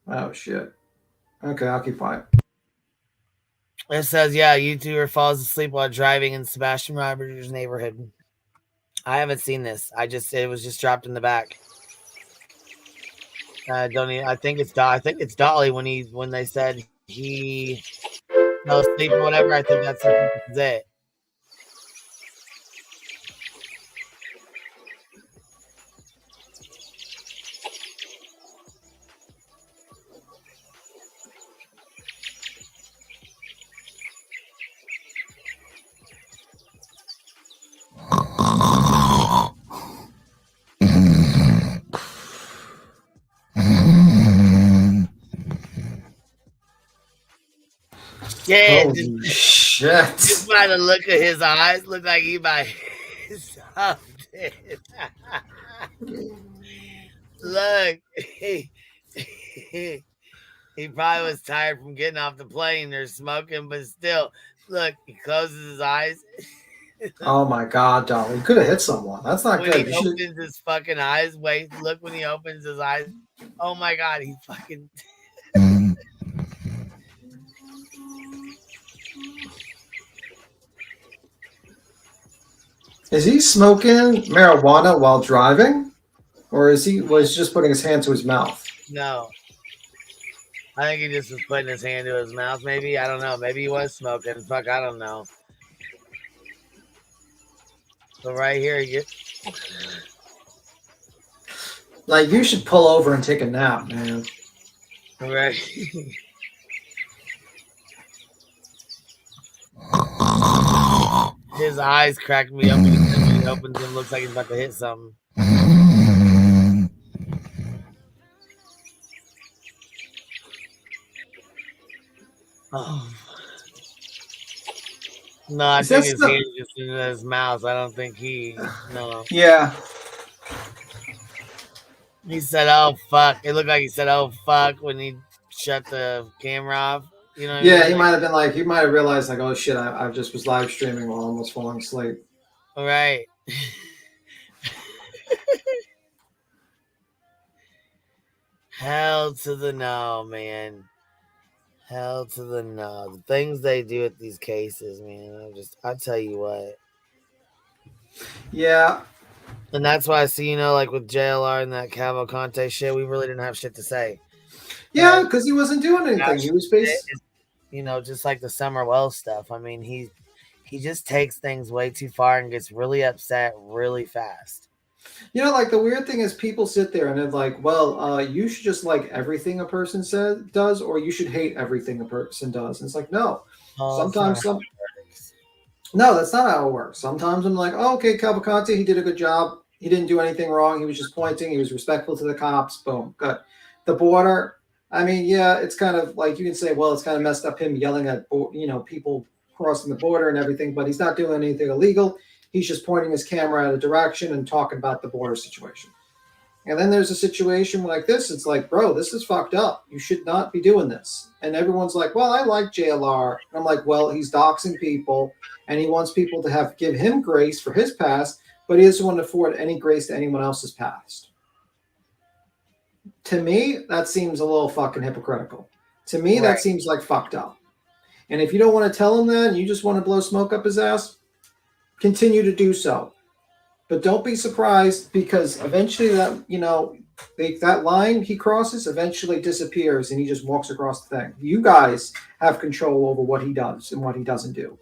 Oh, shit. Okay, I'll keep quiet. It says, yeah, YouTuber falls asleep while driving in Sebastian Rogers' neighborhood. I haven't seen this. It was just dropped in the back. I think it's Dolly when they said he fell asleep or whatever. I think that's it. can't. Holy shit. Just by the look of his eyes, look like he might something. Look, he probably was tired from getting off the plane or smoking, but still, look, he closes his eyes. Oh my God, Dolly. You could have hit someone. That's not When good. he opens his fucking eyes, wait, look when he opens his eyes. Oh my God, he fucking. Is he smoking marijuana while driving? Or was just putting his hand to his mouth? No. I think he just was putting his hand to his mouth, maybe. I don't know. Maybe he was smoking. Fuck, I don't know. But right here, you like, you should pull over and take a nap, man. right. His eyes cracked me up when he opens them. Looks like he's about to hit something. Oh. No, I think his hand just in his mouth. I don't think no. Yeah. He said, "Oh fuck!" It looked like he said, "Oh fuck" when he shut the camera off. You know? What I mean? He might have been like, he might have realized like, oh shit, I just was live streaming while almost falling asleep. All right. Hell to the no, man. Hell to the no. The things they do at these cases, man. I tell you what. Yeah. And that's why I see, like with JLR and that Cavalcante shit, we really didn't have shit to say. Yeah, because he wasn't doing anything. He was basically, just like the Summer Wells stuff. I mean, he just takes things way too far and gets really upset really fast. Like the weird thing is people sit there and they're like, well, you should just like everything a person does, or you should hate everything a person does. And it's like, no. Sometimes no, that's not how it works. Sometimes I'm like, oh, okay, Cavalcante, he did a good job. He didn't do anything wrong. He was just pointing. He was respectful to the cops. Boom, good. The border, I mean, yeah, it's kind of like you can say, well, it's kind of messed up him yelling at, people crossing the border and everything, but he's not doing anything illegal. He's just pointing his camera at a direction and talking about the border situation. And then there's a situation like this. It's like, bro, this is fucked up. You should not be doing this. And everyone's like, well, I like JLR. And I'm like, well, he's doxing people and he wants people to give him grace for his past, but he doesn't want to afford any grace to anyone else's past. To me, that seems a little fucking hypocritical. To me, that seems like fucked up. And if you don't want to tell him that and you just want to blow smoke up his ass, continue to do so. But don't be surprised because eventually that line he crosses eventually disappears and he just walks across the thing. You guys have control over what he does and what he doesn't do.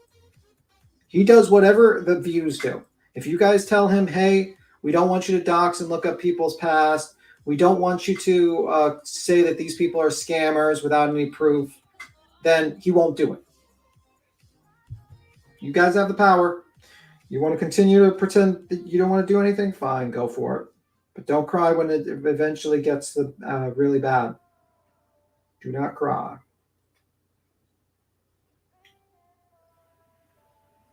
He does whatever the views do. If you guys tell him, hey, we don't want you to dox and look up people's past. We don't want you to say that these people are scammers without any proof, then he won't do it. You guys have the power. You want to continue to pretend that you don't want to do anything? Fine, go for it. But don't cry when it eventually gets really bad. Do not cry.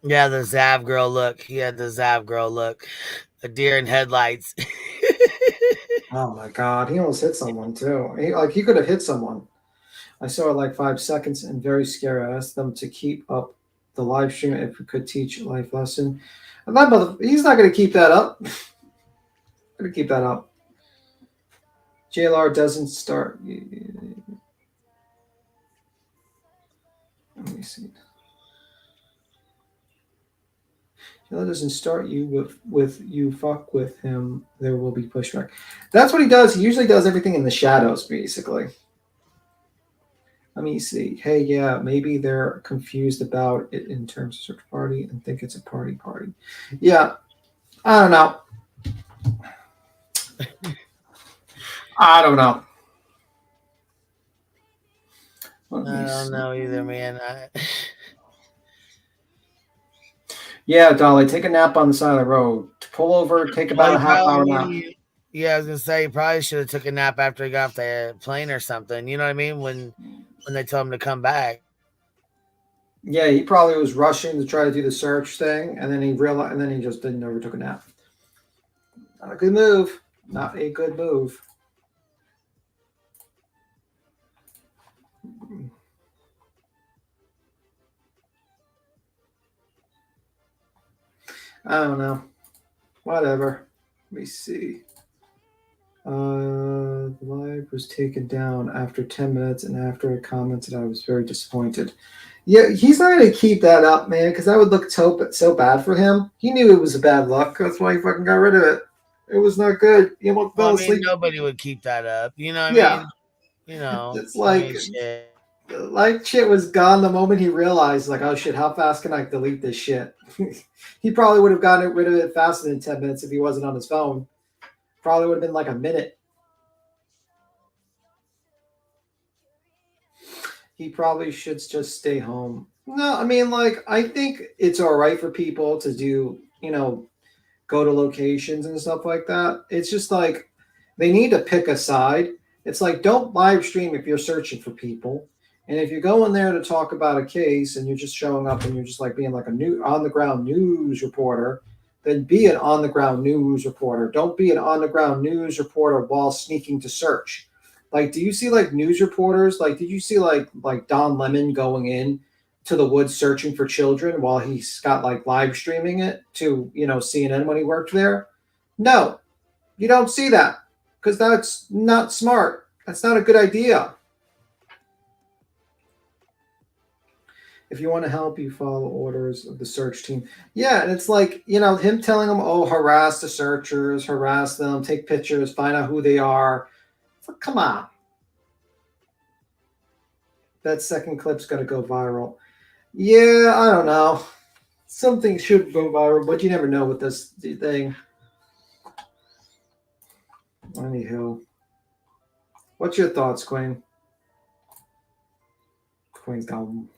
Yeah, the Zav girl look. He had the Zav girl look. A deer in headlights. Oh my God, he almost hit someone too. He could have hit someone. I saw it like 5 seconds and very scary. I asked them to keep up the live stream if we could teach a life lesson. He's not going to keep that up. Going to keep that up. JLR doesn't start. Let me see. JLR doesn't start you with you fuck with him. There will be pushback. That's what he does. He usually does everything in the shadows, basically. Let me see. Hey, yeah, maybe they're confused about it in terms of search party and think it's a party. Yeah, I don't know. I don't know. I don't know either, man. Yeah, Dolly, take a nap on the side of the road. Pull over, take about a half-hour nap. Yeah, I was gonna say he probably should have took a nap after he got off the plane or something. You know what I mean? When they told him to come back. Yeah, he probably was rushing to try to do the search thing, and then he realized, and then he just didn't ever took a nap. Not a good move. Not a good move. I don't know. Whatever. Let me see. The live was taken down after 10 minutes, and after I commented, I was very disappointed. Yeah, he's not going to keep that up, man, because that would look so bad for him. He knew it was a bad luck. That's why he fucking got rid of it. It was not good. He almost fell asleep. Nobody would keep that up. You know what I Yeah. mean? You know, It's like, shit was gone the moment he realized, like, oh shit, how fast can I delete this shit? He probably would have gotten rid of it faster than 10 minutes if he wasn't on his phone. Probably would have been like a minute. He probably should just stay home. No, I mean, like, I think it's all right for people to do, go to locations and stuff like that. It's just like they need to pick a side. It's like, don't live stream if you're searching for people. And if you're going there to talk about a case and you're just showing up and you're just like being like a new on the ground news reporter, then be an on the ground news reporter. Don't be an on the ground news reporter while sneaking to search. Like, do you see like news reporters? Like, did you see like Don Lemon going in to the woods searching for children while he's got like live streaming it to, CNN when he worked there? No, you don't see that because that's not smart. That's not a good idea. If you want to help, you follow orders of the search team. Yeah, and it's like, him telling them, oh, harass the searchers, harass them, take pictures, find out who they are. It's like, come on. That second clip's got to go viral. Yeah, I don't know. Something should go viral, but you never know with this thing. Anywho. What's your thoughts, Queen? Queen's gone.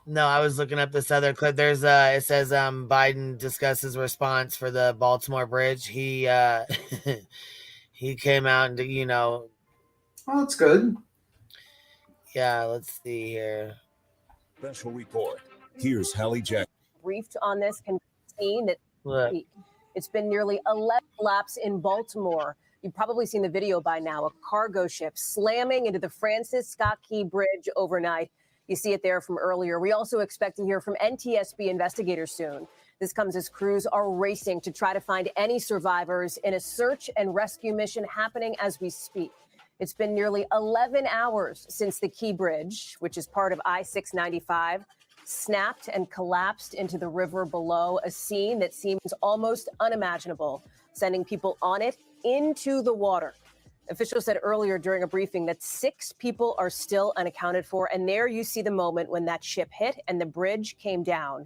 No, I was looking up this other clip. There's it says Biden discusses response for the Baltimore bridge. He he came out and Oh, that's good. Yeah, let's see here. Special report. Here's Hallie Jack. Briefed on this can see that it's been nearly 11 laps in Baltimore. You've probably seen the video by now. A cargo ship slamming into the Francis Scott Key Bridge overnight. You see it there from earlier. We also expect to hear from NTSB investigators soon. This comes as crews are racing to try to find any survivors in a search and rescue mission happening as we speak. It's been nearly 11 hours since the Key Bridge, which is part of I-695, snapped and collapsed into the river below, a scene that seems almost unimaginable, sending people on it into the water. Officials said earlier during a briefing that 6 people are still unaccounted for. And there you see the moment when that ship hit and the bridge came down.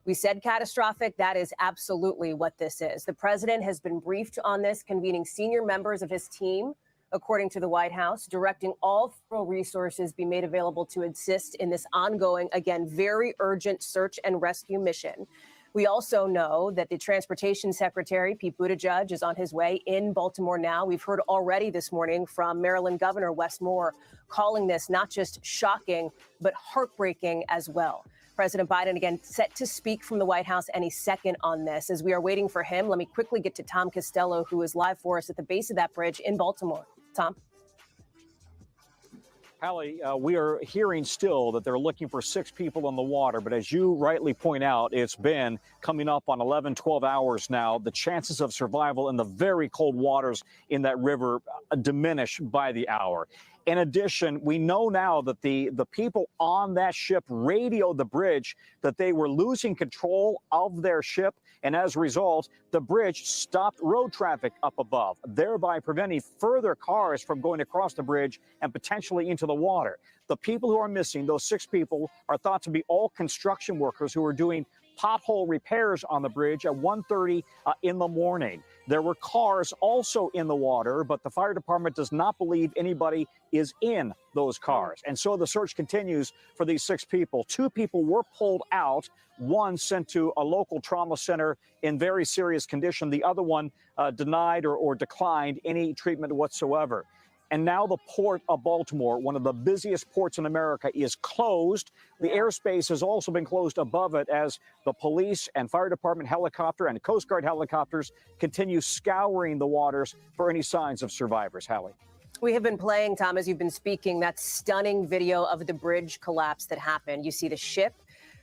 We said catastrophic. That is absolutely what this is. The president has been briefed on this, convening senior members of his team, according to the White House, directing all federal resources be made available to assist in this ongoing, again, very urgent search and rescue mission. We also know that the Transportation Secretary, Pete Buttigieg, is on his way in Baltimore now. We've heard already this morning from Maryland Governor Wes Moore calling this not just shocking, but heartbreaking as well. President Biden, again, set to speak from the White House any second on this. As we are waiting for him, let me quickly get to Tom Costello, who is live for us at the base of that bridge in Baltimore. Tom? Hallie, we are hearing still that they're looking for 6 people in the water, but as you rightly point out, it's been coming up on 11, 12 hours now. The chances of survival in the very cold waters in that river diminish by the hour. In addition, we know now that the people on that ship radioed the bridge that they were losing control of their ship, and as a result, the bridge stopped road traffic up above, thereby preventing further cars from going across the bridge and potentially into the water. The people who are missing, those 6 people, are thought to be all construction workers who are doing pothole repairs on the bridge at 1:30 in the morning. There were cars also in the water, but the fire department does not believe anybody is in those cars. And so the search continues for these 6 people. 2 people were pulled out, one sent to a local trauma center in very serious condition. The other one denied or declined any treatment whatsoever. And now the port of Baltimore, one of the busiest ports in America, is closed. The airspace has also been closed above it as the police and fire department helicopter and Coast Guard helicopters continue scouring the waters for any signs of survivors. Hallie. We have been playing, Tom, as you've been speaking, that stunning video of the bridge collapse that happened. You see the ship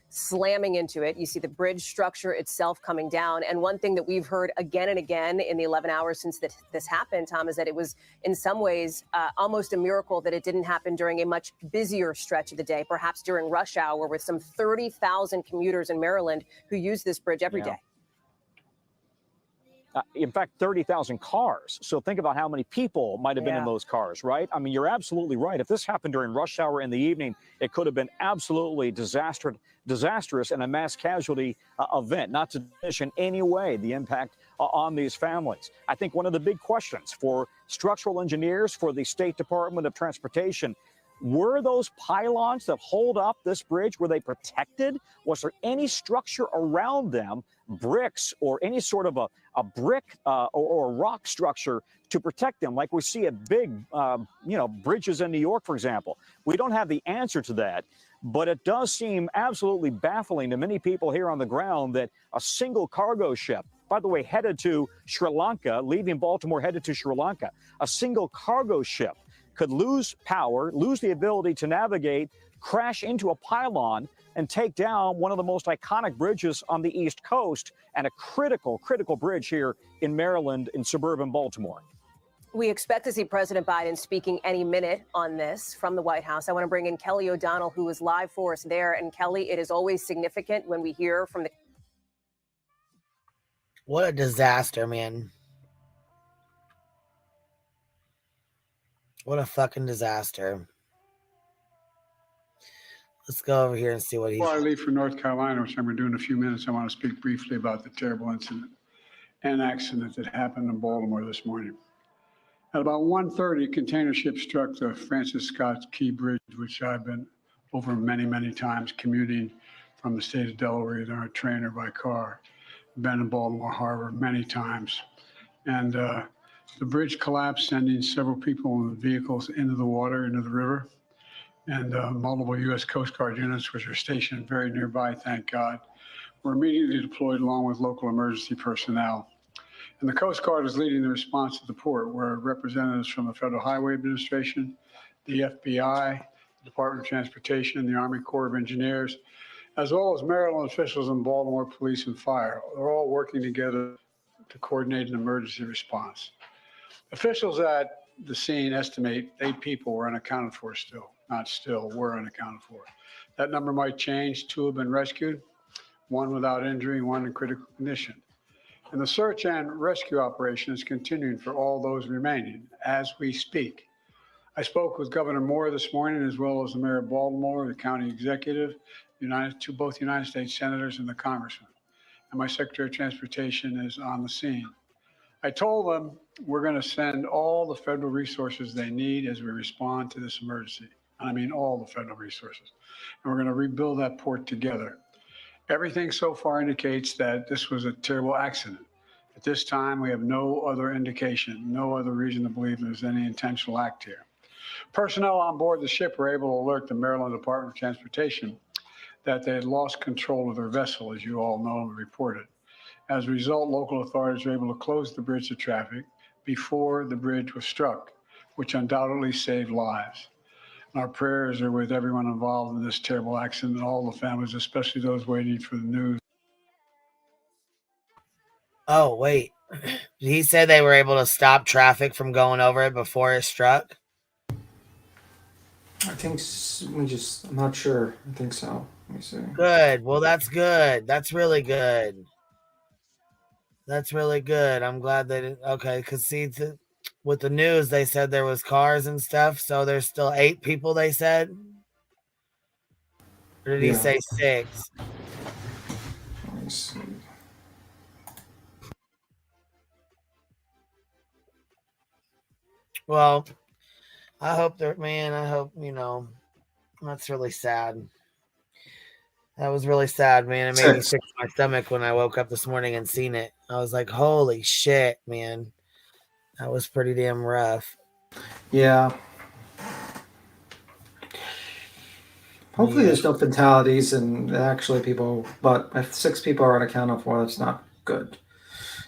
slamming into it. You see the bridge structure itself coming down. And one thing that we've heard again and again in the 11 hours since this happened, Tom, is that it was in some ways almost a miracle that it didn't happen during a much busier stretch of the day, perhaps during rush hour with some 30,000 commuters in Maryland who use this bridge every day. In fact, 30,000 cars. So think about how many people might have been in those cars, right? I mean, you're absolutely right. If this happened during rush hour in the evening, it could have been absolutely disastrous and a mass casualty event, not to diminish in any way the impact on these families. I think one of the big questions for structural engineers, for the State Department of Transportation, were those pylons that hold up this bridge, were they protected? Was there any structure around them, bricks or any sort of a brick or a rock structure to protect them, like we see at big, bridges in New York, for example? We don't have the answer to that, but it does seem absolutely baffling to many people here on the ground that a single cargo ship, by the way, headed to Sri Lanka, leaving Baltimore, headed to Sri Lanka, a single cargo ship could lose power, lose the ability to navigate, crash into a pylon, and take down one of the most iconic bridges on the East Coast and a critical bridge here in Maryland, in suburban Baltimore. We expect to see President Biden speaking any minute on this from the White House. I want to bring in Kelly O'Donnell, who is live for us there. And Kelly, it is always significant when we hear from the... What a disaster, man. What a fucking disaster. Let's go over here and see what he's... Before I leave for North Carolina, which I'm going to do in a few minutes, I want to speak briefly about the terrible incident and accident that happened in Baltimore this morning. At about 1:30, a container ship struck the Francis Scott Key Bridge, which I've been over many, many times commuting from the state of Delaware, either on a train or by car. Been in Baltimore Harbor many times. And the bridge collapsed, sending several people in the vehicles into the water, into the river. And multiple U.S. Coast Guard units, which are stationed very nearby, thank God, were immediately deployed along with local emergency personnel. And the Coast Guard is leading the response to the port, where representatives from the Federal Highway Administration, the FBI, the Department of Transportation, the Army Corps of Engineers, as well as Maryland officials and Baltimore Police and Fire, are all working together to coordinate an emergency response. Officials at the scene estimate 8 people were unaccounted for still. Not still, were unaccounted for. That number might change. 2 have been rescued, 1 without injury, 1 in critical condition. And the search and rescue operation is continuing for all those remaining as we speak. I spoke with Governor Moore this morning, as well as the Mayor of Baltimore, the county executive, both United States senators and the congressman. And my Secretary of Transportation is on the scene. I told them we're going to send all the federal resources they need as we respond to this emergency. I mean, all the federal resources. And we're going to rebuild that port together. Everything so far indicates that this was a terrible accident. At this time, we have no other indication, no other reason to believe there's any intentional act here. Personnel on board the ship were able to alert the Maryland Department of Transportation that they had lost control of their vessel, as you all know and reported. As a result, local authorities were able to close the bridge to traffic before the bridge was struck, which undoubtedly saved lives. And our prayers are with everyone involved in this terrible accident and all the families, especially those waiting for the news. Oh, wait. Did he say they were able to stop traffic from going over it before it struck? I think I'm not sure. I think so. Let me see. Good. Well, that's good. That's really good. That's really good. I'm glad they did. Okay, because see, with the news, they said there was cars and stuff, so there's still 8 people, they said? Or did he say 6? Let me see. Well, I hope that's really sad. That was really sad, man. It made me sick to my stomach when I woke up this morning and seen it. I was like, holy shit, man. That was pretty damn rough. Yeah. Hopefully Yeah. there's no fatalities and actually people, but if 6 people are unaccounted for, that's not good.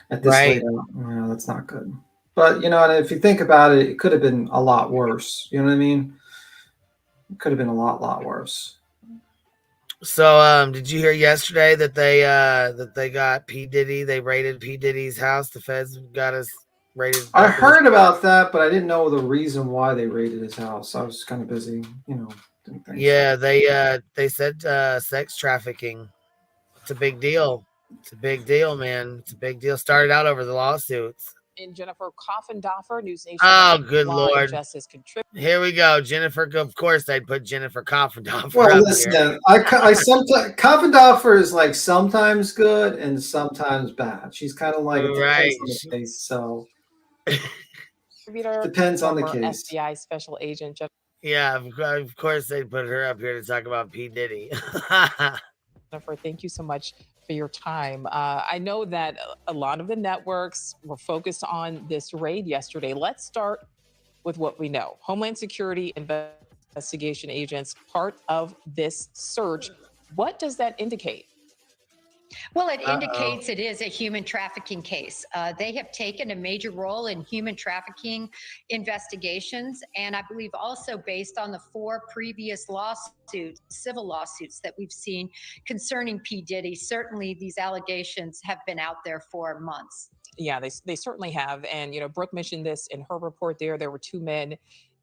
At this Right. late, yeah, that's not good. But, you know, and if you think about it, it could have been a lot worse. You know what I mean? It could have been a lot worse. So, did you hear yesterday that they got P. Diddy? They raided P. Diddy's house. The feds got us raided. I heard about that, but I didn't know the reason why they raided his house. I was kind of busy, you know, doing things. Yeah, they said sex trafficking. It's a big deal. It's a big deal, man. It's a big deal. Started out over the lawsuits. In Jennifer Coffindoffer, News Nation. Oh, good Law and Lord. Justice contributor. Here we go. Jennifer, of course, they'd put Jennifer Coffindoffer Well, up listen, here. I sometimes Coffindoffer is like sometimes good and sometimes bad. She's kind of like it Right. depends on the case. So Contributor, depends on the former case. FBI special agent. Yeah, of course they'd put her up here to talk about P. Diddy. Jennifer, thank you so much for your time. I know that a lot of the networks were focused on this raid yesterday. Let's start with what we know. Homeland Security investigation agents, part of this search. What does that indicate? Well, it indicates it is a human trafficking case. They have taken a major role in human trafficking investigations, and I believe also based on the 4 previous lawsuits, civil lawsuits that we've seen concerning P. Diddy, certainly these allegations have been out there for months. Yeah, they certainly have. And, you know, Brooke mentioned this in her report there were 2 men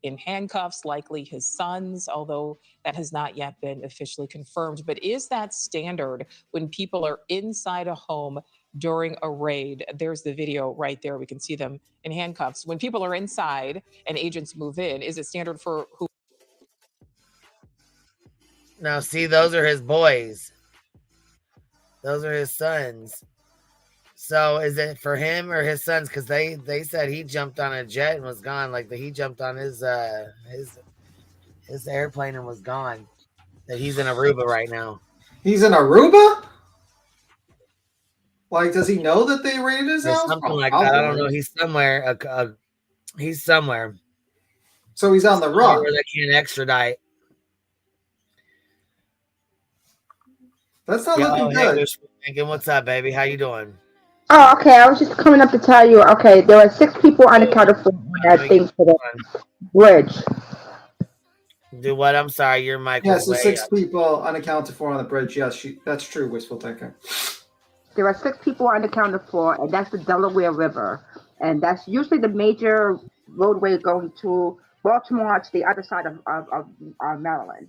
in handcuffs, likely his sons, although that has not yet been officially confirmed. But is that standard when people are inside a home during a raid? There's the video right there. We can see them in handcuffs. When people are inside and agents move in, is it standard for who? Now, see, those are his boys. Those are his sons. So is it for him or his sons? Because they said he jumped on a jet and was gone. Like he jumped on his airplane and was gone. That he's in Aruba right now. He's in Aruba? Like, does he know that they raided his house? Something like that. I don't know. He's somewhere. He's somewhere. So he's on the run. Where they can't extradite. That's not looking good. Thinking, what's up, baby? How you doing? Oh, okay. I was just coming up to tell you. Okay, there were 6 people unaccounted for that thing for the bridge. Do what? I'm sorry, your mic. Yes, was the 6 people unaccounted for on the bridge. Yes, that's true. Wishful thinking. There are 6 people unaccounted for, and that's the Delaware River, and that's usually the major roadway going to Baltimore to the other side of Maryland.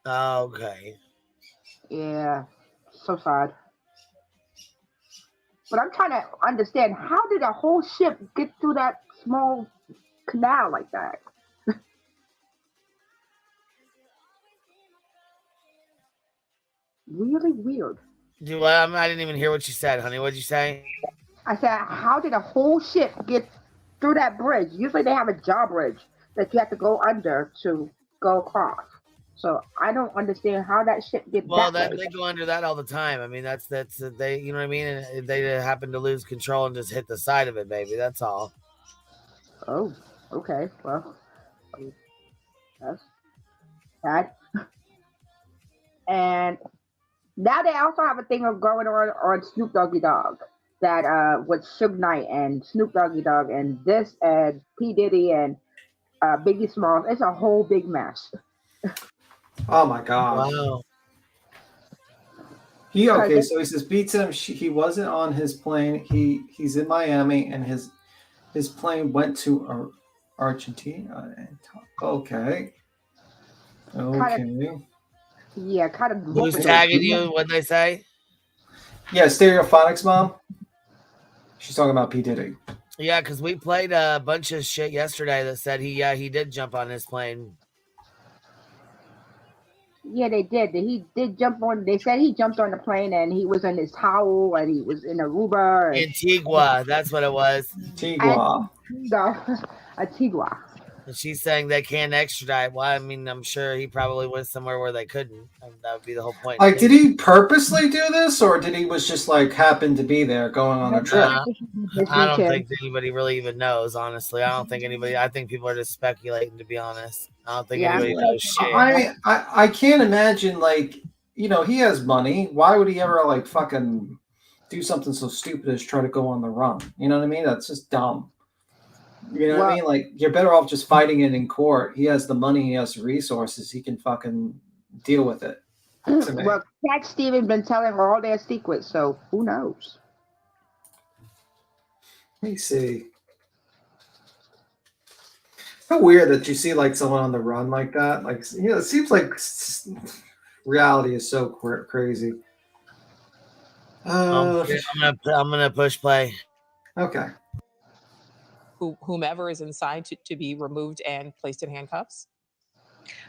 Okay. Yeah, so sad. But I'm trying to understand, how did a whole ship get through that small canal like that? Really weird. I didn't even hear what you said, honey. What'd you say? I said, how did a whole ship get through that bridge? Usually they have a drawbridge that you have to go under to go across. So I don't understand how that ship gets they go under that all the time. I mean, that's they, you know what I mean? And they happen to lose control and just hit the side of it, baby. That's all. Oh, okay. Well, that's bad. And now they also have a thing going on Snoop Doggy Dogg that with Suge Knight and Snoop Doggy Dogg and this and P. Diddy and Biggie Smalls. It's a whole big mess. Oh my God! Wow. So he says beats him. He wasn't on his plane. He's in Miami, and his plane went to Argentina. Okay. Yeah, kind of. Who's tagging you? What'd they say? Yeah, Stereophonics mom. She's talking about P. Diddy. Yeah, because we played a bunch of shit yesterday that said he did jump on his plane. Yeah, they did. He did jump on. They said he jumped on the plane and he was in his towel and he was in Aruba. Antigua, that's what it was. Antigua. Antigua. And she's saying they can't extradite. Well, I mean, I'm sure he probably went somewhere where they couldn't. That would be the whole point. Like, did he purposely do this, or did he was just like happen to be there going on a trip? I don't think anybody really even knows, honestly. I don't think anybody. I think people are just speculating, to be honest. I don't think anybody knows shit. I mean, I can't imagine, like, you know, he has money. Why would he ever like fucking do something so stupid as try to go on the run? You know what I mean? That's just dumb. You know what I mean? Like, you're better off just fighting it in court. He has the money, he has the resources, he can fucking deal with it. Well, Cat Stevens been telling all their secrets, so who knows? Let me see. So weird that you see like someone on the run like that. Like, you know, it seems like reality is so crazy. I'm gonna push play. Okay. Whomever is inside to be removed and placed in handcuffs?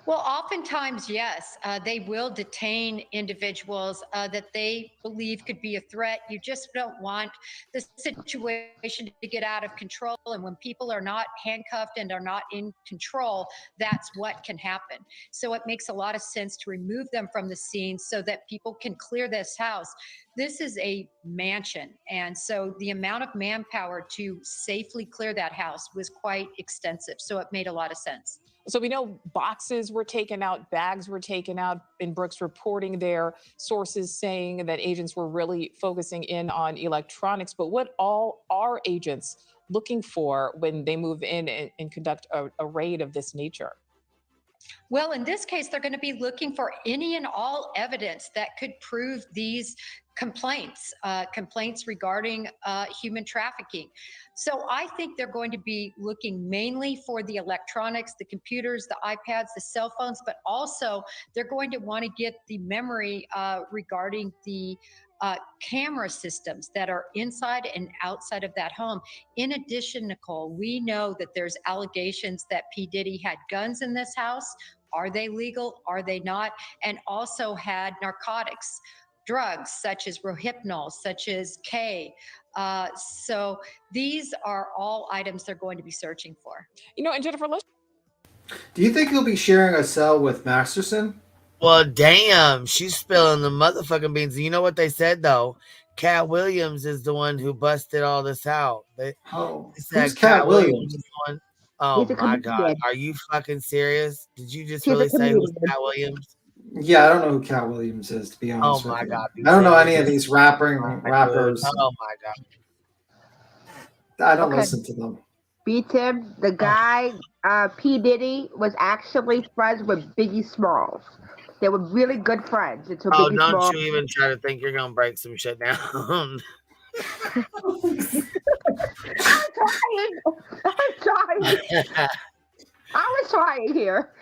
Well, oftentimes, yes, they will detain individuals that they believe could be a threat. You just don't want the situation to get out of control. And when people are not handcuffed and are not in control, that's what can happen. So it makes a lot of sense to remove them from the scene so that people can clear this house. This is a mansion. And so the amount of manpower to safely clear that house was quite extensive. So it made a lot of sense. So we know boxes were taken out, bags were taken out, in Brooks reporting their sources saying that agents were really focusing in on electronics. But what all are agents looking for when they move in and conduct a raid of this nature? Well, in this case, they're going to be looking for any and all evidence that could prove these complaints regarding human trafficking. So I think they're going to be looking mainly for the electronics, the computers, the iPads, the cell phones, but also they're going to want to get the memory regarding the camera systems that are inside and outside of that home. In addition, Nicole, we know that there's allegations that P. Diddy had guns in this house. Are they legal? Are they not? And also had narcotics, drugs such as Rohypnol, such as K. So these are all items they're going to be searching for. You know, and Jennifer, do you think he'll be sharing a cell with Masterson? Well, damn, she's spilling the motherfucking beans. You know what they said, though? Cat Williams is the one who busted all this out. They said who's Cat Williams? One. Oh, my God. Are you fucking serious? Did you just really say who's Cat Williams? Yeah, I don't know who Cat Williams is, to be honest. Oh, my God. I don't know any of these rappers. Oh, my God. I don't listen to them. B-Tib, the guy, P. Diddy, was actually friends with Biggie Smalls. They were really good friends until Biggie don't Smalls. you even try to think you're going to break some shit down. I'm trying. I was trying here.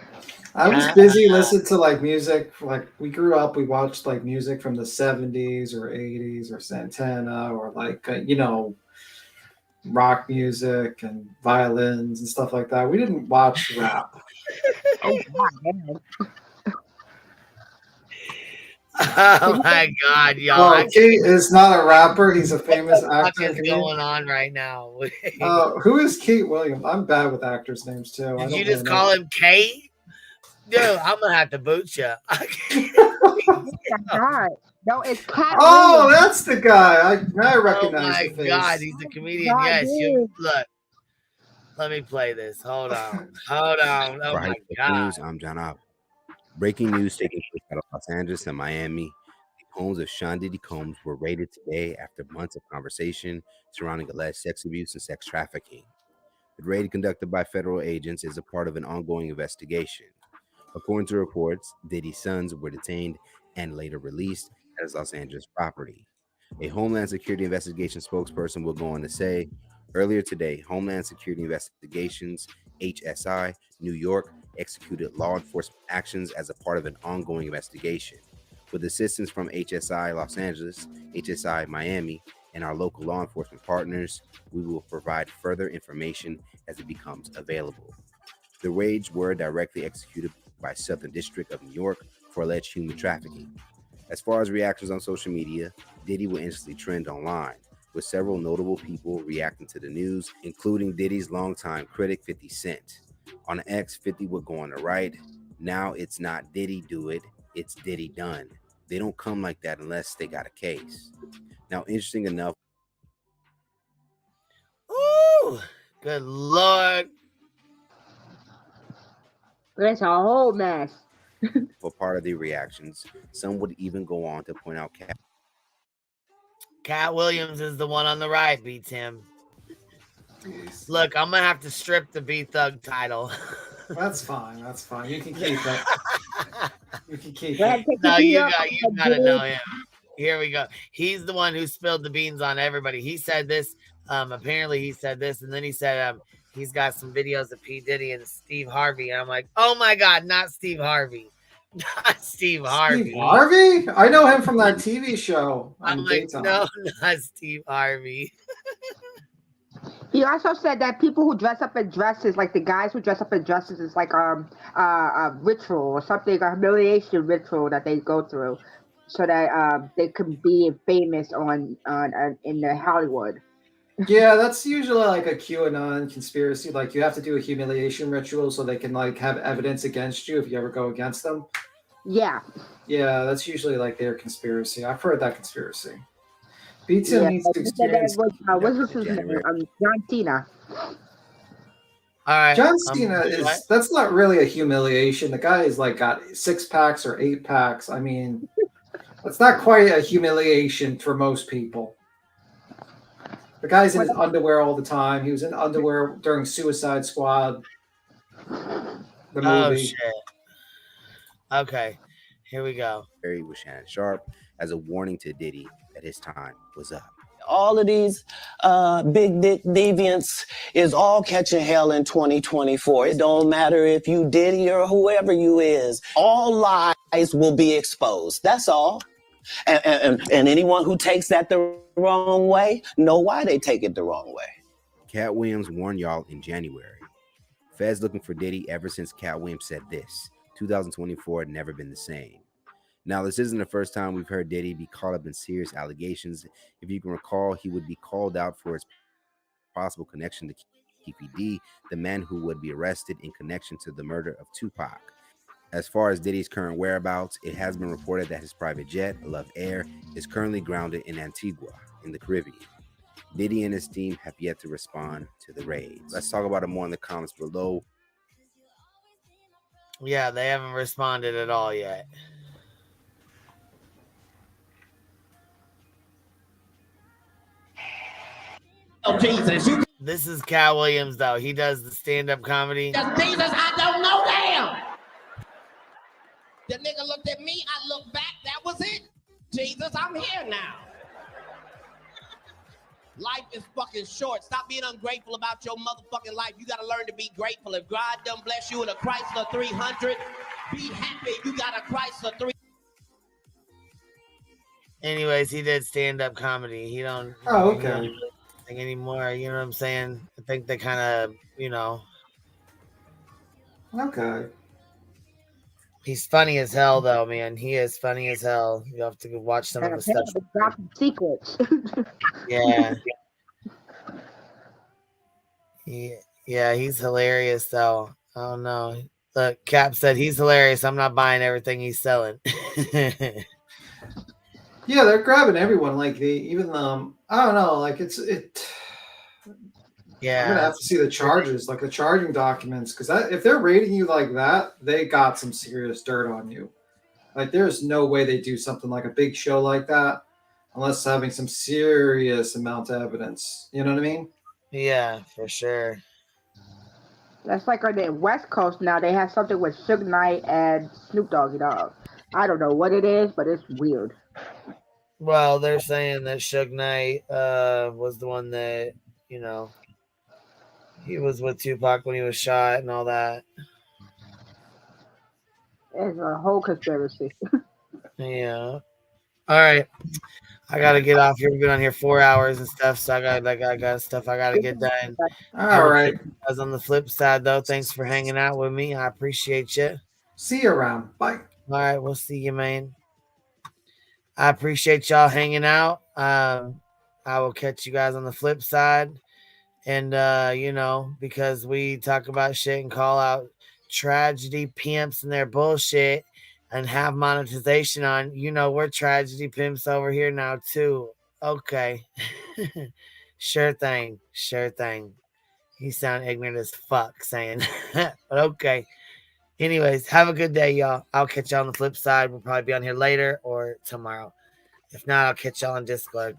I was busy listening to like music. Like, we grew up, we watched like music from the 70s or 80s or Santana or like, you know, rock music and violins and stuff like that. We didn't watch rap. Oh, God. Oh my God, y'all! Oh, Kate is not a rapper. He's a famous actor. What's going on right now? Who is Kate Williams? I'm bad with actors' names too. Did you just call him Kate? Dude, I'm gonna have to boot you. No, it's Cat. Oh, that's the guy. I recognize the face. Oh my God, he's a comedian. Yes, look. Let me play this. Hold on. Oh my God. News, I'm John Opp. Breaking news taking place out of Los Angeles and Miami. The homes of Sean Diddy Combs were raided today after months of conversation surrounding alleged sex abuse and sex trafficking. The raid conducted by federal agents is a part of an ongoing investigation. According to reports, Diddy's sons were detained and later released at his Los Angeles property. A Homeland Security Investigation spokesperson will go on to say, earlier today, Homeland Security Investigations, HSI, New York, executed law enforcement actions as a part of an ongoing investigation. With assistance from HSI Los Angeles, HSI Miami, and our local law enforcement partners, we will provide further information as it becomes available. The raids were directly executed by Southern District of New York for alleged human trafficking. As far as reactions on social media, Diddy will instantly trend online, with several notable people reacting to the news, including Diddy's longtime critic 50 Cent. On the X, 50 would go on the right. Now it's not Diddy do it, it's Diddy done. They don't come like that unless they got a case. Now, interesting enough. Ooh, good Lord. It's a whole mess. For part of the reactions, some would even go on to point out Cat Williams is the one on the right, beats him. Look, I'm gonna have to strip the B Thug title. That's fine. That's fine. You can keep it. You can keep it. No, you gotta know him. Here we go. He's the one who spilled the beans on everybody. He said this. Apparently he said this, and then he said he's got some videos of P. Diddy and Steve Harvey. And I'm like, oh my God, not Steve Harvey. Not Steve Harvey. Steve Harvey? I know him from that TV show. I'm like, no, not Steve Harvey. He also said that people who dress up in dresses, like the guys who dress up in dresses, is like a ritual or something, a humiliation ritual that they go through, so that they can be famous on in the Hollywood. Yeah, that's usually like a QAnon conspiracy. Like you have to do a humiliation ritual so they can like have evidence against you if you ever go against them. Yeah. Yeah, that's usually like their conspiracy. I've heard that conspiracy. B-Tim needs to experience. What's his name? John Cena. All right. John Cena is that's not really a humiliation. The guy is like got 6-packs or 8-packs. I mean, that's not quite a humiliation for most people. The guy's in his underwear all the time. He was in underwear during Suicide Squad. The movie. Oh shit. Okay, here we go. With Shannon Sharp as a warning to Diddy that his time was up. All of these big dick deviants is all catching hell in 2024. It don't matter if you Diddy or whoever you is. All lies will be exposed. That's all. And anyone who takes that the wrong way, know why they take it the wrong way. Cat Williams warned y'all in January. Feds looking for Diddy ever since Cat Williams said this. 2024 had never been the same. Now, this isn't the first time we've heard Diddy be caught up in serious allegations. If you can recall, he would be called out for his possible connection to KPD, the man who would be arrested in connection to the murder of Tupac. As far as Diddy's current whereabouts, it has been reported that his private jet, Love Air, is currently grounded in Antigua, in the Caribbean. Diddy and his team have yet to respond to the raids. Let's talk about it more in the comments below. Yeah, they haven't responded at all yet. Oh, Jesus. This is Cat Williams, though. He does the stand-up comedy. Jesus, I don't know damn. The nigga looked at me, I looked back, that was it. Jesus, I'm here now. Life is fucking short. Stop being ungrateful about your motherfucking life. You gotta learn to be grateful. If God done bless you with a Chrysler 300, be happy you got a Chrysler 300. Anyways, he did stand-up comedy. He don't. Oh, okay. He don't really sing anymore. You know what I'm saying? I think they kind of, you know. Okay. He's funny as hell, though, man. He is funny as hell. You have to go watch some of his stuff. Secrets. Yeah. Yeah, he's hilarious, though. I don't know. Look, Cap said he's hilarious. I'm not buying everything he's selling. Yeah, they're grabbing everyone. Like even I don't know. Like Yeah, I'm gonna have to see the charges, like the charging documents, because if they're rating you like that, they got some serious dirt on you. Like there's no way they do something like a big show like that unless having some serious amount of evidence. You know what I mean? Yeah, for sure. That's like on the West Coast now. They have something with Suge Knight and Snoop Doggy Dogg. I don't know what it is, but it's weird. Well, they're saying that Suge Knight was the one that, you know, he was with Tupac when he was shot and all that. It's a whole conspiracy. Yeah. All right. I gotta get off here. We've been on here 4 hours and stuff, so I got stuff I gotta get done. All right. As on the flip side, though, thanks for hanging out with me. I appreciate you. See you around. Bye. All right, we'll see you, man. I appreciate y'all hanging out. I will catch you guys on the flip side. And, you know, because we talk about shit and call out tragedy pimps and their bullshit and have monetization on, you know, we're tragedy pimps over here now too. Okay. Sure thing. Sure thing. You sound ignorant as fuck saying, but okay. Anyways, have a good day, y'all. I'll catch y'all on the flip side. We'll probably be on here later or tomorrow. If not, I'll catch y'all on Discord.